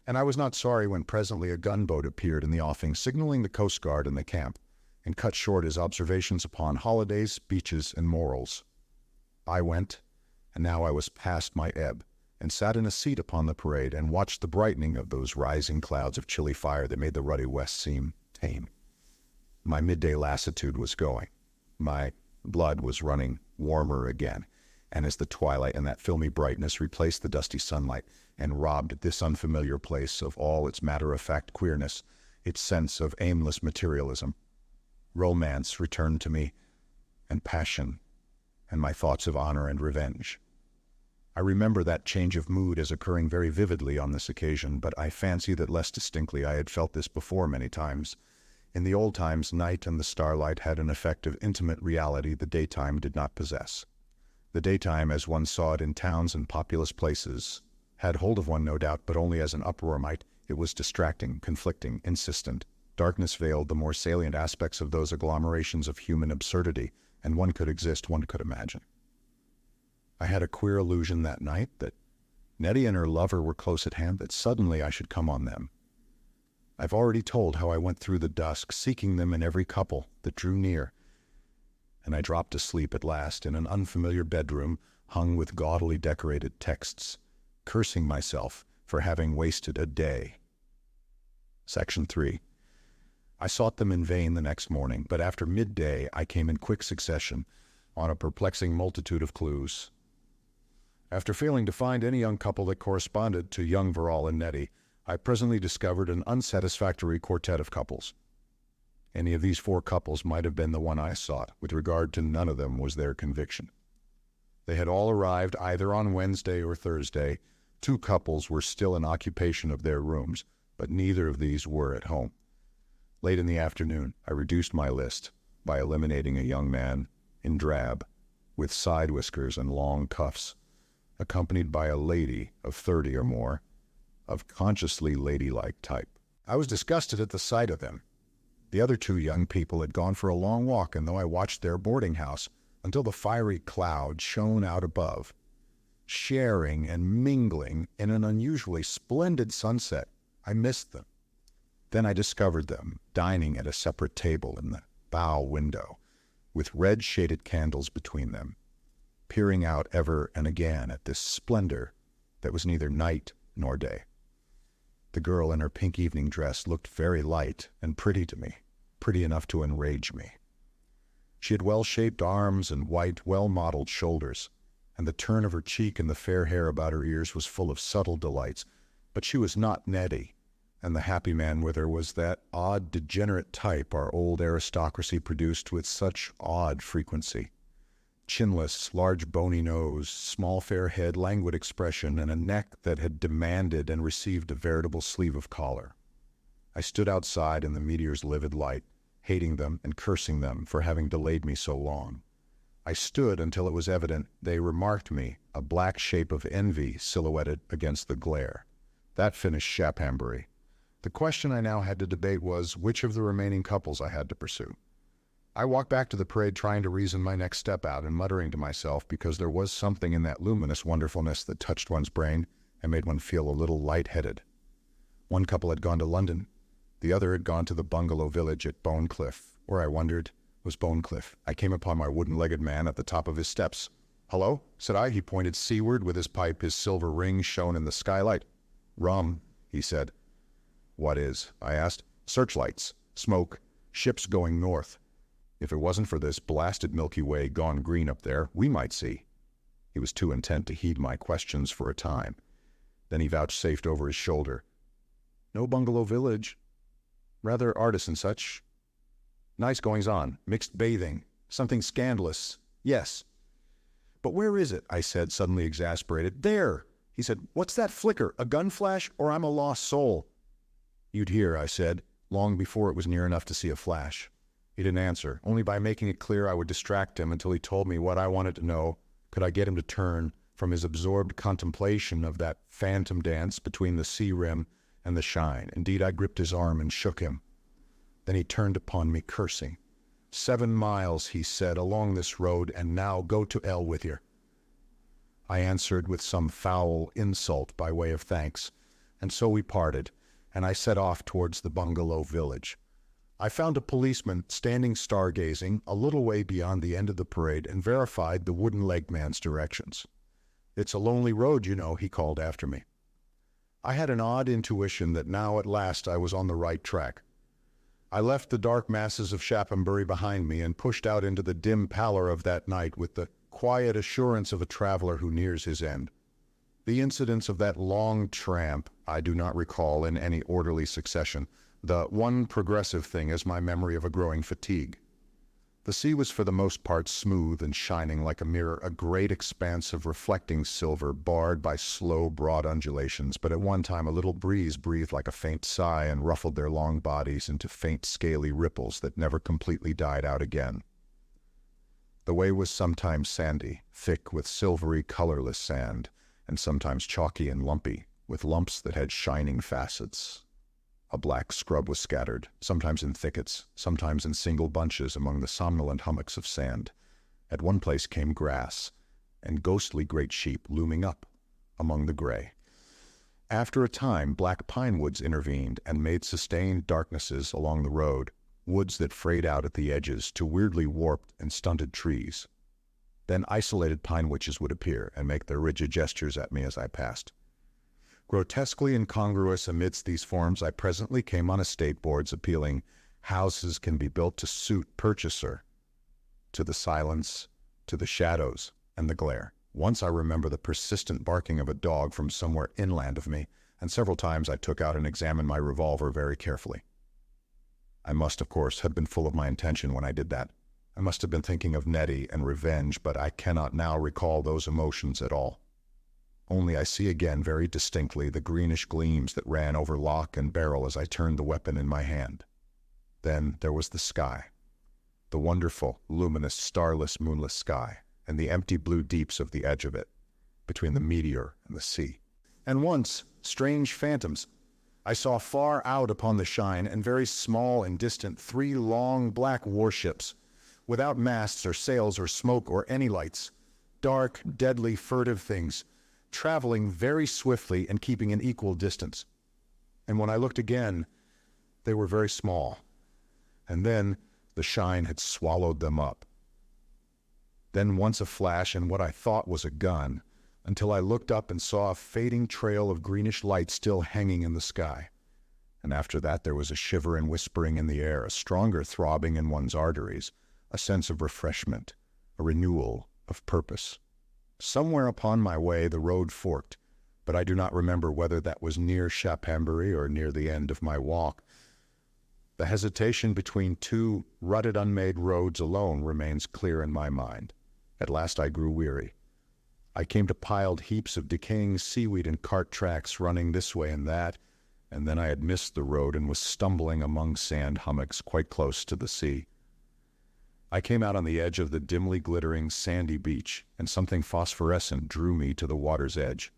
and I was not sorry when presently a gunboat appeared in the offing, signaling the Coast Guard in the camp, and cut short his observations upon holidays, beaches, and morals. I went, and now I was past my ebb, and sat in a seat upon the parade and watched the brightening of those rising clouds of chilly fire that made the ruddy west seem tame. My midday lassitude was going. My blood was running warmer again, and as the twilight and that filmy brightness replaced the dusty sunlight and robbed this unfamiliar place of all its matter-of-fact queerness, its sense of aimless materialism, romance returned to me, and passion, and my thoughts of honor and revenge. I remember that change of mood as occurring very vividly on this occasion, but I fancy that less distinctly I had felt this before many times. In the old times, night and the starlight had an effect of intimate reality the daytime did not possess. The daytime, as one saw it in towns and populous places, had hold of one, no doubt, but only as an uproar might. It was distracting, conflicting, insistent. Darkness veiled the more salient aspects of those agglomerations of human absurdity, and one could exist, one could imagine. I had a queer illusion that night that Nettie and her lover were close at hand, that suddenly I should come on them. I've already told how I went through the dusk, seeking them in every couple that drew near, and I dropped asleep at last in an unfamiliar bedroom hung with gaudily decorated texts, cursing myself for having wasted a day. Section 3. I sought them in vain the next morning, but after midday I came in quick succession on a perplexing multitude of clues. After failing to find any young couple that corresponded to young Verrall and Nettie, I presently discovered an unsatisfactory quartet of couples. Any of these 4 couples might have been the one I sought. With regard to none of them was their conviction. They had all arrived either on Wednesday or Thursday. 2 couples were still in occupation of their rooms, but neither of these were at home. Late in the afternoon, I reduced my list by eliminating a young man in drab, with side whiskers and long cuffs, accompanied by a lady of 30 or more, of consciously ladylike type. I was disgusted at the sight of them. The other 2 young people had gone for a long walk, and though I watched their boarding house until the fiery cloud shone out above, sharing and mingling in an unusually splendid sunset, I missed them. Then I discovered them dining at a separate table in the bow window, with red-shaded candles between them, peering out ever and again at this splendor that was neither night nor day. The girl in her pink evening dress looked very light and pretty to me, pretty enough to enrage me. She had well-shaped arms and white, well-modeled shoulders, and the turn of her cheek and the fair hair about her ears was full of subtle delights, but she was not Nettie, and the happy man with her was that odd, degenerate type our old aristocracy produced with such odd frequency. Chinless, large bony nose, small fair head, languid expression, and a neck that had demanded and received a veritable sleeve of collar. I stood outside in the meteor's livid light, hating them and cursing them for having delayed me so long. I stood until it was evident they remarked me, a black shape of envy silhouetted against the glare. That finished Shaphambury. The question I now had to debate was which of the remaining couples I had to pursue. I walked back to the parade trying to reason my next step out and muttering to myself because there was something in that luminous wonderfulness that touched one's brain and made one feel a little light-headed. One couple had gone to London. The other had gone to the bungalow village at Bonecliff, where I wondered was Bonecliff. I came upon my wooden-legged man at the top of his steps. "Hello?" said I. He pointed seaward with his pipe. His silver ring shone in the skylight. "Rum," he said. "What is?" I asked. "Searchlights, smoke, ships going north. If it wasn't for this blasted Milky Way gone green up there, we might see." He was too intent to heed my questions for a time. Then he vouchsafed over his shoulder. "No bungalow village. Rather artists and such. Nice goings-on, mixed bathing, something scandalous. Yes." "But where is it?" I said, suddenly exasperated. "There!" He said. "What's that flicker? A gun flash, or I'm a lost soul?" "You'd hear," I said, long before it was near enough to see a flash. He didn't answer. Only by making it clear I would distract him until he told me what I wanted to know could I get him to turn from his absorbed contemplation of that phantom dance between the sea rim and the shine. Indeed, I gripped his arm and shook him. Then he turned upon me, cursing. 7 miles, he said, along this road, and now go to hell with yer." I answered with some foul insult by way of thanks, and so we parted, and I set off towards the bungalow village. I found a policeman standing stargazing a little way beyond the end of the parade and verified the wooden-legged man's directions. "It's a lonely road, you know," he called after me. I had an odd intuition that now at last I was on the right track. I left the dark masses of Shaphambury behind me and pushed out into the dim pallor of that night with the quiet assurance of a traveler who nears his end. The incidents of that long tramp I do not recall in any orderly succession. The one progressive thing is my memory of a growing fatigue. The sea was for the most part smooth and shining like a mirror, a great expanse of reflecting silver, barred by slow, broad undulations, but at one time a little breeze breathed like a faint sigh and ruffled their long bodies into faint scaly ripples that never completely died out again. The way was sometimes sandy, thick with silvery, colorless sand, and sometimes chalky and lumpy, with lumps that had shining facets. A black scrub was scattered, sometimes in thickets, sometimes in single bunches among the somnolent hummocks of sand. At one place came grass, and ghostly great sheep looming up among the gray. After a time, black pine woods intervened and made sustained darknesses along the road, woods that frayed out at the edges to weirdly warped and stunted trees. Then isolated pine witches would appear and make their rigid gestures at me as I passed. Grotesquely incongruous amidst these forms, I presently came on estate boards appealing, "Houses can be built to suit purchaser," to the silence, to the shadows, and the glare. Once I remember the persistent barking of a dog from somewhere inland of me, and several times I took out and examined my revolver very carefully. I must, of course, have been full of my intention when I did that. I must have been thinking of Nettie and revenge, but I cannot now recall those emotions at all. Only I see again very distinctly the greenish gleams that ran over lock and barrel as I turned the weapon in my hand. Then there was the sky, the wonderful, luminous, starless, moonless sky, and the empty blue deeps of the edge of it, between the meteor and the sea. And once, strange phantoms. I saw far out upon the shine, and very small and distant, 3 long black warships, without masts or sails or smoke or any lights, dark, deadly, furtive things, traveling very swiftly and keeping an equal distance. And when I looked again, they were very small. And then the shine had swallowed them up. Then once a flash and what I thought was a gun, until I looked up and saw a fading trail of greenish light still hanging in the sky. And after that there was a shiver and whispering in the air, a stronger throbbing in one's arteries, a sense of refreshment, a renewal of purpose. Somewhere upon my way the road forked, but I do not remember whether that was near Shaphambury or near the end of my walk. The hesitation between 2 rutted unmade roads alone remains clear in my mind. At last I grew weary. I came to piled heaps of decaying seaweed and cart tracks running this way and that, and then I had missed the road and was stumbling among sand hummocks quite close to the sea. I came out on the edge of the dimly glittering sandy beach, and something phosphorescent drew me to the water's edge.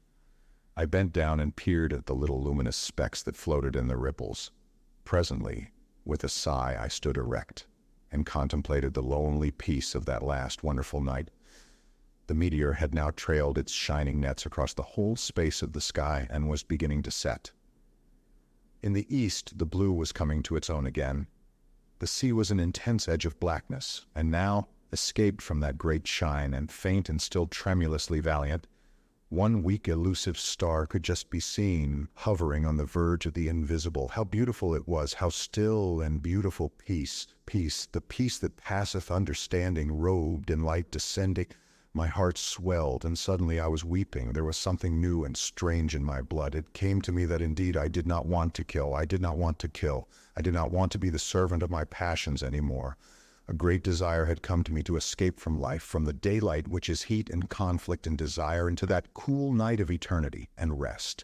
I bent down and peered at the little luminous specks that floated in the ripples. Presently, with a sigh, I stood erect and contemplated the lonely peace of that last wonderful night. The meteor had now trailed its shining nets across the whole space of the sky and was beginning to set. In the east, the blue was coming to its own again. The sea was an intense edge of blackness, and now, escaped from that great shine and faint and still tremulously valiant, one weak elusive star could just be seen, hovering on the verge of the invisible. How beautiful it was, how still and beautiful peace, the peace that passeth understanding, robed in light descending. My heart swelled, and suddenly I was weeping. There was something new and strange in my blood. It came to me that indeed I did not want to kill. I did not want to kill. I did not want to be the servant of my passions any more. A great desire had come to me to escape from life, from the daylight which is heat and conflict and desire, into that cool night of eternity and rest.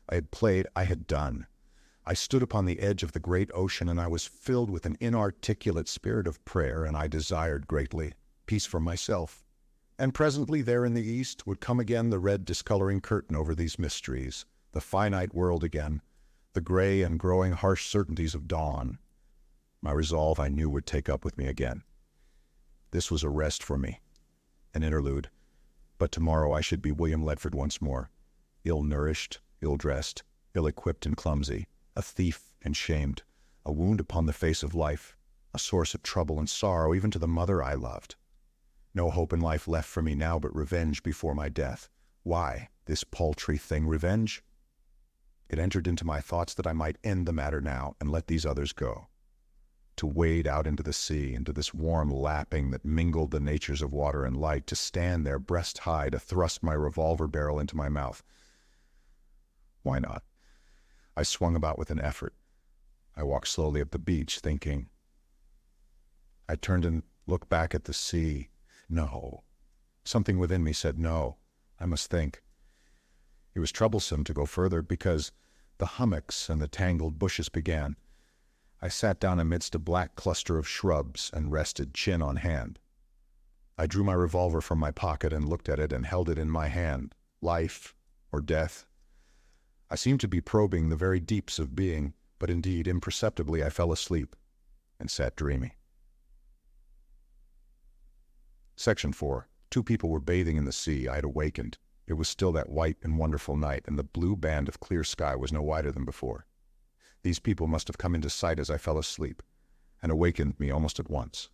I had played, I had done. I stood upon the edge of the great ocean, and I was filled with an inarticulate spirit of prayer, and I desired greatly peace for myself. And presently there in the east would come again the red discoloring curtain over these mysteries, the finite world again, the gray and growing harsh certainties of dawn. My resolve I knew would take up with me again. This was a rest for me, an interlude, but tomorrow I should be William Leadford once more, ill-nourished, ill-dressed, ill-equipped and clumsy, a thief and shamed, a wound upon the face of life, a source of trouble and sorrow even to the mother I loved. No hope in life left for me now but revenge before my death. Why, this paltry thing, revenge? It entered into my thoughts that I might end the matter now and let these others go. To wade out into the sea, into this warm lapping that mingled the natures of water and light, to stand there breast high, to thrust my revolver barrel into my mouth. Why not? I swung about with an effort. I walked slowly up the beach, thinking. I turned and looked back at the sea. No. Something within me said no. I must think. It was troublesome to go further because the hummocks and the tangled bushes began. I sat down amidst a black cluster of shrubs and rested, chin on hand. I drew my revolver from my pocket and looked at it and held it in my hand. Life or death? I seemed to be probing the very deeps of being, but indeed, imperceptibly, I fell asleep and sat dreaming. Section 4. 2 people were bathing in the sea. I had awakened. It was still that white and wonderful night, and the blue band of clear sky was no wider than before. These people must have come into sight as I fell asleep, and awakened me almost at once.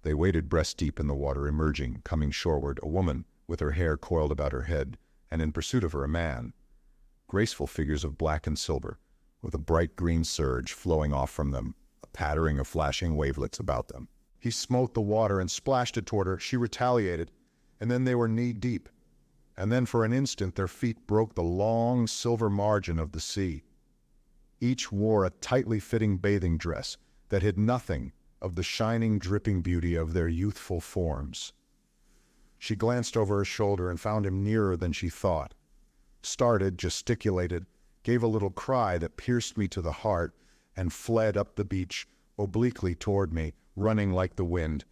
They waded breast-deep in the water, emerging, coming shoreward, a woman with her hair coiled about her head, and in pursuit of her a man. Graceful figures of black and silver, with a bright green surge flowing off from them, a pattering of flashing wavelets about them. He smote the water and splashed it toward her. She retaliated, and then they were knee-deep. And then for an instant their feet broke the long silver margin of the sea. Each wore a tightly fitting bathing dress that hid nothing of the shining, dripping beauty of their youthful forms. She glanced over her shoulder and found him nearer than she thought, started, gesticulated, gave a little cry that pierced me to the heart, and fled up the beach, obliquely toward me, running like the wind,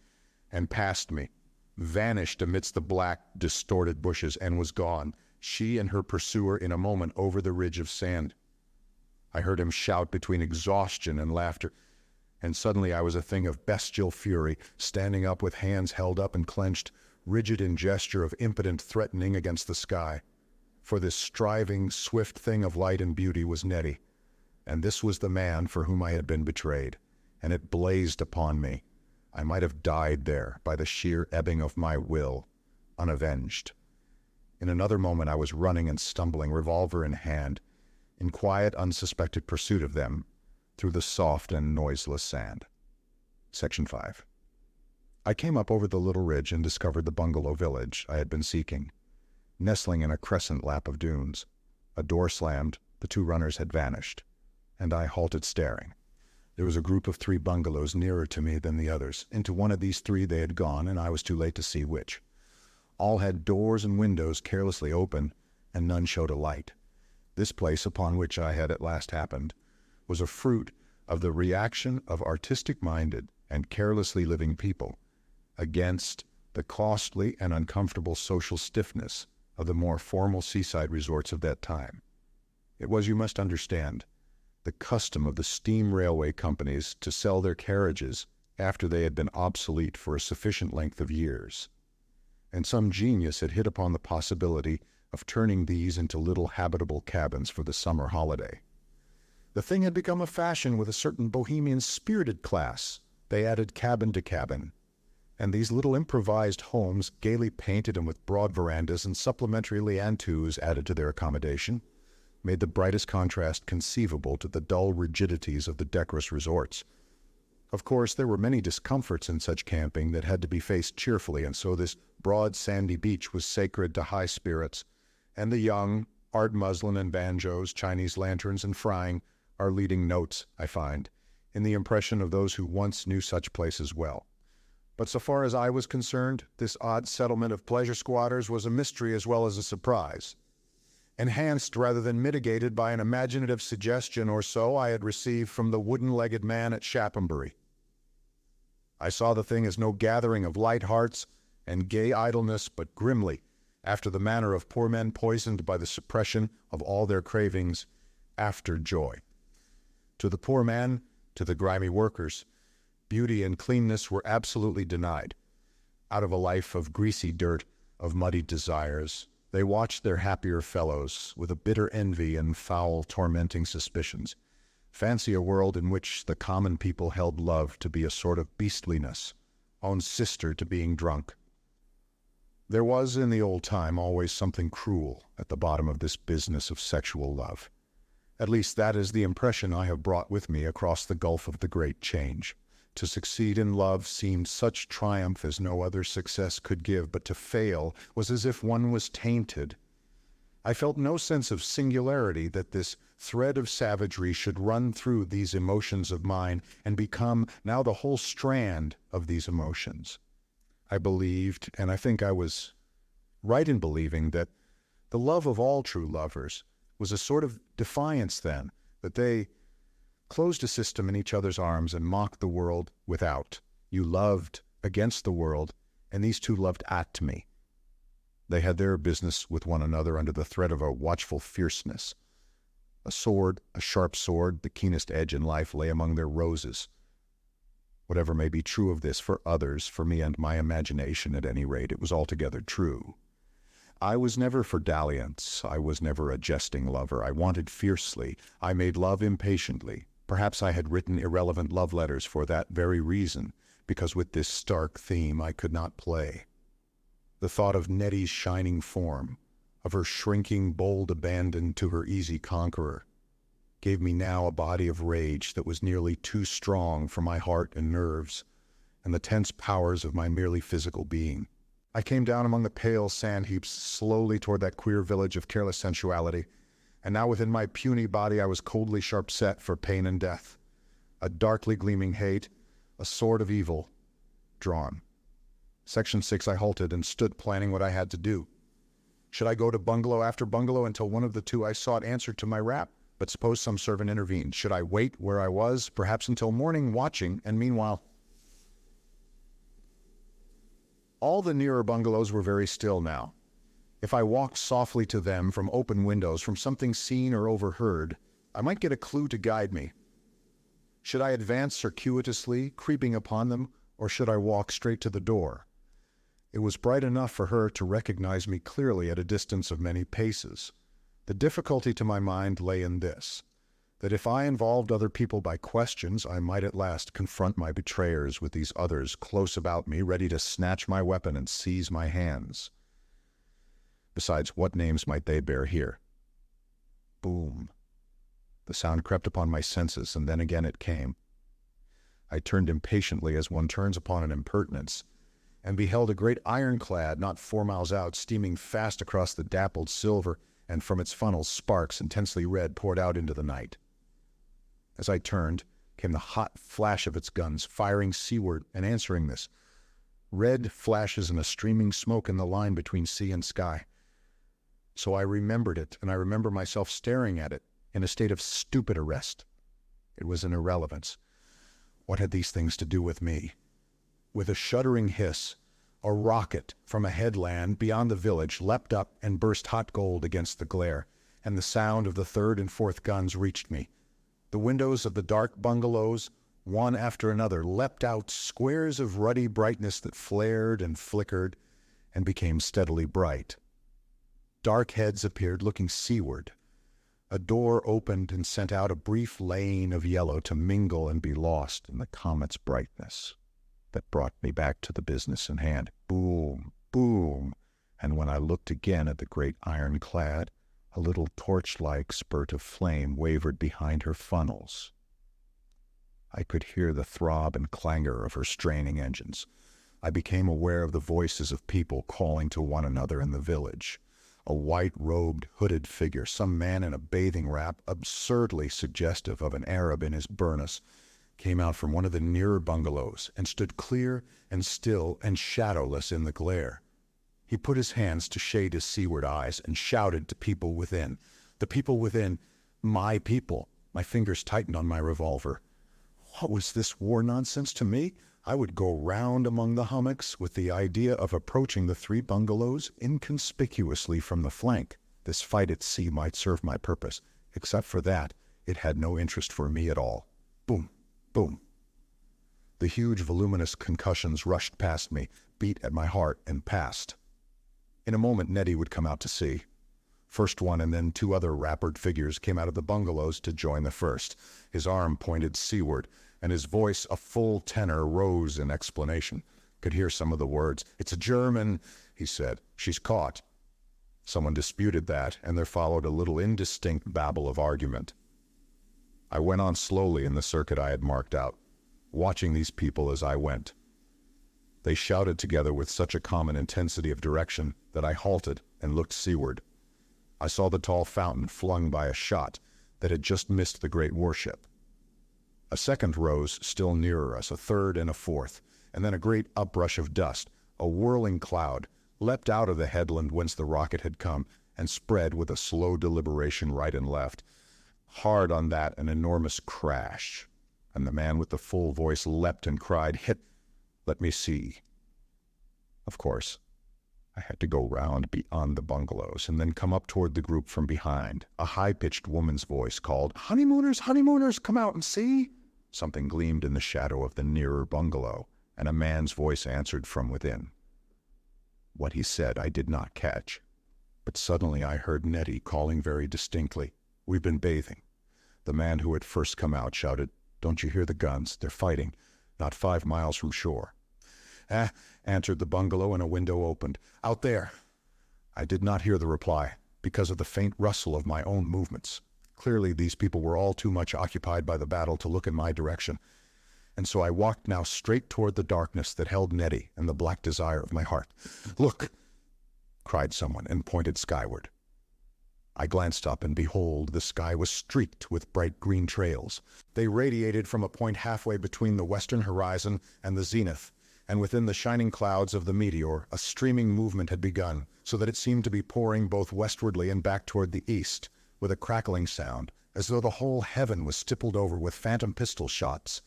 and past me, vanished amidst the black, distorted bushes, and was gone, she and her pursuer in a moment over the ridge of sand. I heard him shout between exhaustion and laughter, and suddenly I was a thing of bestial fury, standing up with hands held up and clenched, rigid in gesture of impotent threatening against the sky. For this striving, swift thing of light and beauty was Nettie, and this was the man for whom I had been betrayed, and it blazed upon me. I might have died there by the sheer ebbing of my will, unavenged. In another moment I was running and stumbling, revolver in hand, in quiet, unsuspected pursuit of them, through the soft and noiseless sand. Section 5. I came up over the little ridge and discovered the bungalow village I had been seeking, nestling in a crescent lap of dunes. A door slammed, the 2 runners had vanished, and I halted staring. There was a group of 3 bungalows nearer to me than the others. Into one of these 3 they had gone, and I was too late to see which. All had doors and windows carelessly open, and none showed a light. This place upon which I had at last happened was a fruit of the reaction of artistic-minded and carelessly living people against the costly and uncomfortable social stiffness of the more formal seaside resorts of that time. It was, you must understand, the custom of the steam railway companies to sell their carriages after they had been obsolete for a sufficient length of years. And some genius had hit upon the possibility of turning these into little habitable cabins for the summer holiday. The thing had become a fashion with a certain bohemian spirited class. They added cabin to cabin, and these little improvised homes, gaily painted and with broad verandas and supplementary lean-tos added to their accommodation, made the brightest contrast conceivable to the dull rigidities of the decorous resorts. Of course, there were many discomforts in such camping that had to be faced cheerfully, and so this broad sandy beach was sacred to high spirits, and the young, art muslin and banjos, Chinese lanterns and frying are leading notes, I find, in the impression of those who once knew such places well. But so far as I was concerned, this odd settlement of pleasure squatters was a mystery as well as a surprise. Enhanced rather than mitigated by an imaginative suggestion or so I had received from the wooden-legged man at Shaphambury. I saw the thing as no gathering of light hearts and gay idleness, but grimly, after the manner of poor men poisoned by the suppression of all their cravings after joy. To the poor man, to the grimy workers, beauty and cleanness were absolutely denied. Out of a life of greasy dirt, of muddy desires, they watched their happier fellows with a bitter envy and foul, tormenting suspicions. Fancy a world in which the common people held love to be a sort of beastliness, own sister to being drunk. There was, in the old time, always something cruel at the bottom of this business of sexual love. At least that is the impression I have brought with me across the gulf of the great change. To succeed in love seemed such triumph as no other success could give, but to fail was as if one was tainted. I felt no sense of singularity that this thread of savagery should run through these emotions of mine and become now the whole strand of these emotions. I believed, and I think I was right in believing, that the love of all true lovers was a sort of defiance then, that they closed a system in each other's arms and mocked the world without. You loved against the world, and these two loved at me. They had their business with one another under the thread of a watchful fierceness. A sword, a sharp sword, the keenest edge in life lay among their roses. Whatever may be true of this for others, for me and my imagination at any rate, it was altogether true. I was never for dalliance. I was never a jesting lover. I wanted fiercely. I made love impatiently. Perhaps I had written irrelevant love letters for that very reason, because with this stark theme I could not play. The thought of Nettie's shining form, of her shrinking, bold abandon to her easy conqueror, gave me now a body of rage that was nearly too strong for my heart and nerves, and the tense powers of my merely physical being. I came down among the pale sand heaps slowly toward that queer village of careless sensuality, and now within my puny body I was coldly sharp set for pain and death. A darkly gleaming hate, a sword of evil, drawn. Section 6 I halted and stood planning what I had to do. Should I go to bungalow after bungalow until one of the two I sought answered to my rap? But suppose some servant intervened. Should I wait where I was, perhaps until morning, watching, and meanwhile... All the nearer bungalows were very still now. If I walked softly to them from open windows, from something seen or overheard, I might get a clue to guide me. Should I advance circuitously, creeping upon them, or should I walk straight to the door? It was bright enough for her to recognize me clearly at a distance of many paces. The difficulty to my mind lay in this, that if I involved other people by questions, I might at last confront my betrayers with these others close about me, ready to snatch my weapon and seize my hands. Besides, what names might they bear here? Boom. The sound crept upon my senses, and then again it came. I turned impatiently as one turns upon an impertinence, and beheld a great ironclad not 4 miles out, steaming fast across the dappled silver, and from its funnels sparks intensely red poured out into the night. As I turned, came the hot flash of its guns, firing seaward and answering this. Red flashes and a streaming smoke in the line between sea and sky. So I remembered it, and I remember myself staring at it in a state of stupid arrest. It was an irrelevance. What had these things to do with me? With a shuddering hiss, a rocket from a headland beyond the village leapt up and burst hot gold against the glare, and the sound of the third and fourth guns reached me. The windows of the dark bungalows, one after another, leapt out squares of ruddy brightness that flared and flickered and became steadily bright. Dark heads appeared looking seaward. A door opened and sent out a brief lane of yellow to mingle and be lost in the comet's brightness. That brought me back to the business in hand. Boom, boom, and when I looked again at the great ironclad, a little torch-like spurt of flame wavered behind her funnels. I could hear the throb and clangor of her straining engines. I became aware of the voices of people calling to one another in the village. A white-robed, hooded figure, some man in a bathing wrap, absurdly suggestive of an Arab in his burnous, came out from one of the nearer bungalows and stood clear and still and shadowless in the glare. He put his hands to shade his seaward eyes and shouted to people within. The people within, my people. My fingers tightened on my revolver. What was this war nonsense to me? I would go round among the hummocks with the idea of approaching the 3 bungalows inconspicuously from the flank. This fight at sea might serve my purpose. Except for that, it had no interest for me at all. Boom, boom. The huge voluminous concussions rushed past me, beat at my heart, and passed. In a moment Nettie would come out to see. First one and then 2 other wrappered figures came out of the bungalows to join the first. His arm pointed seaward, and his voice, a full tenor, rose in explanation. Could hear some of the words. "It's a German," he said. "She's caught." Someone disputed that, and there followed a little indistinct babble of argument. I went on slowly in the circuit I had marked out, watching these people as I went. They shouted together with such a common intensity of direction that I halted and looked seaward. I saw the tall fountain flung by a shot that had just missed the great warship. A second rose still nearer us, a third and a fourth, and then a great uprush of dust, a whirling cloud, leapt out of the headland whence the rocket had come and spread with a slow deliberation right and left. Hard on that an enormous crash, and the man with the full voice leapt and cried, "Hit! Let me see." Of course, I had to go round beyond the bungalows and then come up toward the group from behind. A high-pitched woman's voice called, "Honeymooners, honeymooners, come out and see." Something gleamed in the shadow of the nearer bungalow, and a man's voice answered from within. What he said I did not catch, but suddenly I heard Nettie calling very distinctly, "We've been bathing." The man who had first come out shouted, "Don't you hear the guns? They're fighting, not 5 miles from shore." "Ah," answered the bungalow, and a window opened. "Out there." I did not hear the reply, because of the faint rustle of my own movements. Clearly these people were all too much occupied by the battle to look in my direction, and so I walked now straight toward the darkness that held Nettie and the black desire of my heart. "Look!" cried someone, and pointed skyward. I glanced up, and behold, the sky was streaked with bright green trails. They radiated from a point halfway between the western horizon and the zenith, and within the shining clouds of the meteor a streaming movement had begun, so that it seemed to be pouring both westwardly and back toward the east, with a crackling sound, as though the whole heaven was stippled over with phantom pistol shots.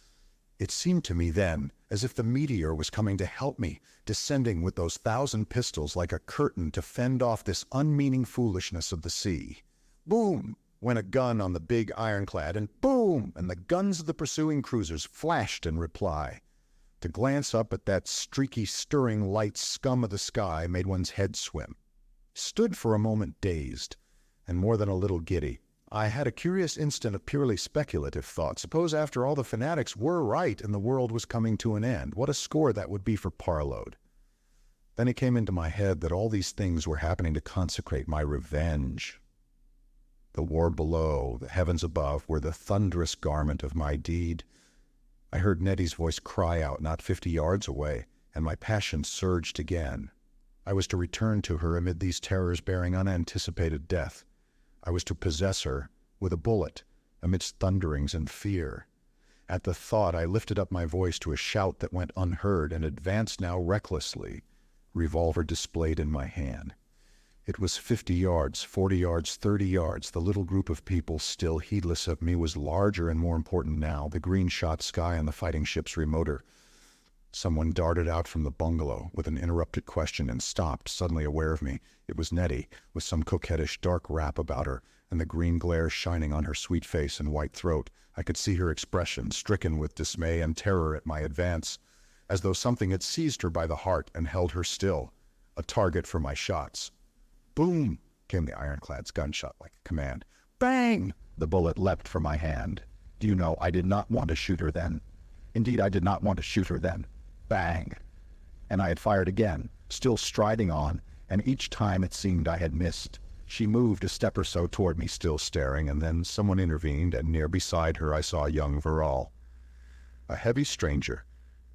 It seemed to me then as if the meteor was coming to help me, descending with those 1,000 pistols like a curtain to fend off this unmeaning foolishness of the sea. Boom! Went a gun on the big ironclad, and boom! And the guns of the pursuing cruisers flashed in reply. To glance up at that streaky, stirring light scum of the sky made one's head swim. Stood for a moment dazed, and more than a little giddy. I had a curious instant of purely speculative thought. Suppose after all the fanatics were right and the world was coming to an end. What a score that would be for Parload. Then it came into my head that all these things were happening to consecrate my revenge. The war below, the heavens above, were the thunderous garment of my deed. I heard Nettie's voice cry out not 50 yards away, and my passion surged again. I was to return to her amid these terrors bearing unanticipated death. I was to possess her with a bullet amidst thunderings and fear. At the thought I lifted up my voice to a shout that went unheard and advanced now recklessly, revolver displayed in my hand. It was 50 yards, 40 yards, 30 yards. The little group of people, still heedless of me, was larger and more important now. The green-shot sky and the fighting ships remoter. Someone darted out from the bungalow with an interrupted question and stopped, suddenly aware of me. It was Nettie, with some coquettish dark wrap about her, and the green glare shining on her sweet face and white throat. I could see her expression, stricken with dismay and terror at my advance, as though something had seized her by the heart and held her still, a target for my shots. Boom! Came the ironclad's gunshot like a command. Bang! The bullet leapt from my hand. Do you know, I did not want to shoot her then. Indeed, I did not want to shoot her then. Bang! And I had fired again, still striding on, and each time it seemed I had missed. She moved a step or so toward me, still staring, and then someone intervened, and near beside her I saw young Verrall. A heavy stranger,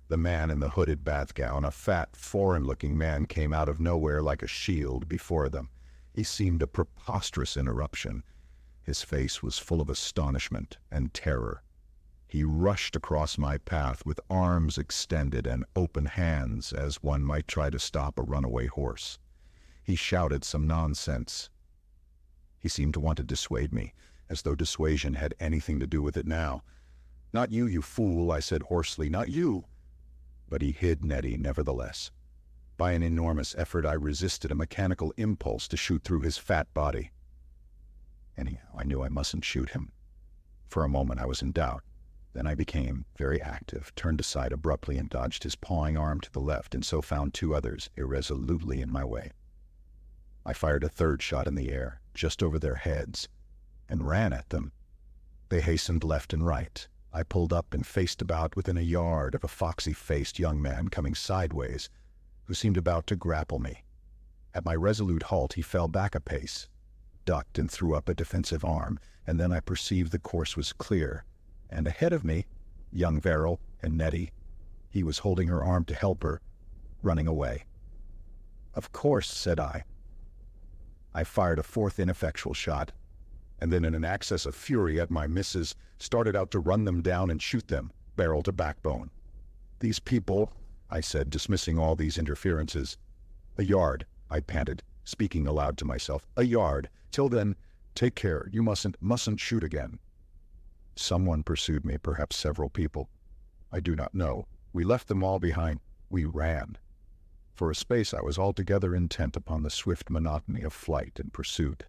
the man in the hooded bath gown, a fat, foreign-looking man, came out of nowhere like a shield before them. He seemed a preposterous interruption. His face was full of astonishment and terror. He rushed across my path with arms extended and open hands, as one might try to stop a runaway horse. He shouted some nonsense. He seemed to want to dissuade me, as though dissuasion had anything to do with it now. "Not you, you fool," I said hoarsely, "not you." But he hid Nettie nevertheless. By an enormous effort I resisted a mechanical impulse to shoot through his fat body. Anyhow, I knew I mustn't shoot him. For a moment I was in doubt. Then I became very active, turned aside abruptly and dodged his pawing arm to the left, and so found two others irresolutely in my way. I fired a third shot in the air, just over their heads, and ran at them. They hastened left and right. I pulled up and faced about within a yard of a foxy-faced young man coming sideways, who seemed about to grapple me. At my resolute halt he fell back a pace, ducked and threw up a defensive arm, and then I perceived the course was clear. And ahead of me, young Verrall and Nettie. He was holding her arm to help her, running away. "Of course," said I. I fired a fourth ineffectual shot, and then in an access of fury at my misses, started out to run them down and shoot them, barrel to backbone. "These people," I said, dismissing all these interferences. "A yard," I panted, speaking aloud to myself. "A yard. Till then, take care. You mustn't shoot again." Someone pursued me, perhaps several people. I do not know. We left them all behind. We ran. For a space I was altogether intent upon the swift monotony of flight and pursuit.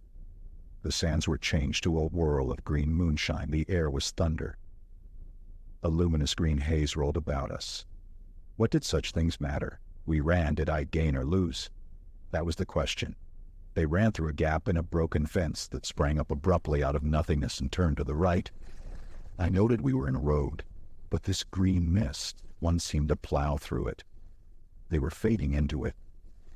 The sands were changed to a whirl of green moonshine. The air was thunder. A luminous green haze rolled about us. What did such things matter? We ran. Did I gain or lose? That was the question. They ran through a gap in a broken fence that sprang up abruptly out of nothingness and turned to the right. I noted we were in a road, but this green mist, one seemed to plow through it. They were fading into it,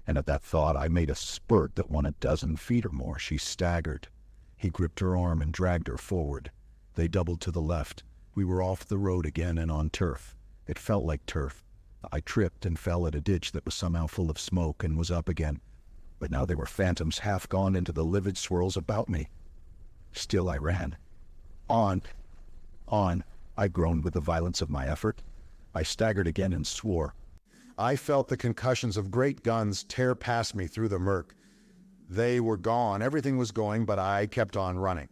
and at that thought I made a spurt that won a dozen feet or more. She staggered. He gripped her arm and dragged her forward. They doubled to the left. We were off the road again and on turf. It felt like turf. I tripped and fell at a ditch that was somehow full of smoke and was up again. But now they were phantoms half gone into the livid swirls about me. Still I ran. On. I groaned with the violence of my effort. I staggered again and swore. I felt the concussions of great guns tear past me through the murk. They were gone, everything was going, but I kept on running.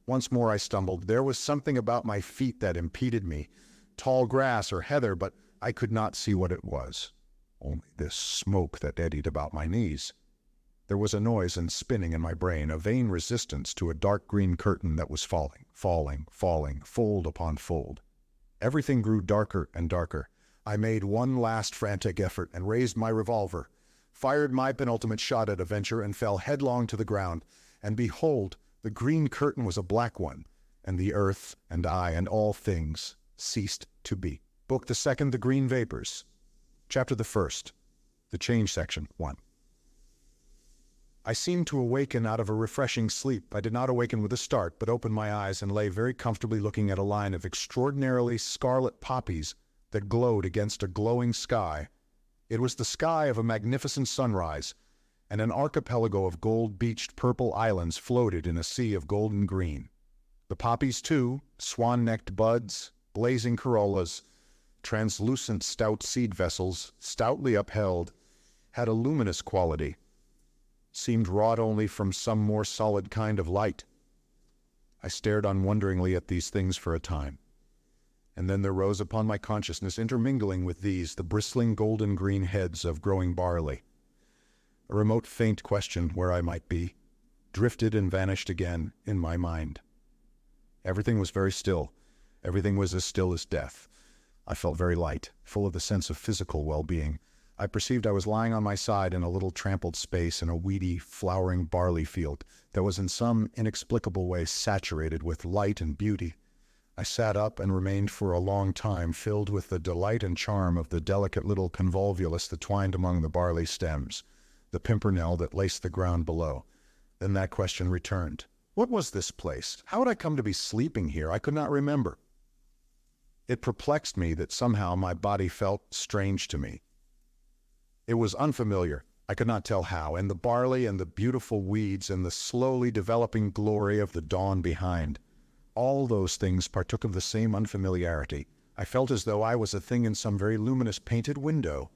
Once more I stumbled. There was something about my feet that impeded me. Tall grass or heather, but I could not see what it was. Only this smoke that eddied about my knees. There was a noise and spinning in my brain, a vain resistance to a dark green curtain that was falling, fold upon fold. Everything grew darker and darker. I made one last frantic effort and raised my revolver, fired my penultimate shot at a venture and fell headlong to the ground. And behold, the green curtain was a black one, and the earth and I and all things ceased to be. Book the second, The Green Vapors. Chapter the first, The Change Section 1. I seemed to awaken out of a refreshing sleep. I did not awaken with a start, but opened my eyes and lay very comfortably looking at a line of extraordinarily scarlet poppies that glowed against a glowing sky. It was the sky of a magnificent sunrise, and an archipelago of gold-beached purple islands floated in a sea of golden green. The poppies, too, swan-necked buds, blazing corollas, translucent stout seed vessels, stoutly upheld, had a luminous quality. seemed wrought only from some more solid kind of light. I stared unwonderingly at these things for a time, and then there rose upon my consciousness, intermingling with these, the bristling golden-green heads of growing barley. A remote faint question where I might be, drifted and vanished again in my mind. Everything was very still. Everything was as still as death. I felt very light, full of the sense of physical well-being. I perceived I was lying on my side in a little trampled space in a weedy, flowering barley field that was in some inexplicable way saturated with light and beauty. I sat up and remained for a long time, filled with the delight and charm of the delicate little convolvulus that twined among the barley stems, the pimpernel that laced the ground below. Then that question returned. What was this place? How had I come to be sleeping here? I could not remember. It perplexed me that somehow my body felt strange to me. It was unfamiliar, I could not tell how, and the barley and the beautiful weeds and the slowly developing glory of the dawn behind, all those things partook of the same unfamiliarity. I felt as though I was a thing in some very luminous painted window,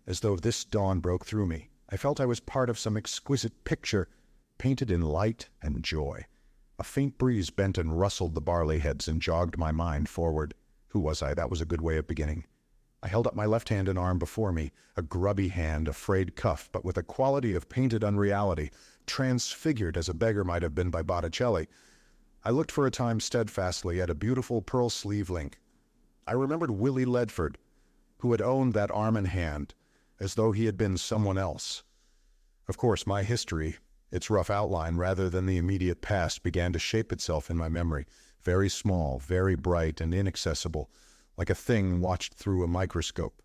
as though this dawn broke through me. I felt I was part of some exquisite picture, painted in light and joy. A faint breeze bent and rustled the barley heads and jogged my mind forward. Who was I? That was a good way of beginning. I held up my left hand and arm before me, a grubby hand, a frayed cuff, but with a quality of painted unreality, transfigured as a beggar might have been by Botticelli. I looked for a time steadfastly at a beautiful pearl sleeve link. I remembered Willie Leadford, who had owned that arm and hand, as though he had been someone else. Of course, my history, its rough outline rather than the immediate past, began to shape itself in my memory, very small, very bright and inaccessible, like a thing watched through a microscope.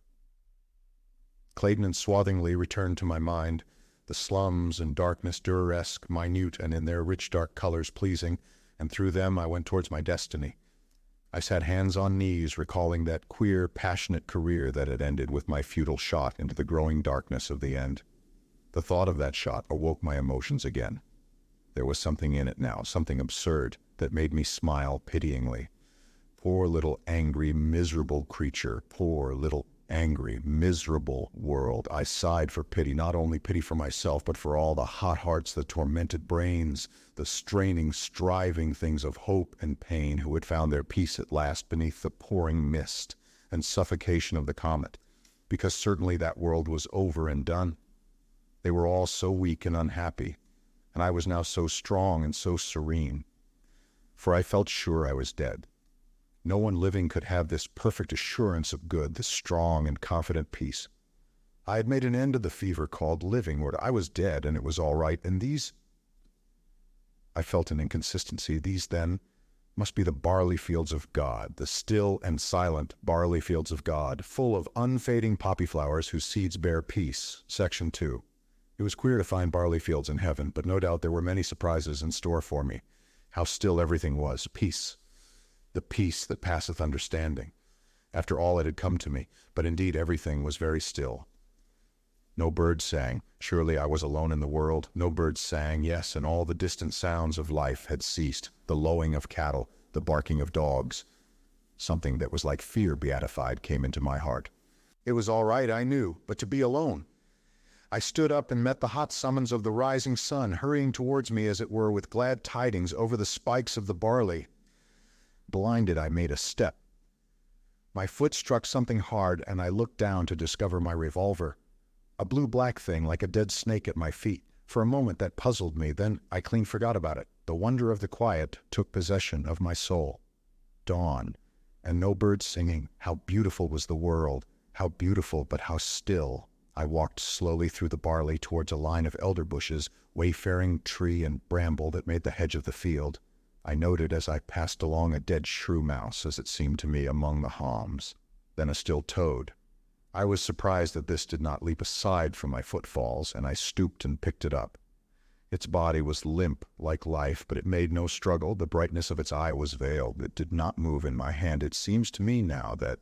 Claydon and Swathingly returned to my mind, the slums and darkness Dureresque, minute and in their rich dark colors pleasing, and through them I went towards my destiny. I sat hands on knees, recalling that queer, passionate career that had ended with my futile shot into the growing darkness of the end. The thought of that shot awoke my emotions again. There was something in it now, something absurd, that made me smile pityingly. Poor little angry, miserable creature, poor little angry, miserable world. I sighed for pity, not only pity for myself, but for all the hot hearts, the tormented brains, the straining, striving things of hope and pain who had found their peace at last beneath the pouring mist and suffocation of the comet, because certainly that world was over and done. They were all so weak and unhappy, and I was now so strong and so serene, for I felt sure I was dead. No one living could have this perfect assurance of good, this strong and confident peace. I had made an end of the fever called living, or I was dead and it was all right, and these... I felt an inconsistency. These, then, must be the barley fields of God, the still and silent barley fields of God, full of unfading poppy flowers whose seeds bear peace. Section 2. It was queer to find barley fields in heaven, but no doubt there were many surprises in store for me. How still everything was. Peace. The peace that passeth understanding. After all it had come to me, but indeed everything was very still. No birds sang. Surely I was alone in the world. No birds sang, yes, and all the distant sounds of life had ceased. The lowing of cattle, the barking of dogs. Something that was like fear beatified came into my heart. It was all right, I knew, but to be alone. I stood up and met the hot summons of the rising sun, hurrying towards me as it were with glad tidings over the spikes of the barley. Blinded, I made a step. My foot struck something hard, and I looked down to discover my revolver. A blue-black thing like a dead snake at my feet. For a moment that puzzled me, then I clean forgot about it. The wonder of the quiet took possession of my soul. Dawn, and no birds singing. How beautiful was the world! How beautiful, but how still! I walked slowly through the barley towards a line of elder bushes, wayfaring tree and bramble that made the hedge of the field. I noted as I passed along a dead shrew mouse, as it seemed to me, among the haulms, then a still toad. I was surprised that this did not leap aside from my footfalls, and I stooped and picked it up. Its body was limp like life, but it made no struggle. The brightness of its eye was veiled. It did not move in my hand. It seems to me now that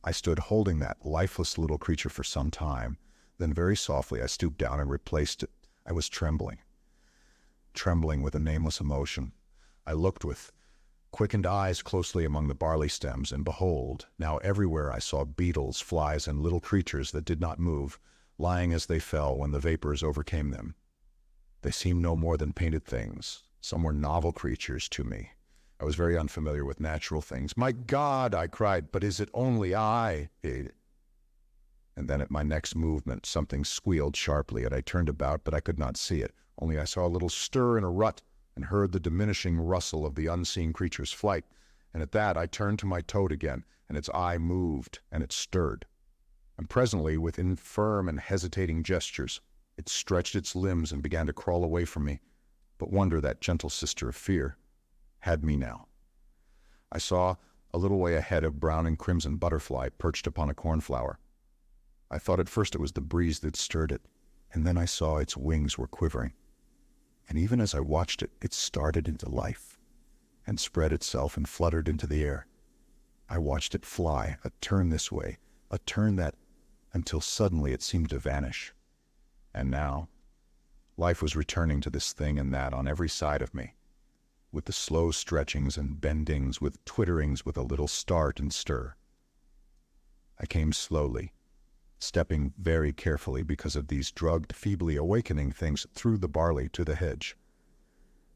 I stood holding that lifeless little creature for some time. Then very softly I stooped down and replaced it. I was trembling with a nameless emotion. I looked with quickened eyes closely among the barley stems, and behold, now everywhere I saw beetles, flies, and little creatures that did not move, lying as they fell when the vapors overcame them. They seemed no more than painted things. Some were novel creatures to me. I was very unfamiliar with natural things. "My God," I cried, "but is it only I?" And then at my next movement, something squealed sharply, and I turned about, but I could not see it. Only I saw a little stir in a rut and heard the diminishing rustle of the unseen creature's flight. And at that, I turned to my toad again, and its eye moved, and it stirred. And presently, with infirm and hesitating gestures, it stretched its limbs and began to crawl away from me. But wonder, that gentle sister of fear, had me now. I saw a little way ahead a brown and crimson butterfly perched upon a cornflower. I thought at first it was the breeze that stirred it, and then I saw its wings were quivering. And even as I watched it, it started into life and spread itself and fluttered into the air. I watched it fly, a turn this way, a turn that, until suddenly it seemed to vanish. And now, life was returning to this thing and that on every side of me, with the slow stretchings and bendings, with twitterings, with a little start and stir. I came slowly, stepping very carefully because of these drugged, feebly awakening things, through the barley to the hedge.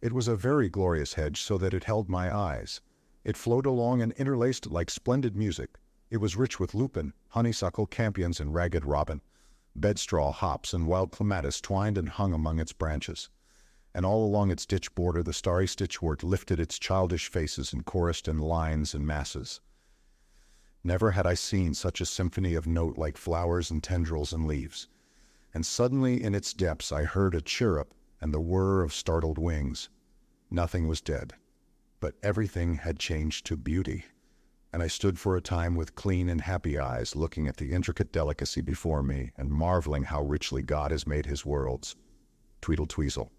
It was a very glorious hedge, so that it held my eyes. It flowed along and interlaced like splendid music. It was rich with lupin, honeysuckle, campions, and ragged robin. Bedstraw, hops, and wild clematis twined and hung among its branches. And all along its ditch border the starry stitchwort lifted its childish faces and chorused in lines and masses. Never had I seen such a symphony of note like flowers and tendrils and leaves. And suddenly in its depths I heard a chirrup and the whir of startled wings. Nothing was dead, but everything had changed to beauty. And I stood for a time with clean and happy eyes, looking at the intricate delicacy before me and marveling how richly God has made his worlds. Tweedle tweezle.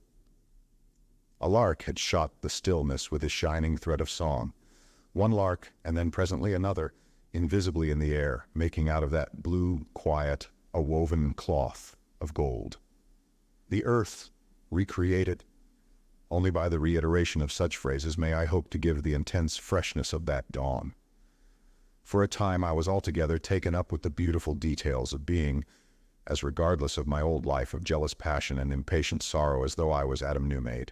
A lark had shot the stillness with his shining thread of song. One lark, and then presently another, invisibly in the air, making out of that blue quiet a woven cloth of gold. The earth, recreated. Only by the reiteration of such phrases may I hope to give the intense freshness of that dawn. For a time I was altogether taken up with the beautiful details of being, as regardless of my old life of jealous passion and impatient sorrow as though I was Adam new-made.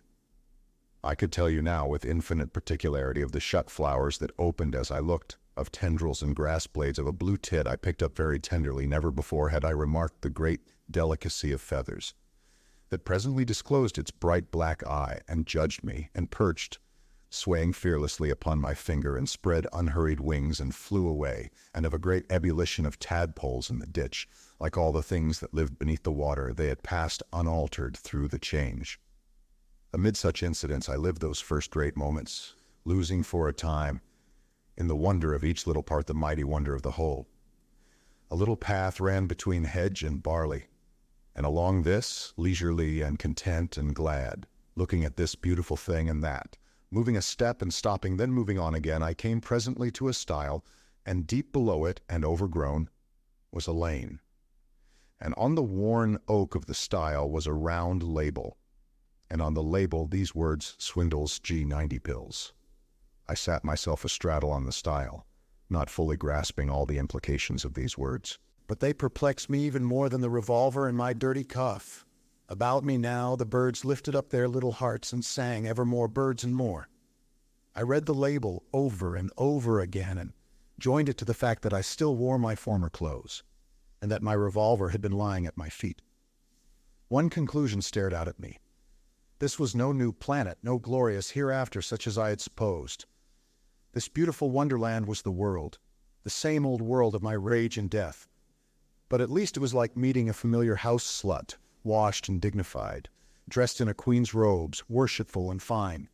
I could tell you now with infinite particularity of the shut flowers that opened as I looked, of tendrils and grass blades, of a blue tit I picked up very tenderly. Never before had I remarked the great delicacy of feathers, that presently disclosed its bright black eye and judged me, and perched, swaying fearlessly upon my finger, and spread unhurried wings and flew away, and of a great ebullition of tadpoles in the ditch, like all the things that lived beneath the water, they had passed unaltered through the change. Amid such incidents I lived those first great moments, losing for a time, in the wonder of each little part, the mighty wonder of the whole. A little path ran between hedge and barley, and along this, leisurely and content and glad, looking at this beautiful thing and that, moving a step and stopping, then moving on again, I came presently to a stile, and deep below it, and overgrown, was a lane. And on the worn oak of the stile was a round label, and on the label these words, "Swindle's G90 pills." I sat myself astraddle on the stile, not fully grasping all the implications of these words. But they perplexed me even more than the revolver in my dirty cuff. About me now the birds lifted up their little hearts and sang evermore birds and more. I read the label over and over again and joined it to the fact that I still wore my former clothes, and that my revolver had been lying at my feet. One conclusion stared out at me. This was no new planet, no glorious hereafter such as I had supposed. This beautiful wonderland was the world, the same old world of my rage and death. But at least it was like meeting a familiar house slut, washed and dignified, dressed in a queen's robes, worshipful and fine.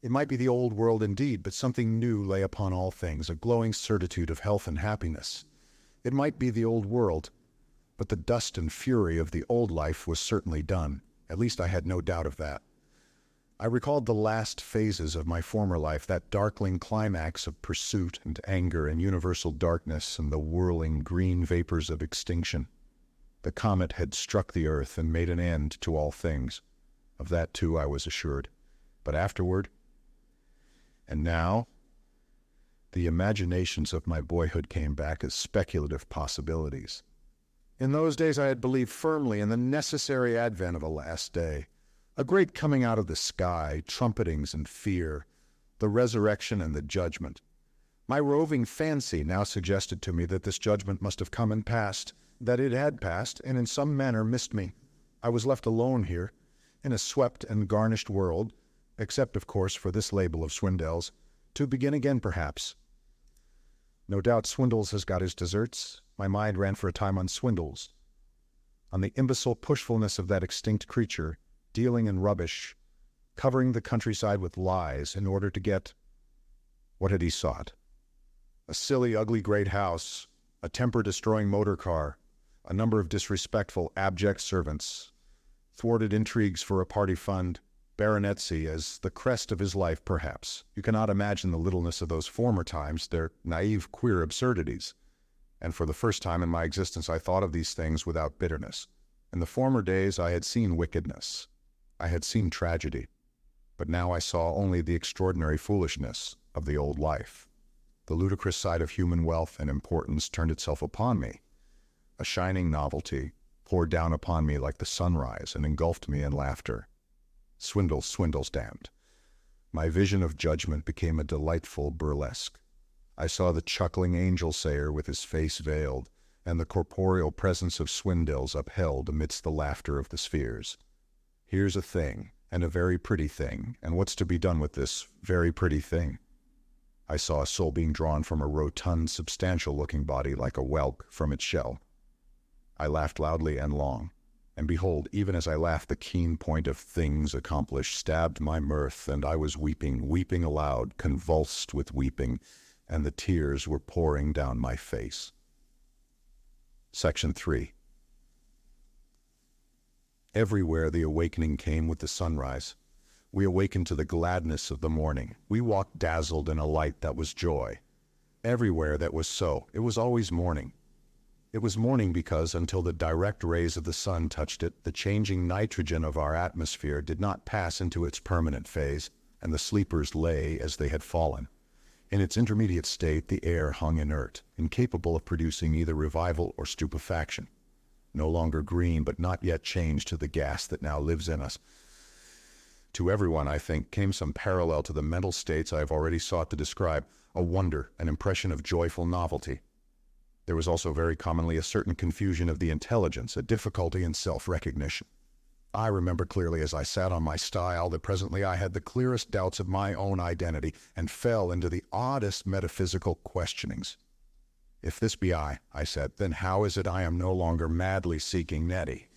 It might be the old world indeed, but something new lay upon all things, a glowing certitude of health and happiness. It might be the old world, but the dust and fury of the old life was certainly done. At least I had no doubt of that. I recalled the last phases of my former life, that darkling climax of pursuit and anger and universal darkness and the whirling green vapors of extinction. The comet had struck the earth and made an end to all things. Of that too I was assured. But afterward, and now, the imaginations of my boyhood came back as speculative possibilities. In those days I had believed firmly in the necessary advent of a last day. A great coming out of the sky, trumpetings and fear, the resurrection and the judgment. My roving fancy now suggested to me that this judgment must have come and passed, that it had passed, and in some manner missed me. I was left alone here, in a swept and garnished world, except, of course, for this label of Swindells, to begin again, perhaps. No doubt Swindells has got his deserts. My mind ran for a time on Swindells, on the imbecile pushfulness of that extinct creature, dealing in rubbish, covering the countryside with lies in order to get what had he sought? A silly, ugly great house, a temper-destroying motor car, a number of disrespectful, abject servants, thwarted intrigues for a party fund, baronetcy as the crest of his life, perhaps. You cannot imagine the littleness of those former times, their naive, queer absurdities. And for the first time in my existence I thought of these things without bitterness. In the former days I had seen wickedness. I had seen tragedy. But now I saw only the extraordinary foolishness of the old life. The ludicrous side of human wealth and importance turned itself upon me. A shining novelty poured down upon me like the sunrise and engulfed me in laughter. Swindells, Swindells, damned. My vision of judgment became a delightful burlesque. I saw the chuckling angel-sayer with his face veiled, and the corporeal presence of Swindells upheld amidst the laughter of the spheres. Here's a thing, and a very pretty thing, and what's to be done with this very pretty thing? I saw a soul being drawn from a rotund, substantial-looking body like a whelk from its shell. I laughed loudly and long, and behold, even as I laughed, the keen point of things accomplished stabbed my mirth, and I was weeping, weeping aloud, convulsed with weeping, and the tears were pouring down my face. Section 3. Everywhere the awakening came with the sunrise. We awakened to the gladness of the morning. We walked dazzled in a light that was joy. Everywhere that was so, it was always morning. It was morning because, until the direct rays of the sun touched it, the changing nitrogen of our atmosphere did not pass into its permanent phase, and the sleepers lay as they had fallen. In its intermediate state, the air hung inert, incapable of producing either revival or stupefaction. No longer green, but not yet changed to the gas that now lives in us. To everyone, I think, came some parallel to the mental states I have already sought to describe, a wonder, an impression of joyful novelty. There was also very commonly a certain confusion of the intelligence, a difficulty in self-recognition. I remember clearly as I sat on my stile that presently I had the clearest doubts of my own identity and fell into the oddest metaphysical questionings. If this be I said, then how is it I am no longer madly seeking Nettie?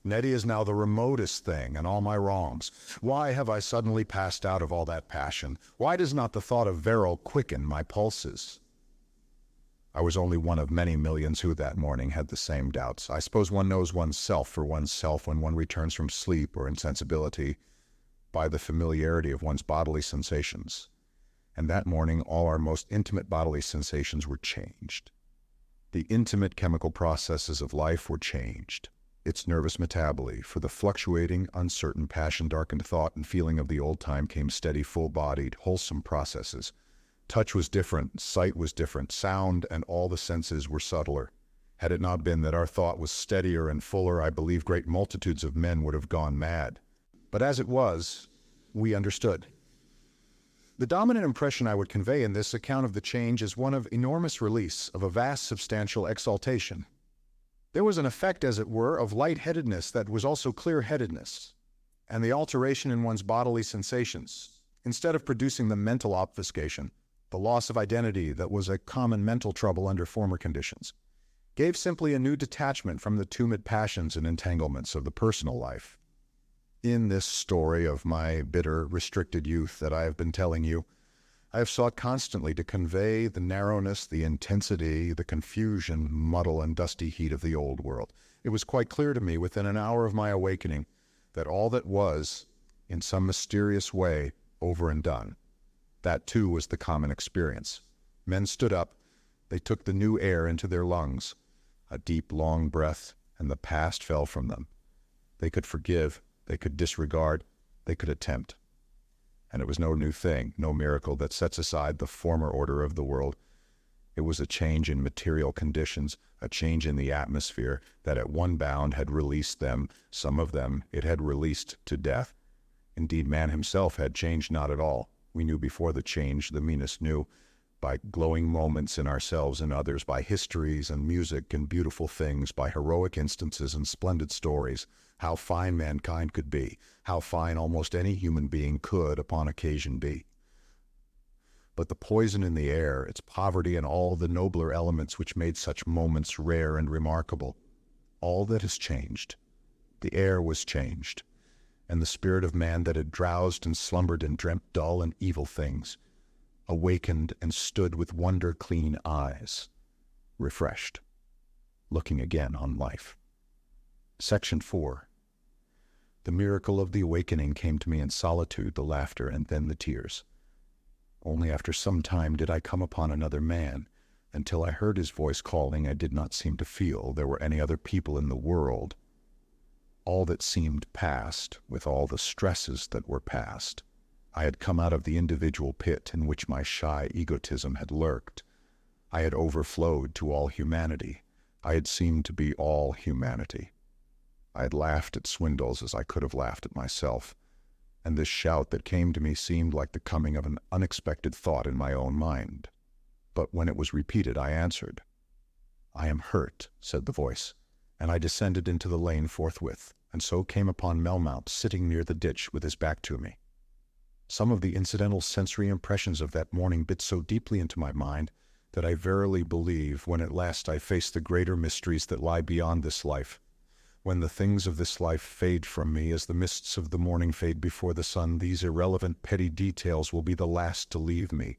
Nettie is now the remotest thing in all my wrongs. Why have I suddenly passed out of all that passion? Why does not the thought of Verrill quicken my pulses? I was only one of many millions who that morning had the same doubts. I suppose one knows oneself for oneself when one returns from sleep or insensibility by the familiarity of one's bodily sensations. And that morning all our most intimate bodily sensations were changed. The intimate chemical processes of life were changed. Its nervous metaboly, for the fluctuating, uncertain, passion-darkened thought and feeling of the old time came steady, full-bodied, wholesome processes. Touch was different, sight was different, sound and all the senses were subtler. Had it not been that our thought was steadier and fuller, I believe great multitudes of men would have gone mad. But as it was, we understood. The dominant impression I would convey in this account of the change is one of enormous release, of a vast substantial exaltation. There was an effect, as it were, of light-headedness that was also clear-headedness, and the alteration in one's bodily sensations, instead of producing the mental obfuscation, the loss of identity that was a common mental trouble under former conditions, gave simply a new detachment from the tumid passions and entanglements of the personal life. In this story of my bitter, restricted youth that I have been telling you, I have sought constantly to convey the narrowness, the intensity, the confusion, muddle, and dusty heat of the old world. It was quite clear to me within an hour of my awakening that all that was, in some mysterious way, over and done. That, too, was the common experience. Men stood up, they took the new air into their lungs, a deep, long breath, and the past fell from them. They could forgive, they could disregard, they could attempt. And it was no new thing, no miracle that sets aside the former order of the world. It was a change in material conditions, a change in the atmosphere that at one bound had released them, some of them it had released to death, Indeed, man himself had changed not at all. We knew before the change, the meanest knew, by glowing moments in ourselves and others, by histories and music and beautiful things, by heroic instances and splendid stories, how fine mankind could be, how fine almost any human being could, upon occasion, be. But the poison in the air, its poverty, and all the nobler elements which made such moments rare and remarkable, all that has changed. The air was changed, and the spirit of man that had drowsed and slumbered and dreamt dull and evil things, awakened and stood with wonder-clean eyes, refreshed, looking again on life. Section 4. The miracle of the awakening came to me in solitude, the laughter, and then the tears. Only after some time did I come upon another man. Until I heard his voice calling, I did not seem to feel there were any other people in the world. All that seemed past, with all the stresses that were past. I had come out of the individual pit in which my shy egotism had lurked. I had overflowed to all humanity. I had seemed to be all humanity. I had laughed at swindles as I could have laughed at myself, and this shout that came to me seemed like the coming of an unexpected thought in my own mind. But when it was repeated, I answered. "I am hurt," said the voice, and I descended into the lane forthwith, and so came upon Melmount sitting near the ditch with his back to me. Some of the incidental sensory impressions of that morning bit so deeply into my mind that I verily believe, when at last I face the greater mysteries that lie beyond this life, when the things of this life fade from me as the mists of the morning fade before the sun, these irrelevant petty details will be the last to leave me,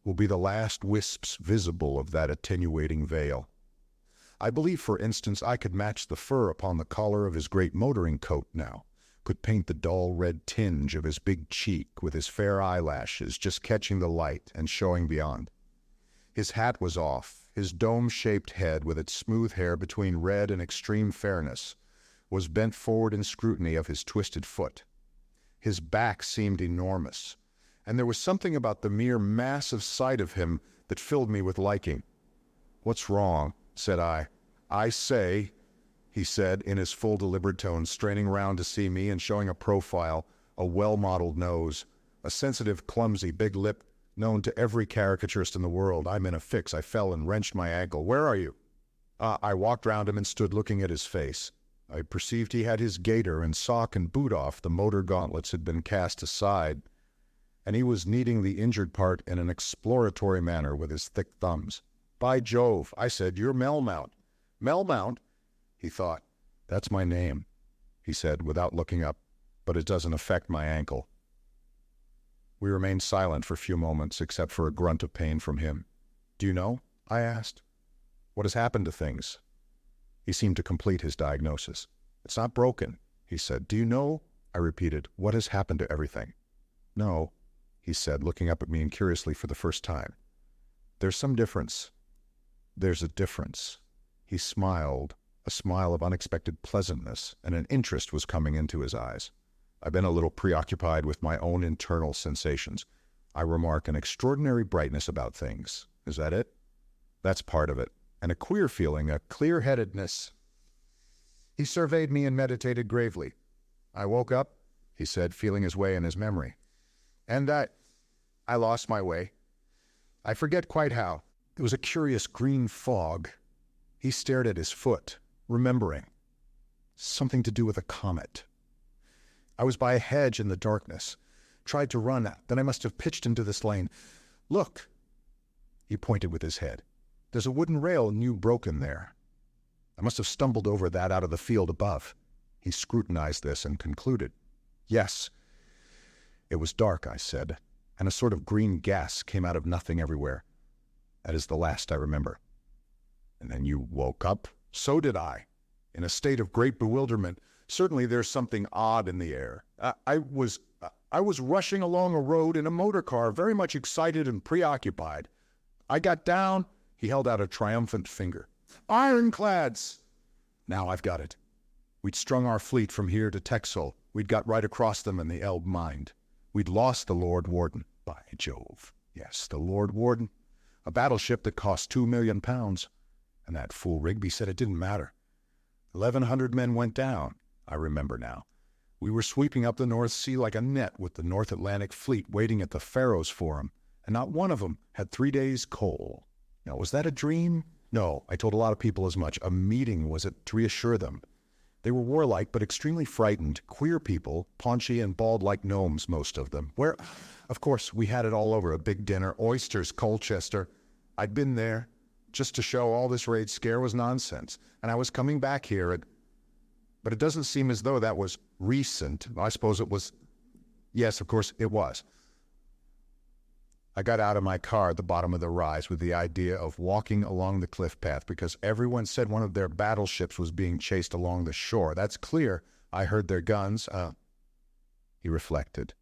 will be the last wisps visible of that attenuating veil. I believe, for instance, I could match the fur upon the collar of his great motoring coat now, could paint the dull red tinge of his big cheek with his fair eyelashes just catching the light and showing beyond. His hat was off. His dome-shaped head, with its smooth hair between red and extreme fairness, was bent forward in scrutiny of his twisted foot. His back seemed enormous, and there was something about the mere massive sight of him that filled me with liking. "What's wrong?" said I. "I say," he said in his full deliberate tones, straining round to see me and showing a profile, a well-modeled nose, a sensitive, clumsy, big lip known to every caricaturist in the world. "I'm in a fix. I fell and wrenched my ankle. Where are you?" I walked round him and stood looking at his face. I perceived he had his gaiter and sock and boot off. The motor gauntlets had been cast aside, and he was kneading the injured part in an exploratory manner with his thick thumbs. "By Jove," I said, "you're Melmount." "Melmount?" He thought. "That's my name," he said without looking up, "but it doesn't affect my ankle." We remained silent for a few moments, except for a grunt of pain from him. "Do you know?" I asked. "What has happened to things?" He seemed to complete his diagnosis. "It's not broken," he said. "Do you know?" I repeated. "What has happened to everything?" "No," he said, looking up at me curiously for the first time. "There's some difference." "There's a difference." He smiled, a smile of unexpected pleasantness, and an interest was coming into his eyes. I've been a little preoccupied with my own internal sensations. I remark an extraordinary brightness about things. Is that it? That's part of it. And a queer feeling, a clear-headedness. He surveyed me and meditated gravely. "I woke up," he said, feeling his way in his memory. "And I lost my way. I forget quite how. It was a curious green fog." He stared at his foot, remembering. "Something to do with a comet. I was by a hedge in the darkness. Tried to run, then I must have pitched into this lane. Look!" He pointed with his head. "There's a wooden rail new broken there. I must have stumbled over that out of the field above." He scrutinized this and concluded. "Yes." "It was dark," I said, "and a sort of green gas came out of nothing everywhere. That is the last I remember." "And then you woke up?" "So did I, in a state of great bewilderment. Certainly there's something odd in the air. I was rushing along a road in a motor car, very much excited and preoccupied. I got down." He held out a triumphant finger. "Ironclads!" Now I've got it. We'd strung our fleet from here to Texel. We'd got right across them in the Elbe Mind. We'd lost the Lord Warden. By Jove. Yes, the Lord Warden. A battleship that cost £2 million. And that fool Rigby said it didn't matter. 1,100 men went down. I remember now. We were sweeping up the North Sea like a net with the North Atlantic fleet waiting at the Faroes for him, and not one of them had 3 days' coal. Now, was that a dream? No, I told a lot of people as much. A meeting was it to reassure them. They were warlike but extremely frightened, queer people, paunchy and bald like gnomes, most of them. Where, of course, we had it all over, a big dinner, oysters, Colchester. I'd been there just to show all this raid scare was nonsense, and I was coming back here, but it doesn't seem as though that was recent. I suppose it was. Yes, of course, it was. I got out of my car at the bottom of the rise with the idea of walking along the cliff path because everyone said one of their battleships was being chased along the shore. That's clear. I heard their guns. He reflected.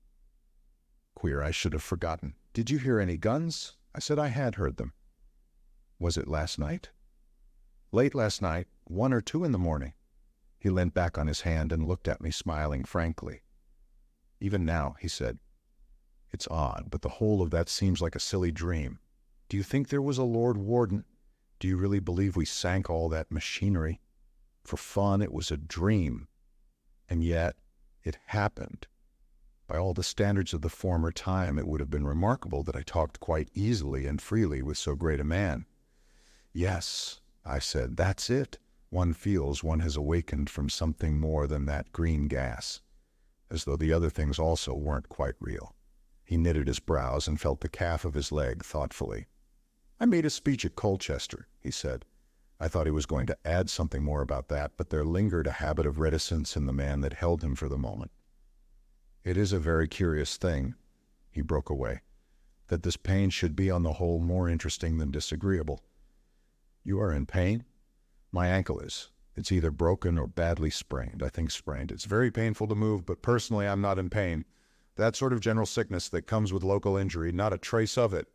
Queer, I should have forgotten. Did you hear any guns? I said I had heard them. Was it last night? Late last night, 1 or 2 in the morning. He leant back on his hand and looked at me, smiling frankly. Even now, he said, it's odd, but the whole of that seems like a silly dream. Do you think there was a Lord Warden? Do you really believe we sank all that machinery? For fun, it was a dream. And yet, it happened. By all the standards of the former time, it would have been remarkable that I talked quite easily and freely with so great a man. Yes, I said, that's it. One feels one has awakened from something more than that green gas, as though the other things also weren't quite real. He knitted his brows and felt the calf of his leg thoughtfully. I made a speech at Colchester, he said. I thought he was going to add something more about that, but there lingered a habit of reticence in the man that held him for the moment. It is a very curious thing, he broke away, that this pain should be on the whole more interesting than disagreeable. You are in pain? My ankle is. It's either broken or badly sprained. I think sprained. It's very painful to move, but personally I'm not in pain. That sort of general sickness that comes with local injury, not a trace of it.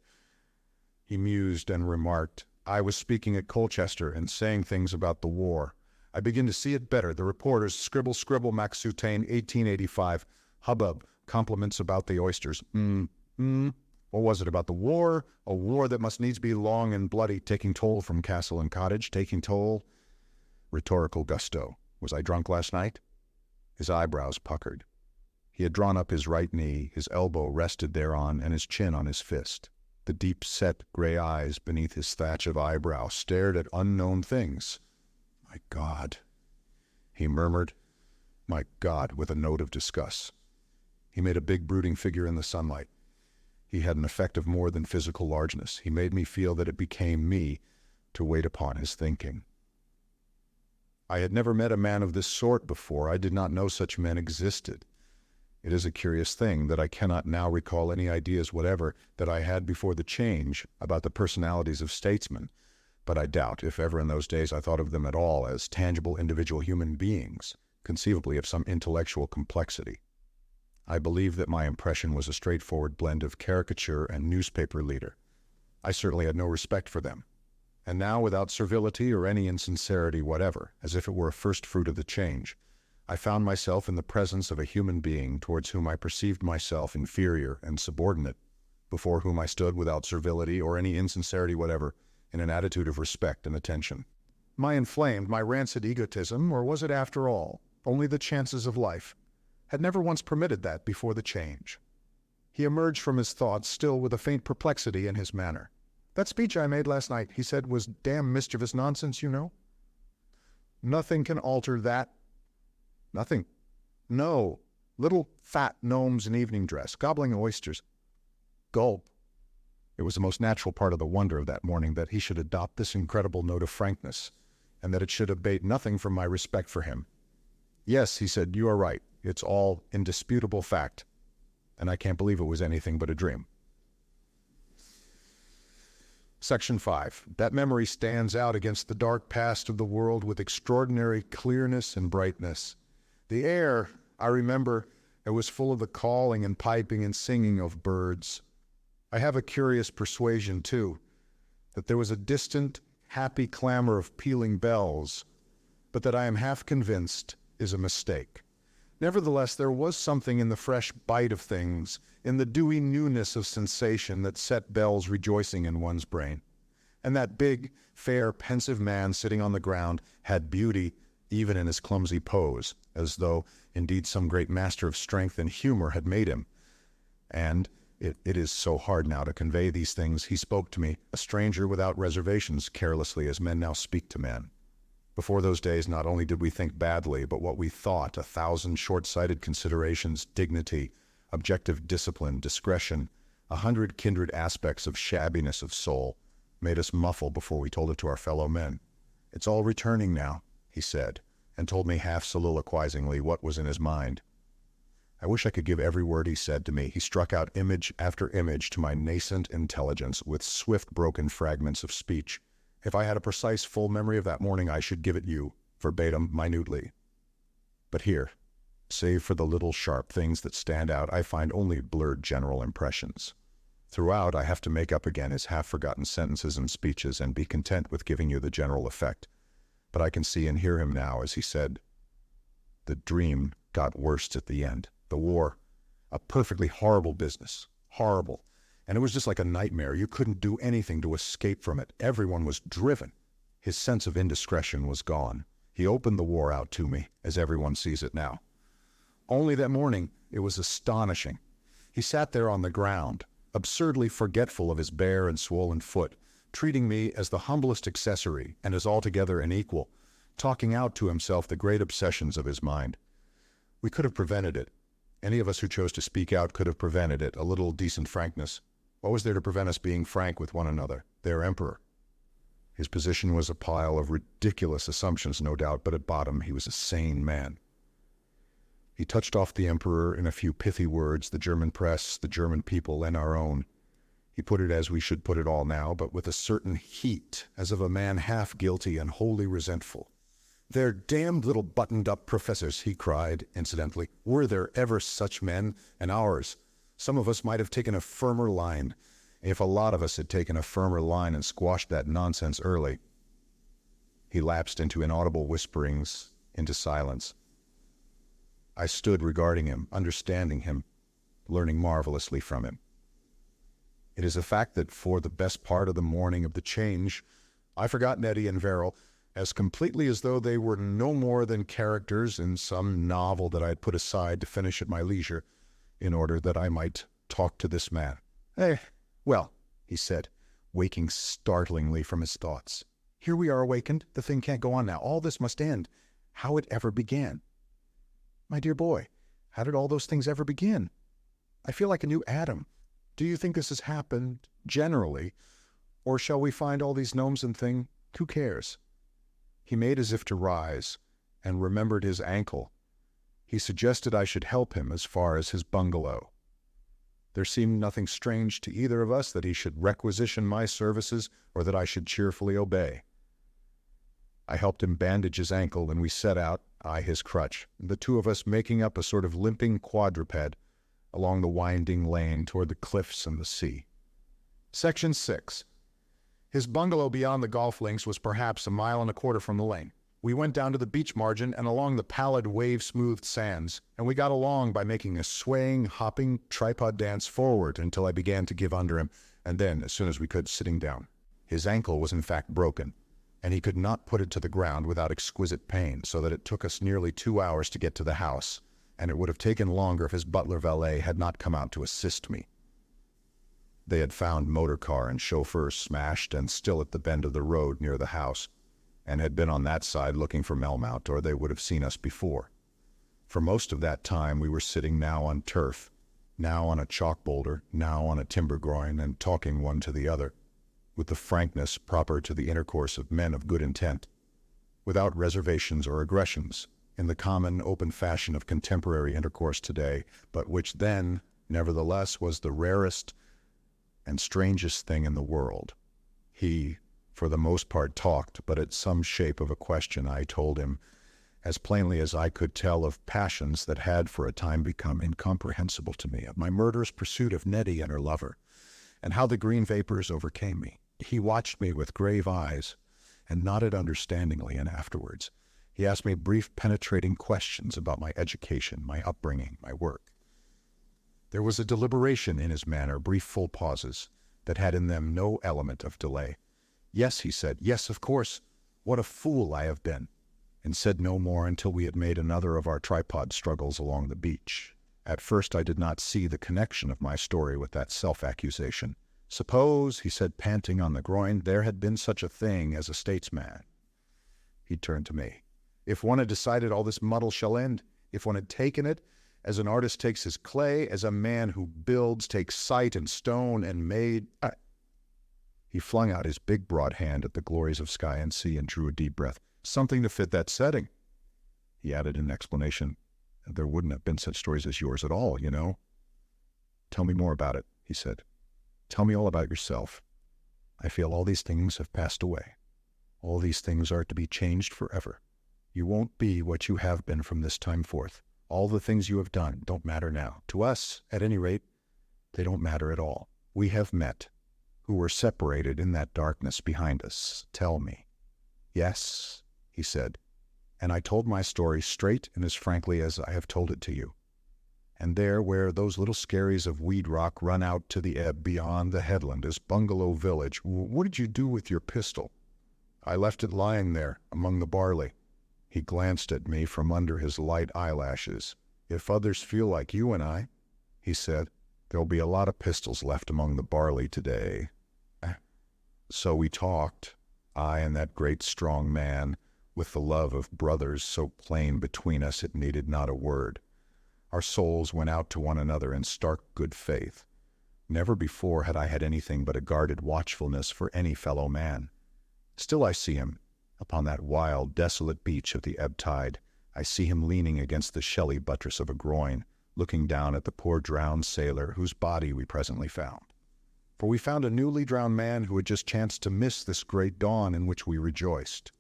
He mused and remarked, I was speaking at Colchester and saying things about the war. I begin to see it better. The reporters, scribble, scribble, Max Soutane, 1885. Hubbub, compliments about the oysters. What was it about the war? A war that must needs be long and bloody, taking toll from castle and cottage, taking toll. Rhetorical gusto. Was I drunk last night? His eyebrows puckered. He had drawn up his right knee, his elbow rested thereon, and his chin on his fist. The deep-set gray eyes beneath his thatch of eyebrow stared at unknown things. My God, he murmured. My God, with a note of disgust. He made a big brooding figure in the sunlight. He had an effect of more than physical largeness. He made me feel that it became me to wait upon his thinking. I had never met a man of this sort before. I did not know such men existed. It is a curious thing that I cannot now recall any ideas whatever that I had before the change about the personalities of statesmen, but I doubt if ever in those days I thought of them at all as tangible individual human beings, conceivably of some intellectual complexity. I believe that my impression was a straightforward blend of caricature and newspaper leader. I certainly had no respect for them. And now, without servility or any insincerity whatever, as if it were a first fruit of the change, I found myself in the presence of a human being towards whom I perceived myself inferior and subordinate, before whom I stood without servility or any insincerity whatever, in an attitude of respect and attention. My inflamed, my rancid egotism, or was it after all only the chances of life, had never once permitted that before the change. He emerged from his thoughts still with a faint perplexity in his manner. That speech I made last night, he said, was damn mischievous nonsense, you know. Nothing can alter that. Nothing. No. Little fat gnomes in evening dress, gobbling oysters. Gulp. It was the most natural part of the wonder of that morning that he should adopt this incredible note of frankness, and that it should abate nothing from my respect for him. Yes, he said, you are right. It's all indisputable fact, and I can't believe it was anything but a dream. Section 5. That memory stands out against the dark past of the world with extraordinary clearness and brightness. The air, I remember, it was full of the calling and piping and singing of birds. I have a curious persuasion, too, that there was a distant, happy clamor of pealing bells, but that I am half convinced is a mistake. Nevertheless, there was something in the fresh bite of things, in the dewy newness of sensation that set bells rejoicing in one's brain. And that big, fair, pensive man sitting on the ground had beauty even in his clumsy pose, as though Indeed, some great master of strength and humor had made him. And it is so hard now to convey these things. He spoke to me, a stranger without reservations, carelessly as men now speak to men. Before those days, not only did we think badly, but what we thought, 1,000 short-sighted considerations, dignity, objective discipline, discretion, 100 kindred aspects of shabbiness of soul, made us muffle before we told it to our fellow men. It's all returning now, he said, and told me half soliloquizingly what was in his mind. I wish I could give every word he said to me. He struck out image after image to my nascent intelligence with swift broken fragments of speech. If I had a precise full memory of that morning, I should give it you, verbatim, minutely. But here, save for the little sharp things that stand out, I find only blurred general impressions. Throughout, I have to make up again his half-forgotten sentences and speeches and be content with giving you the general effect. But I can see and hear him now as he said, "The dream got worse at the end. The war, a perfectly horrible business. Horrible. And it was just like a nightmare. You couldn't do anything to escape from it. Everyone was driven. His sense of indiscretion was gone. He opened the war out to me, as everyone sees it now. Only that morning, it was astonishing. He sat there on the ground, absurdly forgetful of his bare and swollen foot, treating me as the humblest accessory and as altogether an equal, talking out to himself the great obsessions of his mind. We could have prevented it. Any of us who chose to speak out could have prevented it, a little decent frankness. What was there to prevent us being frank with one another, their emperor? His position was a pile of ridiculous assumptions, no doubt, but at bottom he was a sane man. He touched off the emperor in a few pithy words, the German press, the German people, and our own. He put it as we should put it all now, but with a certain heat, as of a man half guilty and wholly resentful. "They're damned little buttoned-up professors," he cried, incidentally. "Were there ever such men? And ours. Some of us might have taken a firmer line. If a lot of us had taken a firmer line and squashed that nonsense early." He lapsed into inaudible whisperings, into silence. I stood regarding him, understanding him, learning marvelously from him. It is a fact that for the best part of the morning of the change, I forgot Nettie and Verrill as completely as though they were no more than characters in some novel that I had put aside to finish at my leisure, in order that I might talk to this man. Well, he said, waking startlingly from his thoughts. "Here we are awakened. The thing can't go on now. All this must end. How it ever began." "My dear boy, how did all those things ever begin? I feel like a new Adam. Do you think this has happened generally, or shall we find all these gnomes and things? Who cares?" He made as if to rise, and remembered his ankle. He suggested I should help him as far as his bungalow. There seemed nothing strange to either of us that he should requisition my services or that I should cheerfully obey. I helped him bandage his ankle, and we set out, I his crutch, the two of us making up a sort of limping quadruped along the winding lane toward the cliffs and the sea. Section 6. His bungalow beyond the golf links was perhaps 1.25 miles from the lane. We went down to the beach margin and along the pallid wave-smoothed sands, and we got along by making a swaying, hopping tripod dance forward until I began to give under him, and then, as soon as we could, sitting down. His ankle was in fact broken, and he could not put it to the ground without exquisite pain, so that it took us nearly 2 hours to get to the house, and it would have taken longer if his butler valet had not come out to assist me. They had found motor car and chauffeur smashed and still at the bend of the road near the house, and had been on that side looking for Melmount, or they would have seen us before. For most of that time we were sitting now on turf, now on a chalk boulder, now on a timber groin, and talking one to the other, with the frankness proper to the intercourse of men of good intent, without reservations or aggressions, in the common open fashion of contemporary intercourse today, but which then, nevertheless, was the rarest and strangest thing in the world. He, for the most part, talked, but at some shape of a question I told him, as plainly as I could tell of passions that had for a time become incomprehensible to me, of my murderous pursuit of Nettie and her lover, and how the green vapors overcame me. He watched me with grave eyes, and nodded understandingly, and afterwards he asked me brief penetrating questions about my education, my upbringing, my work. There was a deliberation in his manner, brief full pauses, that had in them no element of delay. "Yes," he said, "yes, of course. What a fool I have been." and said no more until we had made another of our tripod struggles along the beach. At first I did not see the connection of my story with that self-accusation. Suppose, he said, panting on the groin, there had been such a thing as a statesman. He turned to me. If one had decided all this muddle shall end, if one had taken it, as an artist takes his clay, as a man who builds takes site and stone and made... He flung out his big broad hand at the glories of sky and sea and drew a deep breath. Something to fit that setting. He added in explanation, there wouldn't have been such stories as yours at all, you know. Tell me more about it, he said. Tell me all about yourself. I feel all these things have passed away. All these things are to be changed forever. You won't be what you have been from this time forth. All the things you have done don't matter now. To us, at any rate, they don't matter at all. We have met, who were separated in that darkness behind us. Tell me. Yes, he said, and I told my story straight and as frankly as I have told it to you. And there, where those little skerries of weed rock run out to the ebb beyond the headland is Bungalow Village. What did you do with your pistol? I left it lying there among the barley. He glanced at me from under his light eyelashes. If others feel like you and I, he said, there'll be a lot of pistols left among the barley today. So we talked, I and that great strong man, with the love of brothers so plain between us it needed not a word. Our souls went out to one another in stark good faith. Never before had I had anything but a guarded watchfulness for any fellow man. Still I see him, upon that wild, desolate beach of the ebb tide. I see him leaning against the shelly buttress of a groin, looking down at the poor drowned sailor whose body we presently found. For we found a newly drowned man who had just chanced to miss this great dawn in which we rejoiced.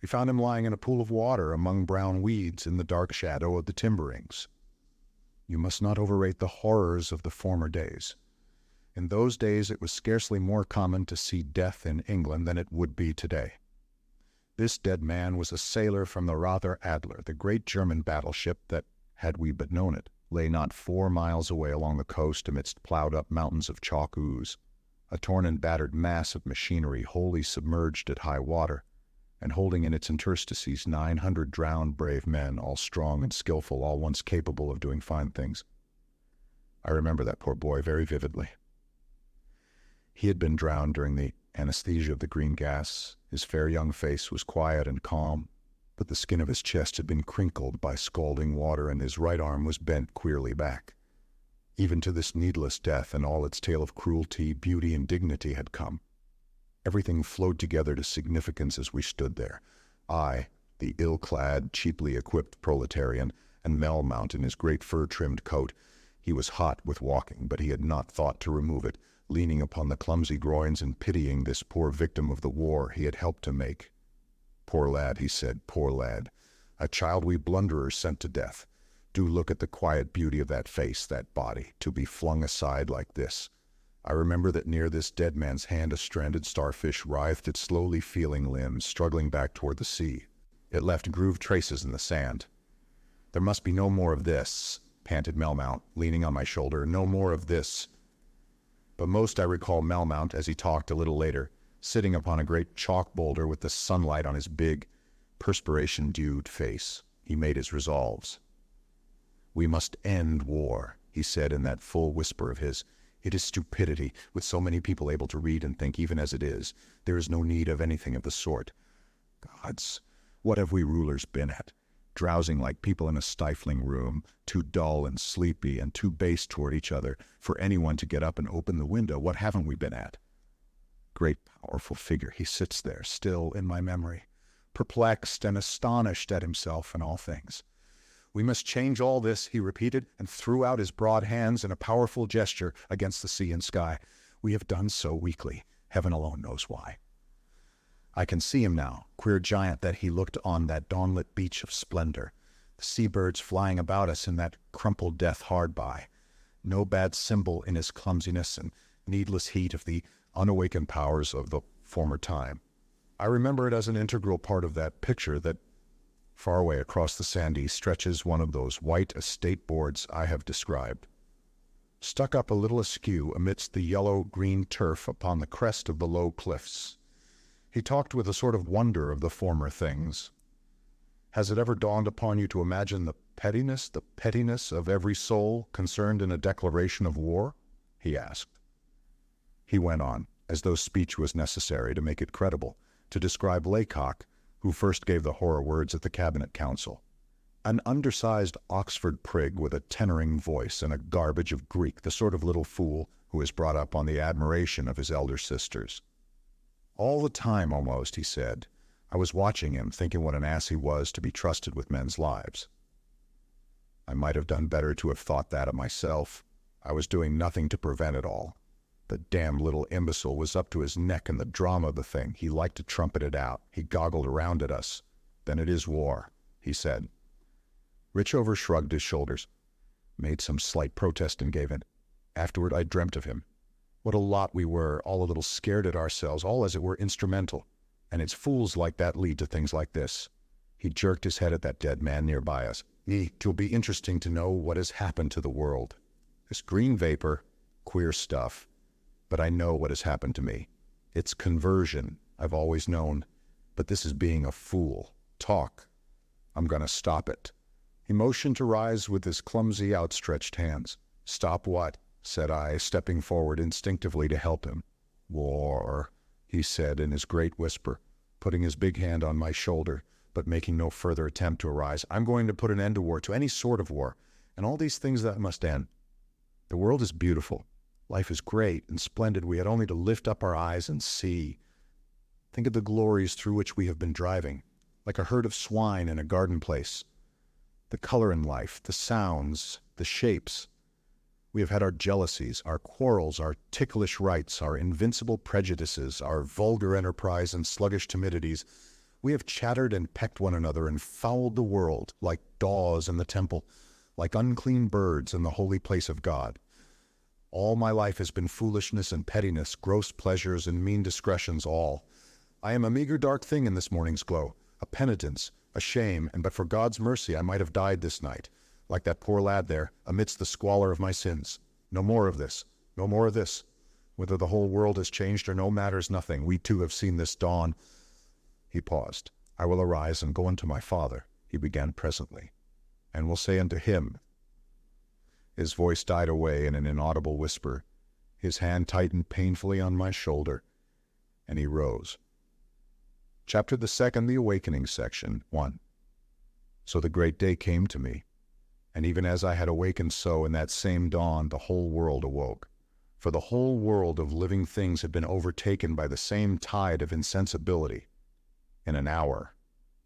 We found him lying in a pool of water among brown weeds in the dark shadow of the timberings. You must not overrate the horrors of the former days. In those days it was scarcely more common to see death in England than it would be today. This dead man was a sailor from the Rother Adler, the great German battleship that, had we but known it, lay not 4 miles away along the coast amidst plowed-up mountains of chalk ooze, a torn and battered mass of machinery wholly submerged at high water, and holding in its interstices 900 drowned brave men, all strong and skillful, all once capable of doing fine things. I remember that poor boy very vividly. He had been drowned during the anesthesia of the green gas. His fair young face was quiet and calm, but the skin of his chest had been crinkled by scalding water, and his right arm was bent queerly back. Even to this needless death and all its tale of cruelty, beauty, and dignity had come. Everything flowed together to significance as we stood there. I, the ill-clad, cheaply equipped proletarian, and Melmount in his great fur-trimmed coat. He was hot with walking, but he had not thought to remove it, leaning upon the clumsy groins and pitying this poor victim of the war he had helped to make. Poor lad, he said, poor lad. A child we blunderers sent to death. Do look at the quiet beauty of that face, that body, to be flung aside like this. I remember that near this dead man's hand a stranded starfish writhed its slowly feeling limbs, struggling back toward the sea. It left grooved traces in the sand. There must be no more of this, panted Melmount, leaning on my shoulder. No more of this. But most I recall Melmount, as he talked a little later, sitting upon a great chalk boulder with the sunlight on his big, perspiration-dewed face. He made his resolves. We must end war, he said in that full whisper of his. It is stupidity, with so many people able to read and think even as it is. There is no need of anything of the sort. Gods, what have we rulers been at? Drowsing like people in a stifling room, too dull and sleepy and too base toward each other for anyone to get up and open the window. What haven't we been at? Great powerful figure, he sits there, still in my memory, perplexed and astonished at himself and all things. We must change all this, he repeated, and threw out his broad hands in a powerful gesture against the sea and sky. We have done so weakly. Heaven alone knows why. I can see him now, queer giant that he looked on that dawnlit beach of splendor, the seabirds flying about us in that crumpled death hard by. No bad symbol in his clumsiness and needless heat of the unawakened powers of the former time. I remember it as an integral part of that picture that far away across the sandy stretches one of those white estate boards I have described. Stuck up a little askew amidst the yellow-green turf upon the crest of the low cliffs. He talked with a sort of wonder of the former things. Has it ever dawned upon you to imagine the pettiness of every soul concerned in a declaration of war? He asked. He went on, as though speech was necessary to make it credible, to describe Laycock, who first gave the horror words at the Cabinet Council. An undersized Oxford prig with a tenoring voice and a garbage of Greek, the sort of little fool who is brought up on the admiration of his elder sisters. All the time, almost, he said, I was watching him, thinking what an ass he was to be trusted with men's lives. I might have done better to have thought that of myself. I was doing nothing to prevent it all. The damn little imbecile was up to his neck in the drama of the thing. He liked to trumpet it out. He goggled around at us. Then it is war, he said. Richover shrugged his shoulders, made some slight protest and gave in. Afterward I dreamt of him. What a lot we were, all a little scared at ourselves, all as it were instrumental. And it's fools like that lead to things like this. He jerked his head at that dead man nearby us. It'll be interesting to know what has happened to the world. This green vapor, queer stuff. But I know what has happened to me. It's conversion, I've always known. But this is being a fool. Talk. I'm going to stop it. He motioned to rise with his clumsy, outstretched hands. Stop what? Said I, stepping forward instinctively to help him. War, he said in his great whisper, putting his big hand on my shoulder, but making no further attempt to arise. I'm going to put an end to war, to any sort of war, and all these things that must end. The world is beautiful. Life is great and splendid. We had only to lift up our eyes and see. Think of the glories through which we have been driving, like a herd of swine in a garden place. The color in life, the sounds, the shapes. We have had our jealousies, our quarrels, our ticklish rights, our invincible prejudices, our vulgar enterprise and sluggish timidities. We have chattered and pecked one another and fouled the world, like daws in the temple, like unclean birds in the holy place of God. All my life has been foolishness and pettiness, gross pleasures and mean discretions all. I am a meager dark thing in this morning's glow, a penitence, a shame, and but for God's mercy I might have died this night, like that poor lad there, amidst the squalor of my sins. No more of this, no more of this. Whether the whole world has changed or no matters nothing. We too have seen this dawn. He paused. I will arise and go unto my father, he began presently, and will say unto him. His voice died away in an inaudible whisper. His hand tightened painfully on my shoulder, and he rose. Chapter the second, the awakening section, 1. So the great day came to me, and even as I had awakened so in that same dawn the whole world awoke. For the whole world of living things had been overtaken by the same tide of insensibility. In an hour,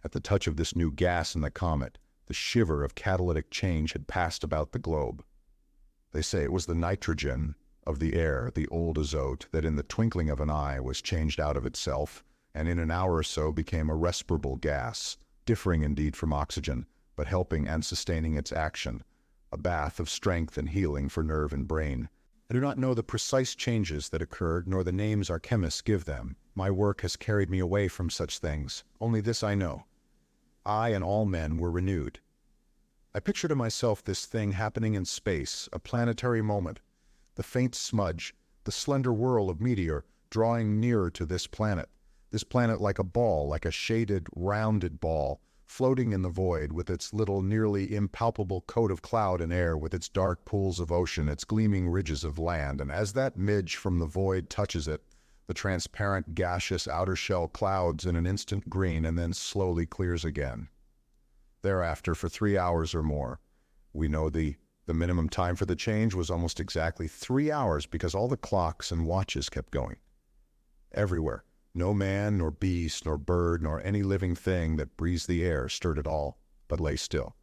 at the touch of this new gas in the comet, the shiver of catalytic change had passed about the globe. They say it was the nitrogen of the air, the old azote, that in the twinkling of an eye was changed out of itself, and in an hour or so became a respirable gas, differing indeed from oxygen, but helping and sustaining its action, a bath of strength and healing for nerve and brain. I do not know the precise changes that occurred, nor the names our chemists give them. My work has carried me away from such things. Only this I know. I and all men were renewed. I picture to myself this thing happening in space, a planetary moment, the faint smudge, the slender whirl of meteor drawing nearer to this planet like a ball, like a shaded, rounded ball, floating in the void with its little, nearly impalpable coat of cloud and air, with its dark pools of ocean, its gleaming ridges of land, and as that midge from the void touches it, the transparent, gaseous outer shell clouds in an instant green and then slowly clears again. Thereafter, for 3 hours or more, we know the minimum time for the change was almost exactly 3 hours because all the clocks and watches kept going. Everywhere, no man nor beast nor bird nor any living thing that breathes the air stirred at all, but lay still.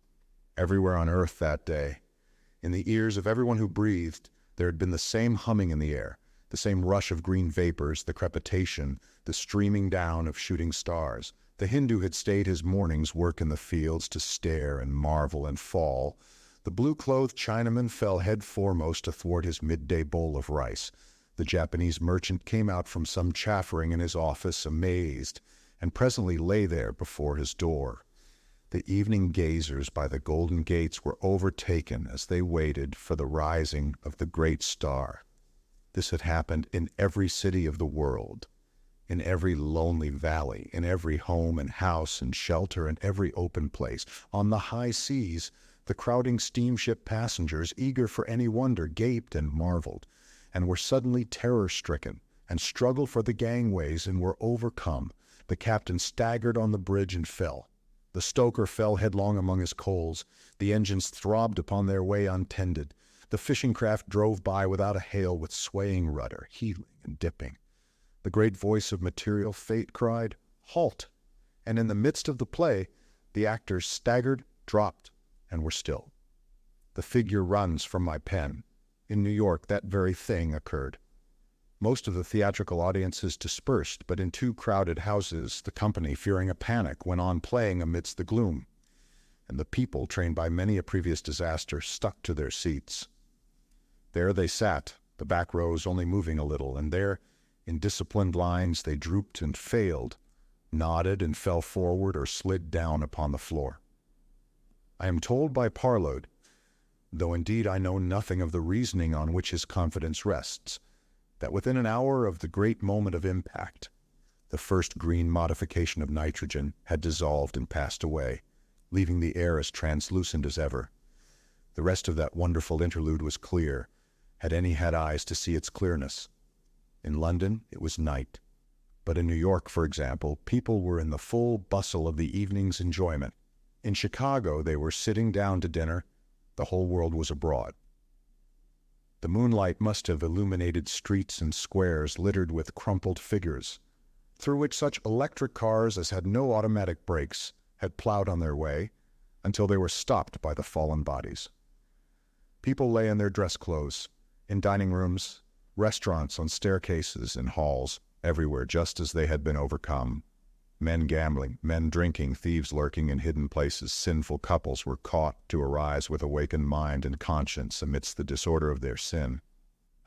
Everywhere on earth that day, in the ears of everyone who breathed, there had been the same humming in the air, the same rush of green vapors, the crepitation, the streaming down of shooting stars. The Hindu had stayed his morning's work in the fields to stare and marvel and fall. The blue-clothed Chinaman fell head foremost athwart his midday bowl of rice. The Japanese merchant came out from some chaffering in his office, amazed, and presently lay there before his door. The evening gazers by the golden gates were overtaken as they waited for the rising of the great star. This had happened in every city of the world. in every lonely valley, in every home and house and shelter and every open place. On the high seas, the crowding steamship passengers, eager for any wonder, gaped and marveled, and were suddenly terror-stricken, and struggled for the gangways and were overcome. The captain staggered on the bridge and fell. The stoker fell headlong among his coals. The engines throbbed upon their way untended. The fishing craft drove by without a hail, with swaying rudder, heeling and dipping. The great voice of material fate cried, "Halt!" And in the midst of the play, the actors staggered, dropped, and were still. The figure runs from my pen. In New York, that very thing occurred. Most of the theatrical audiences dispersed, but in 2 crowded houses, the company, fearing a panic, went on playing amidst the gloom. And the people, trained by many a previous disaster, stuck to their seats. There they sat, the back rows only moving a little, and there, in disciplined lines, they drooped and failed, nodded and fell forward or slid down upon the floor. I am told by Parload, though indeed I know nothing of the reasoning on which his confidence rests, that within an hour of the great moment of impact, the first green modification of nitrogen had dissolved and passed away, leaving the air as translucent as ever. The rest of that wonderful interlude was clear, had any had eyes to see its clearness. In London, it was night. But in New York, for example, people were in the full bustle of the evening's enjoyment. In Chicago, they were sitting down to dinner. The whole world was abroad. The moonlight must have illuminated streets and squares littered with crumpled figures, through which such electric cars as had no automatic brakes had plowed on their way until they were stopped by the fallen bodies. People lay in their dress clothes, in dining rooms, restaurants, on staircases, in halls, everywhere just as they had been overcome. Men gambling, men drinking, thieves lurking in hidden places, sinful couples were caught to arise with awakened mind and conscience amidst the disorder of their sin.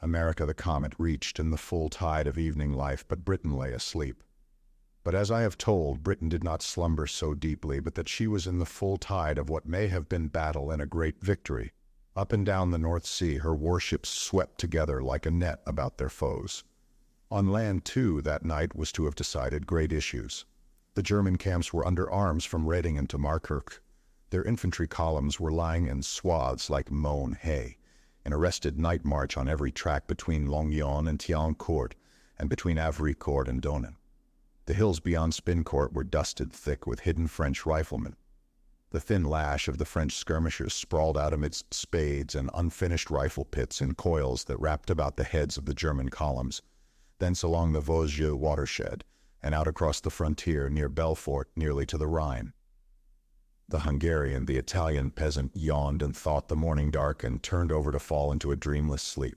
America the Comet reached in the full tide of evening life, but Britain lay asleep. But as I have told, Britain did not slumber so deeply, but that she was in the full tide of what may have been battle and a great victory. Up and down the North Sea, her warships swept together like a net about their foes. On land, too, that night was to have decided great issues. The German camps were under arms from Redingen to Markirk. Their infantry columns were lying in swaths like mown hay, an arrested night march on every track between Longuyon and Thiancourt, and between Avricourt and Donen. The hills beyond Spincourt were dusted thick with hidden French riflemen. The thin lash of the French skirmishers sprawled out amidst spades and unfinished rifle pits in coils that wrapped about the heads of the German columns, thence along the Vosges watershed, and out across the frontier near Belfort, nearly to the Rhine. The Hungarian, the Italian peasant yawned and thought the morning dark and turned over to fall into a dreamless sleep.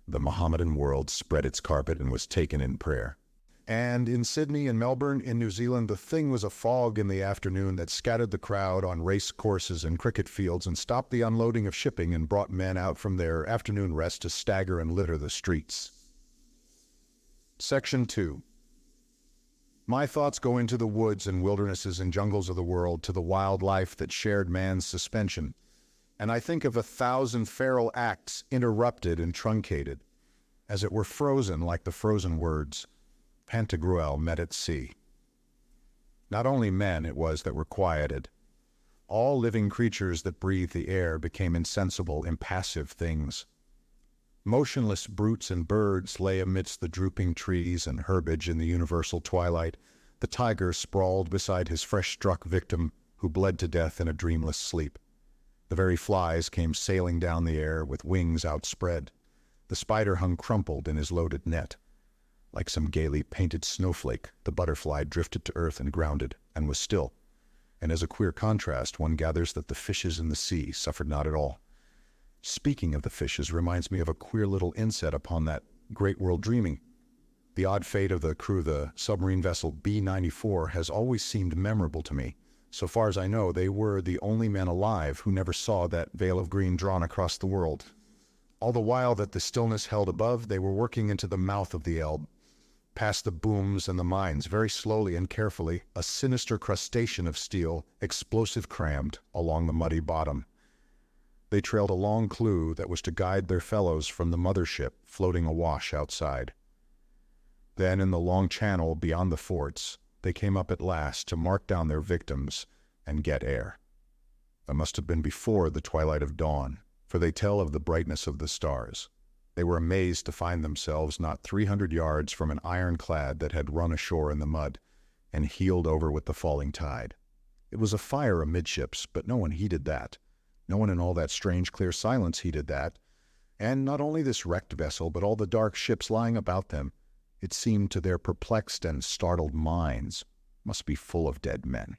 The Mohammedan world spread its carpet and was taken in prayer. And in Sydney and Melbourne, in New Zealand, the thing was a fog in the afternoon that scattered the crowd on race courses and cricket fields and stopped the unloading of shipping and brought men out from their afternoon rest to stagger and litter the streets. Section 2. My thoughts go into the woods and wildernesses and jungles of the world, to the wild life that shared man's suspension, and I think of 1,000 feral acts interrupted and truncated, as it were frozen like the frozen words, Pantagruel met at sea. Not only men it was that were quieted. All living creatures that breathe the air became insensible, impassive things. Motionless brutes and birds lay amidst the drooping trees and herbage in the universal twilight. The tiger sprawled beside his fresh-struck victim, who bled to death in a dreamless sleep. The very flies came sailing down the air with wings outspread. The spider hung crumpled in his loaded net. Like some gaily painted snowflake, the butterfly drifted to earth and grounded, and was still. And as a queer contrast, one gathers that the fishes in the sea suffered not at all. Speaking of the fishes reminds me of a queer little inset upon that great world dreaming. The odd fate of the crew of the submarine vessel B-94 has always seemed memorable to me. So far as I know, they were the only men alive who never saw that veil of green drawn across the world. All the while that the stillness held above, they were working into the mouth of the Elbe, past the booms and the mines, very slowly and carefully, a sinister crustacean of steel, explosive crammed, along the muddy bottom. They trailed a long clue that was to guide their fellows from the mothership floating awash outside. Then, in the long channel beyond the forts, they came up at last to mark down their victims and get air. That must have been before the twilight of dawn, for they tell of the brightness of the stars. They were amazed to find themselves not 300 yards from an ironclad that had run ashore in the mud and heeled over with the falling tide. It was a fire amidships, but no one heeded that. No one in all that strange clear silence heeded that. And not only this wrecked vessel, but all the dark ships lying about them, it seemed to their perplexed and startled minds, must be full of dead men.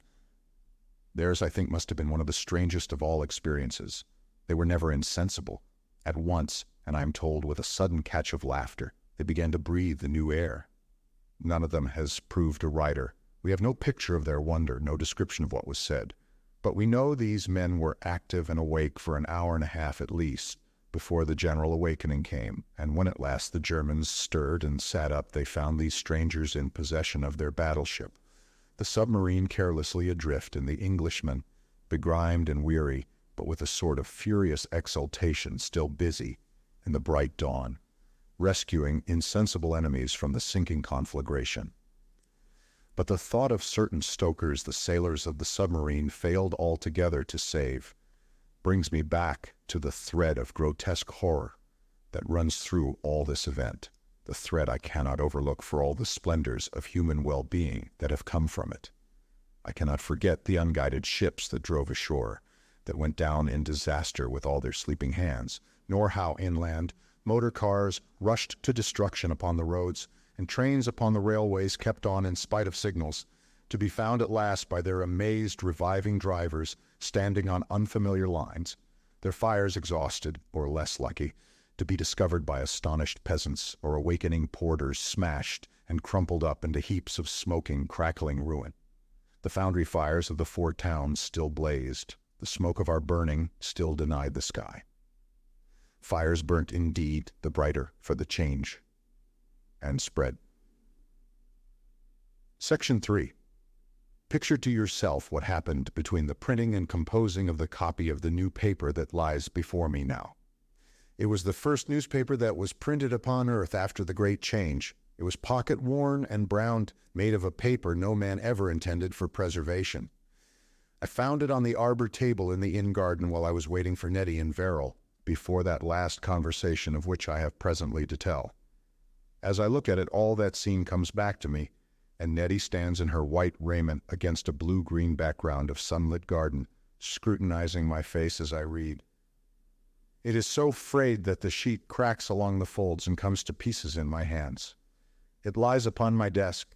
Theirs, I think, must have been one of the strangest of all experiences. They were never insensible. At once, and I am told with a sudden catch of laughter, they began to breathe the new air. None of them has proved a writer. We have no picture of their wonder, no description of what was said. But we know these men were active and awake for an hour and a half at least, before the general awakening came, and when at last the Germans stirred and sat up, they found these strangers in possession of their battleship, the submarine carelessly adrift, and the Englishmen, begrimed and weary, but with a sort of furious exultation, still busy in the bright dawn, rescuing insensible enemies from the sinking conflagration. But the thought of certain stokers, the sailors of the submarine, failed altogether to save, brings me back to the thread of grotesque horror that runs through all this event, the thread I cannot overlook for all the splendors of human well-being that have come from it. I cannot forget the unguided ships that drove ashore, that went down in disaster with all their sleeping hands, nor how inland motor cars rushed to destruction upon the roads, and trains upon the railways kept on in spite of signals, to be found at last by their amazed, reviving drivers standing on unfamiliar lines, their fires exhausted, or less lucky, to be discovered by astonished peasants or awakening porters smashed and crumpled up into heaps of smoking, crackling ruin. The foundry fires of the four towns still blazed. The smoke of our burning still denied the sky. Fires burnt indeed, the brighter for the change, and spread. Section 3. Picture to yourself what happened between the printing and composing of the copy of the new paper that lies before me now. It was the first newspaper that was printed upon earth after the great change. It was pocket-worn and browned, made of a paper no man ever intended for preservation. I found it on the arbor table in the inn garden while I was waiting for Nettie and Verrill, before that last conversation of which I have presently to tell. As I look at it, all that scene comes back to me, and Nettie stands in her white raiment against a blue-green background of sunlit garden, scrutinizing my face as I read. It is so frayed that the sheet cracks along the folds and comes to pieces in my hands. It lies upon my desk,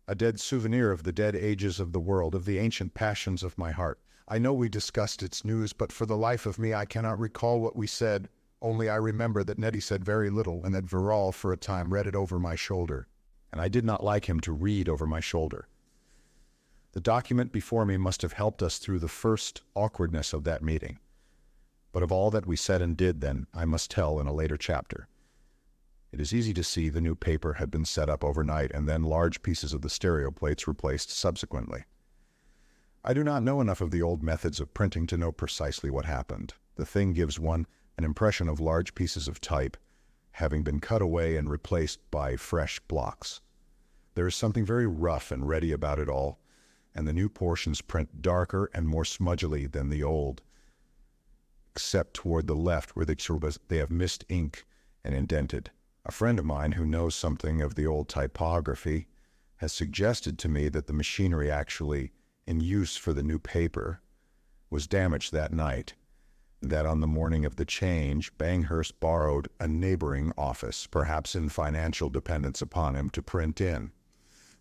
a dead souvenir of the dead ages of the world, of the ancient passions of my heart. I know we discussed its news, but for the life of me I cannot recall what we said, only I remember that Nettie said very little, and that Verrill for a time read it over my shoulder, and I did not like him to read over my shoulder. The document before me must have helped us through the first awkwardness of that meeting. But of all that we said and did then, I must tell in a later chapter. It is easy to see the new paper had been set up overnight, and then large pieces of the stereo plates replaced subsequently. I do not know enough of the old methods of printing to know precisely what happened. The thing gives one an impression of large pieces of type having been cut away and replaced by fresh blocks. There is something very rough and ready about it all, and the new portions print darker and more smudgily than the old, except toward the left where they have missed ink and indented. A friend of mine who knows something of the old typography has suggested to me that the machinery actually in use for the new paper was damaged that night, that on the morning of the change, Banghurst borrowed a neighboring office, perhaps in financial dependence upon him, to print in.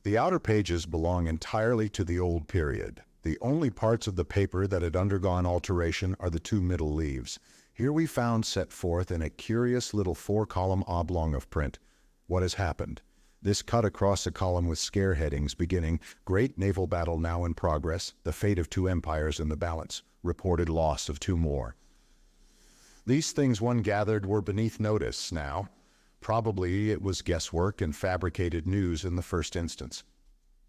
The outer pages belong entirely to the old period. The only parts of the paper that had undergone alteration are the two middle leaves. Here we found set forth in a curious little 4-column oblong of print what has happened. This cut across a column with scare headings beginning, "Great naval battle now in progress, the fate of 2 empires in the balance, reported loss of 2 more." These things one gathered were beneath notice now. Probably it was guesswork and fabricated news in the first instance.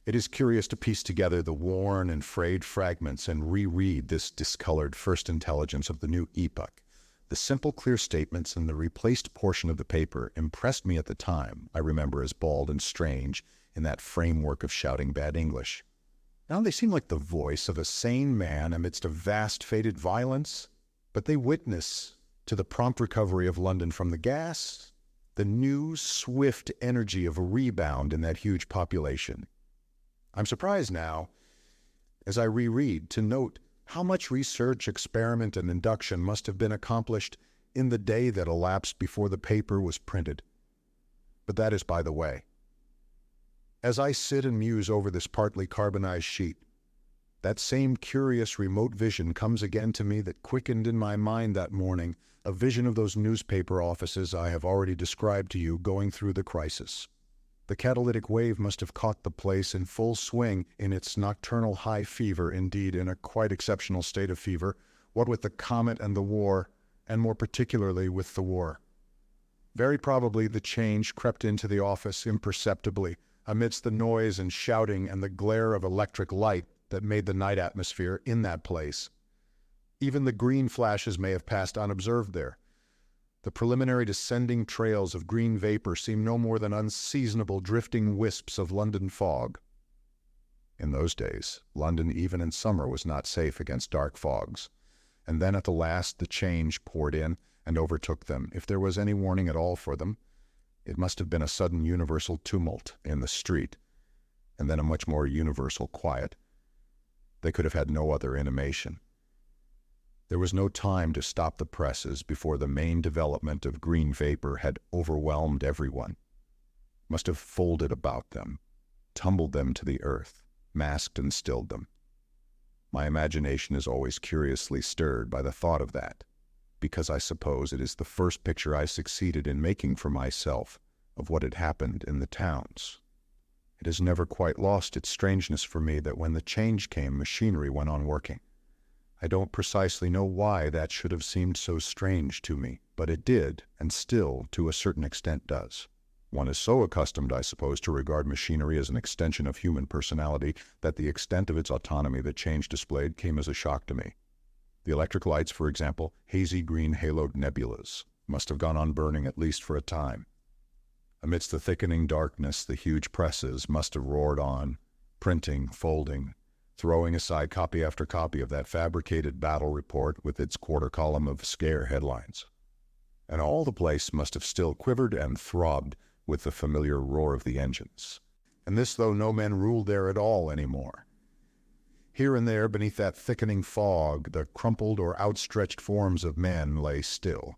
It is curious to piece together the worn and frayed fragments and reread this discolored first intelligence of the new epoch, The simple, clear statements in the replaced portion of the paper impressed me at the time, I remember, as bald and strange in that framework of shouting bad English. Now they seem like the voice of a sane man amidst a vast faded violence, but they witness to the prompt recovery of London from the gas, the new, swift energy of a rebound in that huge population. I'm surprised now, as I reread, to note how much research, experiment, and induction must have been accomplished in the day that elapsed before the paper was printed. But that is by the way. As I sit and muse over this partly carbonized sheet, that same curious remote vision comes again to me that quickened in my mind that morning, a vision of those newspaper offices I have already described to you going through the crisis. The catalytic wave must have caught the place in full swing in its nocturnal high fever, indeed in a quite exceptional state of fever, what with the comet and the war, and more particularly with the war. Very probably the change crept into the office imperceptibly, amidst the noise and shouting and the glare of electric light that made the night atmosphere in that place. Even the green flashes may have passed unobserved there. The preliminary descending trails of green vapor seem no more than unseasonable drifting wisps of London fog. In those days, London even in summer was not safe against dark fogs. And then at the last the change poured in and overtook them, if there was any warning at all for them. It must have been a sudden universal tumult in the street, and then a much more universal quiet. They could have had no other intimation. There was no time to stop the presses before the main development of green vapor had overwhelmed everyone, must have folded about them, tumbled them to the earth, masked and stilled them. My imagination is always curiously stirred by the thought of that, because I suppose it is the first picture I succeeded in making for myself of what had happened in the towns. It has never quite lost its strangeness for me that when the change came, machinery went on working. I don't precisely know why that should have seemed so strange to me, but it did, and still, to a certain extent, does. One is so accustomed, I suppose, to regard machinery as an extension of human personality that the extent of its autonomy that change displayed came as a shock to me. The electric lights, for example, hazy green haloed nebulas, must have gone on burning at least for a time. Amidst the thickening darkness, the huge presses must have roared on, printing, folding, throwing aside copy after copy of that fabricated battle report with its quarter column of scare headlines. And all the place must have still quivered and throbbed with the familiar roar of the engines. And this though no men ruled there at all anymore. Here and there, beneath that thickening fog, the crumpled or outstretched forms of men lay still.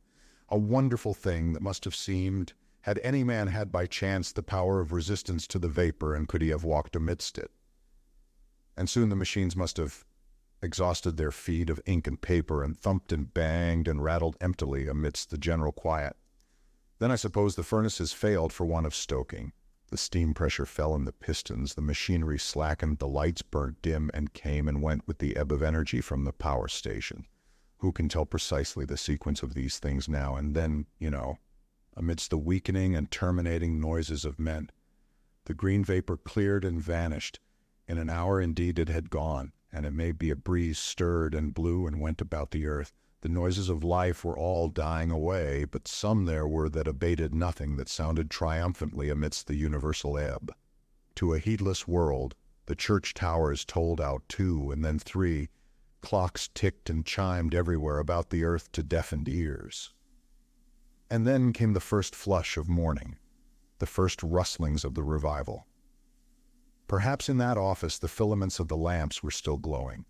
A wonderful thing that must have seemed, had any man had by chance the power of resistance to the vapor, and could he have walked amidst it. And soon the machines must have exhausted their feed of ink and paper, and thumped and banged and rattled emptily amidst the general quiet. Then I suppose the furnaces failed for want of stoking. The steam pressure fell in the pistons, the machinery slackened, the lights burnt dim and came and went with the ebb of energy from the power station. Who can tell precisely the sequence of these things now? And then, amidst the weakening and terminating noises of men, the green vapor cleared and vanished. In an hour indeed it had gone, and it may be a breeze stirred and blew and went about the earth. The noises of life were all dying away, but some there were that abated nothing, that sounded triumphantly amidst the universal ebb. To a heedless world, the church towers tolled out 2 and then 3. Clocks ticked and chimed everywhere about the earth to deafened ears. And then came the first flush of morning, the first rustlings of the revival. Perhaps in that office the filaments of the lamps were still glowing.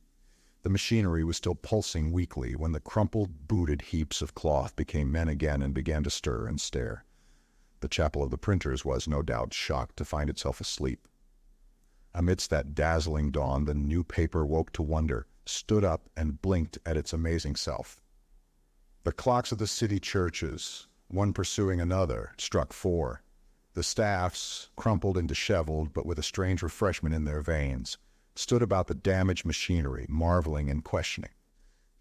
The machinery was still pulsing weakly when the crumpled, booted heaps of cloth became men again and began to stir and stare. The chapel of the printers was, no doubt, shocked to find itself asleep. Amidst that dazzling dawn, the new paper woke to wonder, stood up and blinked at its amazing self. The clocks of the city churches, one pursuing another, struck 4. The staffs, crumpled and disheveled, but with a strange refreshment in their veins, stood about the damaged machinery, marveling and questioning.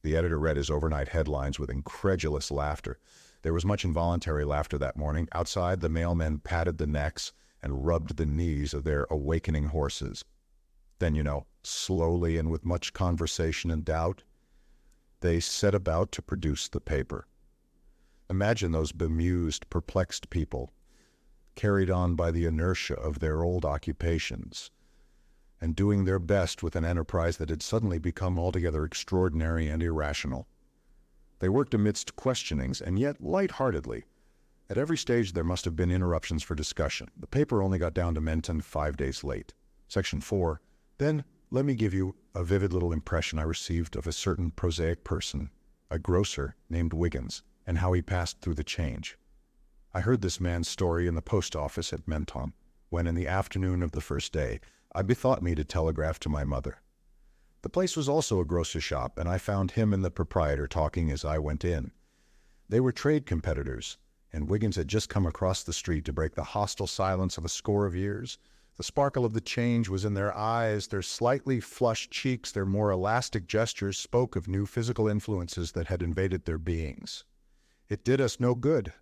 The editor read his overnight headlines with incredulous laughter. There was much involuntary laughter that morning. Outside, the mailmen patted the necks and rubbed the knees of their awakening horses. Then, slowly and with much conversation and doubt, they set about to produce the paper. Imagine those bemused, perplexed people, carried on by the inertia of their old occupations, and doing their best with an enterprise that had suddenly become altogether extraordinary and irrational. They worked amidst questionings, and yet light-heartedly. At every stage there must have been interruptions for discussion. The paper only got down to Menton 5 days late. Section 4. Then let me give you a vivid little impression I received of a certain prosaic person, a grocer named Wiggins, and how he passed through the change. I heard this man's story in the post office at Menton, when in the afternoon of the first day, I bethought me to telegraph to my mother. The place was also a grocer's shop, and I found him and the proprietor talking as I went in. They were trade competitors, and Wiggins had just come across the street to break the hostile silence of a score of years. The sparkle of the change was in their eyes, their slightly flushed cheeks, their more elastic gestures spoke of new physical influences that had invaded their beings. It did us no good.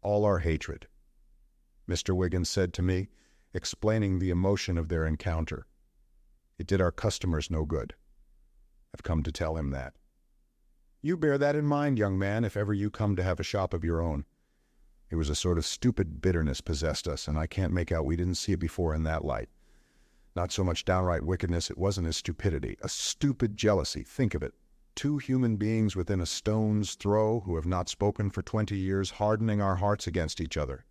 All our hatred, Mr. Wiggins said to me, explaining the emotion of their encounter. It did our customers no good. I've come to tell him that. You bear that in mind, young man, if ever you come to have a shop of your own. It was a sort of stupid bitterness possessed us, and I can't make out we didn't see it before in that light. Not so much downright wickedness, it wasn't a stupidity, a stupid jealousy. Think of it. 2 human beings within a stone's throw who have not spoken for 20 years, hardening our hearts against each other.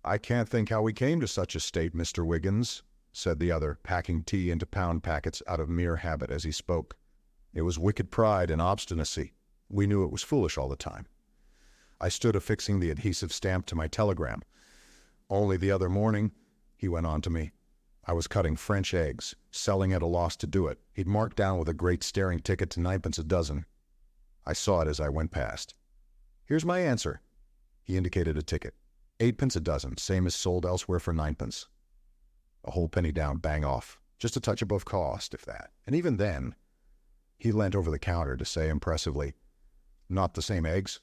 I can't think how we came to such a state, Mr. Wiggins, said the other, packing tea into pound packets out of mere habit as he spoke. It was wicked pride and obstinacy. We knew it was foolish all the time. I stood affixing the adhesive stamp to my telegram. Only the other morning, he went on to me, I was cutting French eggs, selling at a loss to do it. He'd marked down with a great staring ticket to 9pence a dozen. I saw it as I went past. Here's my answer. He indicated a ticket. 8pence a dozen, same as sold elsewhere for 9pence. A whole penny down, bang off. Just a touch above cost, if that. And even then, he leant over the counter to say impressively, not the same eggs?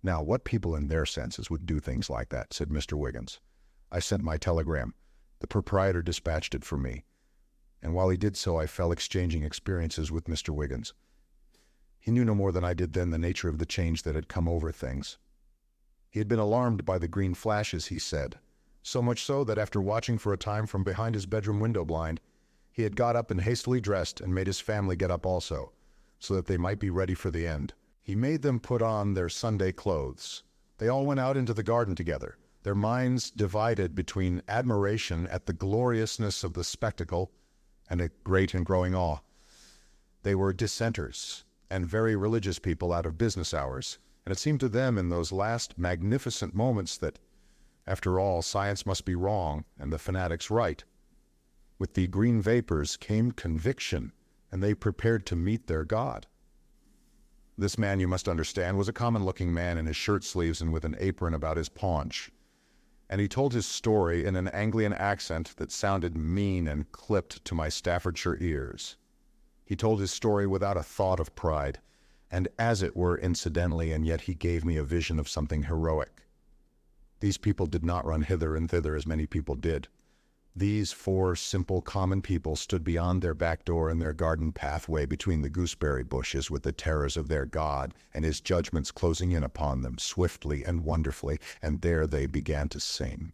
Now, what people in their senses would do things like that, said Mr. Wiggins. I sent my telegram. The proprietor dispatched it for me. And while he did so, I fell exchanging experiences with Mr. Wiggins. He knew no more than I did then the nature of the change that had come over things. He had been alarmed by the green flashes, he said, so much so that after watching for a time from behind his bedroom window blind, he had got up and hastily dressed and made his family get up also, so that they might be ready for the end. He made them put on their Sunday clothes. They all went out into the garden together, their minds divided between admiration at the gloriousness of the spectacle and a great and growing awe. They were dissenters and very religious people out of business hours, and it seemed to them in those last magnificent moments that, after all, science must be wrong and the fanatics right. With the green vapors came conviction, and they prepared to meet their God. This man, you must understand, was a common-looking man in his shirt sleeves and with an apron about his paunch. And he told his story in an Anglian accent that sounded mean and clipped to my Staffordshire ears. He told his story without a thought of pride, and as it were incidentally, and yet he gave me a vision of something heroic. These people did not run hither and thither as many people did. These 4 simple common people stood beyond their back door in their garden pathway between the gooseberry bushes with the terrors of their God and his judgments closing in upon them swiftly and wonderfully, and there they began to sing.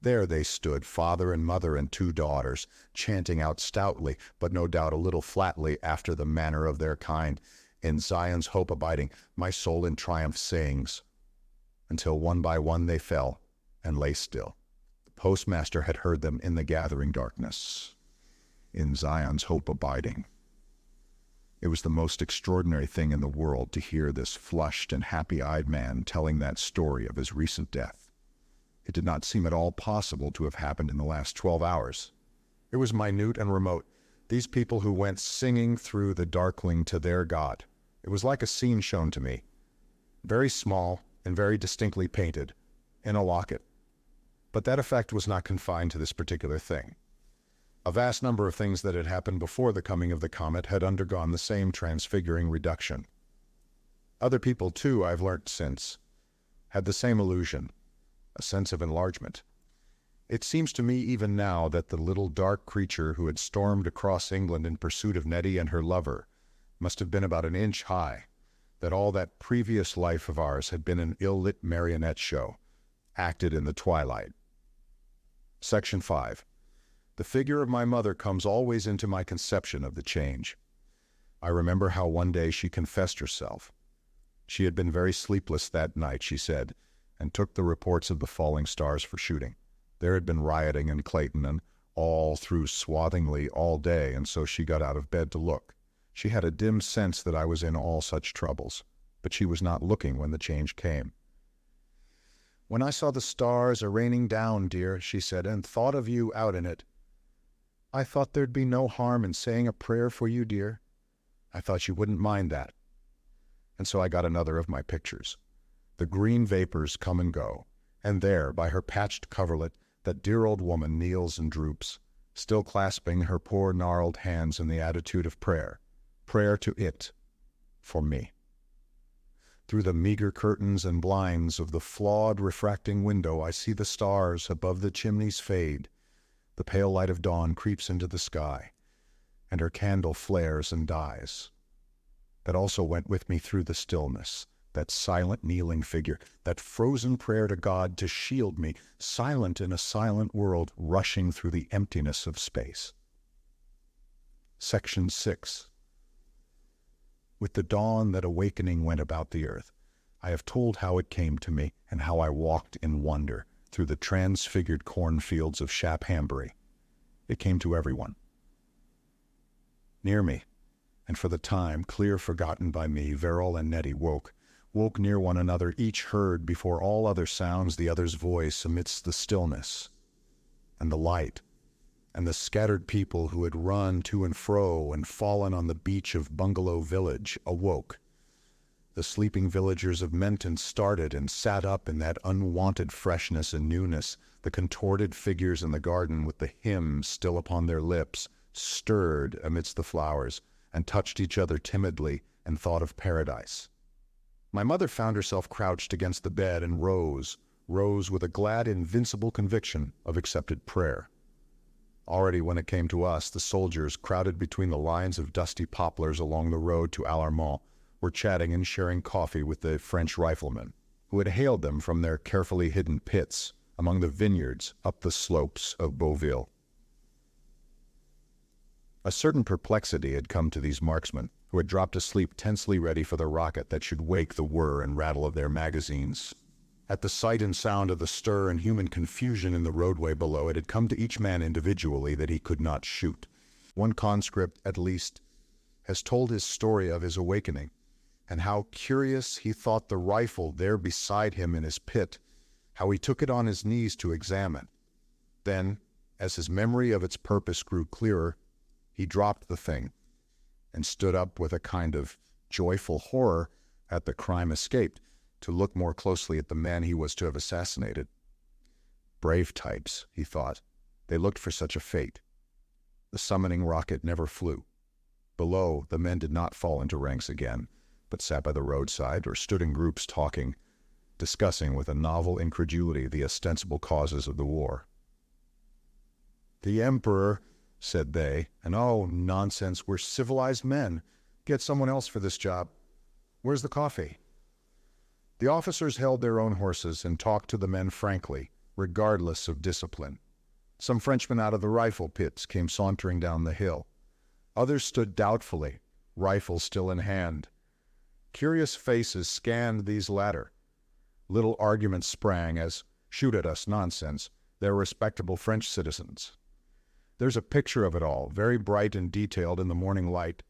There they stood, father and mother and 2 daughters, chanting out stoutly, but no doubt a little flatly after the manner of their kind, in Zion's hope abiding, my soul in triumph sings, until one by one they fell and lay still. Postmaster had heard them in the gathering darkness, in Zion's hope abiding. It was the most extraordinary thing in the world to hear this flushed and happy-eyed man telling that story of his recent death. It did not seem at all possible to have happened in the last 12 hours. It was minute and remote, these people who went singing through the darkling to their God. It was like a scene shown to me, very small and very distinctly painted, in a locket. But that effect was not confined to this particular thing. A vast number of things that had happened before the coming of the comet had undergone the same transfiguring reduction. Other people, too, I've learnt since, had the same illusion, a sense of enlargement. It seems to me even now that the little dark creature who had stormed across England in pursuit of Nettie and her lover must have been about an inch high, that all that previous life of ours had been an ill-lit marionette show, acted in the twilight. Section 5. The figure of my mother comes always into my conception of the change. I remember how one day she confessed herself. She had been very sleepless that night, she said, and took the reports of the falling stars for shooting. There had been rioting in Clayton and all through Swathingly all day, and so she got out of bed to look. She had a dim sense that I was in all such troubles, but she was not looking when the change came. "When I saw the stars a-raining down, dear," she said, "and thought of you out in it, I thought there'd be no harm in saying a prayer for you, dear. I thought you wouldn't mind that." And so I got another of my pictures. The green vapors come and go, and there, by her patched coverlet, that dear old woman kneels and droops, still clasping her poor gnarled hands in the attitude of prayer to it, for me. Through the meager curtains and blinds of the flawed refracting window I see the stars above the chimneys fade, the pale light of dawn creeps into the sky, and her candle flares and dies. That also went with me through the stillness, that silent kneeling figure, that frozen prayer to God to shield me, silent in a silent world, rushing through the emptiness of space. Section 6. With the dawn that awakening went about the earth, I have told how it came to me, and how I walked in wonder through the transfigured cornfields of Shaphambury. It came to everyone. Near me, and for the time clear forgotten by me, Verrill and Nettie woke near one another, each heard before all other sounds the other's voice amidst the stillness and the light, and the scattered people who had run to and fro and fallen on the beach of Bungalow Village awoke. The sleeping villagers of Menton started and sat up in that unwonted freshness and newness. The contorted figures in the garden with the hymn still upon their lips stirred amidst the flowers and touched each other timidly and thought of paradise. My mother found herself crouched against the bed and rose with a glad, invincible conviction of accepted prayer. Already when it came to us, the soldiers, crowded between the lines of dusty poplars along the road to Alarmont, were chatting and sharing coffee with the French riflemen, who had hailed them from their carefully hidden pits among the vineyards up the slopes of Beauville. A certain perplexity had come to these marksmen, who had dropped asleep tensely ready for the rocket that should wake the whir and rattle of their magazines. At the sight and sound of the stir and human confusion in the roadway below, it had come to each man individually that he could not shoot. One conscript, at least, has told his story of his awakening, and how curious he thought the rifle there beside him in his pit, how he took it on his knees to examine. Then, as his memory of its purpose grew clearer, he dropped the thing and stood up with a kind of joyful horror at the crime escaped, to look more closely at the man he was to have assassinated. Brave types, he thought. They looked for such a fate. The summoning rocket never flew. Below, the men did not fall into ranks again, but sat by the roadside or stood in groups talking, discussing with a novel incredulity the ostensible causes of the war. "The Emperor," said they, and "oh, nonsense, we're civilized men. Get someone else for this job. Where's the coffee?" The officers held their own horses and talked to the men frankly, regardless of discipline. Some Frenchmen out of the rifle pits came sauntering down the hill. Others stood doubtfully, rifles still in hand. Curious faces scanned these latter. Little arguments sprang as, "Shoot at us, nonsense. They're respectable French citizens." There's a picture of it all, very bright and detailed in the morning light,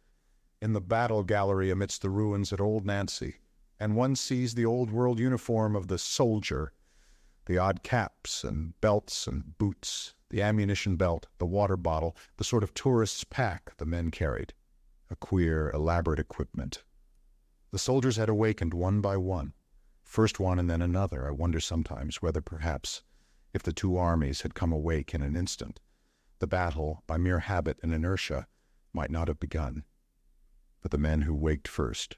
in the battle gallery amidst the ruins at Old Nancy, and one sees the old-world uniform of the soldier, the odd caps and belts and boots, the ammunition belt, the water bottle, the sort of tourist's pack the men carried, a queer, elaborate equipment. The soldiers had awakened one by one, first one and then another. I wonder sometimes whether perhaps, if the two armies had come awake in an instant, the battle, by mere habit and inertia, might not have begun. But the men who waked first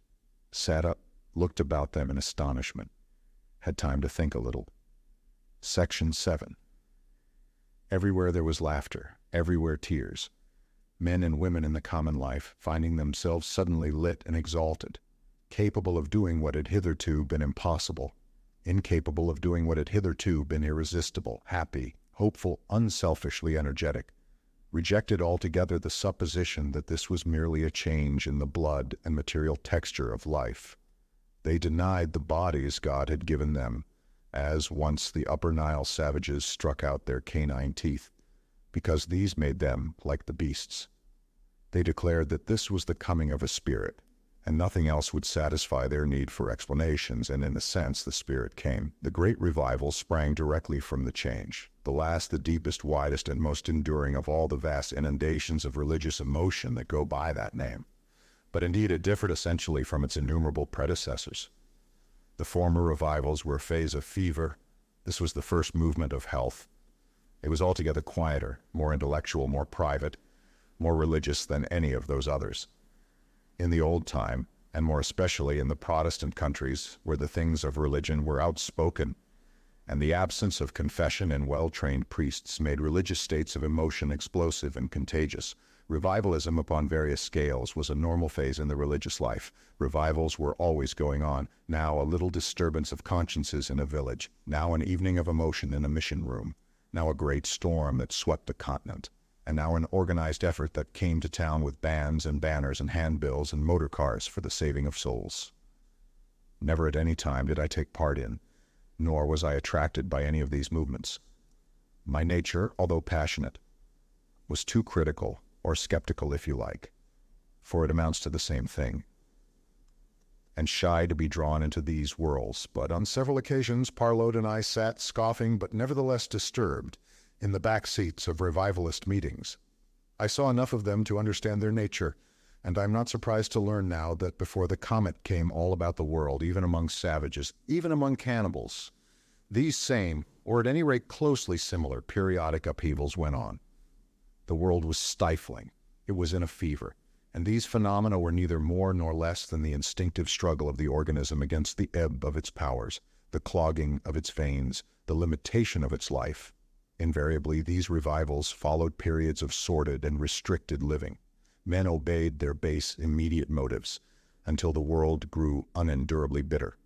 sat up, looked about them in astonishment, had time to think a little. Section 7. Everywhere there was laughter, everywhere tears. Men and women in the common life, finding themselves suddenly lit and exalted, capable of doing what had hitherto been impossible, incapable of doing what had hitherto been irresistible, happy, hopeful, unselfishly energetic, rejected altogether the supposition that this was merely a change in the blood and material texture of life. They denied the bodies God had given them, as once the Upper Nile savages struck out their canine teeth, because these made them like the beasts. They declared that this was the coming of a spirit, and nothing else would satisfy their need for explanations, and in a sense the spirit came. The great revival sprang directly from the change, the last, the deepest, widest, and most enduring of all the vast inundations of religious emotion that go by that name. But indeed it differed essentially from its innumerable predecessors. The former revivals were a phase of fever. This was the first movement of health. It was altogether quieter, more intellectual, more private, more religious than any of those others. In the old time, and more especially in the Protestant countries, where the things of religion were outspoken, and the absence of confession and well-trained priests made religious states of emotion explosive and contagious, revivalism upon various scales was a normal phase in the religious life. Revivals were always going on, now a little disturbance of consciences in a village, now an evening of emotion in a mission room, now a great storm that swept the continent, and now an organized effort that came to town with bands and banners and handbills and motor cars for the saving of souls. Never at any time did I take part in, nor was I attracted by any of these movements. My nature, although passionate, was too critical, or skeptical if you like, for it amounts to the same thing, and shy to be drawn into these whirls. But on several occasions Parload and I sat scoffing but nevertheless disturbed in the back seats of revivalist meetings. I saw enough of them to understand their nature, and I'm not surprised to learn now that before the Comet came all about the world, even among savages, even among cannibals, these same, or at any rate closely similar, periodic upheavals went on. The world was stifling. It was in a fever. And these phenomena were neither more nor less than the instinctive struggle of the organism against the ebb of its powers, the clogging of its veins, the limitation of its life. Invariably, these revivals followed periods of sordid and restricted living. Men obeyed their base, immediate motives, until the world grew unendurably bitter.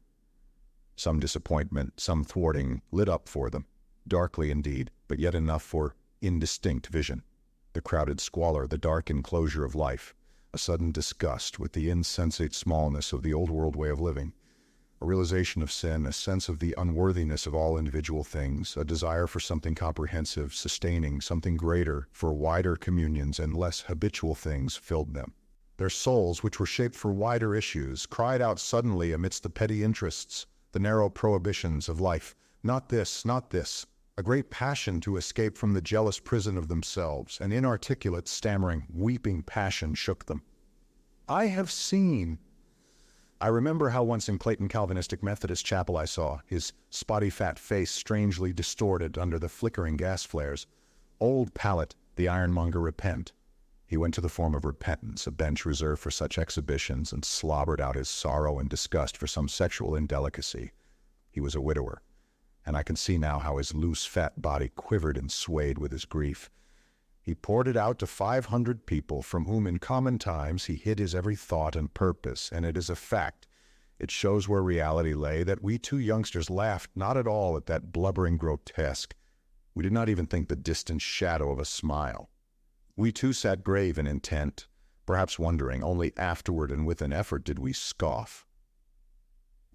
Some disappointment, some thwarting lit up for them, darkly indeed, but yet enough for indistinct vision. The crowded squalor, the dark enclosure of life, a sudden disgust with the insensate smallness of the old world way of living, a realization of sin, a sense of the unworthiness of all individual things, a desire for something comprehensive, sustaining, something greater, for wider communions and less habitual things filled them. Their souls, which were shaped for wider issues, cried out suddenly amidst the petty interests, the narrow prohibitions of life, not this, not this. A great passion to escape from the jealous prison of themselves, an inarticulate, stammering, weeping passion shook them. I remember how once in Clayton Calvinistic Methodist Chapel I saw, his spotty fat face strangely distorted under the flickering gas flares, Old Pallet, the ironmonger, repent. He went to the form of repentance, a bench reserved for such exhibitions, and slobbered out his sorrow and disgust for some sexual indelicacy. He was a widower, and I can see now how his loose, fat body quivered and swayed with his grief. He poured it out to 500 people from whom in common times he hid his every thought and purpose, and it is a fact. It shows where reality lay, that we two youngsters laughed not at all at that blubbering grotesque. We did not even think the distant shadow of a smile. We too sat grave and intent, perhaps wondering. Only afterward and with an effort did we scoff.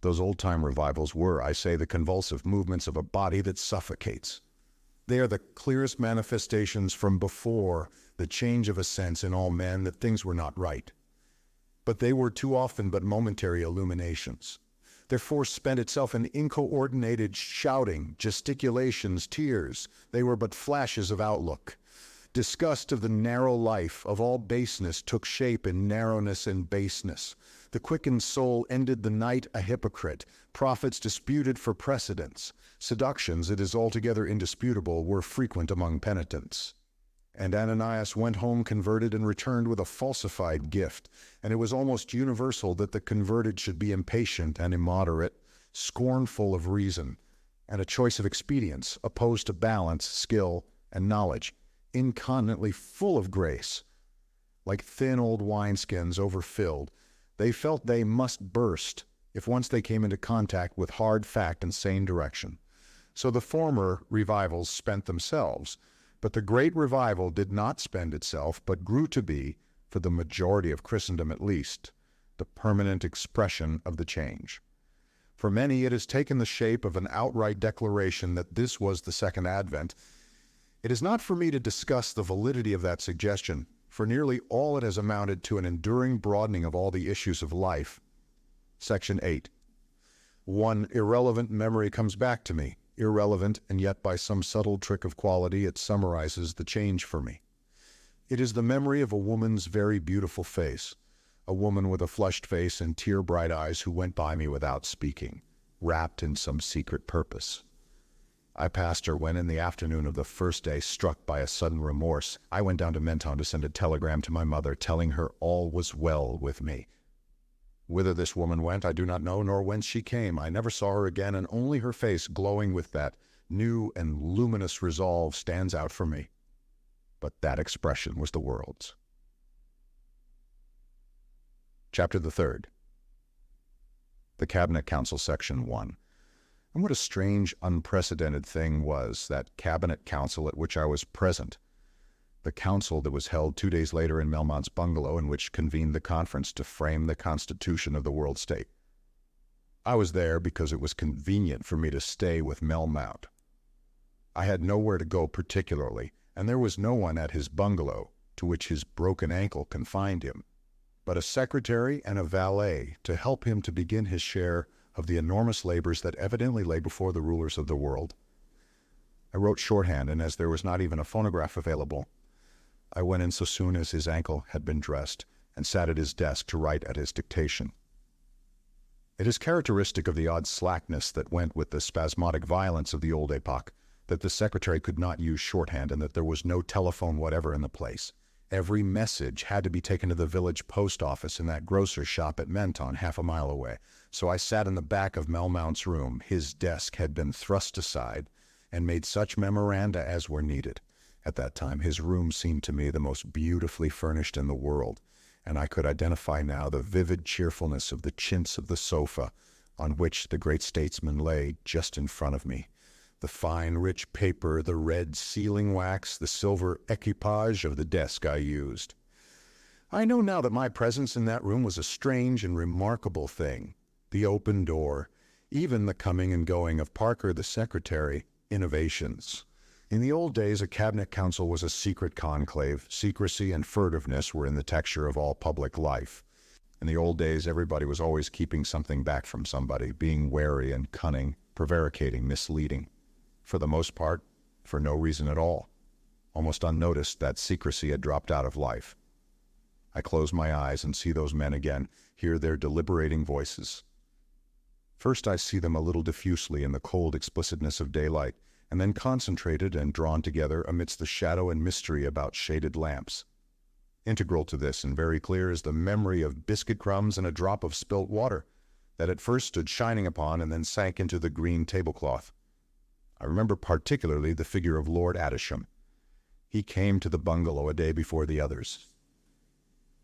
Those old-time revivals were, I say, the convulsive movements of a body that suffocates. They are the clearest manifestations from before the change of a sense in all men that things were not right. But they were too often but momentary illuminations. Their force spent itself in incoordinated shouting, gesticulations, tears. They were but flashes of outlook. Disgust of the narrow life, of all baseness, took shape in narrowness and baseness. The quickened soul ended the night a hypocrite. Prophets disputed for precedence. Seductions, it is altogether indisputable, were frequent among penitents. And Ananias went home converted and returned with a falsified gift, and it was almost universal that the converted should be impatient and immoderate, scornful of reason, and a choice of expedients, opposed to balance, skill, and knowledge, incontinently full of grace, like thin old wineskins overfilled. They felt they must burst if once they came into contact with hard fact and sane direction. So the former revivals spent themselves, but the great revival did not spend itself, but grew to be, for the majority of Christendom at least, the permanent expression of the change. For many, it has taken the shape of an outright declaration that this was the second advent. It is not for me to discuss the validity of that suggestion, for nearly all it has amounted to an enduring broadening of all the issues of life. Section 8. One irrelevant memory comes back to me, irrelevant, and yet by some subtle trick of quality it summarizes the change for me. It is the memory of a woman's very beautiful face, a woman with a flushed face and tear-bright eyes who went by me without speaking, wrapped in some secret purpose. I passed her when, in the afternoon of the first day, struck by a sudden remorse, I went down to Menton to send a telegram to my mother telling her all was well with me. Whither this woman went, I do not know, nor whence she came. I never saw her again, and only her face, glowing with that new and luminous resolve, stands out for me. But that expression was the world's. Chapter the 3rd. The Cabinet Council, Section 1. And what a strange, unprecedented thing was that Cabinet Council at which I was present. The council that was held 2 days later in Melmont's bungalow, in which convened the conference to frame the constitution of the world state. I was there because it was convenient for me to stay with Melmount. I had nowhere to go particularly, and there was no one at his bungalow, to which his broken ankle confined him, but a secretary and a valet to help him to begin his share of the enormous labors that evidently lay before the rulers of the world. I wrote shorthand, and as there was not even a phonograph available, I went in so soon as his ankle had been dressed, and sat at his desk to write at his dictation. It is characteristic of the odd slackness that went with the spasmodic violence of the old epoch that the secretary could not use shorthand, and that there was no telephone whatever in the place. Every message had to be taken to the village post office in that grocer's shop at Menton, half a mile away. So I sat in the back of Melmount's room. His desk had been thrust aside, and made such memoranda as were needed. At that time, his room seemed to me the most beautifully furnished in the world, and I could identify now the vivid cheerfulness of the chintz of the sofa on which the great statesman lay just in front of me, the fine, rich paper, the red sealing wax, the silver equipage of the desk I used. I know now that my presence in that room was a strange and remarkable thing. The open door, even the coming and going of Parker the secretary, innovations. In the old days, a cabinet council was a secret conclave. Secrecy and furtiveness were in the texture of all public life. In the old days, everybody was always keeping something back from somebody, being wary and cunning, prevaricating, misleading. For the most part, for no reason at all. Almost unnoticed, that secrecy had dropped out of life. I close my eyes and see those men again, hear their deliberating voices. First I see them a little diffusely in the cold explicitness of daylight, and then concentrated and drawn together amidst the shadow and mystery about shaded lamps. Integral to this and very clear is the memory of biscuit crumbs and a drop of spilt water, that at first stood shining upon and then sank into the green tablecloth. I remember particularly the figure of Lord Adisham. He came to the bungalow a day before the others,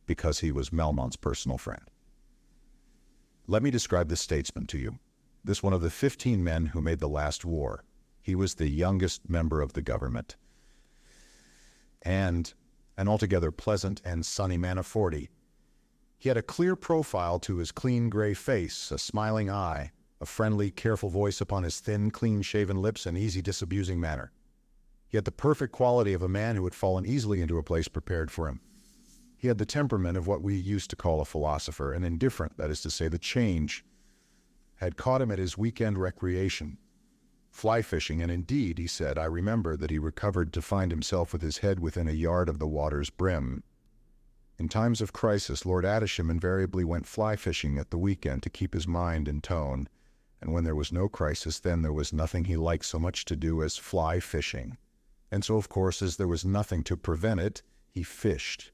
because he was Melmont's personal friend. Let me describe this statesman to you, this one of the 15 men who made the last war. He was the youngest member of the government, and an altogether pleasant and sunny man of 40. He had a clear profile to his clean gray face, a smiling eye, a friendly, careful voice upon his thin, clean-shaven lips, and easy, disabusing manner. He had the perfect quality of a man who had fallen easily into a place prepared for him. He had the temperament of what we used to call a philosopher, and indifferent, that is to say, the change, had caught him at his weekend recreation, fly fishing, and indeed, he said, I remember that he recovered to find himself with his head within a yard of the water's brim. In times of crisis, Lord Adisham invariably went fly fishing at the weekend to keep his mind in tone, and when there was no crisis, then there was nothing he liked so much to do as fly fishing. And so, of course, as there was nothing to prevent it, he fished.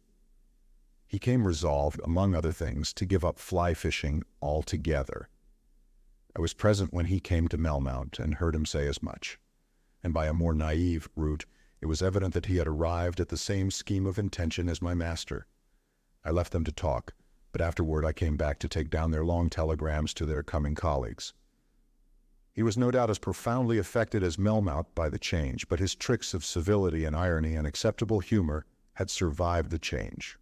He came resolved, among other things, to give up fly fishing altogether. I was present when he came to Melmount and heard him say as much. And by a more naive route, it was evident that he had arrived at the same scheme of intention as my master. I left them to talk, but afterward I came back to take down their long telegrams to their coming colleagues. He was no doubt as profoundly affected as Melmoth by the change, but his tricks of civility and irony and acceptable humor had survived the change.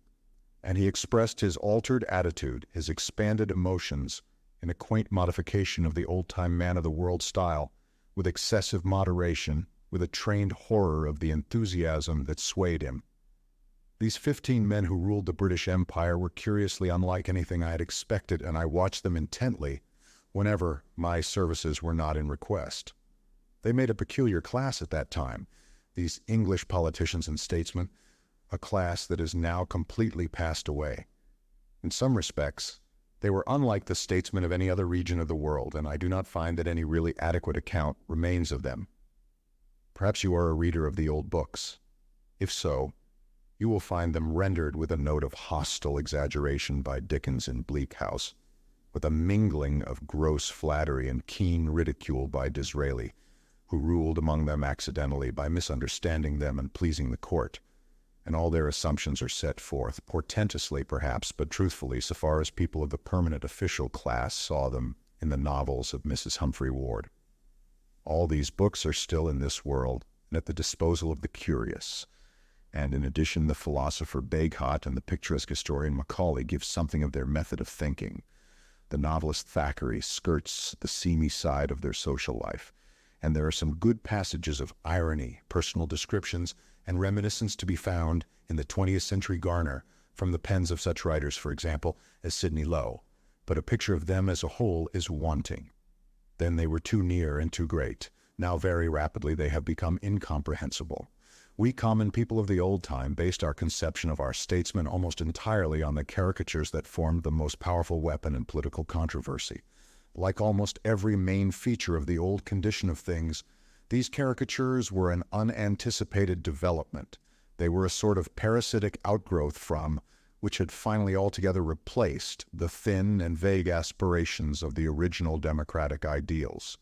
And he expressed his altered attitude, his expanded emotions, in a quaint modification of the old-time man-of-the-world style, with excessive moderation, with a trained horror of the enthusiasm that swayed him. These 15 men who ruled the British Empire were curiously unlike anything I had expected, and I watched them intently whenever my services were not in request. They made a peculiar class at that time, these English politicians and statesmen, a class that is now completely passed away. In some respects, they were unlike the statesmen of any other region of the world, and I do not find that any really adequate account remains of them. Perhaps you are a reader of the old books. If so, you will find them rendered with a note of hostile exaggeration by Dickens in Bleak House, with a mingling of gross flattery and keen ridicule by Disraeli, who ruled among them accidentally by misunderstanding them and pleasing the court, and all their assumptions are set forth, portentously perhaps, but truthfully so far as people of the permanent official class saw them in the novels of Mrs. Humphrey Ward. All these books are still in this world and at the disposal of the curious, and in addition the philosopher Bagehot and the picturesque historian Macaulay give something of their method of thinking. The novelist Thackeray skirts the seamy side of their social life, and there are some good passages of irony, personal descriptions, and reminiscence to be found in the 20th century Garner from the pens of such writers, for example, as Sidney Lowe, but a picture of them as a whole is wanting. Then they were too near and too great. Now very rapidly they have become incomprehensible. We common people of the old time based our conception of our statesmen almost entirely on the caricatures that formed the most powerful weapon in political controversy. Like almost every main feature of the old condition of things, these caricatures were an unanticipated development. They were a sort of parasitic outgrowth from, which had finally altogether replaced, the thin and vague aspirations of the original democratic ideals.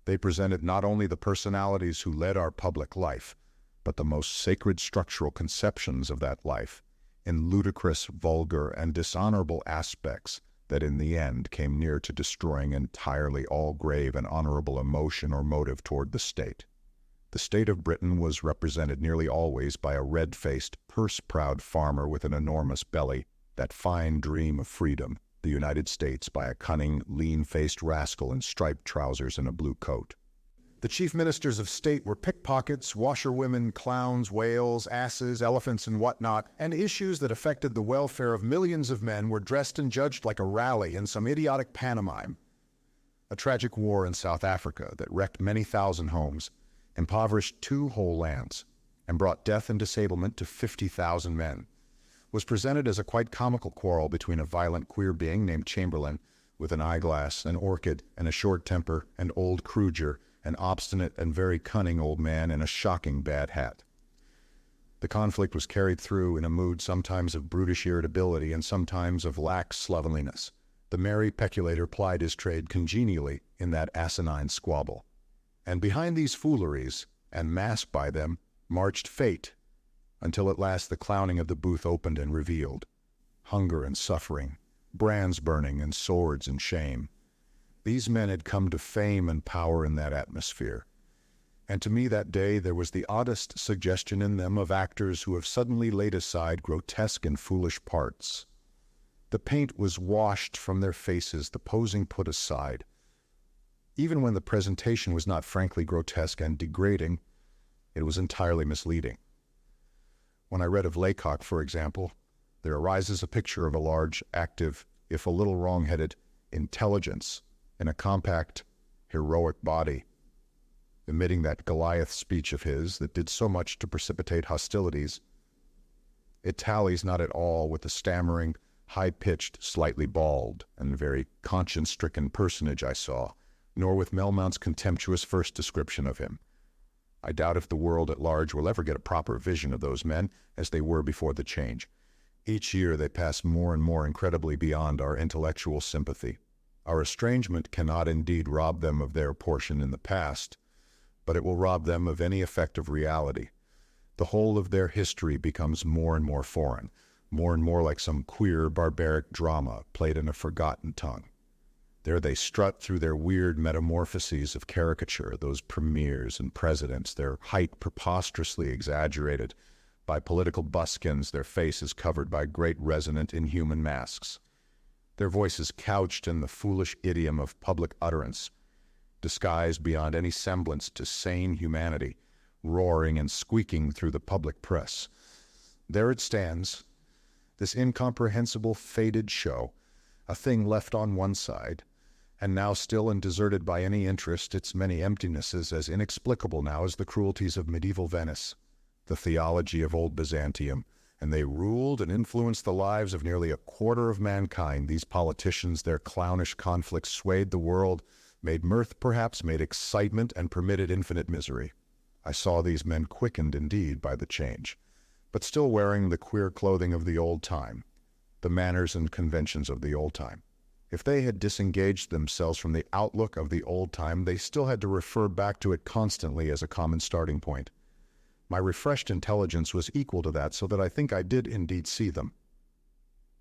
They presented not only the personalities who led our public life, but the most sacred structural conceptions of that life, in ludicrous, vulgar, and dishonorable aspects that in the end came near to destroying entirely all grave and honorable emotion or motive toward the state. The state of Britain was represented nearly always by a red-faced, purse-proud farmer with an enormous belly, that fine dream of freedom, the United States by a cunning, lean-faced rascal in striped trousers and a blue coat. The chief ministers of state were pickpockets, washerwomen, clowns, whales, asses, elephants, and whatnot, and issues that affected the welfare of millions of men were dressed and judged like a rally in some idiotic pantomime. A tragic war in South Africa that wrecked many thousand homes, impoverished 2 whole lands, and brought death and disablement to 50,000 men, was presented as a quite comical quarrel between a violent queer being named Chamberlain, with an eyeglass, an orchid, and a short temper, and old Kruger, an obstinate and very cunning old man in a shocking bad hat. The conflict was carried through in a mood sometimes of brutish irritability and sometimes of lax slovenliness. The merry peculator plied his trade congenially in that asinine squabble. And behind these fooleries, and masked by them, marched fate, until at last the clowning of the booth opened and revealed hunger and suffering, brands burning and swords and shame. These men had come to fame and power in that atmosphere, and to me that day there was the oddest suggestion in them of actors who have suddenly laid aside grotesque and foolish parts. The paint was washed from their faces, the posing put aside. Even when the presentation was not frankly grotesque and degrading, it was entirely misleading. When I read of Laycock, for example, there arises a picture of a large, active, if a little wrong-headed, intelligence in a compact, heroic body, emitting that Goliath speech of his that did so much to precipitate hostilities. It tallies not at all with the stammering, high-pitched, slightly bald, and very conscience-stricken personage I saw, nor with Melmoth's contemptuous first description of him. I doubt if the world at large will ever get a proper vision of those men as they were before the change. Each year they pass more and more incredibly beyond our intellectual sympathy. Our estrangement cannot indeed rob them of their portion in the past, but it will rob them of any effect of reality. The whole of their history becomes more and more foreign. more and more like some queer, barbaric drama played in a forgotten tongue. There they strut through their weird metamorphoses of caricature, those premiers and presidents, their height preposterously exaggerated by political buskins, their faces covered by great resonant inhuman masks, their voices couched in the foolish idiom of public utterance, disguised beyond any semblance to sane humanity, roaring and squeaking through the public press. There it stands, this incomprehensible faded show, a thing left on one side, and now still and deserted by any interest, its many emptinesses as inexplicable now as the cruelties of medieval Venice, the theology of old Byzantium, and they ruled and influenced the lives of nearly a quarter of mankind. These politicians, their clownish conflicts swayed the world, made mirth perhaps, made excitement, and permitted infinite misery. I saw these men quickened indeed by the change, but still wearing the queer clothing of the old time, the manners and conventions of the old time. If they had disengaged themselves from the outlook of the old time, they still had to refer back to it constantly as a common starting point. My refreshed intelligence was equal to that, so that I think I did indeed see them.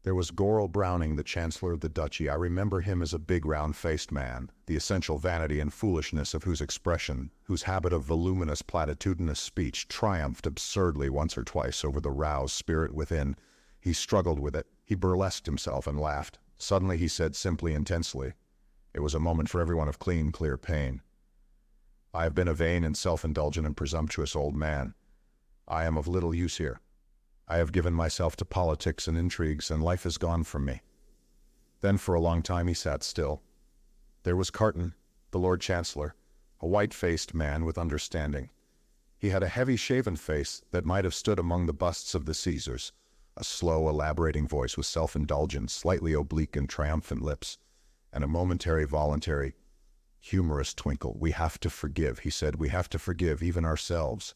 There was Gorrell Browning, the Chancellor of the Duchy. I remember him as a big round-faced man, the essential vanity and foolishness of whose expression, whose habit of voluminous platitudinous speech triumphed absurdly once or twice over the roused spirit within. He struggled with it. He burlesqued himself and laughed. Suddenly he said simply, intensely, it was a moment for everyone of clean, clear pain. I have been a vain and self-indulgent and presumptuous old man. I am of little use here. I have given myself to politics and intrigues, and life is gone from me. Then for a long time he sat still. There was Carton, the Lord Chancellor, a white-faced man with understanding. He had a heavy-shaven face that might have stood among the busts of the Caesars, a slow, elaborating voice with self-indulgent, slightly oblique and triumphant lips, and a momentary, voluntary, humorous twinkle. We have to forgive, he said. We have to forgive even ourselves.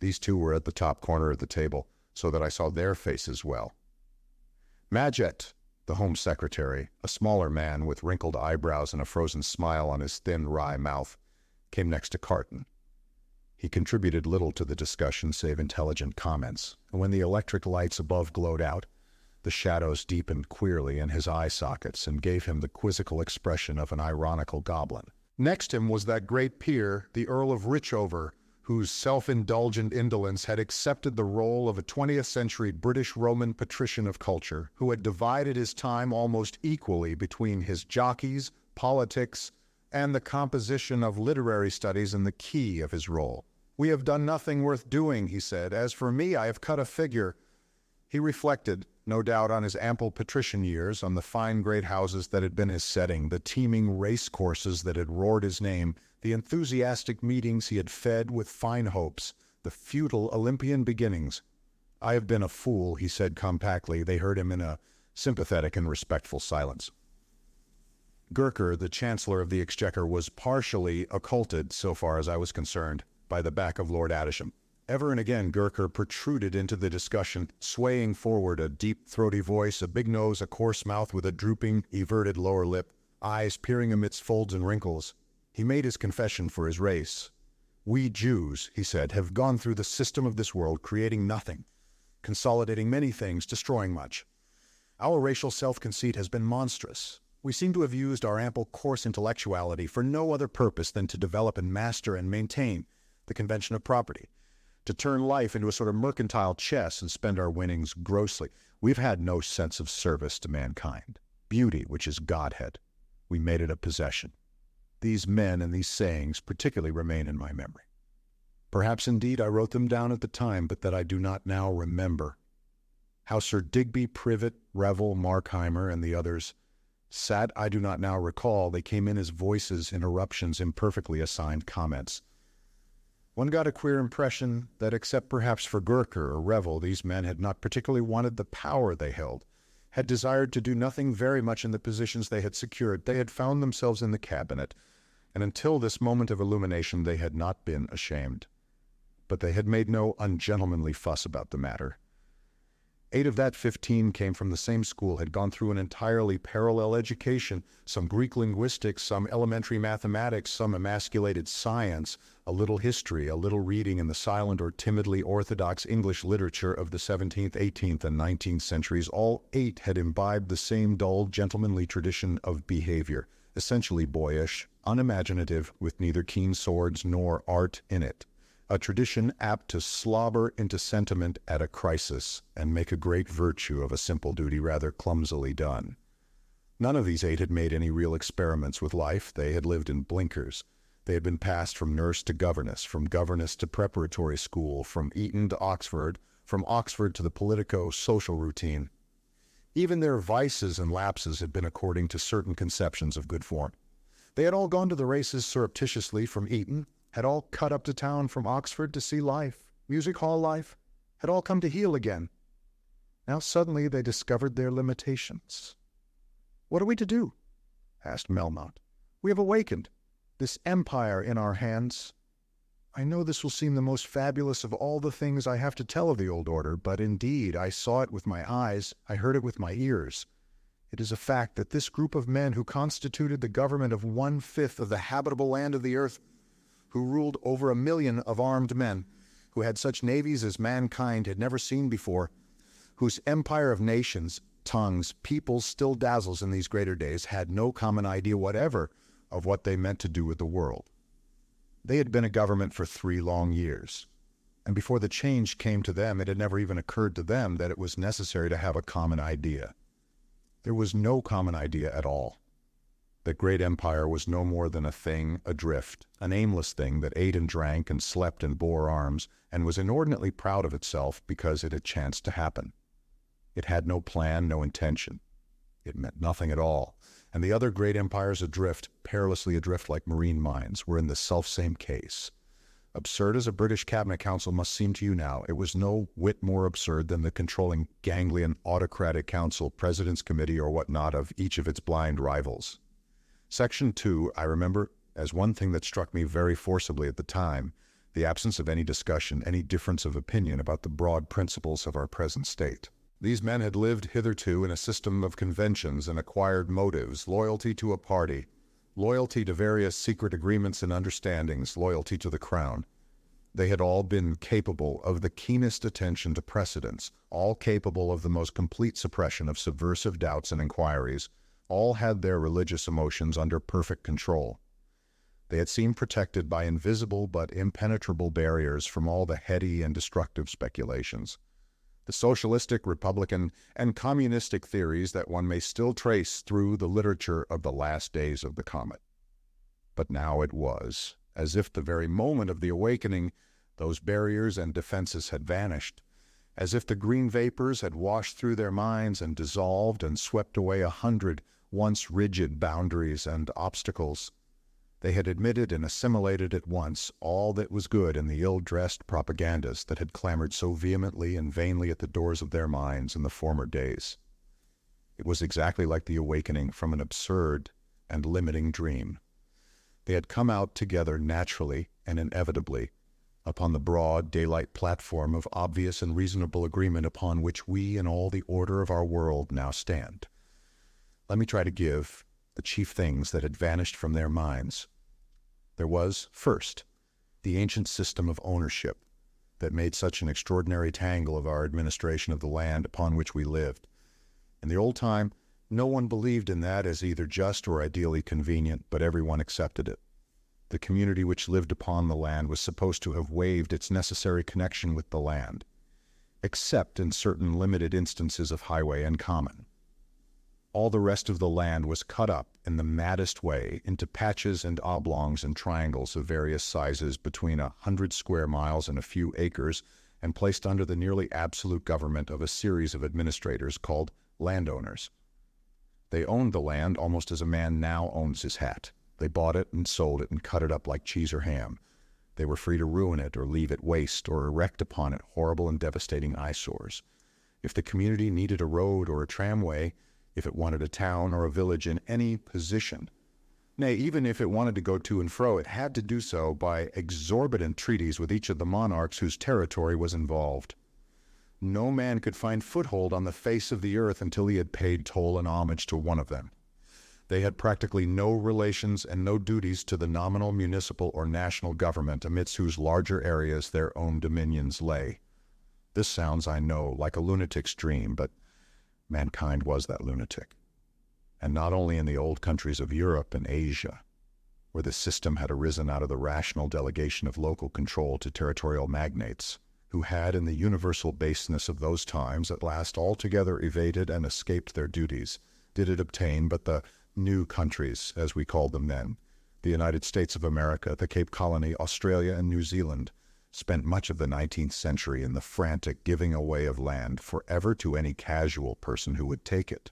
These two were at the top corner of the table, so that I saw their faces well. Maget, the Home Secretary, a smaller man with wrinkled eyebrows and a frozen smile on his thin, wry mouth, came next to Carton. He contributed little to the discussion save intelligent comments, and when the electric lights above glowed out, the shadows deepened queerly in his eye sockets and gave him the quizzical expression of an ironical goblin. Next him was that great peer, the Earl of Richover, whose self-indulgent indolence had accepted the role of a 20th-century British Roman patrician of culture, who had divided his time almost equally between his jockeys, politics, and the composition of literary studies in the key of his role. We have done nothing worth doing, he said. As for me, I have cut a figure. He reflected, no doubt, on his ample patrician years, on the fine great houses that had been his setting, the teeming race courses that had roared his name, the enthusiastic meetings he had fed with fine hopes, the futile Olympian beginnings. I have been a fool, he said compactly. They heard him in a sympathetic and respectful silence. Gurker, the Chancellor of the Exchequer, was partially occulted, so far as I was concerned, by the back of Lord Adisham. Ever and again Gurker protruded into the discussion, swaying forward, a deep, throaty voice, a big nose, a coarse mouth with a drooping, everted lower lip, eyes peering amidst folds and wrinkles. He made his confession for his race. We Jews, he said, have gone through the system of this world, creating nothing, consolidating many things, destroying much. Our racial self-conceit has been monstrous. We seem to have used our ample coarse intellectuality for no other purpose than to develop and master and maintain the convention of property, to turn life into a sort of mercantile chess and spend our winnings grossly. We've had no sense of service to mankind. Beauty, which is Godhead, we made it a possession. These men and these sayings particularly remain in my memory. Perhaps indeed I wrote them down at the time, but that I do not now remember. How Sir Digby, Privet, Revel, Markheimer, and the others sat, I do not now recall. They came in as voices, interruptions, imperfectly assigned comments. One got a queer impression that, except perhaps for Gurker or Revel, these men had not particularly wanted the power they held, had desired to do nothing very much in the positions they had secured. They had found themselves in the cabinet, and until this moment of illumination they had not been ashamed. But they had made no ungentlemanly fuss about the matter. 8 of that 15 came from the same school, had gone through an entirely parallel education, some Greek linguistics, some elementary mathematics, some emasculated science, a little history, a little reading in the silent or timidly orthodox English literature of the 17th, 18th, and 19th centuries. All 8 had imbibed the same dull, gentlemanly tradition of behavior, essentially boyish, unimaginative, with neither keen swords nor art in it. A tradition apt to slobber into sentiment at a crisis and make a great virtue of a simple duty rather clumsily done. None of these 8 had made any real experiments with life. They had lived in blinkers. They had been passed from nurse to governess to preparatory school, from Eton to Oxford, from Oxford to the politico-social routine. Even their vices and lapses had been according to certain conceptions of good form. They had all gone to the races surreptitiously from Eton, had all cut up to town from Oxford to see life, music hall life, had all come to heel again. Now suddenly they discovered their limitations. "What are we to do?" asked Melmoth. "We have awakened. This empire in our hands. I know this will seem the most fabulous of all the things I have to tell of the old order, but indeed I saw it with my eyes, I heard it with my ears. It is a fact that this group of men who constituted the government of 1/5 of the habitable land of the earth, who ruled over 1 million of armed men, who had such navies as mankind had never seen before, whose empire of nations, tongues, peoples still dazzles in these greater days, had no common idea whatever of what they meant to do with the world. They had been a government for 3 long years, and before the change came to them, it had never even occurred to them that it was necessary to have a common idea. There was no common idea at all. That great empire was no more than a thing adrift, an aimless thing that ate and drank and slept and bore arms, and was inordinately proud of itself because it had chanced to happen. It had no plan, no intention. It meant nothing at all. And the other great empires adrift, perilously adrift like marine mines, were in the selfsame case. Absurd as a British Cabinet Council must seem to you now, it was no whit more absurd than the controlling ganglion autocratic council, president's committee, or whatnot of each of its blind rivals. Section 2, I remember, as one thing that struck me very forcibly at the time, the absence of any discussion, any difference of opinion about the broad principles of our present state. These men had lived hitherto in a system of conventions and acquired motives, loyalty to a party, loyalty to various secret agreements and understandings, loyalty to the crown. They had all been capable of the keenest attention to precedents, all capable of the most complete suppression of subversive doubts and inquiries, all had their religious emotions under perfect control. They had seemed protected by invisible but impenetrable barriers from all the heady and destructive speculations. The socialistic, republican, and communistic theories that one may still trace through the literature of the last days of the Comet. But now it was, as if the very moment of the awakening, those barriers and defenses had vanished, as if the green vapors had washed through their minds and dissolved and swept away 100 once rigid boundaries and obstacles. They had admitted and assimilated at once all that was good in the ill-dressed propagandas that had clamored so vehemently and vainly at the doors of their minds in the former days. It was exactly like the awakening from an absurd and limiting dream. They had come out together naturally and inevitably upon the broad daylight platform of obvious and reasonable agreement upon which we and all the order of our world now stand. Let me try to give the chief things that had vanished from their minds. There was, first, the ancient system of ownership that made such an extraordinary tangle of our administration of the land upon which we lived. In the old time, no one believed in that as either just or ideally convenient, but everyone accepted it. The community which lived upon the land was supposed to have waived its necessary connection with the land, except in certain limited instances of highway and common. All the rest of the land was cut up in the maddest way into patches and oblongs and triangles of various sizes between 100 square miles and a few acres, and placed under the nearly absolute government of a series of administrators called landowners. They owned the land almost as a man now owns his hat. They bought it and sold it and cut it up like cheese or ham. They were free to ruin it or leave it waste or erect upon it horrible and devastating eyesores. If the community needed a road or a tramway, if it wanted a town or a village in any position, nay, even if it wanted to go to and fro, it had to do so by exorbitant treaties with each of the monarchs whose territory was involved. no man could find foothold on the face of the earth until he had paid toll and homage to one of them. They had practically no relations and no duties to the nominal municipal or national government amidst whose larger areas their own dominions lay. This sounds, I know, like a lunatic's dream, but mankind was that lunatic. And not only in the old countries of Europe and Asia, where the system had arisen out of the rational delegation of local control to territorial magnates, who had, in the universal baseness of those times, at last altogether evaded and escaped their duties, did it obtain, but the new countries, as we called them then, the United States of America, the Cape Colony, Australia, and New Zealand, spent much of the 19th century in the frantic giving away of land forever to any casual person who would take it.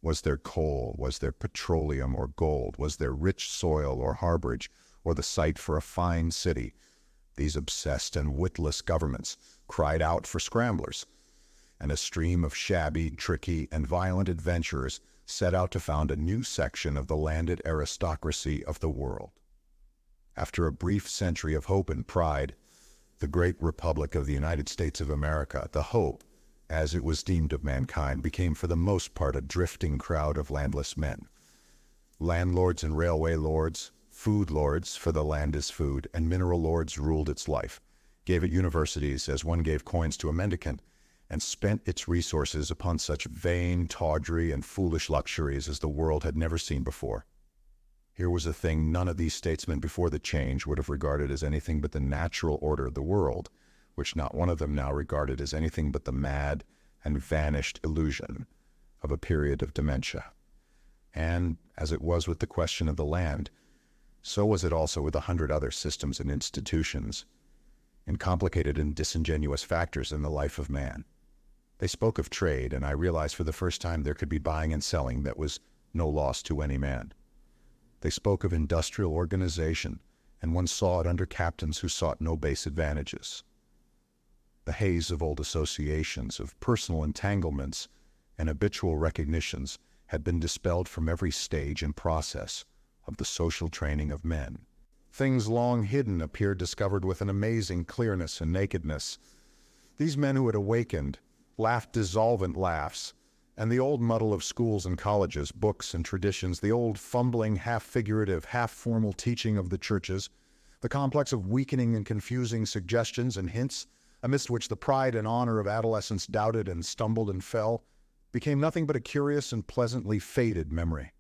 Was there coal, was there petroleum or gold, was there rich soil or harborage, or the site for a fine city? These obsessed and witless governments cried out for scramblers, and a stream of shabby, tricky, and violent adventurers set out to found a new section of the landed aristocracy of the world. After a brief century of hope and pride, the great Republic of the United States of America, the hope, as it was deemed of mankind, became for the most part a drifting crowd of landless men. Landlords and railway lords, food lords, for the land is food, and mineral lords ruled its life, gave it universities as one gave coins to a mendicant, and spent its resources upon such vain, tawdry, and foolish luxuries as the world had never seen before. Here was a thing none of these statesmen before the change would have regarded as anything but the natural order of the world, which not one of them now regarded as anything but the mad and vanished illusion of a period of dementia. And, as it was with the question of the land, so was it also with 100 other systems and institutions, and complicated and disingenuous factors in the life of man. They spoke of trade, and I realized for the first time there could be buying and selling that was no loss to any man. They spoke of industrial organization, and one saw it under captains who sought no base advantages. The haze of old associations, of personal entanglements, and habitual recognitions had been dispelled from every stage and process of the social training of men. Things long hidden appeared discovered with an amazing clearness and nakedness. These men who had awakened laughed dissolvent laughs, and the old muddle of schools and colleges, books and traditions, the old fumbling, half-figurative, half-formal teaching of the churches, the complex of weakening and confusing suggestions and hints, amidst which the pride and honor of adolescence doubted and stumbled and fell, became nothing but a curious and pleasantly faded memory.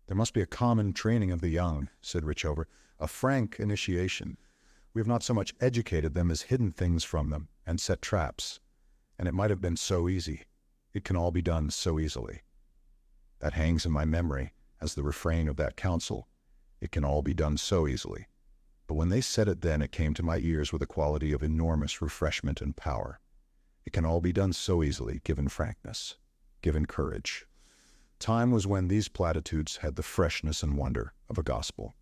"There must be a common training of the young," said Richover, "a frank initiation. We have not so much educated them as hidden things from them and set traps. And it might have been so easy. It can all be done so easily." That hangs in my memory as the refrain of that counsel. It can all be done so easily. But when they said it then, it came to my ears with a quality of enormous refreshment and power. It can all be done so easily, given frankness, given courage. Time was when these platitudes had the freshness and wonder of a gospel.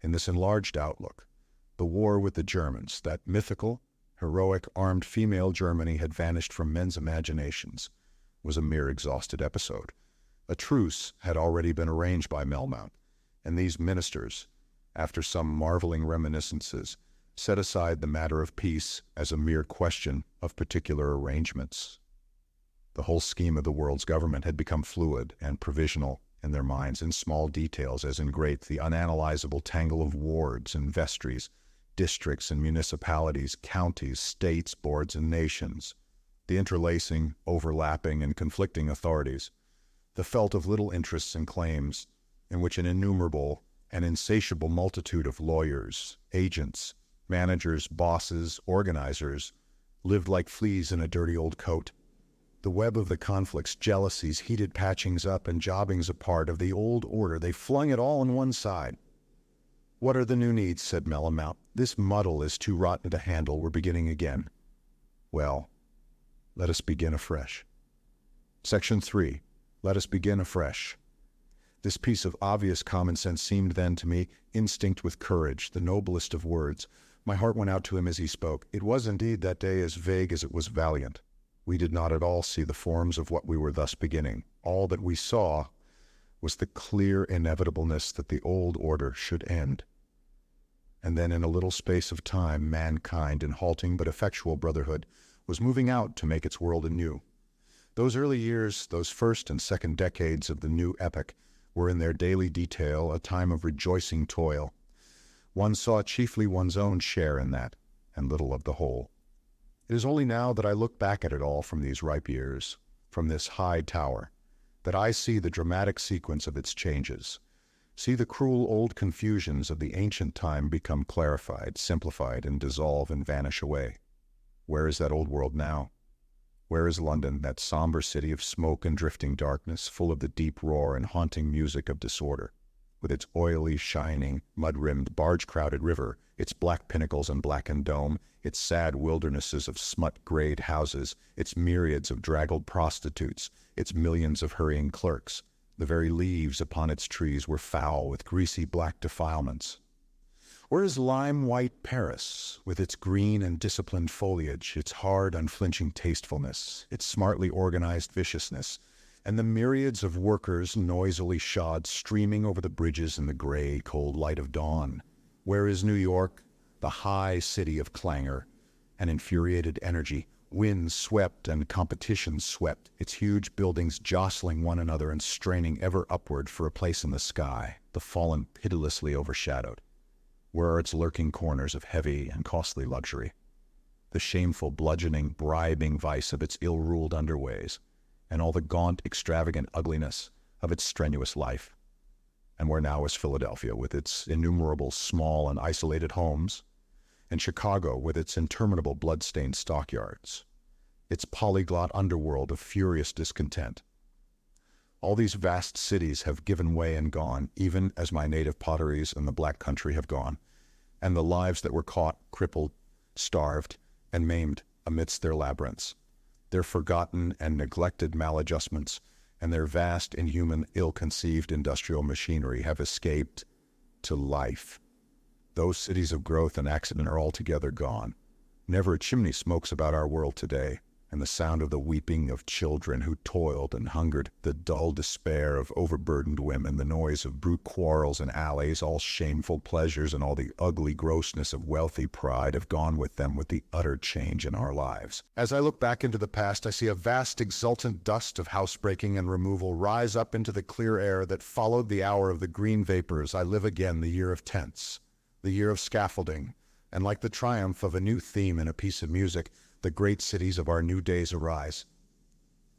In this enlarged outlook, the war with the Germans, that mythical, heroic, armed female Germany had vanished from men's imaginations, was a mere exhausted episode. A truce had already been arranged by Melmount, and these ministers, after some marveling reminiscences, set aside the matter of peace as a mere question of particular arrangements. The whole scheme of the world's government had become fluid and provisional in their minds, in small details as in great, the unanalyzable tangle of wards and vestries, districts and municipalities, counties, states, boards, and nations, the interlacing, overlapping, and conflicting authorities, the felt of little interests and claims, in which an innumerable and insatiable multitude of lawyers, agents, managers, bosses, organizers, lived like fleas in a dirty old coat. The web of the conflicts, jealousies, heated patchings up, and jobbings apart of the old order, they flung it all on one side. "What are the new needs?" said Melmount. "This muddle is too rotten to handle. We're beginning again." Well, let us begin afresh. Section 3. Let us begin afresh. This piece of obvious common sense seemed then to me instinct with courage, the noblest of words. My heart went out to him as he spoke. It was indeed that day as vague as it was valiant. We did not at all see the forms of what we were thus beginning. All that we saw was the clear inevitableness that the old order should end. And then in a little space of time, mankind, in halting but effectual brotherhood, was moving out to make its world anew. Those early years, those first and second decades of the new epoch, were in their daily detail a time of rejoicing toil. One saw chiefly one's own share in that, and little of the whole. It is only now that I look back at it all from these ripe years, from this high tower, that I see the dramatic sequence of its changes, see the cruel old confusions of the ancient time become clarified, simplified, and dissolve and vanish away. Where is that old world now? Where is London, that somber city of smoke and drifting darkness, full of the deep roar and haunting music of disorder, with its oily, shining, mud-rimmed, barge-crowded river, its black pinnacles and blackened dome, its sad wildernesses of smut-grayed houses, its myriads of draggled prostitutes, its millions of hurrying clerks? The very leaves upon its trees were foul with greasy black defilements. Where is lime-white Paris, with its green and disciplined foliage, its hard, unflinching tastefulness, its smartly organized viciousness, and the myriads of workers noisily shod streaming over the bridges in the gray, cold light of dawn? Where is New York, the high city of clangor and infuriated energy, wind-swept and competition-swept, its huge buildings jostling one another and straining ever upward for a place in the sky, the fallen pitilessly overshadowed? Where are its lurking corners of heavy and costly luxury, the shameful, bludgeoning, bribing vice of its ill-ruled underways, and all the gaunt, extravagant ugliness of its strenuous life? And where now is Philadelphia, with its innumerable small and isolated homes, and Chicago, with its interminable blood-stained stockyards, its polyglot underworld of furious discontent? All these vast cities have given way and gone, even as my native Potteries and the Black Country have gone, and the lives that were caught, crippled, starved, and maimed amidst their labyrinths, their forgotten and neglected maladjustments, and their vast, inhuman, ill-conceived industrial machinery have escaped to life. Those cities of growth and accident are altogether gone. Never a chimney smokes about our world today, and the sound of the weeping of children who toiled and hungered, the dull despair of overburdened women, the noise of brute quarrels in alleys, all shameful pleasures and all the ugly grossness of wealthy pride have gone with them with the utter change in our lives. As I look back into the past, I see a vast exultant dust of housebreaking and removal rise up into the clear air that followed the hour of the green vapors. I live again the year of tents, the year of scaffolding, and like the triumph of a new theme in a piece of music, the great cities of our new days arise.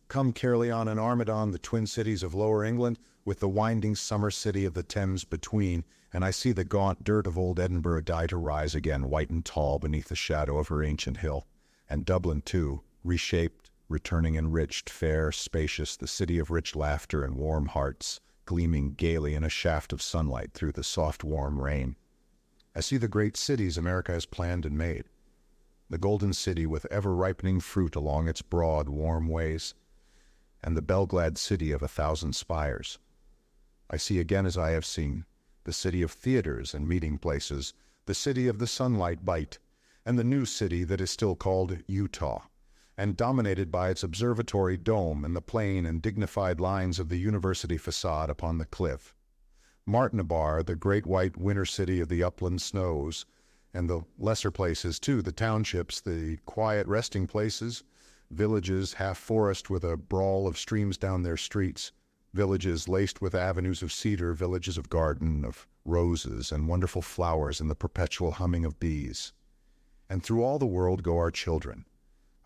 Come Caerleon and Armidon, the twin cities of Lower England, with the winding summer city of the Thames between, and I see the gaunt dirt of old Edinburgh die to rise again, white and tall beneath the shadow of her ancient hill. And Dublin, too, reshaped, returning enriched, fair, spacious, the city of rich laughter and warm hearts, gleaming gaily in a shaft of sunlight through the soft, warm rain. I see the great cities America has planned and made. The golden city with ever-ripening fruit along its broad, warm ways, and the bell-glad city of 1,000 spires. I see again as I have seen, the city of theaters and meeting places, the city of the sunlight bite, and the new city that is still called Utah, and dominated by its observatory dome and the plain and dignified lines of the university facade upon the cliff. Martinabar, the great white winter city of the upland snows, and the lesser places too, the townships, the quiet resting places, villages half forest with a brawl of streams down their streets, villages laced with avenues of cedar, villages of garden, of roses and wonderful flowers and the perpetual humming of bees. And through all the world go our children,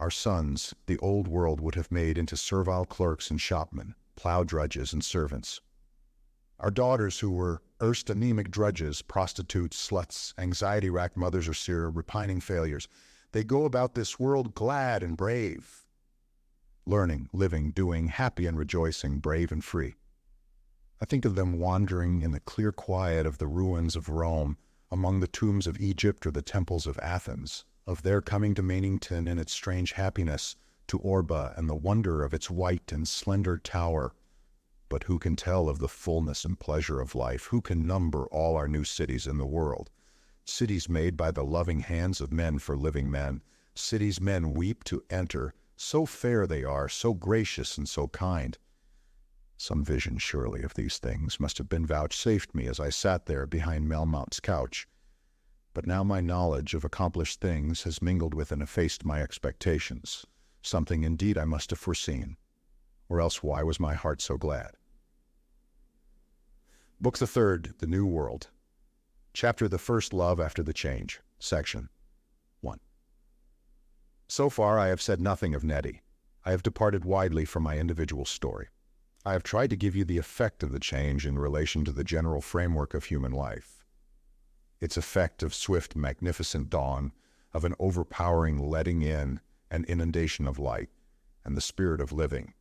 our sons the old world would have made into servile clerks and shopmen, plow drudges and servants. Our daughters who were erst anemic drudges, prostitutes, sluts, anxiety-racked mothers or sere repining failures, they go about this world glad and brave, learning, living, doing, happy and rejoicing, brave and free. I think of them wandering in the clear quiet of the ruins of Rome, among the tombs of Egypt or the temples of Athens, of their coming to Mainington in its strange happiness, to Orba and the wonder of its white and slender tower. But who can tell of the fullness and pleasure of life? Who can number all our new cities in the world? Cities made by the loving hands of men for living men. Cities men weep to enter. So fair they are, so gracious and so kind. Some vision, surely, of these things must have been vouchsafed me as I sat there behind Melmount's couch. But now my knowledge of accomplished things has mingled with and effaced my expectations, something indeed I must have foreseen, or else why was my heart so glad? Book the Third, The New World. Chapter The First Love After the Change, Section 1. So far I have said nothing of Nettie. I have departed widely from my individual story. I have tried to give you the effect of the change in relation to the general framework of human life. Its effect of swift, magnificent dawn, of an overpowering letting in and inundation of light, and the spirit of living.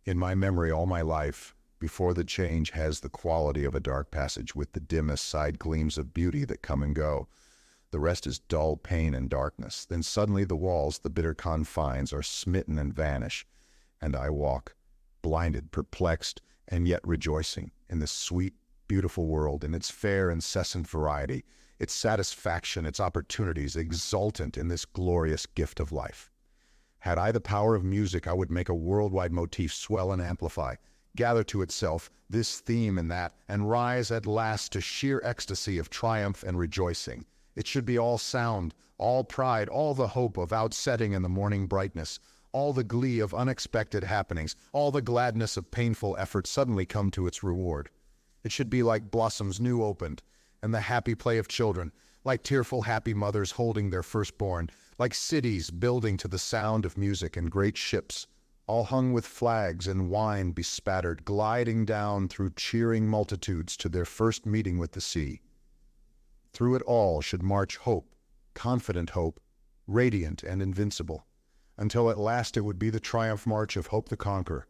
In my memory all my life, before the change has the quality of a dark passage with the dimmest side gleams of beauty that come and go. The rest is dull pain and darkness. Then suddenly the walls, the bitter confines, are smitten and vanish, and I walk, blinded, perplexed, and yet rejoicing in this sweet, beautiful world, in its fair, incessant variety, its satisfaction, its opportunities, exultant in this glorious gift of life. Had I the power of music, I would make a worldwide motif swell and amplify, gather to itself this theme and that, and rise at last to sheer ecstasy of triumph and rejoicing. It should be all sound, all pride, all the hope of outsetting in the morning brightness, all the glee of unexpected happenings, all the gladness of painful effort suddenly come to its reward. It should be like blossoms new opened, and the happy play of children, like tearful happy mothers holding their firstborn, like cities building to the sound of music and great ships, all hung with flags and wine bespattered, gliding down through cheering multitudes to their first meeting with the sea. Through it all should march hope, confident hope, radiant and invincible, until at last it would be the triumph march of Hope the Conqueror,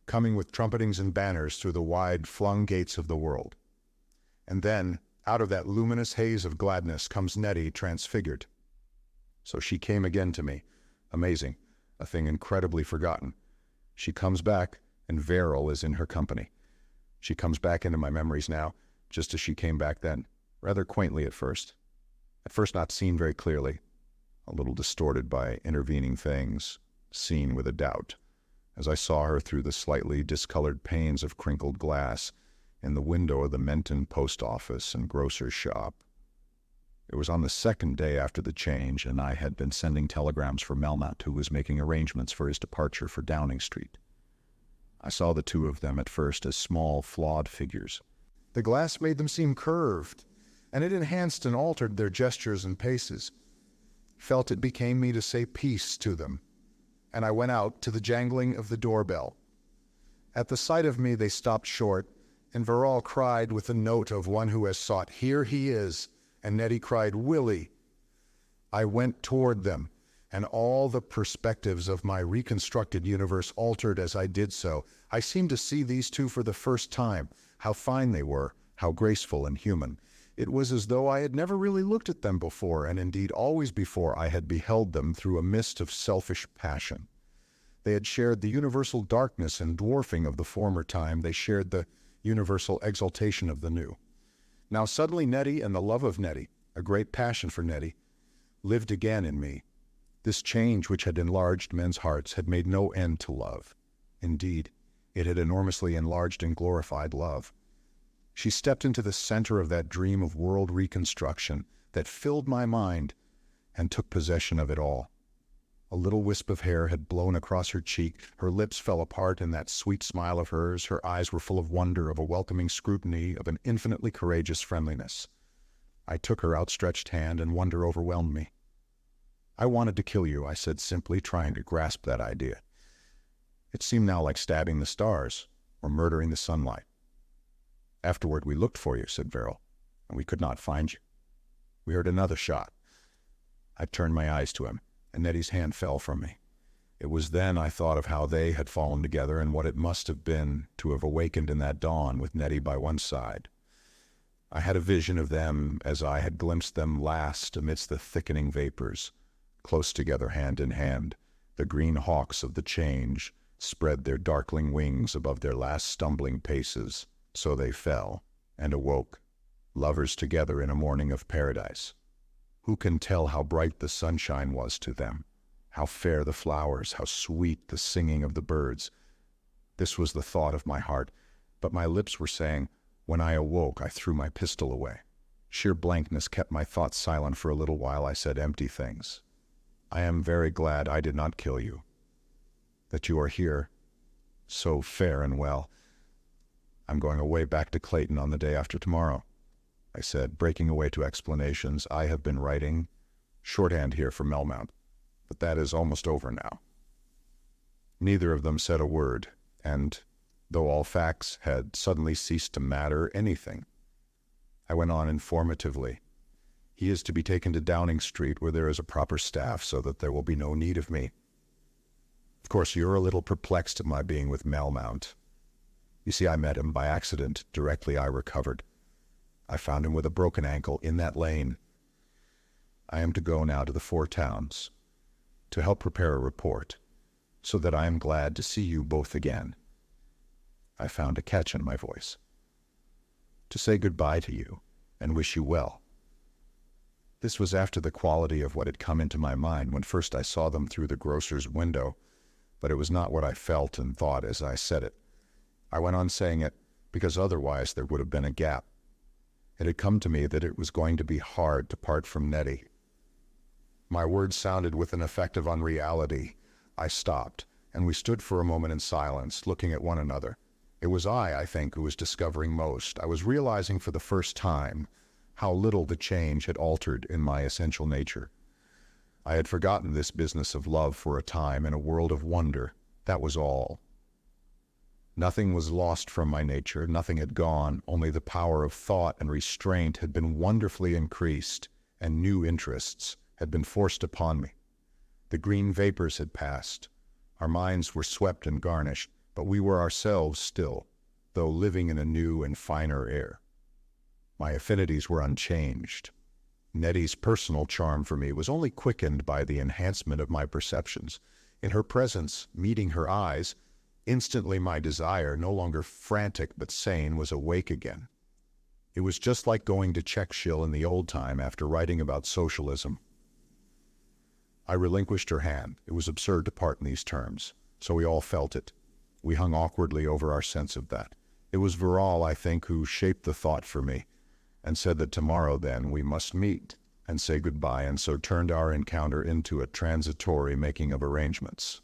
coming with trumpetings and banners through the wide-flung gates of the world. And then, out of that luminous haze of gladness comes Nettie transfigured. So she came again to me, amazing, a thing incredibly forgotten. She comes back, and Verrill is in her company. She comes back into my memories now, just as she came back then. Rather quaintly at first not seen very clearly, a little distorted by intervening things, seen with a doubt, as I saw her through the slightly discolored panes of crinkled glass in the window of the Menton post office and grocer's shop. It was on the second day after the change, and I had been sending telegrams for Melmoth, who was making arrangements for his departure for Downing Street. I saw the two of them at first as small, flawed figures. The glass made them seem curved, and it enhanced and altered their gestures and paces. Felt it became me to say peace to them, and I went out to the jangling of the doorbell. At the sight of me they stopped short, and Verrill cried with the note of one who has sought, "Here he is," and Nettie cried, "Willie." I went toward them, and all the perspectives of my reconstructed universe altered as I did so. I seemed to see these two for the first time, how fine they were, how graceful and human. It was as though I had never really looked at them before, and indeed always before I had beheld them through a mist of selfish passion. They had shared the universal darkness and dwarfing of the former time. They shared the universal exaltation of the new. Now suddenly Nettie and the love of Nettie, a great passion for Nettie, lived again in me. This change which had enlarged men's hearts had made no end to love. Indeed, it had enormously enlarged and glorified love. She stepped into the center of that dream of world reconstruction that filled my mind and took possession of it all. A little wisp of hair had blown across her cheek, her lips fell apart in that sweet smile of hers, her eyes were full of wonder, of a welcoming scrutiny, of an infinitely courageous friendliness. I took her outstretched hand, and wonder overwhelmed me. "I wanted to kill you," I said simply, trying to grasp that idea. It seemed now like stabbing the stars, or murdering the sunlight. "Afterward we looked for you," said Verrill, "and we could not find you. We heard another shot." I turned my eyes to him, and Nettie's hand fell from me. It was then I thought of how they had fallen together, and what it must have been to have awakened in that dawn with Nettie by one side. I had a vision of them as I had glimpsed them last amidst the thickening vapors, close together hand in hand. The green hawks of the change spread their darkling wings above their last stumbling paces. So they fell and awoke, lovers together in a morning of paradise. Who can tell how bright the sunshine was to them, how fair the flowers, how sweet the singing of the birds? This was the thought of my heart, but my lips were saying, when I awoke I threw my pistol away. Sheer blankness kept my thoughts silent for a little while. I said empty things. I am very glad I did not kill you, that you are here, so fair and well. I'm going away back to Clayton on the day after tomorrow, I said, breaking away to explanations. I have been writing shorthand here for Melmount, but that is almost over now. Neither of them said a word, and though all facts had suddenly ceased to matter anything, I went on informatively. He is to be taken to Downing Street, where there is a proper staff, so that there will be no need of me. Of course, you're a little perplexed at my being with Melmount. You see, I met him by accident directly I recovered. I found him with a broken ankle in that lane. I am to go now to the 4 towns to help prepare a report, so that I am glad to see you both again. I found a catch in my voice. To say goodbye to you and wish you well. This was after the quality of what had come into my mind when first I saw them through the grocer's window, but it was not what I felt and thought as I said it. I went on saying it because otherwise there would have been a gap. It had come to me that it was going to be hard to part from Nettie. My words sounded with an effect of unreality. I stopped, and we stood for a moment in silence, looking at one another. It was I think, who was discovering most. I was realizing for the first time how little the change had altered in my essential nature. I had forgotten this business of love for a time in a world of wonder. That was all. Nothing was lost from my nature, nothing had gone, only the power of thought and restraint had been wonderfully increased, and new interests had been forced upon me. The green vapors had passed. Our minds were swept and garnished, but we were ourselves still, though living in a new and finer air. My affinities were unchanged. Nettie's personal charm for me was only quickened by the enhancement of my perceptions. In her presence, meeting her eyes, instantly my desire, no longer frantic but sane, was awake again. It was just like going to Checkshill in the old time after writing about socialism. I relinquished her hand. It was absurd to part in these terms, so we all felt it. We hung awkwardly over our sense of that. It was Verrall, I think, who shaped the thought for me, and said that tomorrow, then, we must meet and say goodbye, and so turned our encounter into a transitory making of arrangements.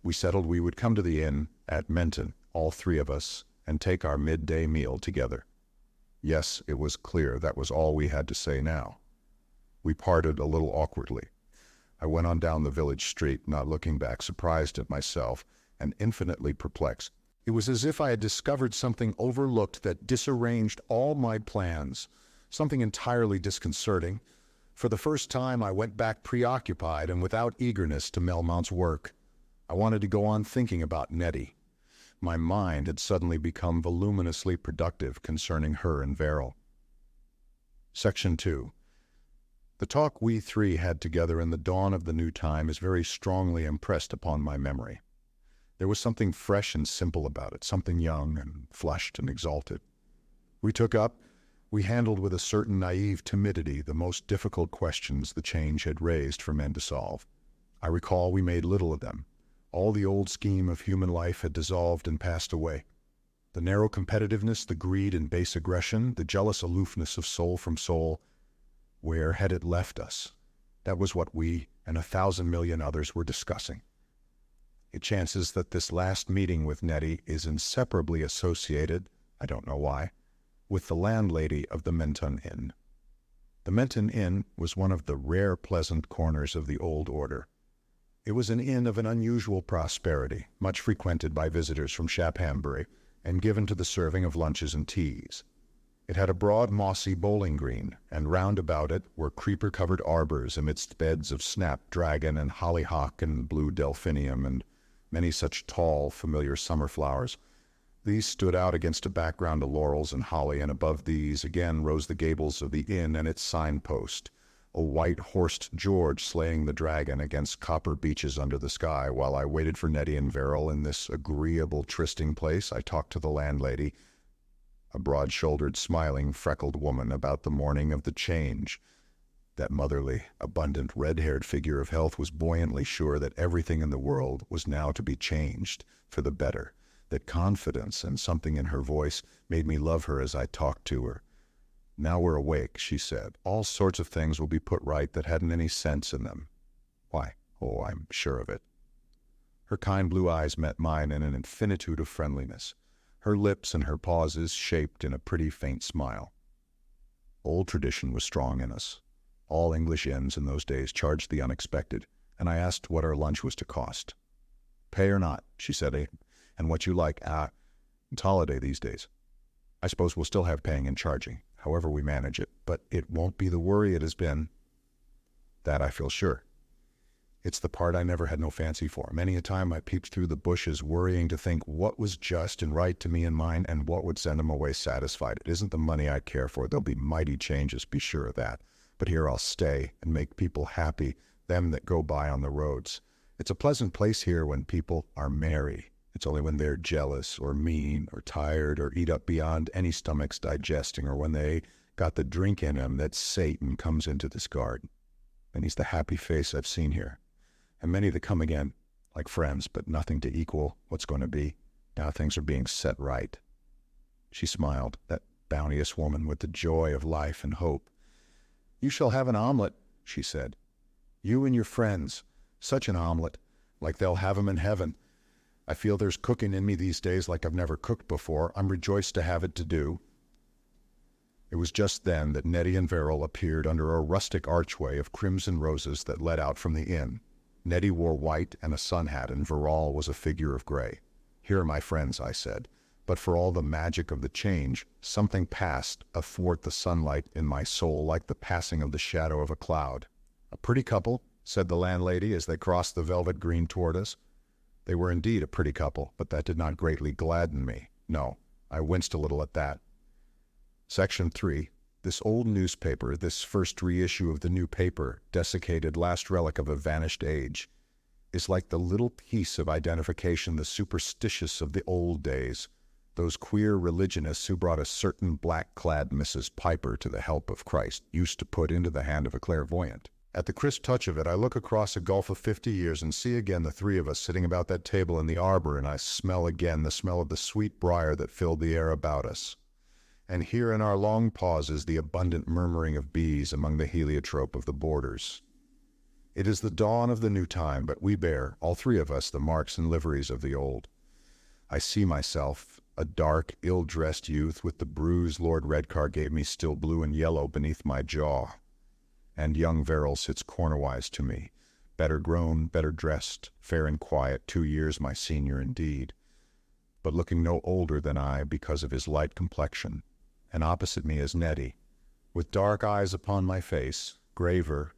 We settled we would come to the inn at Menton, all 3 of us, and take our midday meal together. Yes, it was clear that was all we had to say now. We parted a little awkwardly. I went on down the village street, not looking back, surprised at myself and infinitely perplexed. It was as if I had discovered something overlooked that disarranged all my plans, something entirely disconcerting. For the first time, I went back preoccupied and without eagerness to Melmount's work. I wanted to go on thinking about Nettie. My mind had suddenly become voluminously productive concerning her and Verrill. Section 2. The talk we 3 had together in the dawn of the new time is very strongly impressed upon my memory. There was something fresh and simple about it, something young and flushed and exalted. We handled with a certain naive timidity the most difficult questions the change had raised for men to solve. I recall we made little of them. All the old scheme of human life had dissolved and passed away. The narrow competitiveness, the greed and base aggression, the jealous aloofness of soul from soul, where had it left us? That was what we and 1,000 million others were discussing. It chances that this last meeting with Nettie is inseparably associated, I don't know why, with the landlady of the Menton Inn. The Menton Inn was one of the rare pleasant corners of the old order. It was an inn of an unusual prosperity, much frequented by visitors from Shaphambury, and given to the serving of lunches and teas. It had a broad mossy bowling green, and round about it were creeper-covered arbors amidst beds of snapdragon and hollyhock and blue delphinium and many such tall, familiar summer flowers. These stood out against a background of laurels and holly, and above these again rose the gables of the inn and its signpost, a white-horsed George slaying the dragon against copper beeches under the sky. While I waited for Nettie and Verrill in this agreeable trysting place, I talked to the landlady, a broad-shouldered, smiling, freckled woman, about the morning of the change. That motherly, abundant, red-haired figure of health was buoyantly sure that everything in the world was now to be changed for the better. That confidence and something in her voice made me love her as I talked to her. Now we're awake, she said. All sorts of things will be put right that hadn't any sense in them. Why? Oh, I'm sure of it. Her kind blue eyes met mine in an infinitude of friendliness, her lips and her pauses shaped in a pretty faint smile. Old tradition was strong in us. All English inns in those days charged the unexpected, and I asked what our lunch was to cost. Pay or not, she said, and what you like. It's holiday these days. I suppose we'll still have paying and charging, however we manage it, but it won't be the worry it has been. That I feel sure. It's the part I never had no fancy for. Many a time I peeped through the bushes, worrying to think what was just and right to me and mine, and what would send them away satisfied. It isn't the money I care for. There'll be mighty changes, be sure of that. But here I'll stay and make people happy, them that go by on the roads. It's a pleasant place here when people are merry. It's only when they're jealous or mean or tired or eat up beyond any stomach's digesting, or when they got the drink in 'em, that Satan comes into this garden. And he's the happy face I've seen here. And many that come again, like friends, but nothing to equal what's going to be. Now things are being set right. She smiled, that bounteous woman with the joy of life and hope. You shall have an omelet, she said. You and your friends. Such an omelet, like they'll have 'em in heaven. I feel there's cooking in me these days like I've never cooked before. I'm rejoiced to have it to do. It was just then that Nettie and Verrill appeared under a rustic archway of crimson roses that led out from the inn. Nettie wore white and a sun hat, and Verrill was a figure of gray. Here are my friends, I said, but for all the magic of the change, something passed athwart the sunlight in my soul like the passing of the shadow of a cloud. A pretty couple, said the landlady as they crossed the velvet green toward us. They were indeed a pretty couple, but that did not greatly gladden me. No, I winced a little at that. Section 3. This old newspaper, this first reissue of the new paper, desiccated last relic of a vanished age, is like the little piece of identification the superstitious of the old days, those queer religionists who brought a certain black-clad Mrs. Piper to the help of Christ, used to put into the hand of a clairvoyant. At the crisp touch of it, I look across a gulf of 50 years and see again the three of us sitting about that table in the arbor, and I smell again the smell of the sweet briar that filled the air about us. And hear in our long pauses the abundant murmuring of bees among the heliotrope of the borders. It is the dawn of the new time, but we bear, all three of us, the marks and liveries of the old. I see myself, a dark, ill-dressed youth with the bruise Lord Redcar gave me still blue and yellow beneath my jaw. And young Verrill sits cornerwise to me, better grown, better dressed, fair and quiet, 2 years my senior indeed, but looking no older than I because of his light complexion. And opposite me is Nettie, with dark eyes upon my face, graver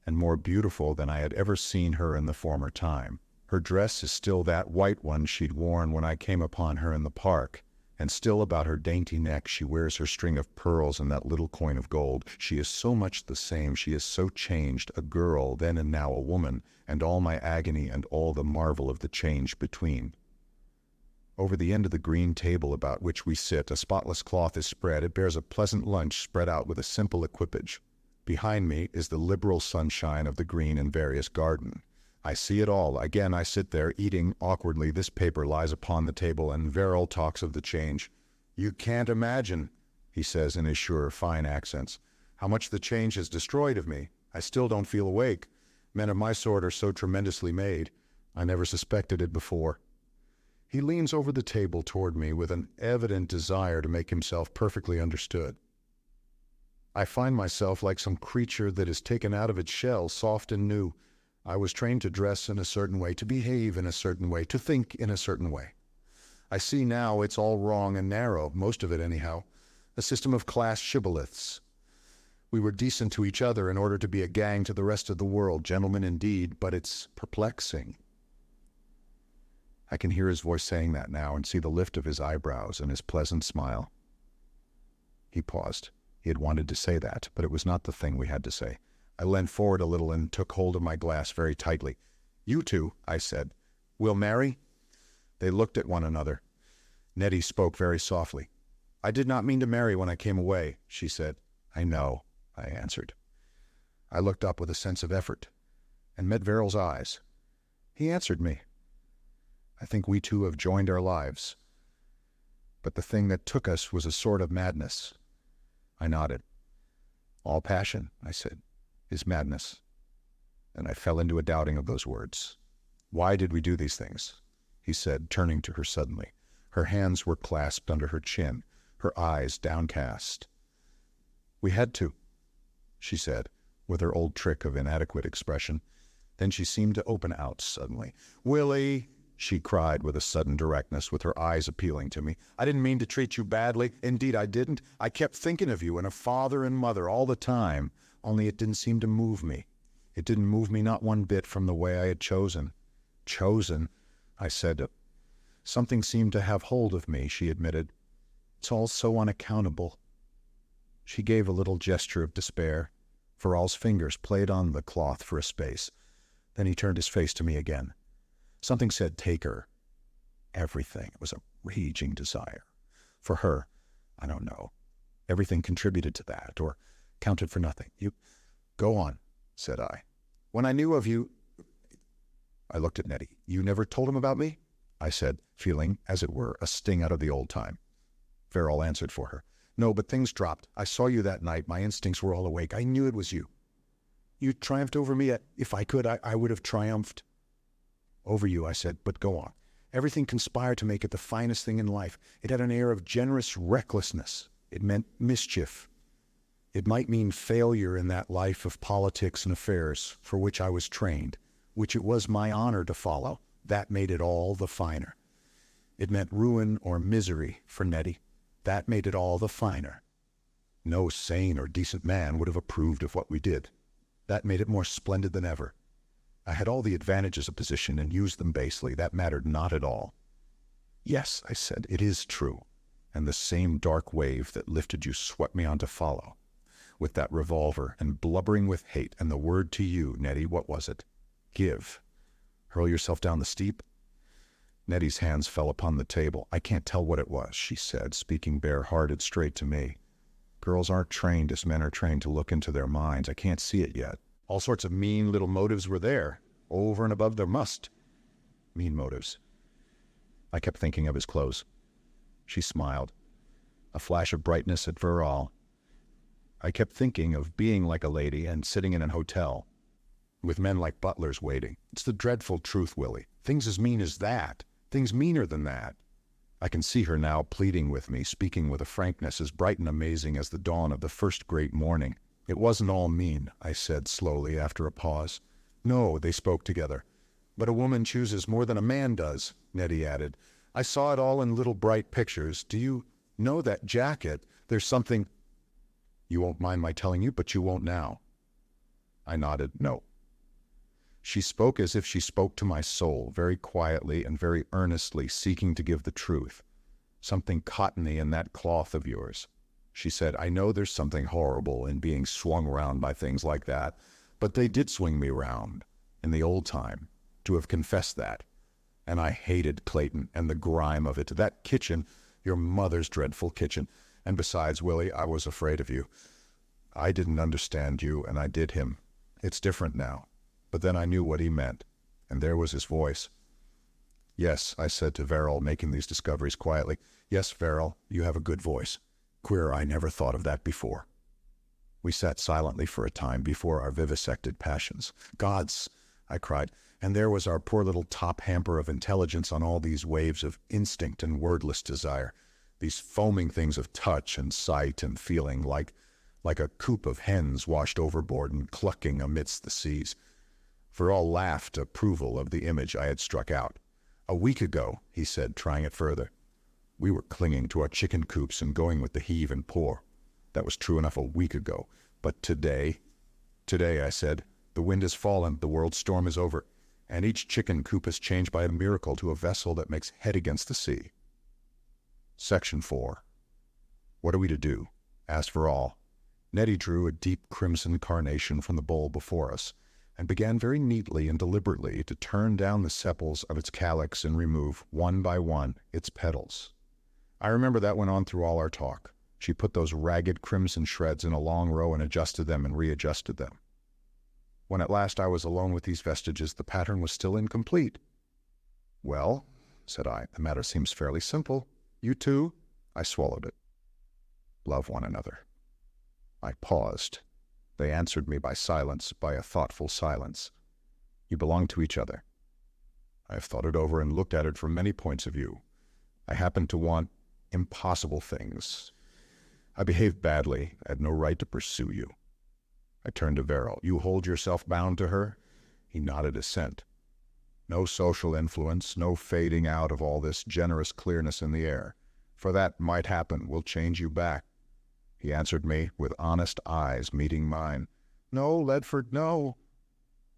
and more beautiful than I had ever seen her in the former time. Her dress is still that white one she'd worn when I came upon her in the park, and still about her dainty neck she wears her string of pearls and that little coin of gold. She is so much the same, she is so changed, a girl then and now a woman, and all my agony and all the marvel of the change between. Over the end of the green table about which we sit, a spotless cloth is spread. It bears a pleasant lunch spread out with a simple equipage. Behind me is the liberal sunshine of the green and various garden. I see it all. Again I sit there, eating awkwardly. This paper lies upon the table, and Verrill talks of the change. You can't imagine, he says in his sure, fine accents, how much the change has destroyed of me. I still don't feel awake. Men of my sort are so tremendously made. I never suspected it before. He leans over the table toward me with an evident desire to make himself perfectly understood. I find myself like some creature that is taken out of its shell, soft and new. I was trained to dress in a certain way, to behave in a certain way, to think in a certain way. I see now it's all wrong and narrow, most of it anyhow, a system of class shibboleths. We were decent to each other in order to be a gang to the rest of the world, gentlemen indeed, but it's perplexing. I can hear his voice saying that now and see the lift of his eyebrows and his pleasant smile. He paused. He had wanted to say that, but it was not the thing we had to say. I leaned forward a little and took hold of my glass very tightly. You two, I said, will marry? They looked at one another. Nettie spoke very softly. I did not mean to marry when I came away, she said. I know, I answered. I looked up with a sense of effort and met Verrill's eyes. He answered me. I think we two have joined our lives. But the thing that took us was a sort of madness. I nodded. All passion, I said, is madness. And I fell into a doubting of those words. Why did we do these things? He said, turning to her suddenly. Her hands were clasped under her chin, her eyes downcast. We had to, she said, with her old trick of inadequate expression. Then she seemed to open out suddenly. Willie, she cried with a sudden directness, with her eyes appealing to me. I didn't mean to treat you badly. Indeed, I didn't. I kept thinking of you and of father and mother all the time, only it didn't seem to move me. It didn't move me not one bit from the way I had chosen. Chosen, I said. Something seemed to have hold of me, she admitted. It's all so unaccountable. She gave a little gesture of despair. Farrell's fingers played on the cloth for a space. Then he turned his face to me again. Something said, take her. Everything. It was a raging desire. For her, I don't know. Everything contributed to that, or counted for nothing. You, go on, said I. When I knew of you, I looked at Nettie. You never told him about me? I said, feeling, as it were, a sting out of the old time. Farrell answered for her. No, but things dropped. I saw you that night. My instincts were all awake. I knew it was you. You triumphed over me. If I could, I would have triumphed. Over you, I said, but go on. Everything conspired to make it the finest thing in life. It had an air of generous recklessness. It meant mischief. It might mean failure in that life of politics and affairs for which I was trained, which it was my honor to follow. That made it all the finer. It meant ruin or misery for Nettie. That made it all the finer. No sane or decent man would have approved of what we did. That made it more splendid than ever. I had all the advantages of position and used them basely. That mattered not at all. Yes, I said, it is true. And the same dark wave that lifted you swept me on to follow. With that revolver and blubbering with hate and the word to you, Nettie, what was it? Give. Hurl yourself down the steep? Nettie's hands fell upon the table. I can't tell what it was, she said, speaking bare-hearted straight to me. Girls aren't trained as men are trained to look into their minds. I can't see it yet. All sorts of mean little motives were there, over and above their must. Mean motives. I kept thinking of his clothes. She smiled. A flash of brightness at Verral. I kept thinking of being like a lady and sitting in an hotel, with men like butlers waiting. It's the dreadful truth, Willie. Things as mean as that. Things meaner than that. I can see her now pleading with me, speaking with a frankness as bright and amazing as the dawn of the first great morning. It wasn't all mean, I said slowly after a pause. No, they spoke together. But a woman chooses more than a man does, Nettie added. I saw it all in little bright pictures. Do you know that jacket? There's something... You won't mind my telling you, but you won't now. I nodded, no. She spoke as if she spoke to my soul, very quietly and very earnestly, seeking to give the truth. Something cottony in that cloth of yours. She said, I know there's something horrible in being swung round by things like that, but they did swing me round, in the old time, to have confessed that. And I hated Clayton and the grime of it. That kitchen, your mother's dreadful kitchen. And besides, Willie, I was afraid of you. I didn't understand you, and I did him. It's different now. But then I knew what he meant, and there was his voice. Yes, I said to Verral, making these discoveries quietly. Yes, Verral, you have a good voice. Queer, I never thought of that before. We sat silently for a time before our vivisected passions. Gods, I cried, and there was our poor little top hamper of intelligence on all these waves of instinct and wordless desire, these foaming things of touch and sight and feeling, like a coop of hens washed overboard and clucking amidst the seas. Verral laughed approval of the image I had struck out. A week ago, he said, trying it further, we were clinging to our chicken coops and going with the heave and pour. That was true enough a week ago. But today, I said, the wind has fallen, the world's storm is over, and each chicken coop has changed by a miracle to a vessel that makes head against the sea. Section 4. What are we to do? Asked Verral. Nettie drew a deep crimson carnation from the bowl before us, and began very neatly and deliberately to turn down the sepals of its calyx and remove, one by one, its petals. I remember that went on through all our talk. She put those ragged crimson shreds in a long row and adjusted them and readjusted them. When at last I was alone with these vestiges, the pattern was still incomplete. Well, said I, the matter seems fairly simple. You too? I swallowed it. Love one another. I paused, They answered me by silence, by a thoughtful silence. You belong to each other. I have thought it over and looked at it from many points of view. I happen to want impossible things. I behaved badly. I had no right to pursue you. I turned to Verrill. You hold yourself bound to her? He nodded assent. No social influence, no fading out of all this generous clearness in the air. For that might happen, will change you back. He answered me with honest eyes meeting mine. No, Leadford, no.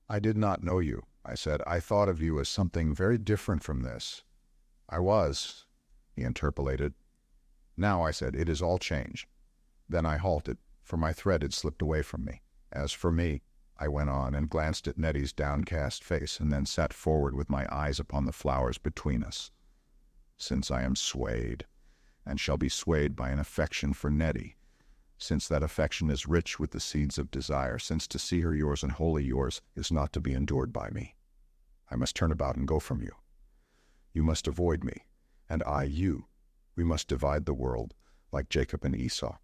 I did not know you, I said. I thought of you as something very different from this. I was, he interpolated. Now, I said, it is all changed. Then I halted, for my thread had slipped away from me. As for me, I went on and glanced at Nettie's downcast face and then sat forward with my eyes upon the flowers between us. Since I am swayed, and shall be swayed by an affection for Nettie, since that affection is rich with the seeds of desire, since to see her yours and wholly yours is not to be endured by me, I must turn about and go from you. You must avoid me, and I you. We must divide the world, like Jacob and Esau.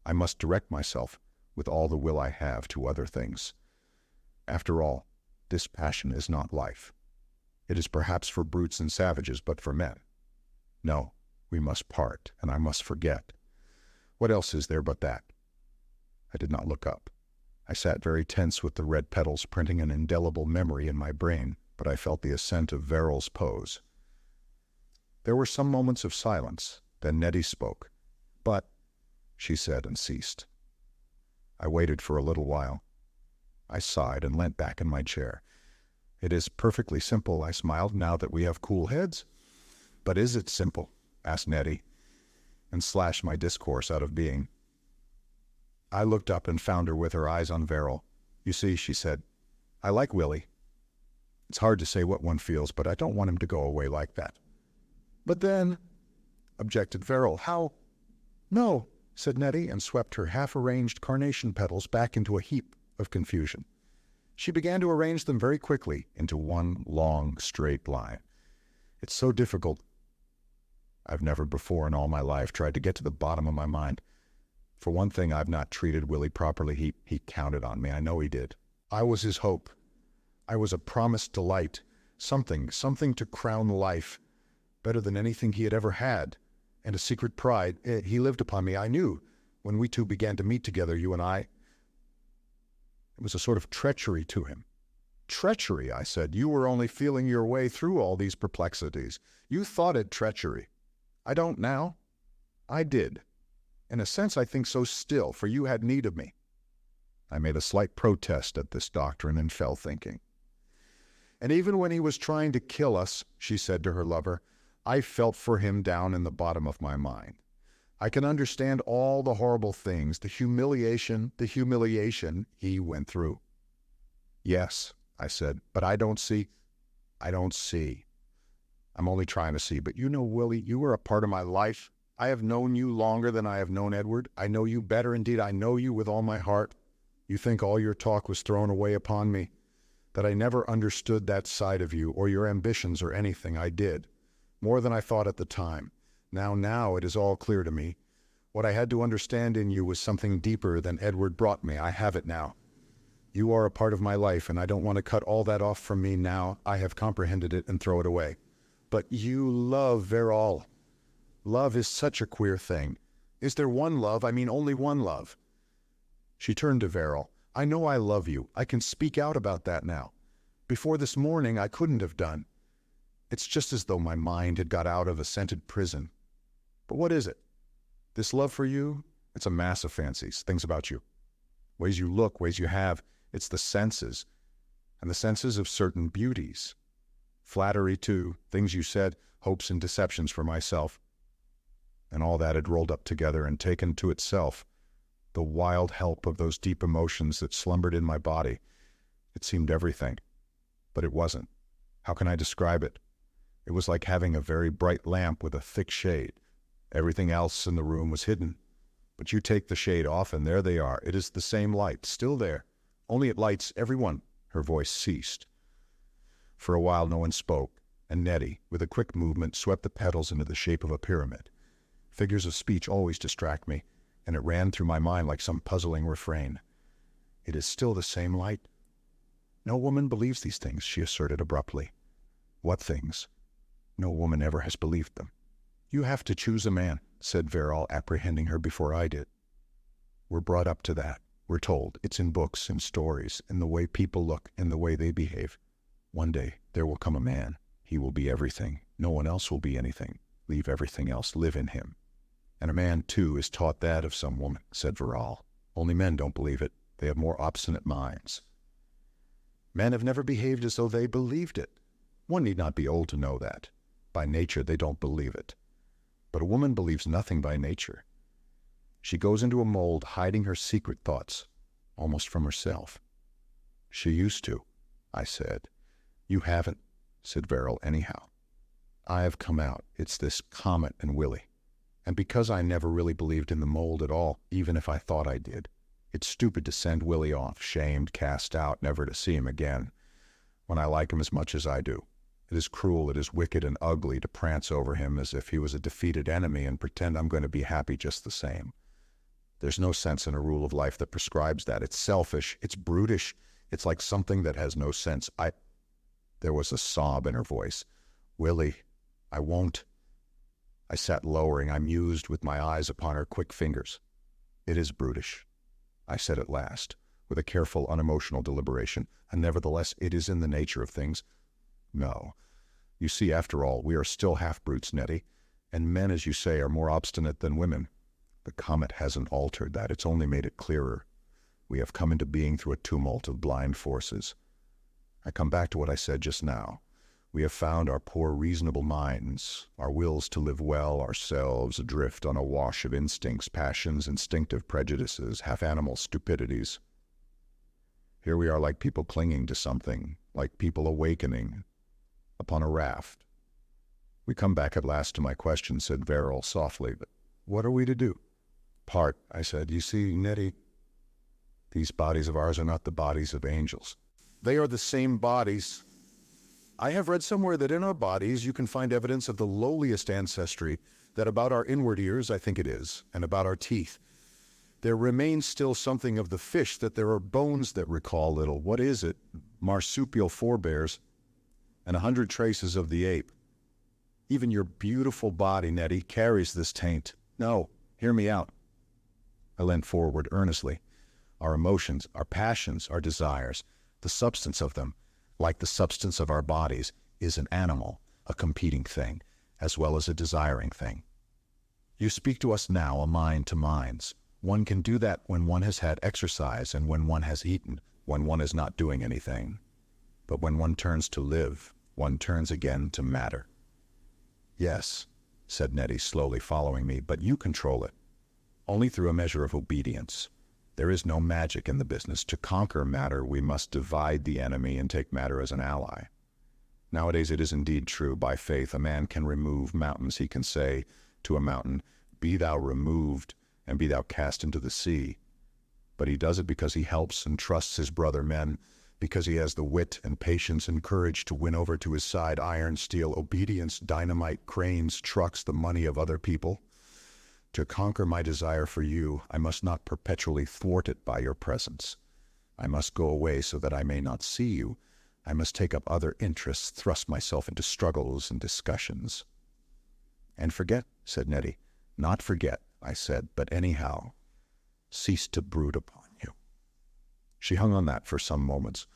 I must direct myself, with all the will I have, to other things. After all, this passion is not life. It is perhaps for brutes and savages, but for men. No, we must part, and I must forget. What else is there but that? I did not look up. I sat very tense with the red petals printing an indelible memory in my brain, but I felt the assent of Verrill's pose. There were some moments of silence. Then Nettie spoke. But, she said and ceased. I waited for a little while. I sighed and leant back in my chair. It is perfectly simple, I smiled, now that we have cool heads. But is it simple? Asked Nettie, and slashed my discourse out of being. I looked up and found her with her eyes on Verrill. You see, she said, I like Willie. It's hard to say what one feels, but I don't want him to go away like that. But then, objected Verrill, how? No, said Nettie, and swept her half-arranged carnation petals back into a heap of confusion. She began to arrange them very quickly into one long, straight line. It's so difficult. I've never before in all my life tried to get to the bottom of my mind. For one thing, I've not treated Willie properly. He counted on me. I know he did. I was his hope. I was a promised delight, something to crown life, better than anything he had ever had, and a secret pride. He lived upon me, I knew, when we two began to meet together, you and I. It was a sort of treachery to him. Treachery, I said. You were only feeling your way through all these perplexities. You thought it treachery. I don't now. I did. In a sense, I think so still, for you had need of me. I made a slight protest at this doctrine and fell thinking. And even when he was trying to kill us, she said to her lover, I felt for him down in the bottom of my mind. I can understand all the horrible things, the humiliation he went through. Yes, I said, but I don't see. I'm only trying to see, but you know, Willie, you were a part of my life. I have known you longer than I have known Edward. I know you better, indeed, I know you with all my heart. You think all your talk was thrown away upon me, that I never understood that side of you, or your ambitions, or anything. I did, more than I thought at the time. Now it is all clear to me. What I had to understand in you was something deeper than Edward brought me. I have it now. You are a part of my life, and I don't want to cut all that off from me now. I have comprehended it and throw it away. But you love Verrill. Love is such a queer thing. Is there one love? I mean, only one love. She turned to Verrill. I know I love you. I can speak out about that now. Before this morning, I couldn't have done. It's just as though my mind had got out of a scented prison. But what is it? This love for you? It's a mass of fancies, things about you. Ways you look, ways you have. It's the senses, and the senses of certain beauties. Flattery, too, things you said, hopes and deceptions for myself. And all that had rolled up together and taken to itself the wild help of those deep emotions that slumbered in my body. It seemed everything, but it wasn't. How can I describe it? It was like having a very bright lamp with a thick shade. Everything else in the room was hidden. But you take the shade off, and there they are. It is the same light, still there. Only it lights everyone. Her voice ceased. For a while no one spoke, and Nettie, with a quick movement, swept the petals into the shape of a pyramid. Figures of speech always distract me, and it ran through my mind like some puzzling refrain. It is still the same light. No woman believes these things, she asserted abruptly. What things? No woman ever has believed them. You have to choose a man, said Verrall, apprehending her before I did. We're brought up to that. We're told. It's in books, in stories, in the way people look, in the way they behave. One day, there will come a man. He will be everything. No one else will be anything. Leave everything else. Live in him. And a man, too, is taught that of some woman, said Verrall. Only men don't believe it. They have more obstinate minds. Men have never behaved as though they believed it. One need not be old to know that. By nature, they don't believe it. But a woman believes nothing by nature. She goes into a mold hiding her secret thoughts, almost from herself. She used to, I said. You haven't, said Verrall, anyhow. I have come out. It's this Comet and Willie. And because I never really believed in the mold at all, even if I thought I did, it's stupid to send Willie off, shamed, cast out, never to see him again, when I like him as much as I do. It is cruel, it is wicked and ugly to prance over him as if he was a defeated enemy and pretend I'm going to be happy just the same. There's no sense in a rule of life that prescribes that. It's selfish, it's brutish, it's like something that has no sense. There was a sob in her voice. Willie, I won't. I sat lowering. I mused with my eyes upon her quick fingers. It is brutish, I said at last, with a careful, unemotional deliberation, and nevertheless it is in the nature of things. No. You see, after all, we are still half-brutes, Nettie, and men, as you say, are more obstinate than women. The Comet hasn't altered that. It's only made it clearer. We have come into being through a tumult of blind forces. I come back to what I said just now. We have found our poor reasonable minds, our wills to live well ourselves, adrift on a wash of instincts, passions, instinctive prejudices, half-animal stupidities. Here we are like people clinging to something, like people awakening upon a raft. We come back at last to my question, said Verrall softly, but what are we to do? Part, I said. You see, Nettie, these bodies of ours are not the bodies of angels. They are the same bodies. I have read somewhere that in our bodies you can find evidence of the lowliest ancestry, that about our inward ears, I think it is, and about our teeth. There remains still something of the fish, that there are bones that recall little. What is it? Marsupial forebears, and 100 traces of the ape. Even your beautiful body, Nettie, carries this taint. No, hear me out. I leant forward earnestly. Our emotions, our passions, our desires, the substance of them, like the substance of our bodies, is an animal, a competing thing, as well as a desiring thing. You speak to us now a mind to minds. One can do that when one has had exercise and when one has eaten, when one is not doing anything. But when one turns to live, one turns again to matter. Yes, said Nettie, slowly following me, but you control it. Only through a measure of obedience. There is no magic in the business. To conquer matter, we must divide the enemy and take matter as an ally. Nowadays it is indeed true. By faith, a man can remove mountains. He can say to a mountain, "Be thou removed, and be thou cast into the sea." But he does it because he helps and trusts his brother men, because he has the wit and patience and courage to win over to his side iron, steel, obedience, dynamite, cranes, trucks, the money of other people. To conquer my desire for you, I must not perpetually thwart it by your presence. I must go away so that I may not see you. I must take up other interests, thrust myself into struggles and discussions. And forget, said Nettie. Not forget, I said, but anyhow, cease to brood upon you. She hung on that for some moments.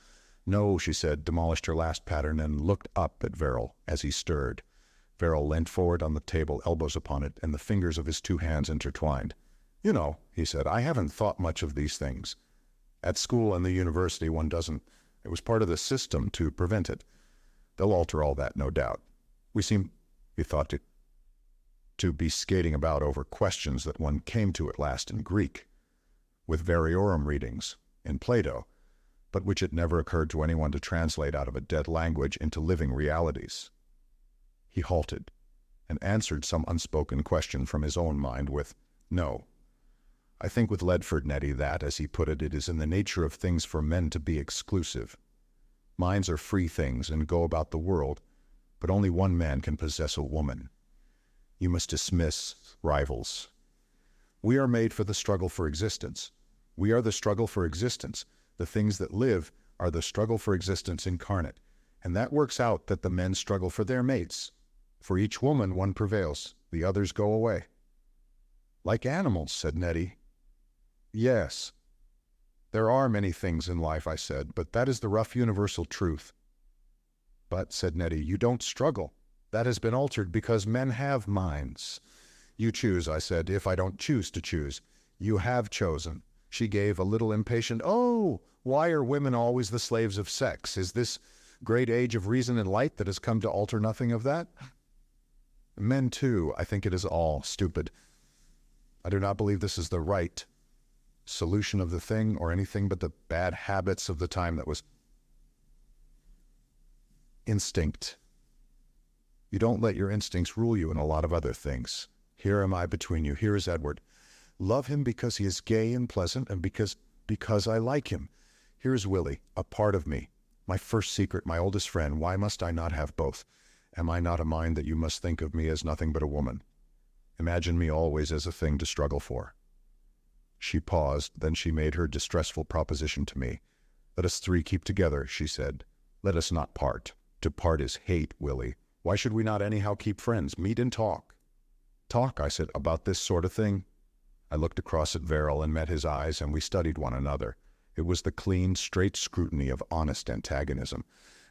No, she said, demolished her last pattern and looked up at Verrall as he stirred. Verrall leant forward on the table, elbows upon it, and the fingers of his two hands intertwined. You know, he said, I haven't thought much of these things. At school and the university one doesn't. It was part of the system to prevent it. They'll alter all that, no doubt. We seem, he thought, to be skating about over questions that one came to at last in Greek, with variorum readings in Plato, but which it never occurred to anyone to translate out of a dead language into living realities. He halted and answered some unspoken question from his own mind with, no. I think with Leadford, Nettie, that, as he put it, it is in the nature of things for men to be exclusive. Minds are free things and go about the world, but only one man can possess a woman. You must dismiss rivals. We are made for the struggle for existence. We are the struggle for existence. The things that live are the struggle for existence incarnate, and that works out that the men struggle for their mates. For each woman, one prevails, the others go away. Like animals, said Nettie. Yes. There are many things in life, I said, but that is the rough universal truth. But, said Nettie, you don't struggle. That has been altered because men have minds. You choose, I said, if I don't choose to choose. You have chosen. She gave a little impatient, oh, why are women always the slaves of sex? Is this great age of reason and light that has come to alter nothing of that? Men, too, I think it is all stupid. I do not believe this is the right solution of the thing or anything but the bad habits of the time that was instinct. You don't let your instincts rule you in a lot of other things. Here am I between you. Here is Edward. Love him because he is gay and pleasant and because I like him. Here is Willie, a part of me, my first secret, my oldest friend. Why must I not have both? Am I not a mind that you must think of me as nothing but a woman? Imagine me always as a thing to struggle for. She paused, then she made her distressful proposition to me. Let us three keep together, she said. Let us not part. To part is hate, Willie. Why should we not anyhow keep friends, meet and talk? Talk, I said, about this sort of thing. I looked across at Verrill and met his eyes, and we studied one another. It was the clean, straight scrutiny of honest antagonism.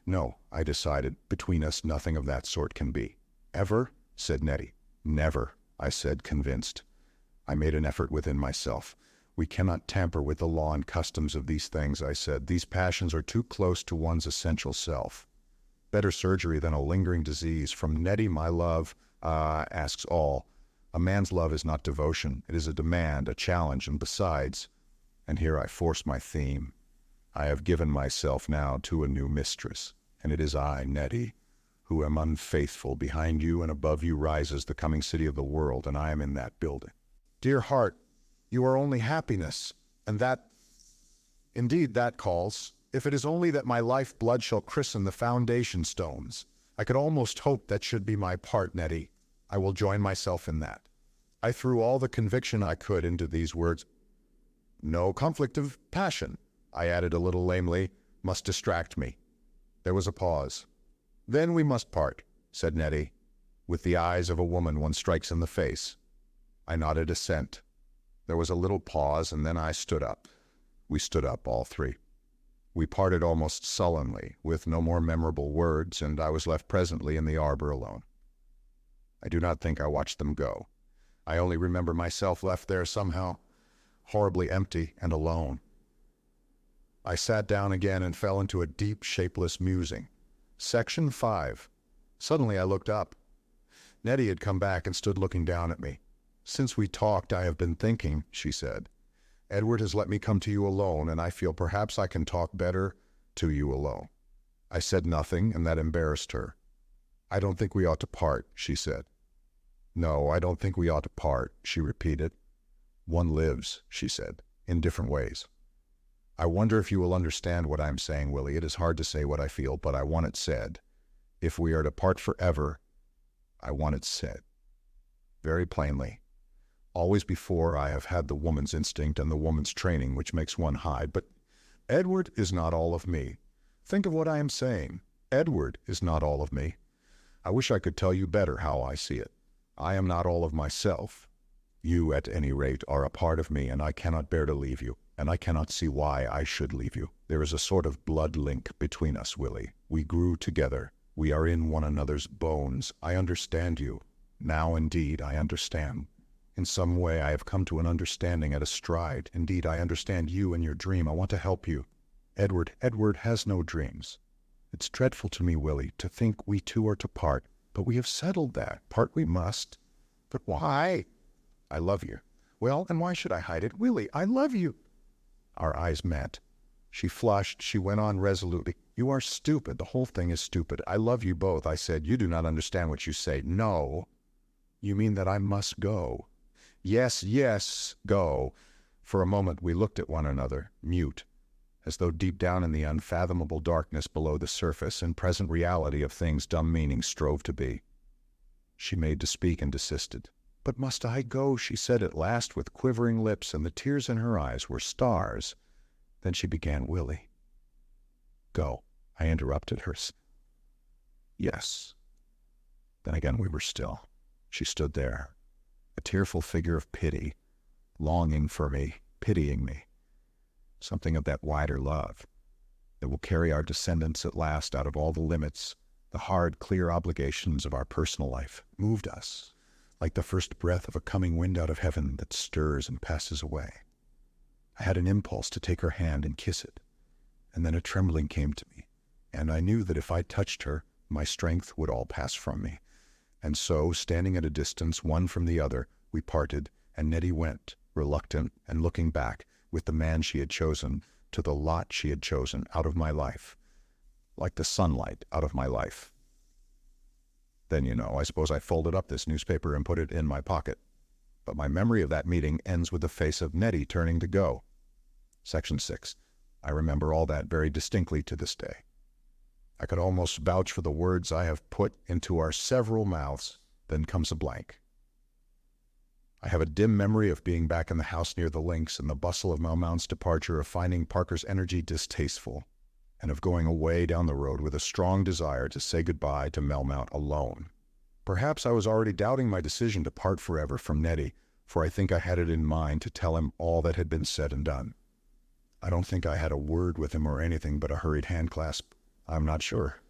No, I decided, between us nothing of that sort can be. Ever? Said Nettie. Never, I said, convinced. I made an effort within myself. We cannot tamper with the law and customs of these things, I said. These passions are too close to one's essential self. Better surgery than a lingering disease. From Nettie, my love, asks all. A man's love is not devotion. It is a demand, a challenge, and besides, and here I force my theme, I have given myself now to a new mistress, and it is I, Nettie, who am unfaithful. Behind you and above you rises the coming city of the world, and I am in that building. Dear heart, you are only happiness, and that, indeed, that calls. If it is only that my life blood shall christen the foundation stones, I could almost hope that should be my part, Nettie. I will join myself in that. I threw all the conviction I could into these words. No conflict of passion, I added a little lamely, must distract me. There was a pause. Then we must part, said Nettie. With the eyes of a woman one strikes in the face. I nodded assent. There was a little pause, and then I stood up. We stood up, all three. We parted almost sullenly, with no more memorable words, and I was left presently in the arbor alone. I do not think I watched them go. I only remember myself left there somehow, horribly empty and alone. I sat down again and fell into a deep, shapeless musing. Section 5. Suddenly I looked up. Nettie had come back and stood looking down at me. Since we talked, I have been thinking, she said. Edward has let me come to you alone, and I feel perhaps I can talk better to you alone. I said nothing, and that embarrassed her. I don't think we ought to part, she said. No, I don't think we ought to part, she repeated. One lives, she said, in different ways. I wonder if you will understand what I am saying, Willie. It is hard to say what I feel, but I want it said. If we are to part forever, I want it said. Very plainly. Always before I have had the woman's instinct and the woman's training which makes one hide, but Edward is not all of me. Think of what I am saying. Edward is not all of me. I wish I could tell you better how I see it. I am not all of myself. You, at any rate, are a part of me, and I cannot bear to leave you, and I cannot see why I should leave you. There is a sort of blood link between us, Willie. We grew together. We are in one another's bones. I understand you. Now, indeed, I understand. In some way, I have come to an understanding at a stride. Indeed, I understand you and your dream. I want to help you. Edward has no dreams. It's dreadful to me, Willie, to think we two are to part. But we have settled that. Part we must. But why? I love you. Well, and why should I hide it? Willie, I love you. Our eyes met. She flushed. She went on resolutely. You are stupid. The whole thing is stupid. I love you both. I said, you do not understand what you say. No. You mean that I must go. Yes, yes, go. For a moment we looked at one another, mute, as though deep down in the unfathomable darkness below the surface and present reality of things dumb meaning strove to be. She made to speak and desisted. But must I go, she said at last with quivering lips, and the tears in her eyes were stars. Then she began, "Willie." "Go," I interrupted her. "Yes." Then again we were still. She stood there, a tearful figure of pity, longing for me, pitying me. Something of that wider love that will carry our descendants at last out of all the limits, the hard, clear obligations of our personal life, moved us, like the first breath of a coming wind out of heaven that stirs and passes away. I had an impulse to take her hand and kiss it, and then a trembling came to me, and I knew that if I touched her, my strength would all pass from me. And so, standing at a distance, one from the other, we parted, and Nettie went, reluctant and looking back, with the man she had chosen, to the lot she had chosen, out of my life, like the sunlight out of my life. Then, I suppose I folded up this newspaper and put it in my pocket. But my memory of that meeting ends with the face of Nettie turning to go. Section 6. I remember all that very distinctly to this day. I could almost vouch for the words I have put into our several mouths. Then comes a blank. I have a dim memory of being back in the house near the links and the bustle of Melmount's departure, of finding Parker's energy distasteful, and of going away down the road with a strong desire to say goodbye to Melmount alone. Perhaps I was already doubting my decision to part forever from Nettie, for I think I had it in mind to tell him all that had been said and done. I don't think I had a word with him or anything but a hurried handclasp. I'm not sure.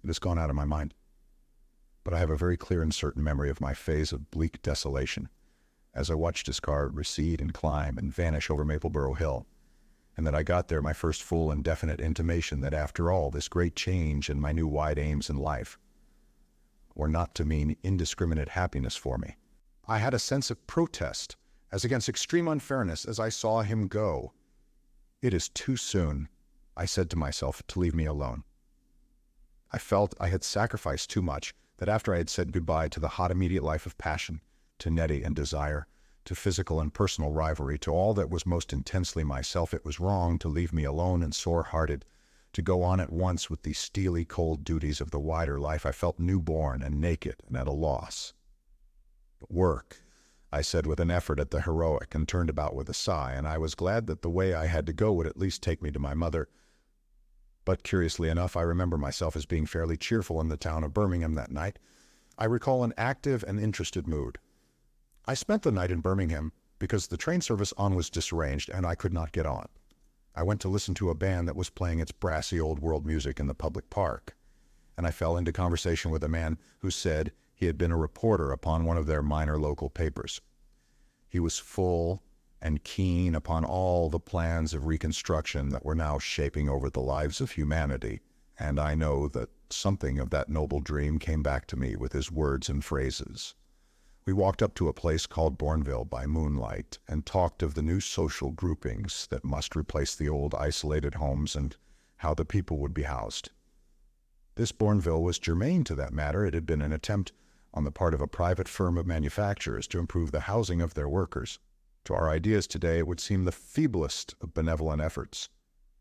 It has gone out of my mind. But I have a very clear and certain memory of my phase of bleak desolation, as I watched his car recede and climb and vanish over Mapleborough Hill, and that I got there my first full and definite intimation that after all, this great change and my new wide aims in life were not to mean indiscriminate happiness for me. I had a sense of protest, as against extreme unfairness, as I saw him go. "It is too soon," I said to myself, "to leave me alone." I felt I had sacrificed too much, that after I had said goodbye to the hot immediate life of passion, to Nettie and desire, to physical and personal rivalry, to all that was most intensely myself, it was wrong to leave me alone and sore-hearted, to go on at once with the steely, cold duties of the wider life. I felt newborn and naked and at a loss. "Work," I said with an effort at the heroic, and turned about with a sigh, and I was glad that the way I had to go would at least take me to my mother. But curiously enough, I remember myself as being fairly cheerful in the town of Birmingham that night. I recall an active and interested mood. I spent the night in Birmingham because the train service on was disarranged and I could not get on. I went to listen to a band that was playing its brassy old world music in the public park, and I fell into conversation with a man who said he had been a reporter upon one of their minor local papers. He was full and keen upon all the plans of reconstruction that were now shaping over the lives of humanity, and I know that something of that noble dream came back to me with his words and phrases. We walked up to a place called Bourneville by moonlight and talked of the new social groupings that must replace the old isolated homes and how the people would be housed. This Bourneville was germane to that matter. It had been an attempt on the part of a private firm of manufacturers to improve the housing of their workers. To our ideas today, it would seem the feeblest of benevolent efforts.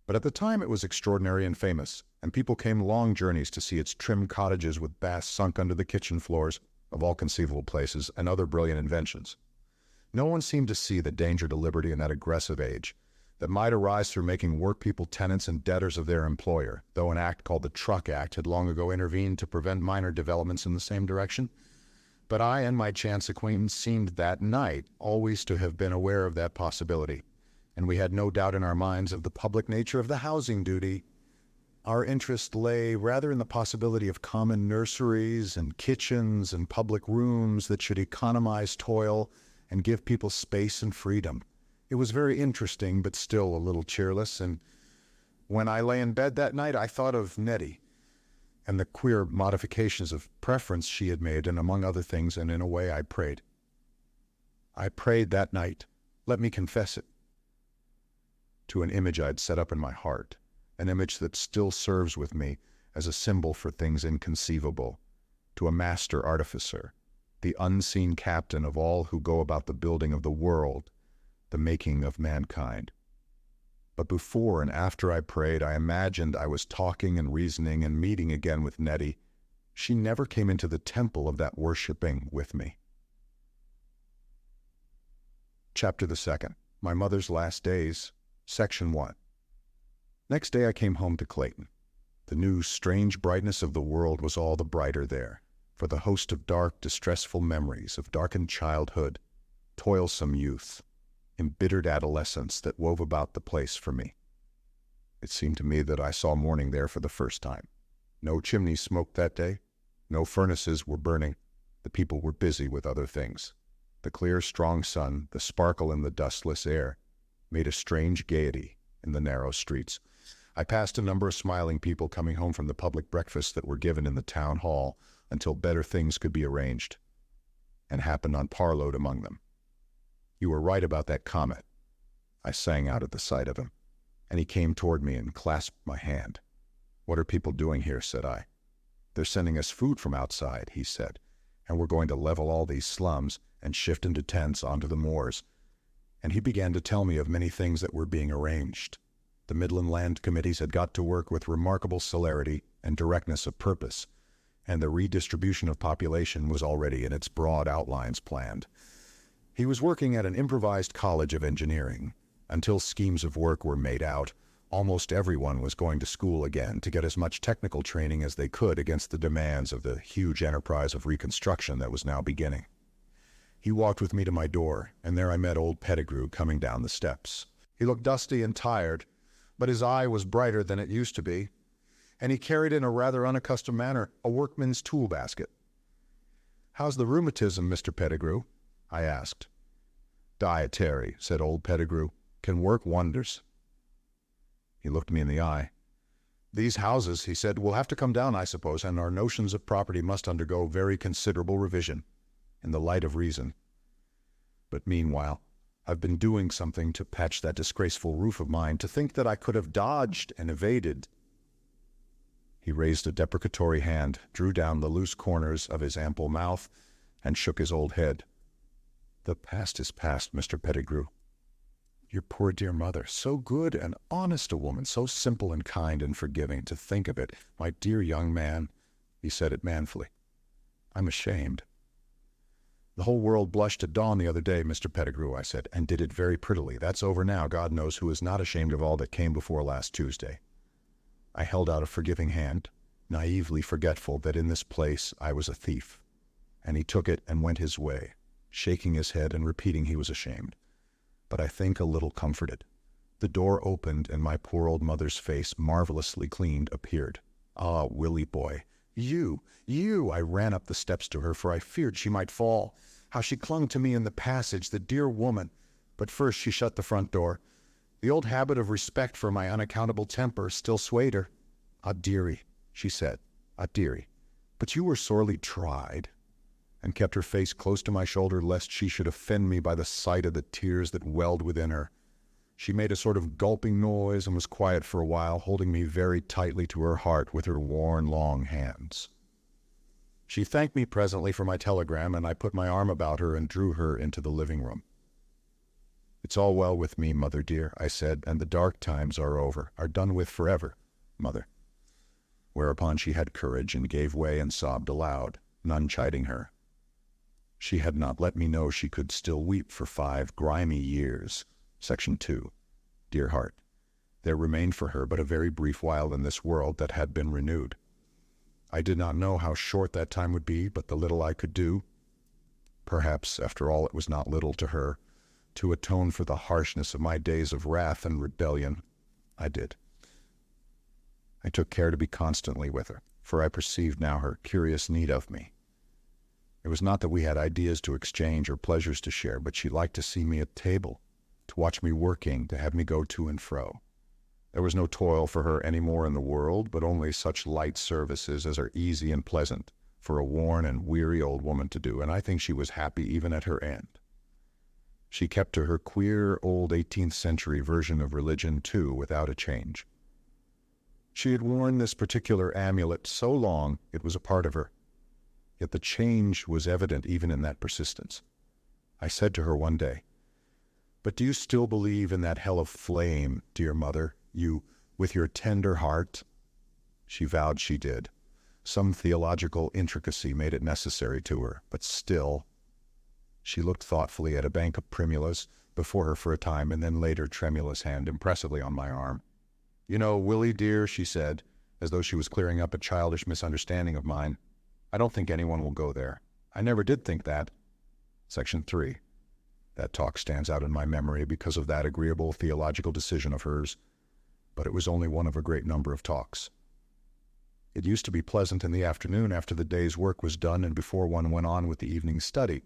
But at the time it was extraordinary and famous, and people came long journeys to see its trim cottages with baths sunk under the kitchen floors of all conceivable places and other brilliant inventions. No one seemed to see the danger to liberty in that aggressive age that might arise through making workpeople tenants and debtors of their employer, though an act called the Truck Act had long ago intervened to prevent minor developments in the same direction. But I and my chance acquaintance seemed that night always to have been aware of that possibility, and we had no doubt in our minds of the public nature of the housing duty. Our interest lay rather in the possibility of common nurseries and kitchens and public rooms that should economize toil and give people space and freedom. It was very interesting, but still a little cheerless, and when I lay in bed that night, I thought of Nettie and the queer modifications of preference she had made, and among other things, and in a way I prayed. I prayed that night, let me confess it, to an image I'd set up in my heart, an image that still serves with me as a symbol for things inconceivable, to a master artificer, the unseen captain of all who go about the building of the world, the making of mankind. But before and after I prayed, I imagined I was talking and reasoning and meeting again with Nettie. She never came into the temple of that worshiping with me. Chapter the 2nd. My Mother's Last Days, Section 1. Next day I came home to Clayton. The new, strange brightness of the world was all the brighter there, for the host of dark, distressful memories of darkened childhood, toilsome youth, embittered adolescence that wove about the place for me. It seemed to me that I saw morning there for the first time. No chimneys smoked that day. No furnaces were burning. The people were busy with other things. The clear, strong sun, the sparkle in the dustless air, made a strange gaiety in the narrow streets. I passed a number of smiling people coming home from the public breakfasts that were given in the town hall until better things could be arranged, and happened on Parload among them. "You were right about that Comet," I sang out at the sight of him, and he came toward me and clasped my hand. "What are people doing here?" said I. "They're sending us food from outside," he said, "and we're going to level all these slums and shift into tents onto the moors." And he began to tell me of many things that were being arranged. The Midland Land Committees had got to work with remarkable celerity and directness of purpose, and the redistribution of population was already in its broad outlines planned. He was working at an improvised college of engineering. Until schemes of work were made out, almost everyone was going to school again to get as much technical training as they could against the demands of the huge enterprise of reconstruction that was now beginning. He walked with me to my door, and there I met old Pettigrew coming down the steps. He looked dusty and tired, but his eye was brighter than it used to be, and he carried in a rather unaccustomed manner a workman's tool basket. "How's the rheumatism, Mr. Pettigrew?" I asked. "Dietary," said old Pettigrew, "can work wonders." He looked me in the eye. "These houses," he said, "will have to come down, I suppose, and our notions of property must undergo very considerable revision, in the light of reason. But meanwhile, I've been doing something to patch that disgraceful roof of mine. To think that I could have dodged and evaded." He raised a deprecatory hand, drew down the loose corners of his ample mouth, and shook his old head. "The past is past, Mr. Pettigrew. Your poor dear mother, so good and honest a woman, so simple and kind and forgiving, to think of it. My dear young man," he said it manfully, "I'm ashamed." "The whole world blushed at dawn the other day, Mr. Pettigrew," I said, "and did it very prettily. That's over now. God knows who is not ashamed of all that came before last Tuesday." I held out a forgiving hand, naively forgetful that in this place I was a thief, and he took it and went his way, shaking his head and repeating he was ashamed. But I think a little comforted. The door opened, and my poor old mother's face, marvelously cleaned, appeared. "Ah, Willie boy, you! I ran up the steps to her, for I feared she might fall. How she clung to me in the passage, the dear woman! But first she shut the front door. The old habit of respect for my unaccountable temper still swayed her. 'Ah, dearie,' she said, 'ah, dearie, but you were sorely tried,' and kept her face close to my shoulder lest she should offend me by the sight of the tears that welled within her. She made a sort of gulping noise and was quiet for a while, holding me very tightly to her heart with her worn, long hands. She thanked me presently for my telegram, and I put my arm about her and drew her into the living room. 'It's all well with me, mother dear,' I said, 'and the dark times are over, are done with forever, mother.' Whereupon she had courage and gave way and sobbed aloud, none chiding her. She had not let me know she could still weep for 5 grimy years. Section 2. Dear heart, there remained for her but a very brief while in this world that had been renewed. I did not know how short that time would be, but the little I could do, perhaps after all it was not little to her, to atone for the harshness of my days of wrath and rebellion, I did. I took care to be constantly with her, for I perceived now her curious need of me. It was not that we had ideas to exchange or pleasures to share, but she liked to see me at table, to watch me working, to have me go to and fro. There was no toil for her any more in the world, but only such light services as are easy and pleasant for a worn and weary old woman to do, and I think she was happy even at her end. She kept to her queer old 18th century version of religion, too, without a change. She had worn this particular amulet so long it was a part of her, yet the change was evident even in that persistence. I said to her one day, "But do you still believe in that hell of flame, dear mother, you, with your tender heart?" She vowed she did. Some theological intricacy made it necessary to her, but still. She looked thoughtfully at a bank of primulas before her for a time, and then laid her tremulous hand impressively on my arm. "You know, Willie, dear," she said, as though she was clearing up a childish misunderstanding of mine, "I don't think anyone will go there. I never did think that." Section 3. That talk stands out in my memory because of that agreeable theological decision of hers, but it was only one of a great number of talks. It used to be pleasant in the afternoon after the day's work was done and before one went on with the evening's study.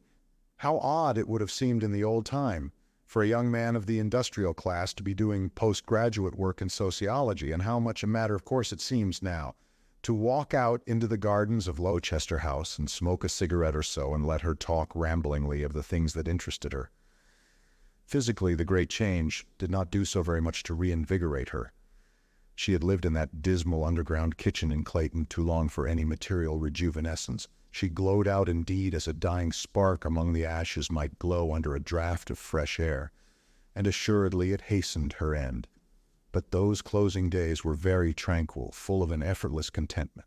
How odd it would have seemed in the old time for a young man of the industrial class to be doing postgraduate work in sociology, and how much a matter of course it seems now, to walk out into the gardens of Lowchester House and smoke a cigarette or so and let her talk ramblingly of the things that interested her. Physically, the great change did not do so very much to reinvigorate her. She had lived in that dismal underground kitchen in Clayton too long for any material rejuvenescence. She glowed out indeed as a dying spark among the ashes might glow under a draught of fresh air, and assuredly it hastened her end. But those closing days were very tranquil, full of an effortless contentment.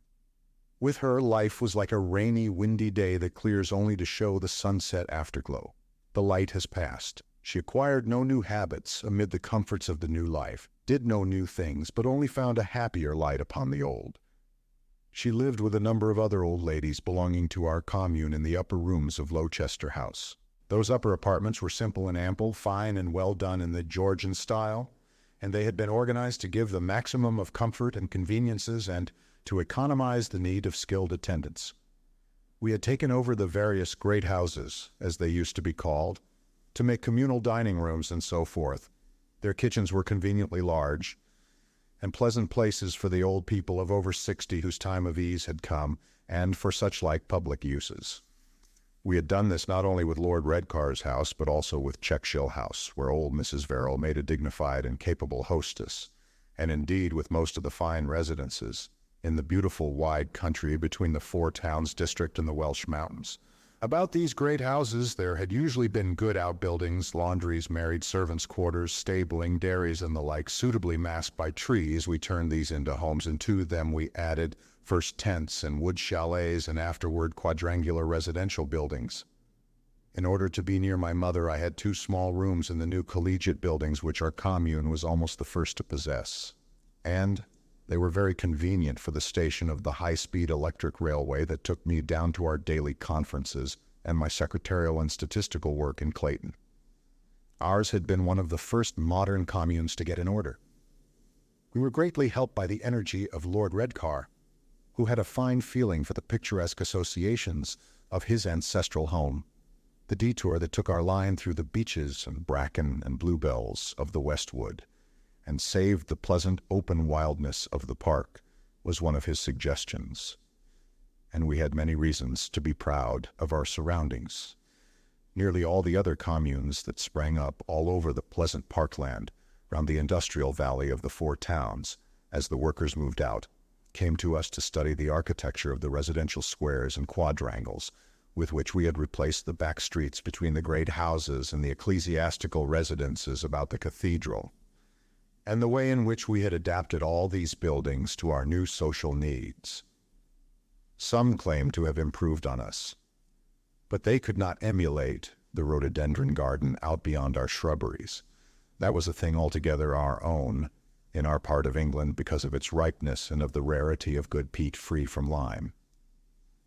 With her, life was like a rainy, windy day that clears only to show the sunset afterglow. The light has passed. She acquired no new habits amid the comforts of the new life, did no new things, but only found a happier light upon the old. She lived with a number of other old ladies belonging to our commune in the upper rooms of Lowchester House. Those upper apartments were simple and ample, fine and well done in the Georgian style, and they had been organized to give the maximum of comfort and conveniences and to economize the need of skilled attendants. We had taken over the various great houses, as they used to be called, to make communal dining rooms and so forth. Their kitchens were conveniently large, and pleasant places for the old people of over 60 whose time of ease had come, and for such like public uses. We had done this not only with Lord Redcar's house, but also with Checkshill House, where old Mrs. Verrill made a dignified and capable hostess, and indeed with most of the fine residences in the beautiful wide country between the Four Towns district and the Welsh mountains. About these great houses there had usually been good outbuildings, laundries, married servants' quarters, stabling, dairies, and the like, suitably masked by trees. We turned these into homes, and to them we added first tents and wood chalets and afterward quadrangular residential buildings. In order to be near my mother, I had 2 small rooms in the new collegiate buildings which our commune was almost the first to possess. And they were very convenient for the station of the high-speed electric railway that took me down to our daily conferences and my secretarial and statistical work in Clayton. Ours had been one of the first modern communes to get in order. We were greatly helped by the energy of Lord Redcar, who had a fine feeling for the picturesque associations of his ancestral home, the detour that took our line through the beeches and bracken and bluebells of the Westwood, and saved the pleasant open wildness of the park, was one of his suggestions. And we had many reasons to be proud of our surroundings. Nearly all the other communes that sprang up all over the pleasant parkland round the industrial valley of the Four Towns, as the workers moved out, came to us to study the architecture of the residential squares and quadrangles, with which we had replaced the back streets between the great houses and the ecclesiastical residences about the cathedral, and the way in which we had adapted all these buildings to our new social needs. Some claimed to have improved on us, but they could not emulate the rhododendron garden out beyond our shrubberies. That was a thing altogether our own, in our part of England, because of its ripeness and of the rarity of good peat free from lime.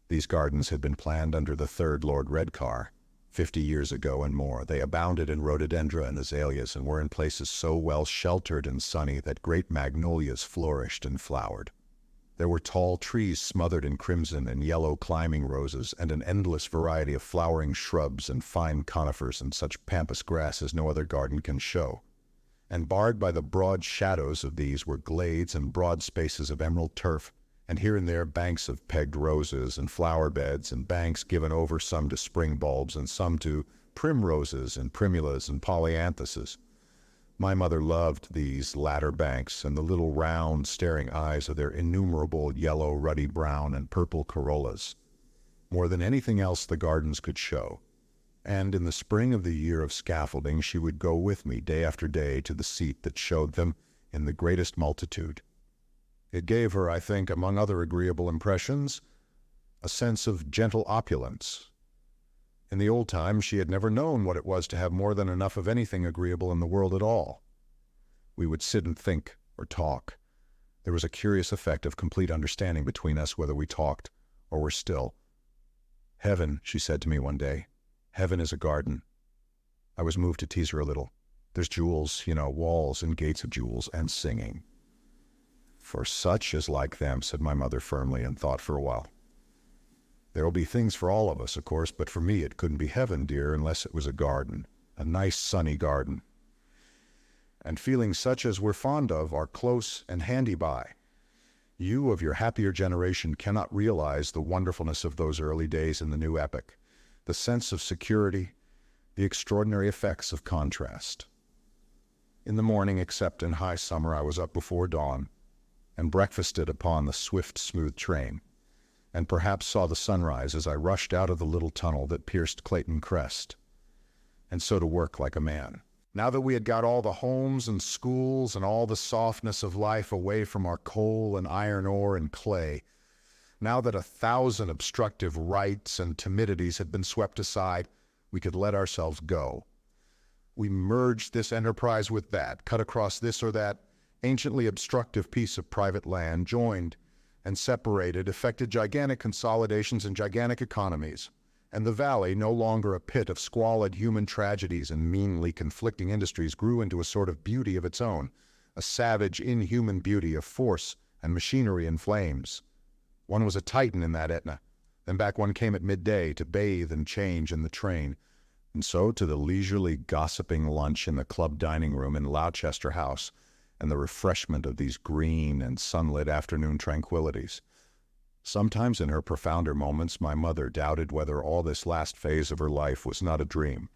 These gardens had been planned under the 3rd Lord Redcar, 50 years ago and more. They abounded in rhododendra and azaleas and were in places so well sheltered and sunny that great magnolias flourished and flowered. There were tall trees smothered in crimson and yellow climbing roses, and an endless variety of flowering shrubs and fine conifers and such pampas grass as no other garden can show. And barred by the broad shadows of these were glades and broad spaces of emerald turf, and here and there banks of pegged roses and flower beds, and banks given over some to spring bulbs and some to primroses and primulas and polyanthuses. My mother loved these latter banks and the little round staring eyes of their innumerable yellow, ruddy brown, and purple corollas, more than anything else the gardens could show. And in the spring of the year of scaffolding she would go with me day after day to the seat that showed them in the greatest multitude. It gave her, I think, among other agreeable impressions, a sense of gentle opulence. In the old times she had never known what it was to have more than enough of anything agreeable in the world at all. We would sit and think or talk. There was a curious effect of complete understanding between us whether we talked or were still. "Heaven," she said to me one day, "heaven is a garden." I was moved to tease her a little. "There's jewels, walls and gates of jewels, and singing." "For such as like them," said my mother firmly, and thought for a while. "There'll be things for all of us, of course, but for me it couldn't be heaven, dear, unless it was a garden, a nice sunny garden. And feelings such as we're fond of are close and handy by. You of your happier generation cannot realize the wonderfulness of those early days in the new epoch, the sense of security, the extraordinary effects of contrast. In the morning, except in high summer, I was up before dawn, and breakfasted upon the swift, smooth train, and perhaps saw the sunrise as I rushed out of the little tunnel that pierced Clayton Crest, and so to work like a man. Now that we had got all the homes and schools and all the softness of life away from our coal and iron ore and clay, now that 1,000 obstructive rights and timidities had been swept aside, we could let ourselves go. We merged this enterprise with that, cut across this or that anciently obstructive piece of private land, joined and separated, effected gigantic consolidations and gigantic economies, and the valley, no longer a pit of squalid human tragedies and meanly conflicting industries, grew into a sort of beauty of its own, a savage, inhuman beauty of force and machinery and flames. One was a Titan in that Etna. Then back one came at midday to bathe and change in the train, and so to the leisurely gossiping lunch in the club dining room in Louchester House, and the refreshment of these green and sunlit afternoon tranquilities. Sometimes in her profounder moments, my mother doubted whether all this last phase of her life was not a dream.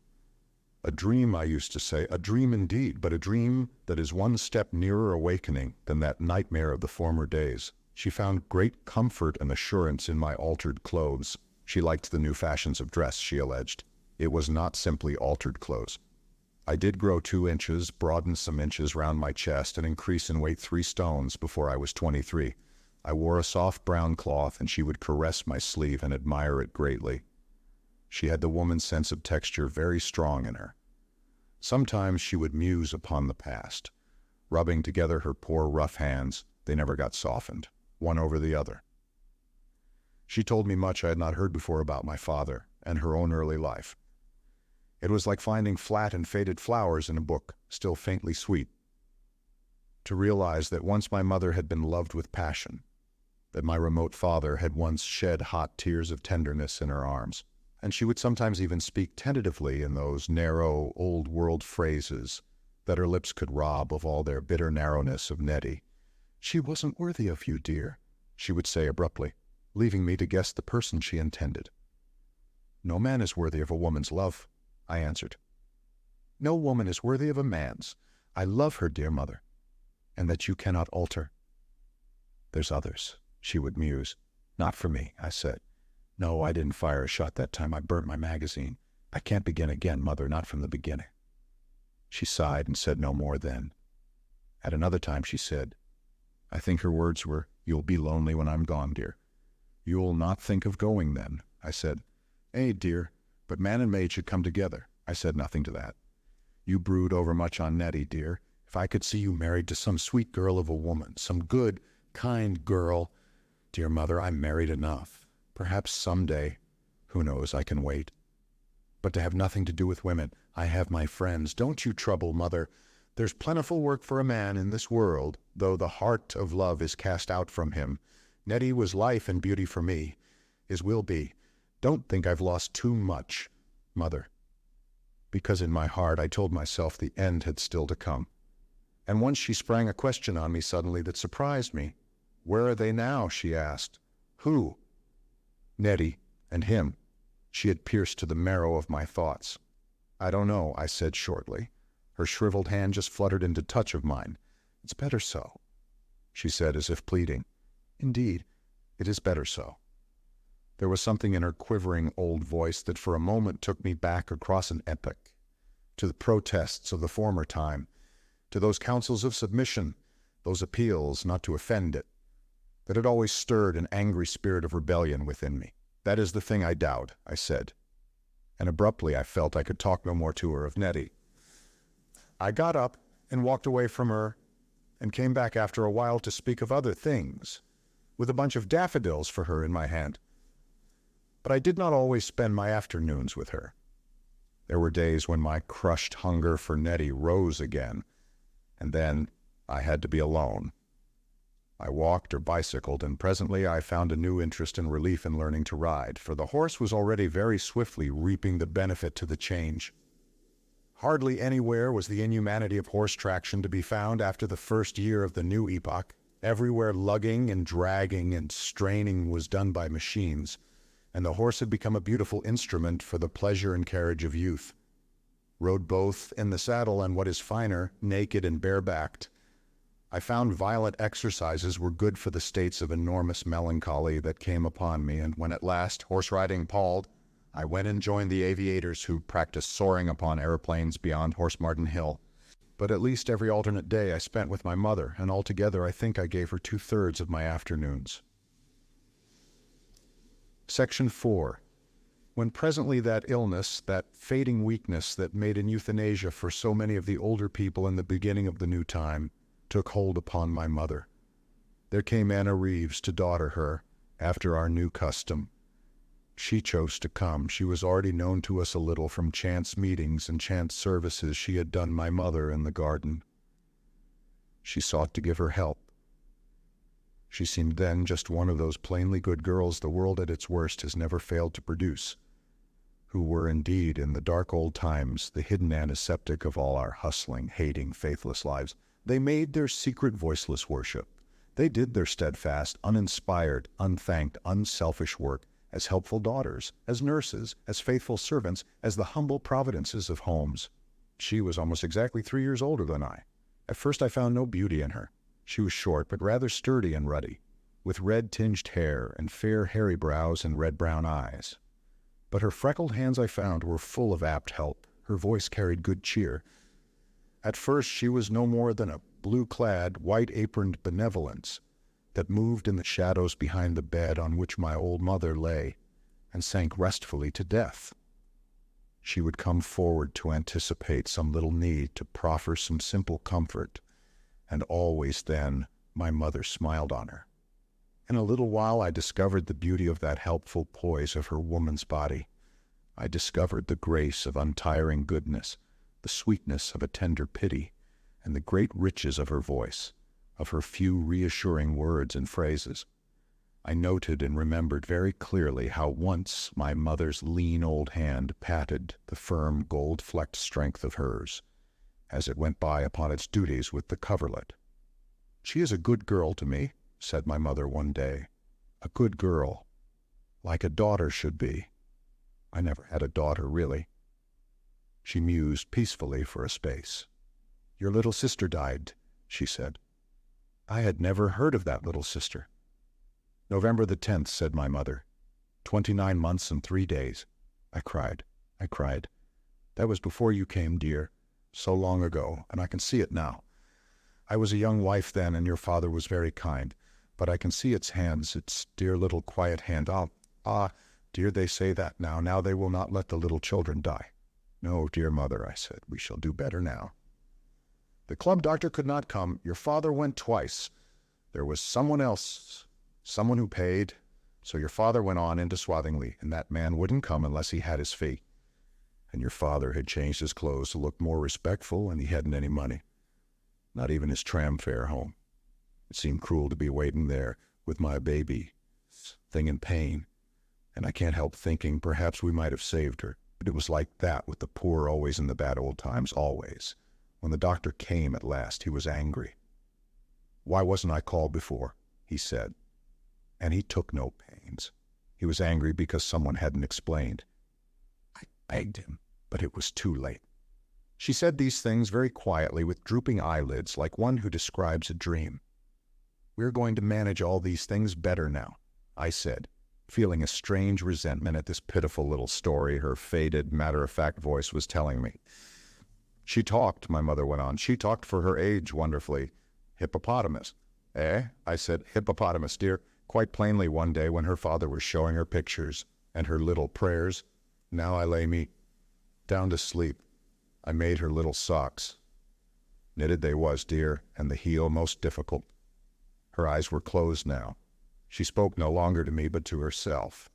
A dream, I used to say, a dream indeed, but a dream that is one step nearer awakening than that nightmare of the former days. She found great comfort and assurance in my altered clothes. She liked the new fashions of dress, she alleged. It was not simply altered clothes. I did grow 2 inches, broaden some inches round my chest, and increase in weight 3 stones before I was 23. I wore a soft brown cloth, and she would caress my sleeve and admire it greatly. She had the woman's sense of texture very strong in her. Sometimes she would muse upon the past, rubbing together her poor rough hands. They never got softened, one over the other. She told me much I had not heard before about my father and her own early life. It was like finding flat and faded flowers in a book, still faintly sweet, to realize that once my mother had been loved with passion, that my remote father had once shed hot tears of tenderness in her arms, and she would sometimes even speak tentatively in those narrow, old-world phrases that her lips could rob of all their bitter narrowness of Nettie. "She wasn't worthy of you, dear," she would say abruptly, leaving me to guess the person she intended. "No man is worthy of a woman's love," I answered. "No woman is worthy of a man's. I love her, dear mother, and that you cannot alter." "There's others," she would muse. "Not for me," I said. "No, I didn't fire a shot that time. I burnt my magazine. I can't begin again, mother, not from the beginning." She sighed and said no more then. At another time she said, I think her words were, "You'll be lonely when I'm gone, dear." "You'll not think of going then," I said. Dear, but man and maid should come together." I said nothing to that. "You brood overmuch on Nettie, dear. If I could see you married to some sweet girl of a woman, some good, kind girl—" "Dear mother, I'm married enough. Perhaps someday, who knows, I can wait. But to have nothing to do with women, I have my friends. Don't you trouble, mother. There's plentiful work for a man in this world, though the heart of love is cast out from him. Nettie was life and beauty for me, will be. Don't think I've lost too much, mother." Because in my heart I told myself the end had still to come. And once she sprang a question on me suddenly that surprised me. "Where are they now?" she asked. "Who?" "Nettie and him." She had pierced to the marrow of my thoughts. "I don't know," I said shortly. Her shriveled hand just fluttered into touch of mine. "It's better so," she said as if pleading. "Indeed, it is better so." There was something in her quivering old voice that for a moment took me back across an epoch, to the protests of the former time, to those counsels of submission, those appeals not to offend it, that had always stirred an angry spirit of rebellion within me. "That is the thing I doubt," I said, and abruptly I felt I could talk no more to her of Nettie. I got up and walked away from her and came back after a while to speak of other things, with a bunch of daffodils for her in my hand. But I did not always spend my afternoons with her. There were days when my crushed hunger for Nettie rose again, and then I had to be alone. I walked or bicycled, and presently I found a new interest and relief in learning to ride, for the horse was already very swiftly reaping the benefit to the change. Hardly anywhere was the inhumanity of horse traction to be found after the first year of the new epoch. Everywhere lugging and dragging and straining was done by machines, and the horse had become a beautiful instrument for the pleasure and carriage of youth. Rode both in the saddle and, what is finer, naked and barebacked, I found violent exercises were good for the states of enormous melancholy that came upon me, and when at last horse riding palled, I went and joined the aviators who practiced soaring upon airplanes beyond Horsemarden Hill. But at least every alternate day I spent with my mother, and altogether I think I gave her 2/3 of my afternoons. Section 4. When presently that illness, that fading weakness that made an euthanasia for so many of the older people in the beginning of the new time, took hold upon my mother. There came Anna Reeves to daughter her, after our new custom. She chose to come. She was already known to us a little from chance meetings and chance services she had done my mother in the garden. She sought to give her help. She seemed then just one of those plainly good girls the world at its worst has never failed to produce, who were indeed in the dark old times the hidden antiseptic of all our hustling, hating, faithless lives. They made their secret voiceless worship. They did their steadfast, uninspired, unthanked, unselfish work as helpful daughters, as nurses, as faithful servants, as the humble providences of homes. She was almost exactly 3 years older than I. At first I found no beauty in her. She was short, but rather sturdy and ruddy, with red-tinged hair and fair hairy brows and red-brown eyes. But her freckled hands, I found, were full of apt help. Her voice carried good cheer. At first she was no more than a blue-clad, white-aproned benevolence that moved in the shadows behind the bed on which my old mother lay, and sank restfully to death. She would come forward to anticipate some little need, to proffer some simple comfort, and always then my mother smiled on her. In a little while I discovered the beauty of that helpful poise of her woman's body. I discovered the grace of untiring goodness, the sweetness of a tender pity, and the great riches of her voice, of her few reassuring words and phrases. I noted and remembered very clearly how once my mother's lean old hand patted the firm gold-flecked strength of hers, as it went by upon its duties with the coverlet. "She is a good girl to me," said my mother one day. "A good girl, like a daughter should be. I never had a daughter, really." She mused peacefully for a space. "Your little sister died," she said. I had never heard of that little sister. "November the 10th, said my mother. 29 months and 3 days. I cried. "That was before you came, dear. So long ago, and I can see it now. I was a young wife then, and your father was very kind. But I can see its hands, its dear little quiet hand. Ah, dear, they say that now. Now they will not let the little children die." "No, dear mother," I said, "we shall do better now. The club doctor could not come. Your father went twice. There was someone else, someone who paid. So your father went on into Swathinglea, and that man wouldn't come unless he had his fee. And your father had changed his clothes to look more respectful, and he hadn't any money. Not even his tram fare home. It seemed cruel to be waiting there with my baby, thing in pain. And I can't help thinking perhaps we might have saved her. But it was like that with the poor always in the bad old times, always. When the doctor came at last, he was angry. 'Why wasn't I called before?' he said. And he took no pains. He was angry because someone hadn't explained. I begged him, but it was too late." She said these things very quietly, with drooping eyelids, like one who describes a dream. "We're going to manage all these things better now," I said, feeling a strange resentment at this pitiful little story her faded, matter-of-fact voice was telling me. "She talked," my mother went on. "She talked for her age wonderfully. Hippopotamus." "Eh?" I said. "Hippopotamus, dear." Quite plainly one day when her father was showing her pictures and her little prayers. Now I lay me down to sleep. I made her little socks. Knitted they was, dear, and the heel most difficult. Her eyes were closed now. She spoke no longer to me, but to herself.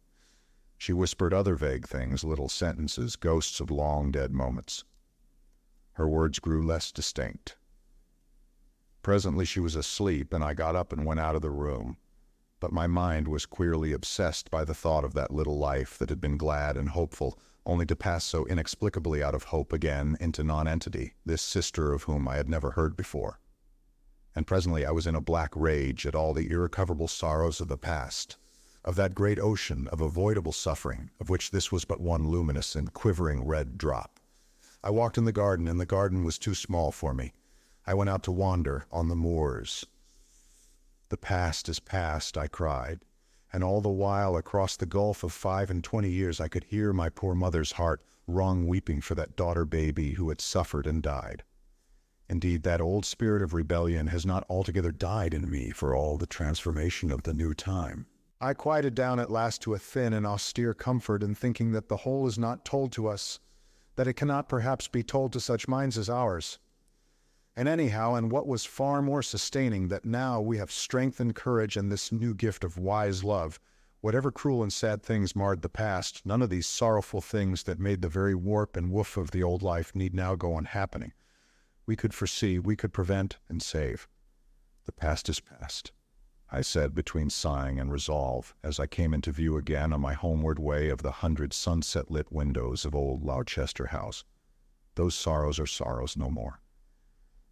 She whispered other vague things, little sentences, ghosts of long-dead moments. Her words grew less distinct. Presently she was asleep, and I got up and went out of the room. But my mind was queerly obsessed by the thought of that little life that had been glad and hopeful, only to pass so inexplicably out of hope again into nonentity, this sister of whom I had never heard before. And presently I was in a black rage at all the irrecoverable sorrows of the past, of that great ocean of avoidable suffering, of which this was but one luminous and quivering red drop. I walked in the garden, and the garden was too small for me. I went out to wander on the moors. The past is past, I cried, and all the while across the gulf of 25 years I could hear my poor mother's heart wrung weeping for that daughter-baby who had suffered and died. Indeed, that old spirit of rebellion has not altogether died in me for all the transformation of the new time. I quieted down at last to a thin and austere comfort in thinking that the whole is not told to us, that it cannot perhaps be told to such minds as ours. And anyhow, and what was far more sustaining, that now we have strength and courage and this new gift of wise love. Whatever cruel and sad things marred the past, none of these sorrowful things that made the very warp and woof of the old life need now go on happening. We could foresee, we could prevent and save. The past is past, I said between sighing and resolve, as I came into view again on my homeward way of the 100 sunset-lit windows of old Gloucester House. Those sorrows are sorrows no more.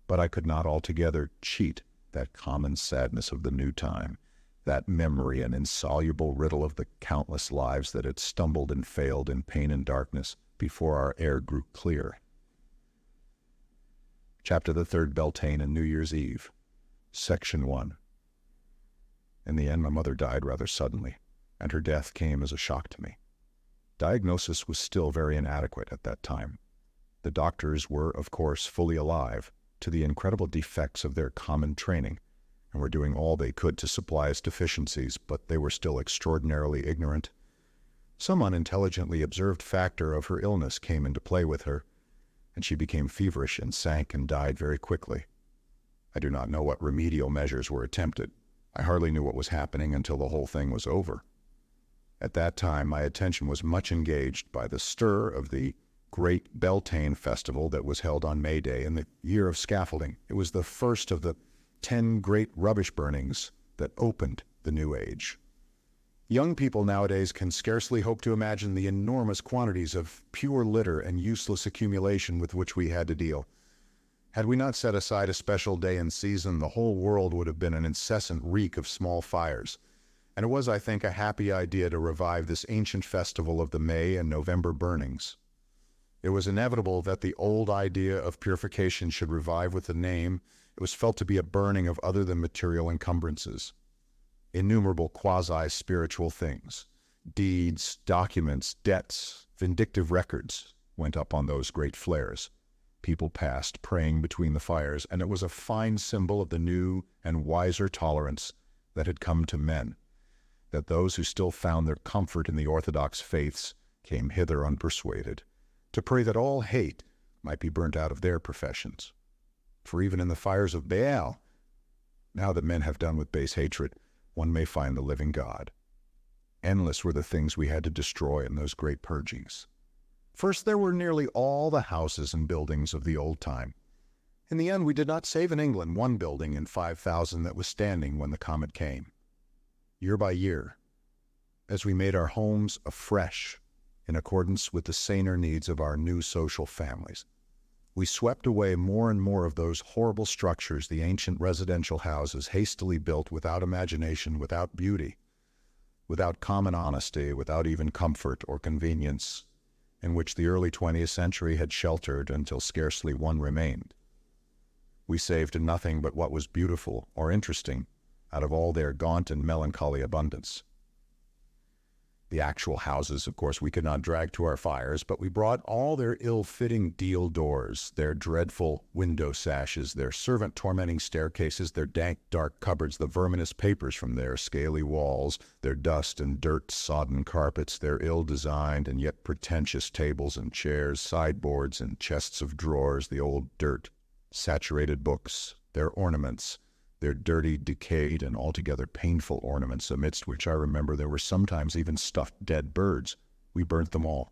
But I could not altogether cheat that common sadness of the new time, that memory and insoluble riddle of the countless lives that had stumbled and failed in pain and darkness before our air grew clear. Chapter the Third, Beltane and New Year's Eve. Section 1. In the end, my mother died rather suddenly, and her death came as a shock to me. Diagnosis was still very inadequate at that time. The doctors were, of course, fully alive to the incredible defects of their common training, and were doing all they could to supply its deficiencies, but they were still extraordinarily ignorant. Some unintelligently observed factor of her illness came into play with her, and she became feverish and sank and died very quickly. I do not know what remedial measures were attempted. I hardly knew what was happening until the whole thing was over. At that time, my attention was much engaged by the stir of the great Beltane festival that was held on May Day in the year of scaffolding. It was the first of the 10 great rubbish burnings that opened the new age. Young people nowadays can scarcely hope to imagine the enormous quantities of pure litter and useless accumulation with which we had to deal. Had we not set aside a special day and season, the whole world would have been an incessant reek of small fires. And it was, I think, a happy idea to revive this ancient festival of the May and November burnings. It was inevitable that the old idea of purification should revive with the name. It was felt to be a burning of other than material encumbrances. Innumerable quasi-spiritual things, deeds, documents, debts, vindictive records went up on those great flares. People passed, praying between the fires, and it was a fine symbol of the new and wiser tolerance that had come to men, that those who still found their comfort in the orthodox faiths came hither unpersuaded, to pray that all hate might be burnt out of their professions. For even in the fires of Baal, now that men have done with base hatred, one may find the living God. Endless were the things we had to destroy in those great purgings. First, there were nearly all the houses and buildings of the old time. In the end, we did not save in England one building in 5,000 that was standing when the comet came. Year by year, as we made our homes afresh in accordance with the saner needs of our new social families, we swept away more and more of those horrible structures, the ancient residential houses hastily built without imagination, without beauty, without common honesty, without even comfort or convenience, in which the early 20th century had sheltered until scarcely one remained. We saved nothing but what was beautiful or interesting out of all their gaunt and melancholy abundance. The actual houses, of course, we could not drag to our fires, but we brought all their ill-fitting deal doors, their dreadful window sashes, their servant-tormenting staircases, their dank, dark cupboards, the verminous papers from their scaly walls, their dust and dirt-sodden carpets, their ill-designed and yet pretentious tables and chairs, sideboards and chests of drawers, the old dirt, saturated books, their ornaments, their dirty, decayed, and altogether painful ornaments, amidst which I remember there were sometimes even stuffed dead birds. We burnt them all.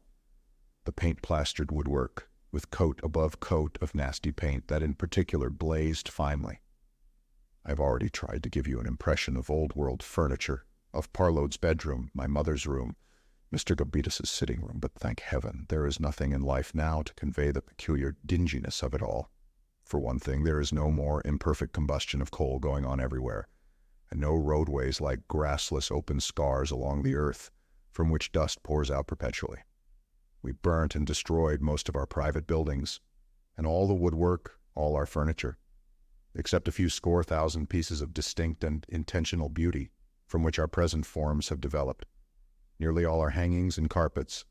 The paint-plastered woodwork, with coat above coat of nasty paint that in particular blazed finely. I've already tried to give you an impression of old-world furniture, of Parload's bedroom, my mother's room, Mr. Gobbetus's sitting room, but thank heaven there is nothing in life now to convey the peculiar dinginess of it all. For one thing, there is no more imperfect combustion of coal going on everywhere, and no roadways like grassless open scars along the earth, from which dust pours out perpetually. We burnt and destroyed most of our private buildings, and all the woodwork, all our furniture, except a few score thousand pieces of distinct and intentional beauty, from which our present forms have developed. Nearly all our hangings and carpets,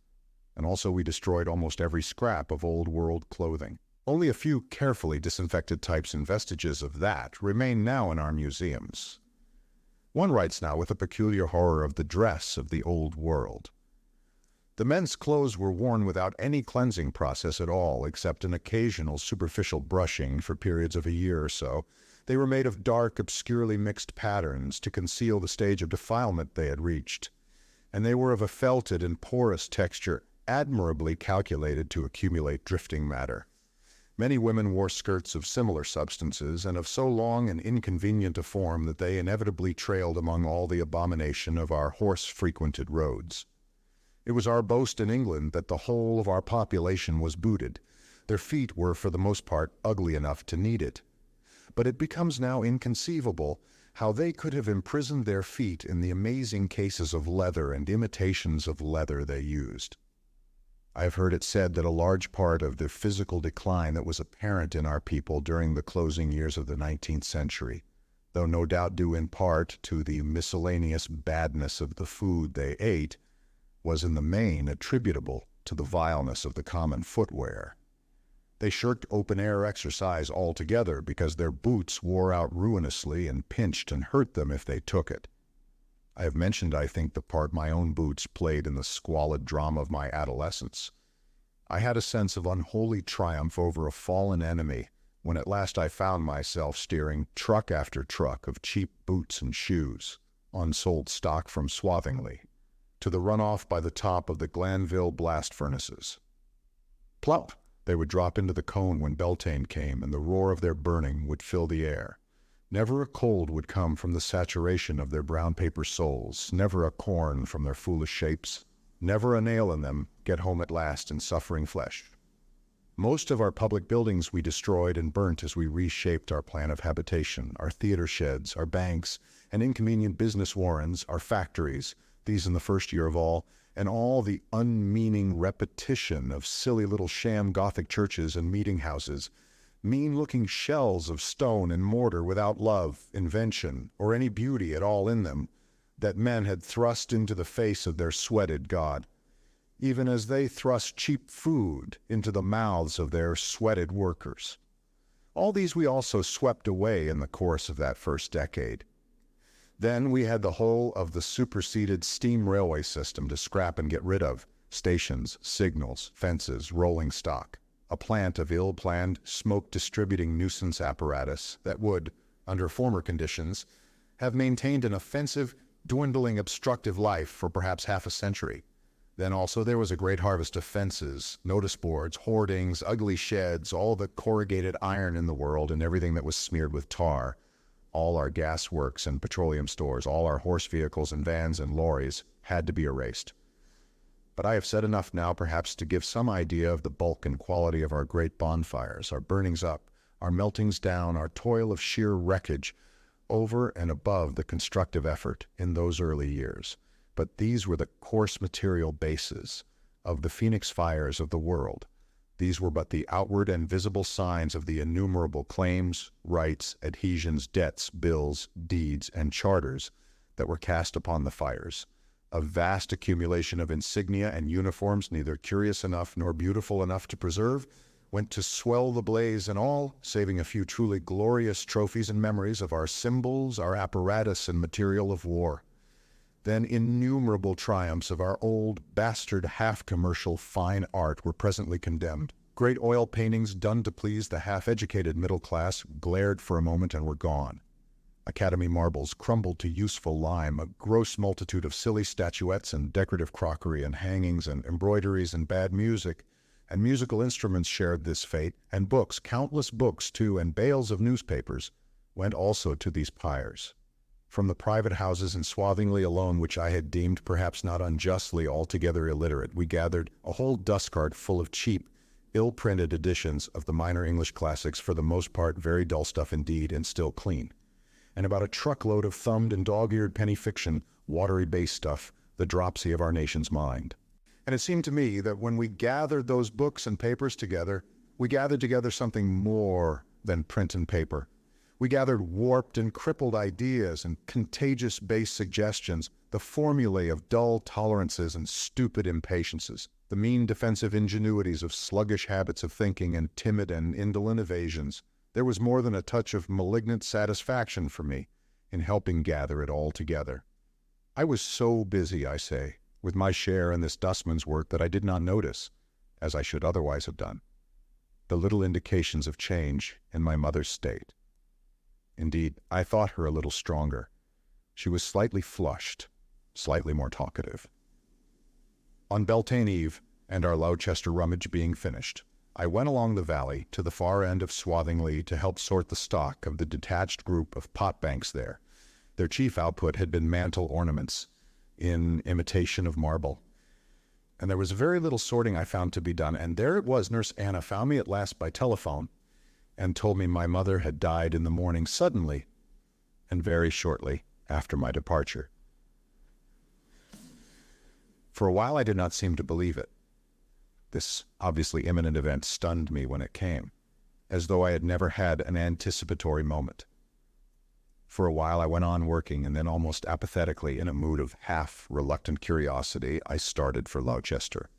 and also we destroyed almost every scrap of old-world clothing. Only a few carefully disinfected types and vestiges of that remain now in our museums. One writes now with a peculiar horror of the dress of the old world. The men's clothes were worn without any cleansing process at all, except an occasional superficial brushing for periods of a year or so. They were made of dark, obscurely mixed patterns to conceal the stage of defilement they had reached, and they were of a felted and porous texture, admirably calculated to accumulate drifting matter. Many women wore skirts of similar substances, and of so long and inconvenient a form that they inevitably trailed among all the abomination of our horse-frequented roads. It was our boast in England that the whole of our population was booted. Their feet were for the most part ugly enough to need it. But it becomes now inconceivable how they could have imprisoned their feet in the amazing cases of leather and imitations of leather they used. I have heard it said that a large part of the physical decline that was apparent in our people during the closing years of the 19th century, though no doubt due in part to the miscellaneous badness of the food they ate, was in the main attributable to the vileness of the common footwear. They shirked open-air exercise altogether because their boots wore out ruinously and pinched and hurt them if they took it. I have mentioned, I think, the part my own boots played in the squalid drama of my adolescence. I had a sense of unholy triumph over a fallen enemy when at last I found myself steering truck after truck of cheap boots and shoes, unsold stock from Swathingley, to the runoff by the top of the Glanville blast furnaces. Plop! They would drop into the cone when Beltane came, and the roar of their burning would fill the air. Never a cold would come from the saturation of their brown paper soles, never a corn from their foolish shapes, never a nail in them get home at last in suffering flesh. Most of our public buildings we destroyed and burnt as we reshaped our plan of habitation, our theater sheds, our banks, and inconvenient business warrens, our factories, these in the first year of all, and all the unmeaning repetition of silly little sham Gothic churches and meeting houses, mean-looking shells of stone and mortar without love, invention, or any beauty at all in them, that men had thrust into the face of their sweated God, even as they thrust cheap food into the mouths of their sweated workers. All these we also swept away in the course of that first decade. Then we had the whole of the superseded steam railway system to scrap and get rid of, stations, signals, fences, rolling stock, a plant of ill-planned, smoke-distributing nuisance apparatus that would, under former conditions, have maintained an offensive, dwindling, obstructive life for perhaps half a century. Then also there was a great harvest of fences, notice boards, hoardings, ugly sheds, all the corrugated iron in the world and everything that was smeared with tar, all our gas works and petroleum stores, all our horse vehicles and vans and lorries had to be erased. But I have said enough now perhaps to give some idea of the bulk and quality of our great bonfires, our burnings up, our meltings down, our toil of sheer wreckage over and above the constructive effort in those early years. But these were the coarse material bases of the phoenix fires of the world. These were but the outward and visible signs of the innumerable claims, rights, adhesions, debts, bills, deeds, and charters that were cast upon the fires. A vast accumulation of insignia and uniforms, neither curious enough nor beautiful enough to preserve, went to swell the blaze, and all, saving a few truly glorious trophies and memories of our symbols, our apparatus and material of war. Then innumerable triumphs of our old, bastard, half-commercial fine art were presently condemned, Great oil paintings done to please the half-educated middle class glared for a moment and were gone. Academy marbles crumbled to useful lime, a gross multitude of silly statuettes and decorative crockery and hangings and embroideries and bad music, and musical instruments shared this fate, and books, countless books too, and bales of newspapers, went also to these pyres. From the private houses in Swathingly alone, which I had deemed perhaps not unjustly altogether illiterate, we gathered a whole dust-cart full of cheap, ill-printed editions of the minor English classics, for the most part very dull stuff indeed, and still clean, and about a truckload of thumbed and dog-eared penny fiction, watery base stuff, the dropsy of our nation's mind. And it seemed to me that when we gathered those books and papers together, we gathered together something more than print and paper. We gathered warped and crippled ideas and contagious base suggestions, the formulae of dull tolerances and stupid impatiences, the mean defensive ingenuities of sluggish habits of thinking and timid and indolent evasions. There was more than a touch of malignant satisfaction for me in helping gather it all together. I was so busy, I say, with my share in this dustman's work that I did not notice, as I should otherwise have done, the little indications of change in my mother's state. Indeed, I thought her a little stronger. She was slightly flushed, slightly more talkative. On Beltane Eve, and our Louchester rummage being finished, I went along the valley to the far end of Swathingly to help sort the stock of the detached group of pot banks there. Their chief output had been mantel ornaments, in imitation of marble. And there was very little sorting I found to be done, and there it was. Nurse Anna found me at last by telephone, and told me my mother had died in the morning suddenly, and very shortly after my departure. For a while I did not seem to believe it. This obviously imminent event stunned me when it came, as though I had never had an anticipatory moment. For a while I went on working, and then almost apathetically, in a mood of half-reluctant curiosity, I started for Louchester.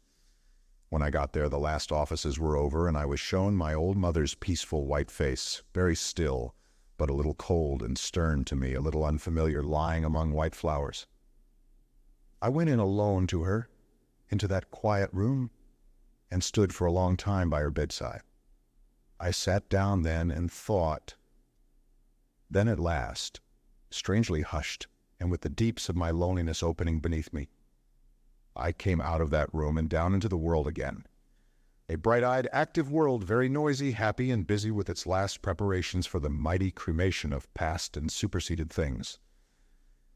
When I got there, the last offices were over, and I was shown my old mother's peaceful white face, very still, but a little cold and stern to me, a little unfamiliar, lying among white flowers. I went in alone to her, into that quiet room, and stood for a long time by her bedside. I sat down then and thought. Then at last, strangely hushed, and with the deeps of my loneliness opening beneath me, I came out of that room and down into the world again. A bright-eyed, active world, very noisy, happy, and busy with its last preparations for the mighty cremation of past and superseded things.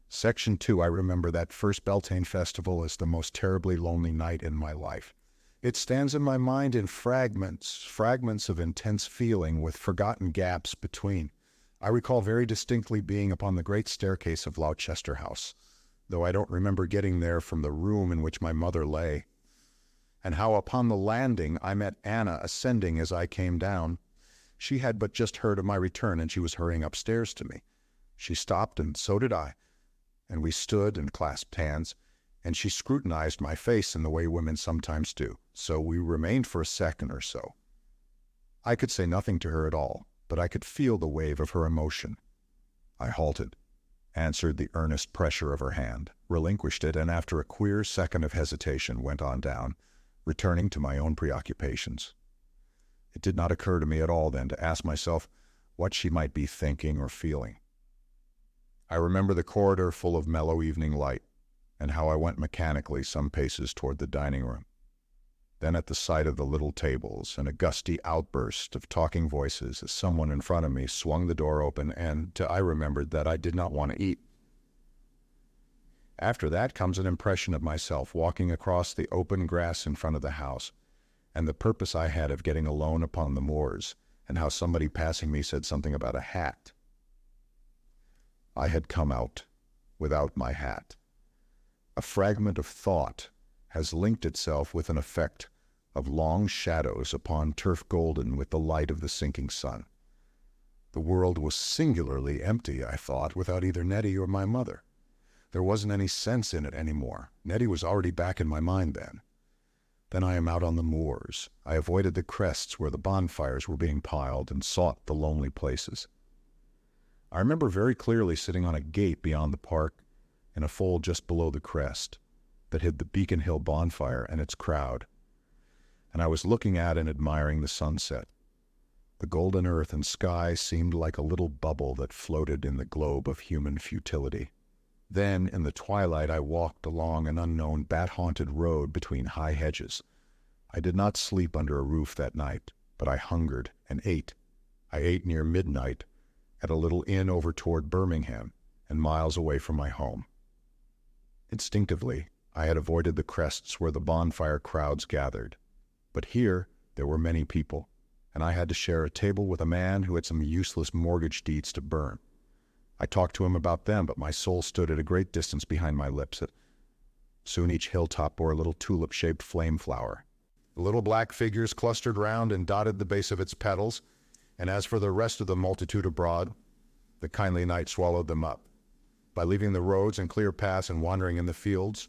Section 2, I remember that first Beltane festival as the most terribly lonely night in my life. It stands in my mind in fragments of intense feeling with forgotten gaps between. I recall very distinctly being upon the great staircase of Louchester House, though I don't remember getting there from the room in which my mother lay, and how upon the landing I met Anna ascending as I came down. She had but just heard of my return, and she was hurrying upstairs to me. She stopped, and so did I, and we stood and clasped hands, and she scrutinized my face in the way women sometimes do, so we remained for a second or so. I could say nothing to her at all, but I could feel the wave of her emotion. I halted, answered the earnest pressure of her hand, relinquished it, and after a queer second of hesitation went on down, returning to my own preoccupations. It did not occur to me at all then to ask myself what she might be thinking or feeling. I remember the corridor full of mellow evening light, and how I went mechanically some paces toward the dining room. Then at the sight of the little tables and a gusty outburst of talking voices as someone in front of me swung the door open, and I remembered that I did not want to eat. After that comes an impression of myself walking across the open grass in front of the house, and the purpose I had of getting alone upon the moors, and how somebody passing me said something about a hat. I had come out without my hat. A fragment of thought has linked itself with an effect of long shadows upon turf golden with the light of the sinking sun. The world was singularly empty, I thought, without either Nettie or my mother. There wasn't any sense in it any more. Nettie was already back in my mind then. Then I am out on the moors. I avoided the crests where the bonfires were being piled and sought the lonely places. I remember very clearly sitting on a gate beyond the park in a fold just below the crest that hid the Beacon Hill bonfire and its crowd. and I was looking at and admiring the sunset. The golden earth and sky seemed like a little bubble that floated in the globe of human futility. Then, in the twilight, I walked along an unknown bat-haunted road between high hedges. I did not sleep under a roof that night, but I hungered and ate. I ate near midnight at a little inn over toward Birmingham and miles away from my home. Instinctively, I had avoided the crests where the bonfire crowds gathered. But here there were many people, and I had to share a table with a man who had some useless mortgage deeds to burn. I talked to him about them, but my soul stood at a great distance behind my lips. Soon each hilltop bore a little tulip-shaped flame flower. The little black figures clustered round and dotted the base of its petals, and as for the rest of the multitude abroad, the kindly night swallowed them up. By leaving the roads and clear paths and wandering in the fields,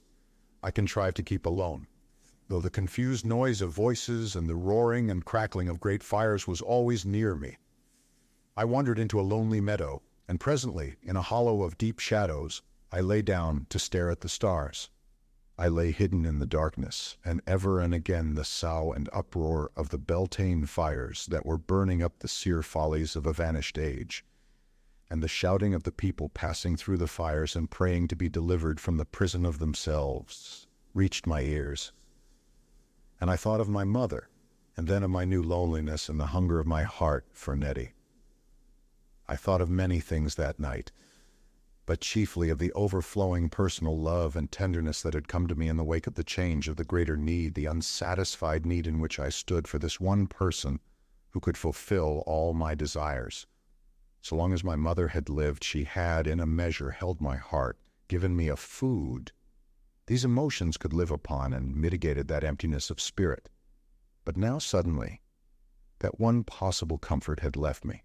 I contrived to keep alone, though the confused noise of voices and the roaring and crackling of great fires was always near me. I wandered into a lonely meadow, and presently, in a hollow of deep shadows, I lay down to stare at the stars. I lay hidden in the darkness, and ever and again the sough and uproar of the Beltane fires that were burning up the sere follies of a vanished age, and the shouting of the people passing through the fires and praying to be delivered from the prison of themselves, reached my ears. And I thought of my mother, and then of my new loneliness and the hunger of my heart for Nettie. I thought of many things that night, but chiefly of the overflowing personal love and tenderness that had come to me in the wake of the change, of the greater need, the unsatisfied need in which I stood for this one person who could fulfill all my desires. So long as my mother had lived, she had, in a measure, held my heart, given me a food. These emotions could live upon and mitigated that emptiness of spirit. But now suddenly, that one possible comfort had left me.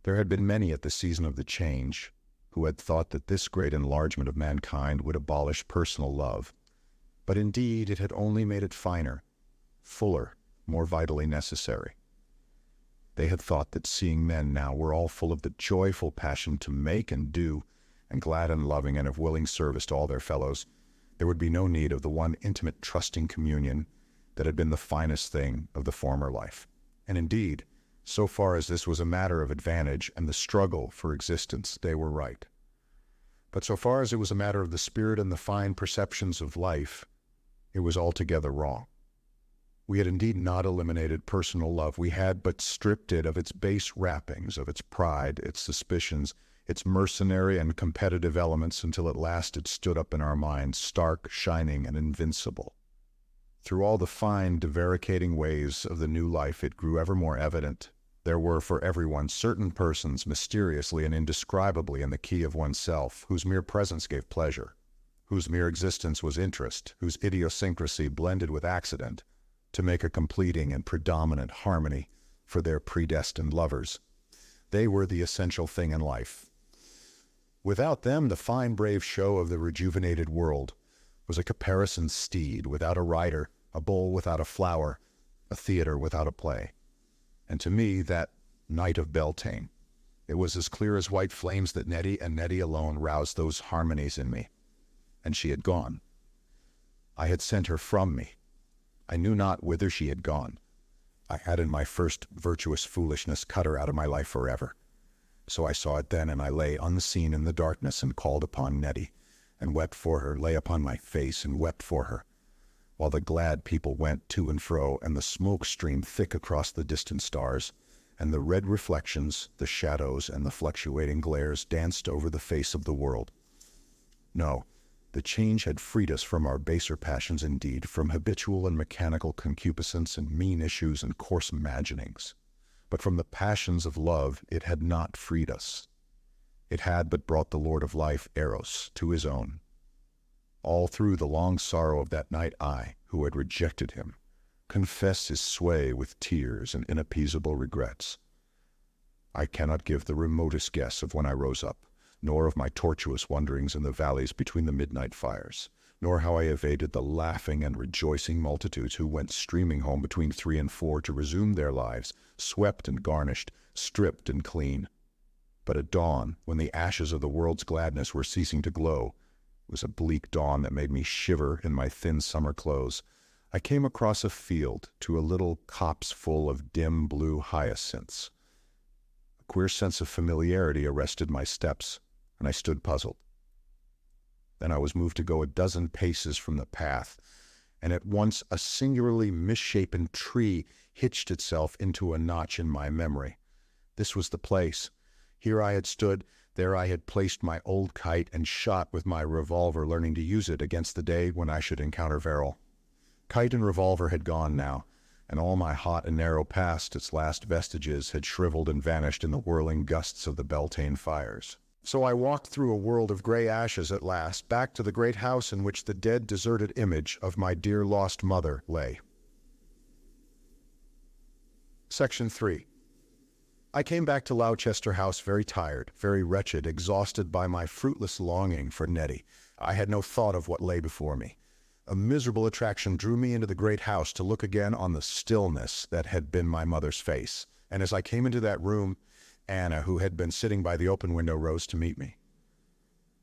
There had been many at the season of the change who had thought that this great enlargement of mankind would abolish personal love. But indeed it had only made it finer, fuller, more vitally necessary. They had thought that seeing men now were all full of the joyful passion to make and do, and glad and loving and of willing service to all their fellows, there would be no need of the one intimate trusting communion that had been the finest thing of the former life. And indeed, so far as this was a matter of advantage and the struggle for existence, they were right. But so far as it was a matter of the spirit and the fine perceptions of life, it was altogether wrong. We had indeed not eliminated personal love. We had but stripped it of its base wrappings, of its pride, its suspicions, its mercenary and competitive elements, until at last it stood up in our minds, stark, shining, and invincible. Through all the fine, divaricating ways of the new life, it grew ever more evident. There were for everyone certain persons, mysteriously and indescribably in the key of oneself, whose mere presence gave pleasure, whose mere existence was interest, whose idiosyncrasy blended with accident, to make a completing and predominant harmony for their predestined lovers. They were the essential thing in life. Without them, the fine, brave show of the rejuvenated world was a caparisoned steed without a rider, a bowl without a flower, a theater without a play. And to me, that night of Beltane, it was as clear as white flames that Nettie and Nettie alone roused those harmonies in me. And she had gone. I had sent her from me. I knew not whither she had gone. I had in my first virtuous foolishness cut her out of my life forever. So I saw it then, and I lay unseen in the darkness and called upon Nettie, and wept for her, lay upon my face and wept for her, while the glad people went to and fro, and the smoke streamed thick across the distant stars, and the red reflections, the shadows, and the fluctuating glares danced over the face of the world. No, the change had freed us from our baser passions indeed, from habitual and mechanical concupiscence and mean issues and coarse imaginings. But from the passions of love it had not freed us. It had but brought the Lord of life, Eros, to his own. All through the long sorrow of that night I, who had rejected him, confessed his sway with tears and inappeasable regrets. I cannot give the remotest guess of when I rose up, nor of my tortuous wanderings in the valleys between the midnight fires, nor how I evaded the laughing and rejoicing multitudes who went streaming home between 3 and 4 to resume their lives, swept and garnished, stripped and clean. But at dawn, when the ashes of the world's gladness were ceasing to glow, it was a bleak dawn that made me shiver in my thin summer clothes. I came across a field to a little copse full of dim blue hyacinths. A queer sense of familiarity arrested my steps, and I stood puzzled. Then I was moved to go a dozen paces from the path, and at once a singularly misshapen tree hitched itself into a notch in my memory. This was the place. Here I had stood, there I had placed my old kite and shot with my revolver, learning to use it against the day when I should encounter Verrill. Kite and revolver had gone now, and all my hot and narrow past, its last vestiges, had shriveled and vanished in the whirling gusts of the Beltane fires. So I walked through a world of gray ashes at last, back to the great house in which the dead, deserted image of my dear lost mother lay. Section 3. I came back to Louchester House very tired, very wretched, exhausted by my fruitless longing for Nettie. I had no thought of what lay before me. A miserable attraction drew me into the great house to look again on the stillness that had been my mother's face. And as I came into that room, Anna, who had been sitting by the open window, rose to meet me.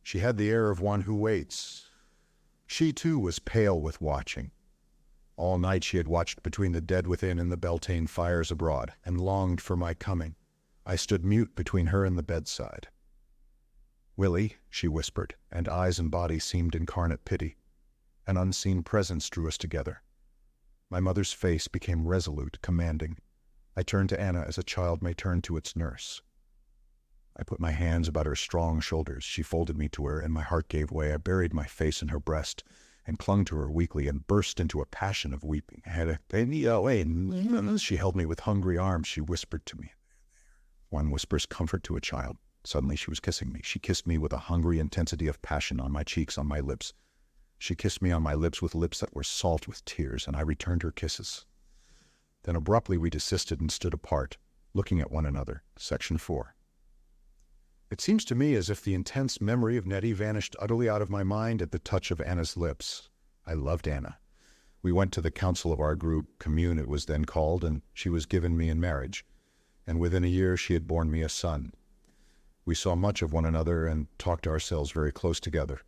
She had the air of one who waits. She, too, was pale with watching. All night she had watched between the dead within and the Beltane fires abroad, and longed for my coming. I stood mute between her and the bedside. "Willie," she whispered, and eyes and body seemed incarnate pity. An unseen presence drew us together. My mother's face became resolute, commanding. I turned to Anna as a child may turn to its nurse. I put my hands about her strong shoulders. She folded me to her, and my heart gave way. I buried my face in her breast and clung to her weakly and burst into a passion of weeping. She held me with hungry arms. She whispered to me. One whispers comfort to a child. Suddenly she was kissing me. She kissed me with a hungry intensity of passion on my cheeks, on my lips. She kissed me on my lips with lips that were salt with tears, and I returned her kisses. Then abruptly we desisted and stood apart, looking at one another. Section 4. It seems to me as if the intense memory of Nettie vanished utterly out of my mind at the touch of Anna's lips. I loved Anna. We went to the council of our group, commune it was then called, and she was given me in marriage. And within a year she had borne me a son. We saw much of one another and talked ourselves very close together.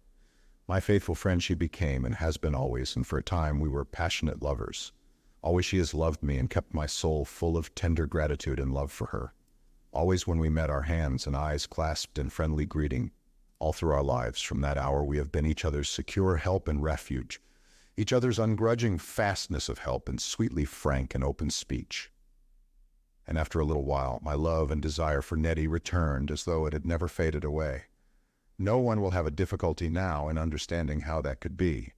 My faithful friend she became and has been always, and for a time we were passionate lovers. Always she has loved me and kept my soul full of tender gratitude and love for her. Always when we met, our hands and eyes clasped in friendly greeting. All through our lives, from that hour, we have been each other's secure help and refuge, each other's ungrudging fastness of help and sweetly frank and open speech. And after a little while, my love and desire for Nettie returned as though it had never faded away. No one will have a difficulty now in understanding how that could be,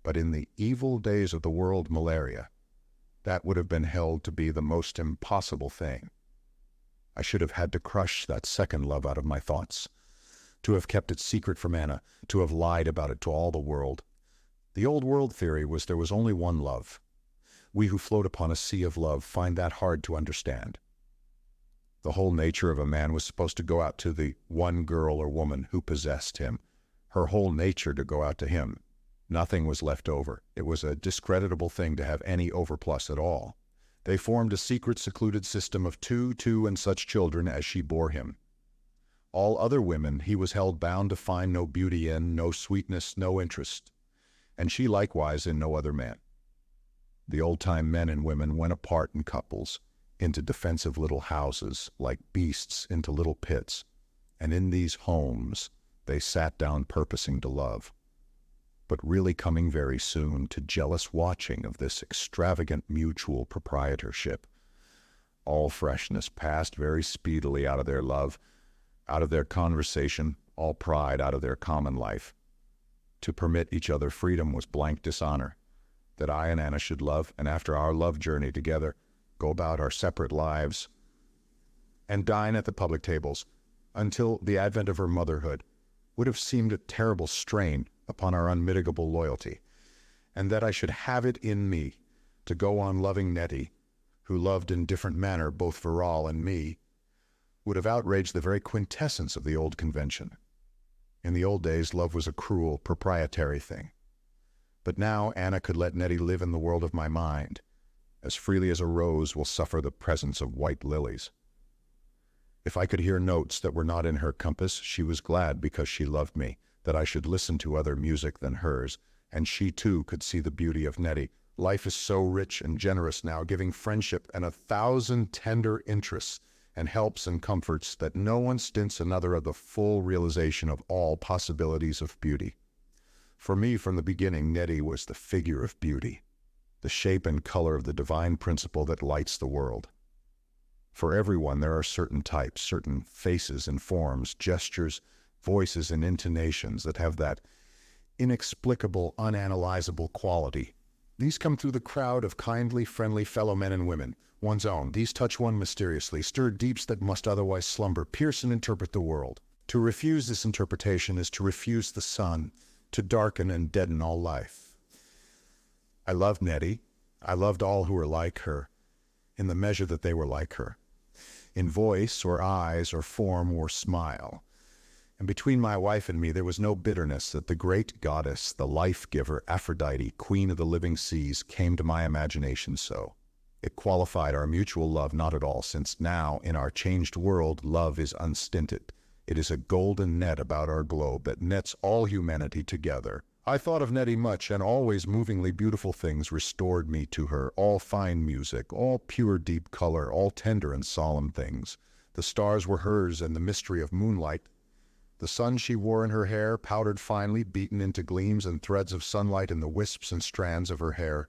but in the evil days of the world malaria, that would have been held to be the most impossible thing. I should have had to crush that second love out of my thoughts, to have kept it secret from Anna, to have lied about it to all the world. The old world theory was there was only one love. We who float upon a sea of love find that hard to understand. The whole nature of a man was supposed to go out to the one girl or woman who possessed him, her whole nature to go out to him. Nothing was left over. It was a discreditable thing to have any overplus at all. They formed a secret, secluded system of two, and such children as she bore him. All other women he was held bound to find no beauty in, no sweetness, no interest, and she likewise in no other man. The old-time men and women went apart in couples, into defensive little houses, like beasts into little pits, and in these homes they sat down purposing to love, but really coming very soon to jealous watching of this extravagant mutual proprietorship. All freshness passed very speedily out of their love, out of their conversation, all pride out of their common life. To permit each other freedom was blank dishonor. That I and Anna should love, and after our love journey together, go about our separate lives, and dine at the public tables, until the advent of her motherhood, would have seemed a terrible strain upon our unmitigable loyalty, and that I should have it in me to go on loving Nettie, who loved in different manner both Verrill and me, would have outraged the very quintessence of the old convention. In the old days, love was a cruel, proprietary thing. But now Anna could let Nettie live in the world of my mind, as freely as a rose will suffer the presence of white lilies. If I could hear notes that were not in her compass, she was glad because she loved me, that I should listen to other music than hers, and she too could see the beauty of Nettie, Life is so rich and generous now, giving friendship and 1,000 tender interests and helps and comforts that no one stints another of the full realization of all possibilities of beauty. For me, from the beginning, Nettie was the figure of beauty, the shape and color of the divine principle that lights the world. For everyone, there are certain types, certain faces and forms, gestures, voices and intonations that have that inexplicable, unanalyzable quality. These come through the crowd of kindly, friendly fellow men and women, one's own. These touch one mysteriously, stir deeps that must otherwise slumber, pierce and interpret the world. To refuse this interpretation is to refuse the sun, to darken and deaden all life. I loved Nettie. I loved all who were like her, in the measure that they were like her, in voice or eyes or form or smile. And between my wife and me there was no bitterness that the great goddess, the life-giver, Aphrodite, queen of the living seas, came to my imagination so. It qualified our mutual love not at all, since now, in our changed world, love is unstinted. It is a golden net about our globe that nets all humanity together. I thought of Nettie much, and always movingly beautiful things restored me to her, all fine music, all pure deep color, all tender and solemn things. The stars were hers and the mystery of moonlight. The sun she wore in her hair, powdered finely, beaten into gleams and threads of sunlight in the wisps and strands of her hair.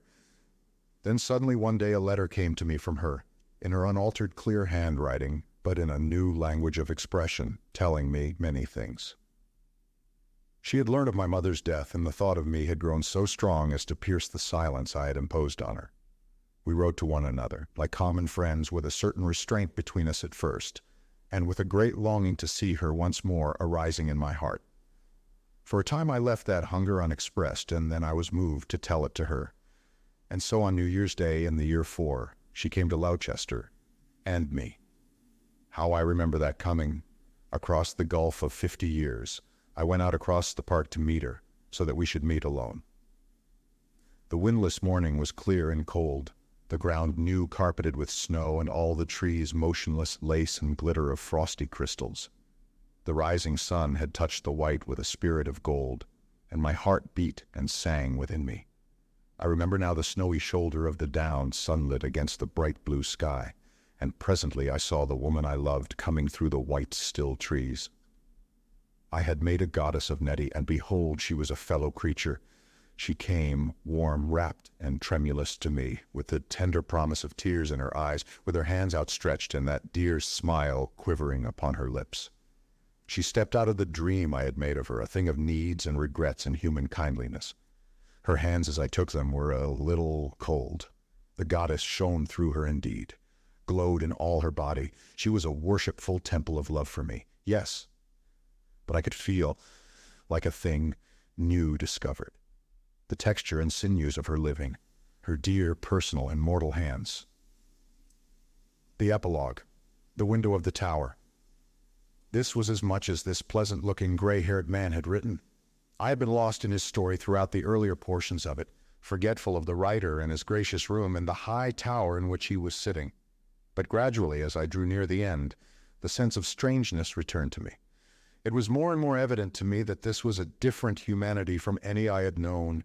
Then suddenly one day a letter came to me from her, in her unaltered clear handwriting, but in a new language of expression, telling me many things. She had learned of my mother's death, and the thought of me had grown so strong as to pierce the silence I had imposed on her. We wrote to one another, like common friends, with a certain restraint between us at first, and with a great longing to see her once more arising in my heart. For a time I left that hunger unexpressed, and then I was moved to tell it to her. And so on New Year's Day in the year 4, she came to Louchester, and me. How I remember that coming. Across the gulf of 50 years, I went out across the park to meet her, so that we should meet alone. The windless morning was clear and cold, the ground new carpeted with snow, and all the trees motionless lace and glitter of frosty crystals. The rising sun had touched the white with a spirit of gold, and my heart beat and sang within me. I remember now the snowy shoulder of the down sunlit against the bright blue sky, and presently I saw the woman I loved coming through the white still trees. I had made a goddess of Nettie, and behold, she was a fellow creature. She came, warm, rapt, and tremulous to me, with the tender promise of tears in her eyes, with her hands outstretched and that dear smile quivering upon her lips. She stepped out of the dream I had made of her, a thing of needs and regrets and human kindliness. Her hands, as I took them, were a little cold. The goddess shone through her indeed, glowed in all her body. She was a worshipful temple of love for me. Yes, but I could feel, like a thing new discovered, the texture and sinews of her living, her dear, personal, and mortal hands. The epilogue, the window of the tower. This was as much as this pleasant-looking, gray-haired man had written. I had been lost in his story throughout the earlier portions of it, forgetful of the writer and his gracious room and the high tower in which he was sitting. But gradually, as I drew near the end, the sense of strangeness returned to me. It was more and more evident to me that this was a different humanity from any I had known,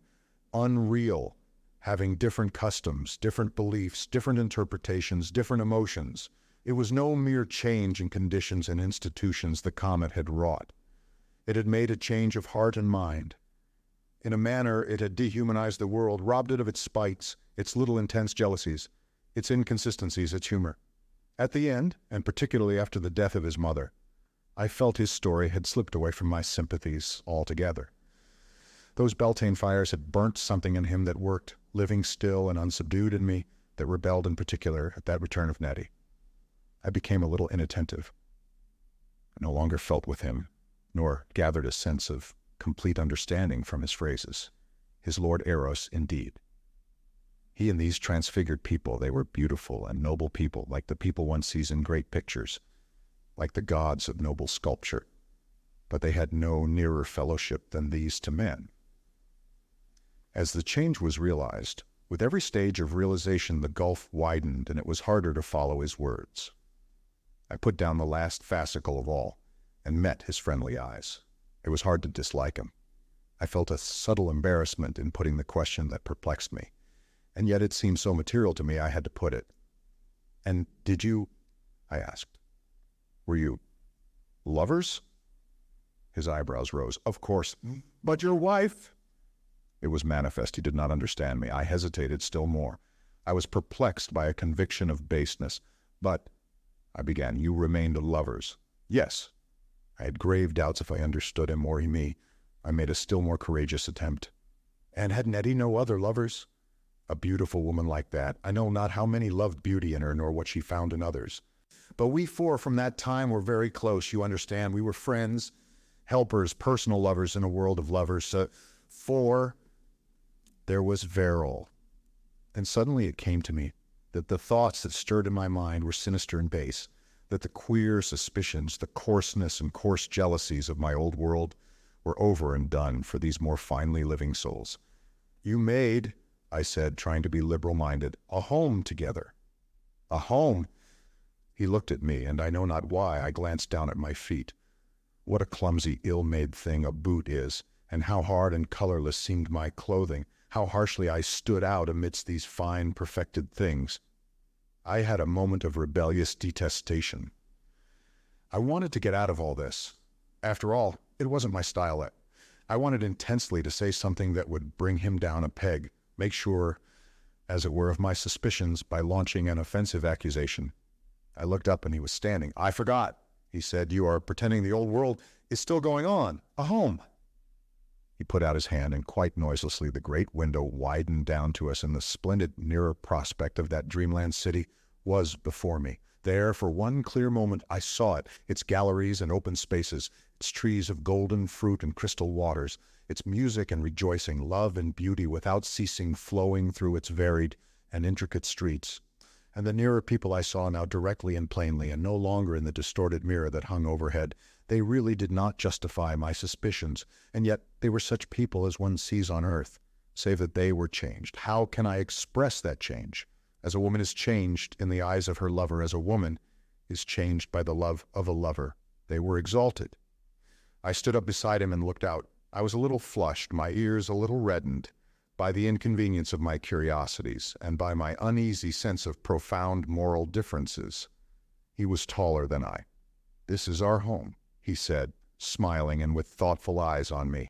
unreal, having different customs, different beliefs, different interpretations, different emotions. It was no mere change in conditions and institutions the comet had wrought. It had made a change of heart and mind. In a manner, it had dehumanized the world, robbed it of its spites, its little intense jealousies, its inconsistencies, its humor. At the end, and particularly after the death of his mother, I felt his story had slipped away from my sympathies altogether. Those Beltane fires had burnt something in him that worked, living still and unsubdued in me, that rebelled in particular at that return of Nettie. I became a little inattentive. I no longer felt with him, nor gathered a sense of complete understanding from his phrases. His Lord Eros, indeed. He and these transfigured people, they were beautiful and noble people, like the people one sees in great pictures, like the gods of noble sculpture, but they had no nearer fellowship than these to men. As the change was realized, with every stage of realization the gulf widened, and it was harder to follow his words. I put down the last fascicle of all, and met his friendly eyes. It was hard to dislike him. I felt a subtle embarrassment in putting the question that perplexed me, and yet it seemed so material to me I had to put it. "And did you," I asked, "were you lovers?" His eyebrows rose. "Of course. But your wife—" It was manifest he did not understand me. I hesitated still more. I was perplexed by a conviction of baseness. "But," I began, "you remained lovers." "Yes." I had grave doubts if I understood him or he me. I made a still more courageous attempt. "And had Nettie no other lovers?" "A beautiful woman like that, I know not how many loved beauty in her, nor what she found in others. But we four from that time were very close, you understand. We were friends, helpers, personal lovers in a world of lovers. There was Verrill." Then suddenly it came to me that the thoughts that stirred in my mind were sinister and base, that the queer suspicions, the coarseness and coarse jealousies of my old world were over and done for these more finely living souls. "You made," I said, trying to be liberal-minded, "a home together." "A home?" He looked at me, and I know not why I glanced down at my feet. What a clumsy, ill-made thing a boot is, and how hard and colorless seemed my clothing, how harshly I stood out amidst these fine, perfected things. I had a moment of rebellious detestation. I wanted to get out of all this. After all, it wasn't my style. I wanted intensely to say something that would bring him down a peg, make sure, as it were, of my suspicions by launching an offensive accusation. I looked up and he was standing. "I forgot," he said. "You are pretending the old world is still going on. A home." He put out his hand, and quite noiselessly the great window widened down to us, and the splendid nearer prospect of that dreamland city was before me. There, for one clear moment, I saw it, its galleries and open spaces, its trees of golden fruit and crystal waters, its music and rejoicing, love and beauty without ceasing flowing through its varied and intricate streets. And the nearer people I saw now directly and plainly, and no longer in the distorted mirror that hung overhead. They really did not justify my suspicions, and yet they were such people as one sees on earth, save that they were changed. How can I express that change? As a woman is changed in the eyes of her lover, as a woman is changed by the love of a lover. They were exalted. I stood up beside him and looked out. I was a little flushed, my ears a little reddened, by the inconvenience of my curiosities, and by my uneasy sense of profound moral differences. He was taller than I. "This is our home," he said, smiling and with thoughtful eyes on me.